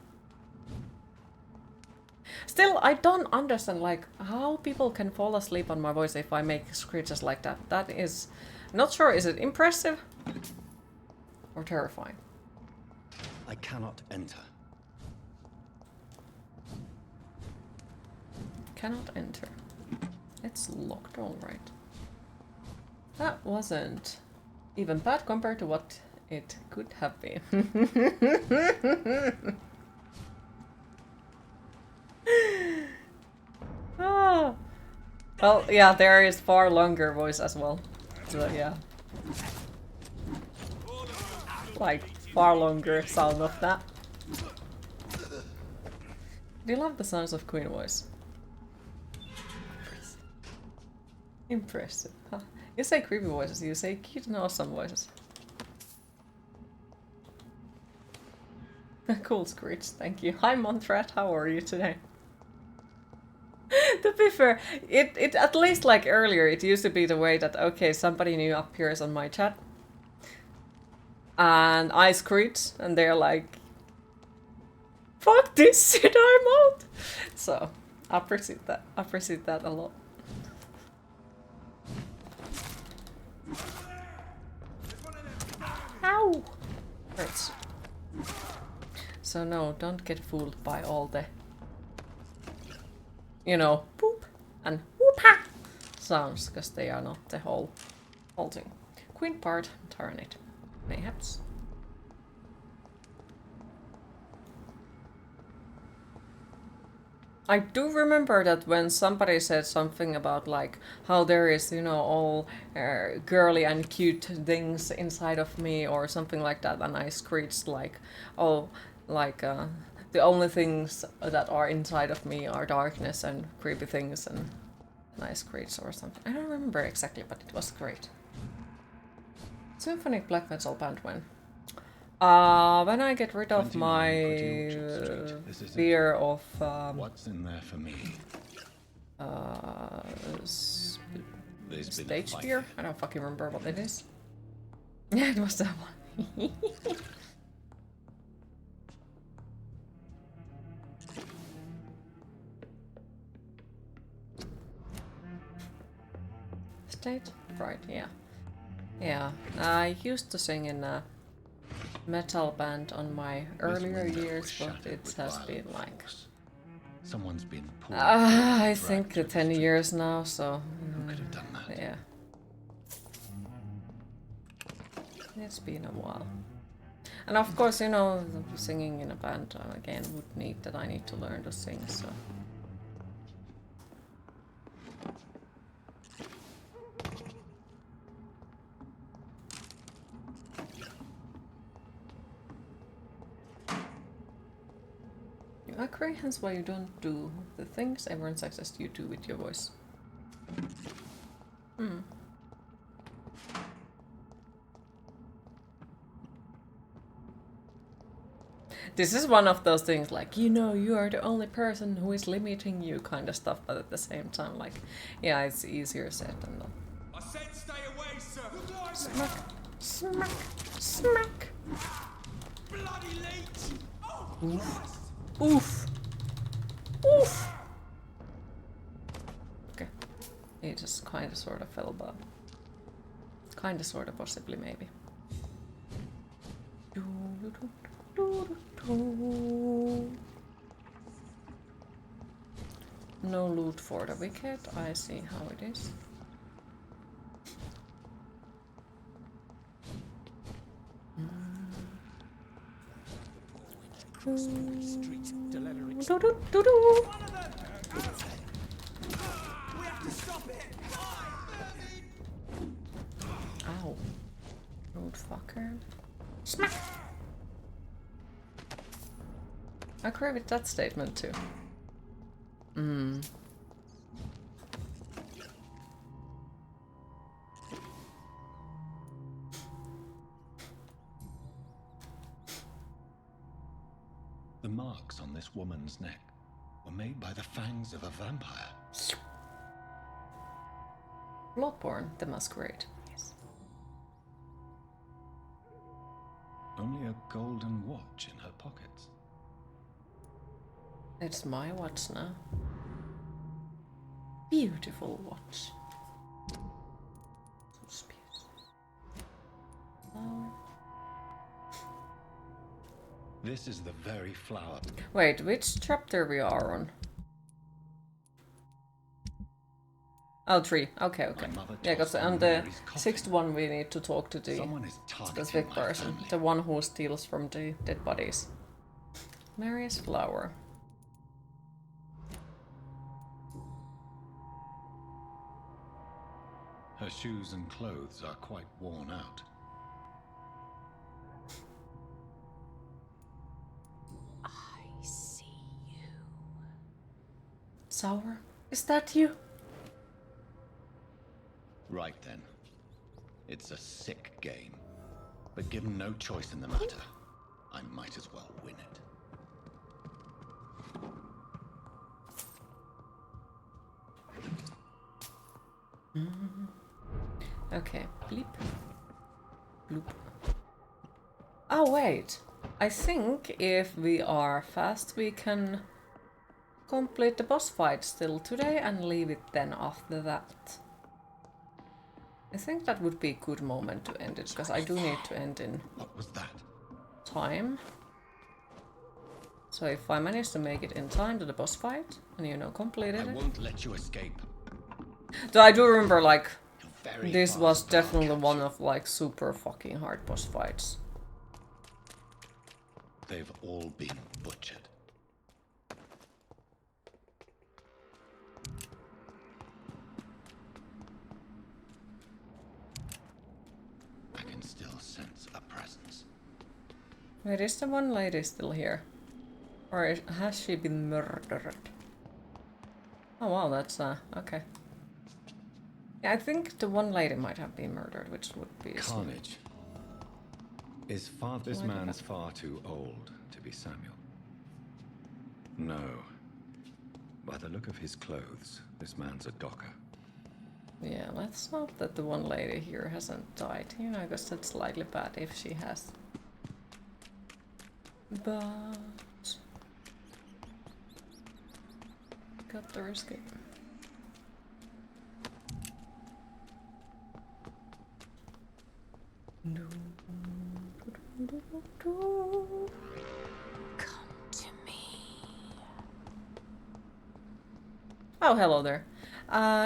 Still, I don't understand like how people can fall asleep on my voice if I make screeches like that. That is not sure. Is it impressive or terrifying? I cannot enter. Cannot enter. It's locked, all right. That wasn't even bad compared to what it could have been. Oh. Well, yeah, there is far longer voice as well. So yeah. Like, far longer sound of that. Do you love the sounds of Queen voice? Impressive. Huh? You say creepy voices, you say cute and awesome voices. Cool Screech, thank you. Hi Montrat, how are you today? To be fair, it at least like earlier, it used to be the way that, okay, somebody new appears on my chat. And I screech, and they're like, fuck this shit, I'm out! So, I appreciate that. I appreciate that a lot. Ow! Hurts. So no, don't get fooled by all the, you know, boop and whoop-ha sounds, because they are not the whole thing. Queen part, turn it. Mayhaps. I do remember that when somebody said something about like how there is, you know, all girly and cute things inside of me or something like that, and I screeched like, oh, like the only things that are inside of me are darkness and creepy things, and I screeched or something. I don't remember exactly, but it was great. Symphonic black metal band when I get rid of my fear of what's in there for me? Stage fear? I don't fucking remember what it is. Yeah, it was that one. Stage? Right, yeah. Yeah, I used to sing in a metal band on my earlier years, but it has been like Someone's been I think 10 years now, so who could have done that? Yeah, it's been a while. And of course, you know, singing in a band again would need that I need to learn to sing, so you agree, hence why you don't do the things everyone suggests you do with your voice. Hmm. This is one of those things like, you know, you are the only person who is limiting you kind of stuff, but at the same time, like, yeah, it's easier said than done. I said stay away, sir. Smack, smack, smack. Bloody leech. Oh, oof. Oof. Oof. Okay. He just kind of sort of fell, but kind of sort of possibly maybe. No loot for the wicked. I see how it is. Ow. Rude fucker. Smack! I agree with that statement too. Hmm. The marks on this woman's neck were made by the fangs of a vampire. Bloodborne, the Masquerade. Yes. Only a golden watch in her pockets. It's my watch now. Beautiful watch. This is the very flower. Wait, which chapter we are on? Oh, 3. Okay, okay. Yeah, because on the 6th one we need to talk to the specific person. The one who steals from the dead bodies. Mary's flower. Her shoes and clothes are quite worn out. I see you. Sour? Is that you? Right then. It's a sick game. But given no choice in the matter, I might as well win it. Okay, bleep. Bloop. Oh wait, I think if we are fast we can complete the boss fight still today and leave it then after that. I think that would be a good moment to end it, because I do need to end in What was that? time. So if I manage to make it in time to the boss fight, and you know, completed it. I won't let you escape. So I do remember, like, this was definitely one of, like, super fucking hard boss fights. They've all been butchered. I can still sense a presence. Wait, is the one lady still here? Or has she been murdered? Oh wow, that's okay. Yeah, I think the one lady might have been murdered, which would be Carnage. This man's far too old to be Samuel. No. By the look of his clothes, this man's a docker. Yeah, let's hope that the one lady here hasn't died. You know, because that's slightly bad if she has. But got the risk it. No. Come to me. Oh, hello there.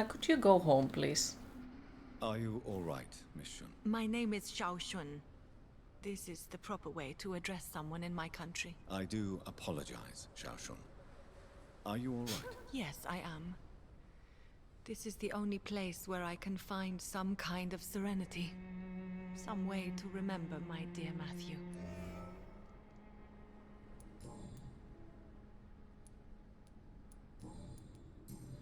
Could you go home, please? Are you all right, Miss Shun? My name is Xiao Shun. This is the proper way to address someone in my country. I do apologize, Xiao Shun. Are you all right? Yes, I am. This is the only place where I can find some kind of serenity. Some way to remember my dear Matthew.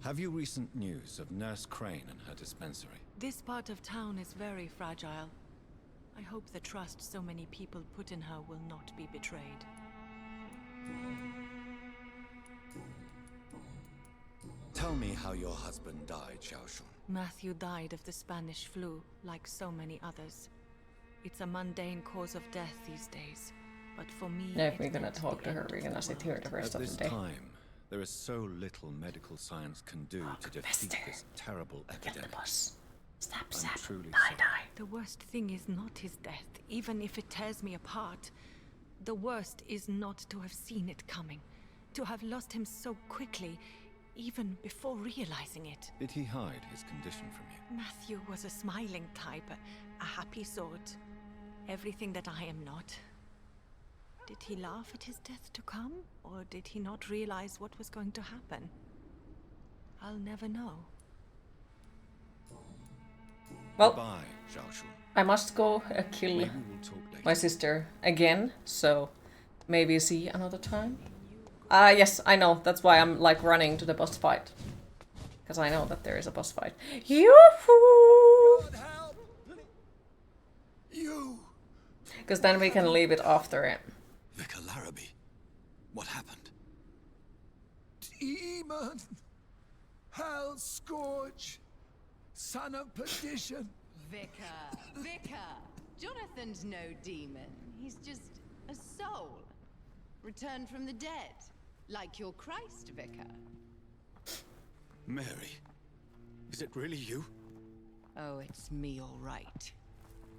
Have you recent news of Nurse Crane and her dispensary? This part of town is very fragile. I hope the trust so many people put in her will not be betrayed. Tell me how your husband died, Xiao Shun. Matthew died of the Spanish flu, like so many others. It's a mundane cause of death these days, but for me... Yeah, if we're gonna talk to her, we're gonna sit here the rest of the day. At this time, there is so little medical science can do to defeat this terrible epidemic. Stop, I'm truly die. The worst thing is not his death, even if it tears me apart. The worst is not to have seen it coming, to have lost him so quickly, even before realizing it. Did he hide his condition from you? Matthew was a smiling type, a happy sort. Everything that I am not. Did he laugh at his death to come, or did he not realize what was going to happen? I'll never know. Well, Bye, Xiao Shun. I must go kill my sister again, so maybe see another time. Yes, I know. That's why I'm like running to the boss fight. Because I know that there is a boss fight. Yoo-hoo! Because then we can leave it after it. Vicar Larrabee, what happened? Demon! Hell scourge! Son of perdition! Vicar! Jonathan's no demon. He's just a soul. Returned from the dead. Like your Christ, Vicar. Mary, is it really you? Oh, it's me, all right.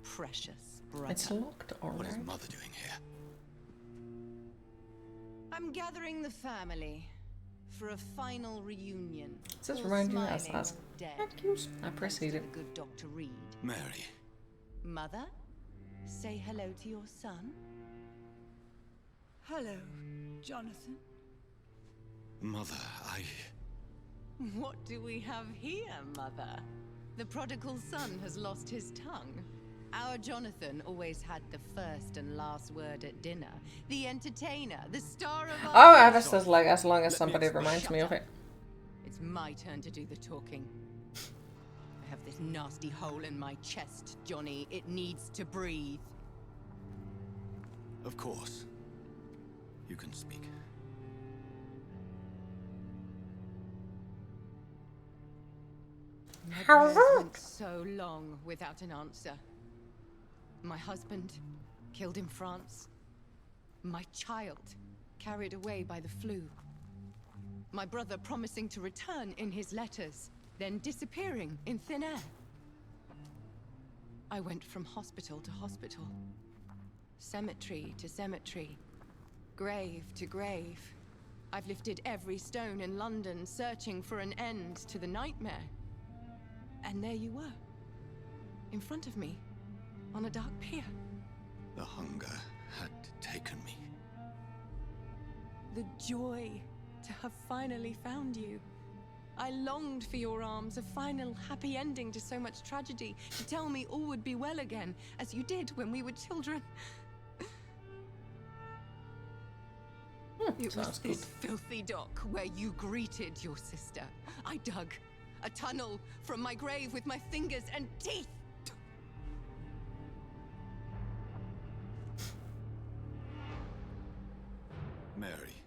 Precious brother. It's locked, all What right. is Mother doing here? I'm gathering the family for a final reunion. Does this All remind you smiling as or dead. I proceeded. The good Dr. Reid. Mary. Mother, say hello to your son. Hello, Jonathan. Mother, What do we have here, Mother? The prodigal son has lost his tongue. Our Jonathan always had the first and last word at dinner. The entertainer, the star of our... Oh, I was just like, as long as somebody reminds me of it. It's my turn to do the talking. I have this nasty hole in my chest, Johnny. It needs to breathe. Of course. You can speak. Never went so long without an answer. My husband, killed in France. My child, carried away by the flu. My brother promising to return in his letters, then disappearing in thin air. I went from hospital to hospital, cemetery to cemetery, grave to grave. I've lifted every stone in London, searching for an end to the nightmare. And there you were, in front of me, on a dark pier. The hunger had taken me. The joy to have finally found you. I longed for your arms, a final happy ending to so much tragedy, to tell me all would be well again, as you did when we were children. It was this filthy dock where you greeted your sister. I dug a tunnel from my grave with my fingers and teeth. Mary,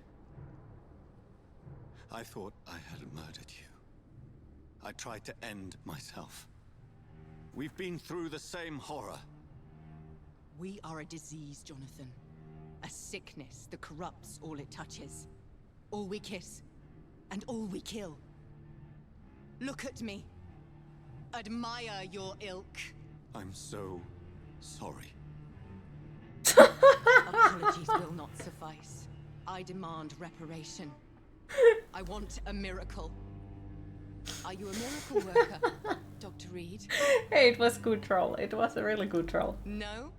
I thought I had murdered you. I tried to end myself. We've been through the same horror. We are a disease, Jonathan. A sickness that corrupts all it touches. All we kiss, and all we kill. Look at me. Admire your ilk. I'm so sorry. Apologies will not suffice. I demand reparation. I want a miracle. Are you a miracle worker, Dr. Reid? Hey, it was good troll. It was a really good troll. No?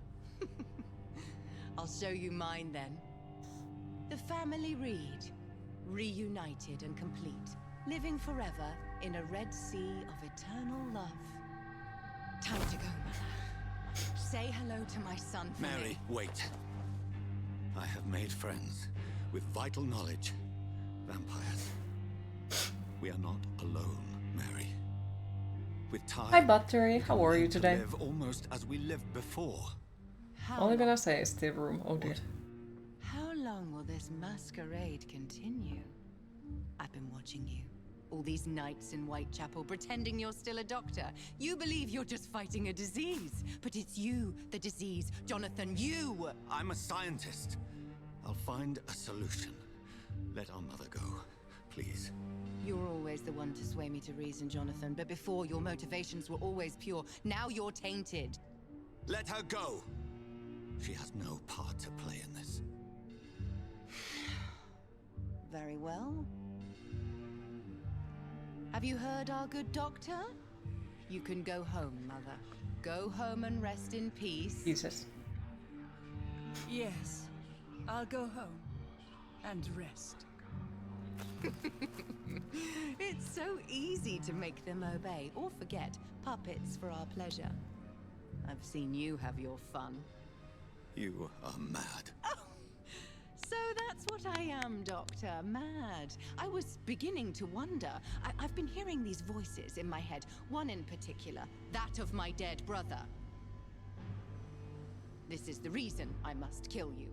I'll show you mine then. The family Reid, reunited and complete, living forever in a red sea of eternal love. Time to go, Mother. Say hello to my son for Mary, me. wait. I have made friends with vital knowledge. Vampires. We are not alone, Mary. With time, Hi, Battery. How are you today? live almost as we lived before. All I'm gonna say is the room. Oh dear. How long will this masquerade continue? I've been watching you. All these nights in Whitechapel pretending you're still a doctor. You believe you're just fighting a disease. But it's you, the disease. Jonathan, you! I'm a scientist. I'll find a solution. Let our mother go, please. You're always the one to sway me to reason, Jonathan. But before, your motivations were always pure. Now you're tainted. Let her go! She has no part to play in this. Very well. Have you heard our good doctor? You can go home, Mother. Go home and rest in peace. Jesus. Yes, I'll go home and rest. It's so easy to make them obey or forget. Puppets for our pleasure. I've seen you have your fun. You are mad. Oh, so that's what I am, Doctor. Mad. I was beginning to wonder. I've been hearing these voices in my head. One in particular, that of my dead brother. This is the reason I must kill you.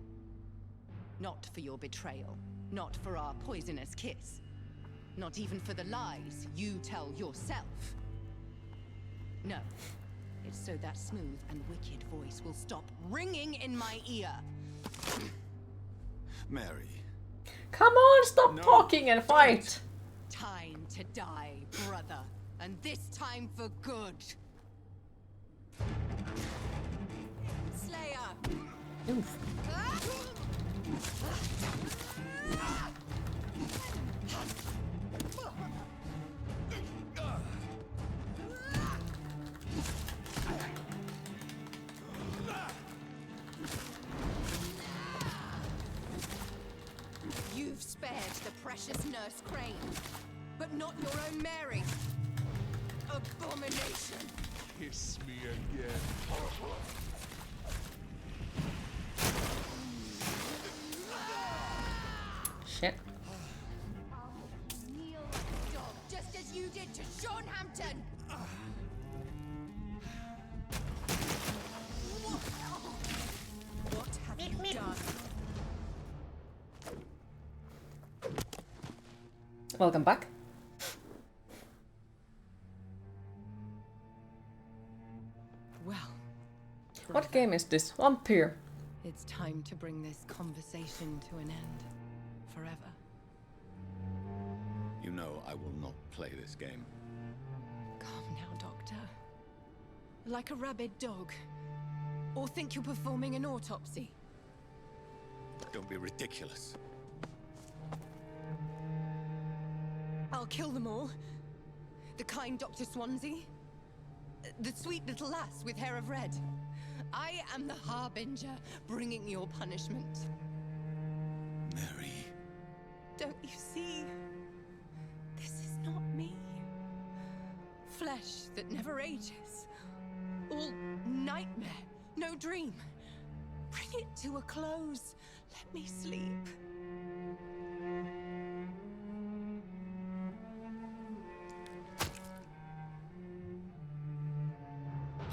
Not for your betrayal. Not for our poisonous kiss. Not even for the lies you tell yourself. No. It's so that smooth and wicked voice will stop ringing in my ear. Mary. Come on, stop talking and fight. Time to die, brother. And this time for good. Slayer. Oof. You've spared the precious Nurse Crane, but not your own Mary. Abomination. Kiss me again. Shit. Kneel like a dog, just as you did to Sean Hampton. What have you done? Welcome back. Well, What game is this? Vampyr. it's time to bring this conversation to an end. Forever. you know I will not play this game. Calm now, Doctor. Like a rabid dog. Or think you're performing an autopsy. Don't be ridiculous. I'll kill them all. The kind Dr. Swansea. The sweet little lass with hair of red. I am the Harbinger, bringing your punishment. Mary. Don't you see? This is not me. Flesh that never ages. All nightmare, no dream. Bring it to a close. Let me sleep.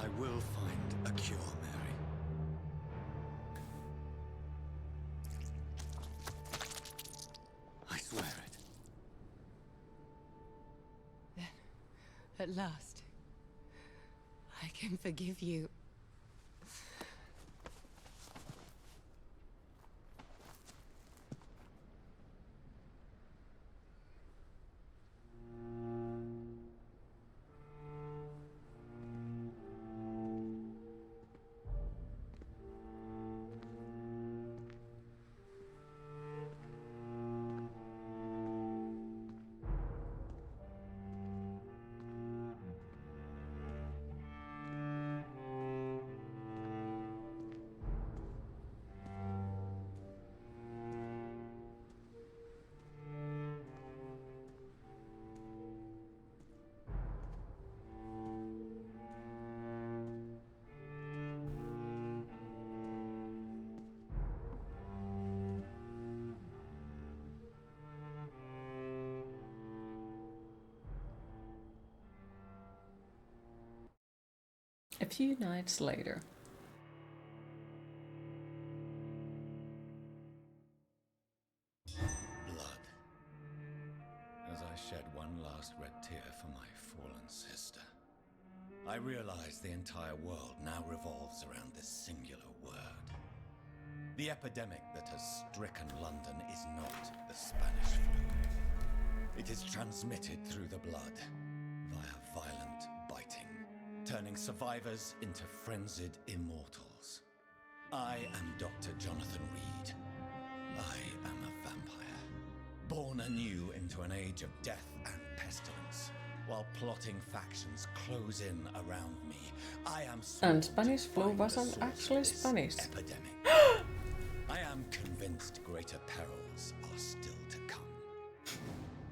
I will find a cure, Mary. I swear it. Then, at last, I can forgive you. A few nights later. Blood. As I shed one last red tear for my fallen sister, I realize the entire world now revolves around this singular word. The epidemic that has stricken London is not the Spanish flu. It is transmitted through the blood, via violent biting, turning survivors into frenzied immortals. I am Dr. Jonathan Reid. I am a vampire, born anew into an age of death and pestilence. While plotting factions close in around me, I am and Spanish flu wasn't actually Spanish. Epidemic. I am convinced greater perils are still to come.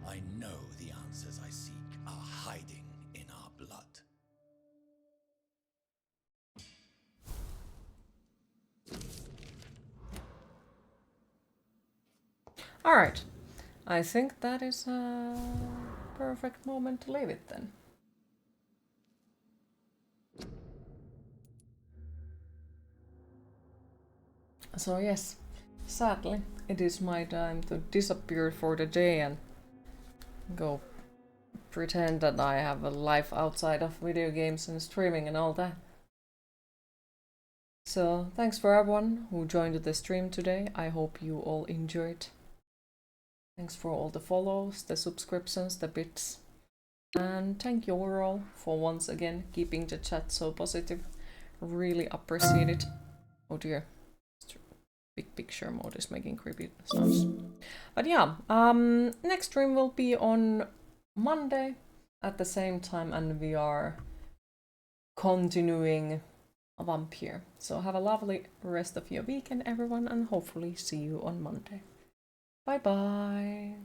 I know the answers I seek are hiding in our blood. Alright, I think that is a perfect moment to leave it then. So yes, sadly, it is my time to disappear for the day and go pretend that I have a life outside of video games and streaming and all that. So thanks for everyone who joined the stream today. I hope you all enjoyed. Thanks for all the follows, the subscriptions, the bits. And thank you overall for once again keeping the chat so positive. Really appreciate it. Oh dear. Big picture mode is making creepy sounds. But yeah, next stream will be on Monday at the same time, and we are continuing Vampyr. So have a lovely rest of your weekend, everyone, and hopefully see you on Monday. Bye bye.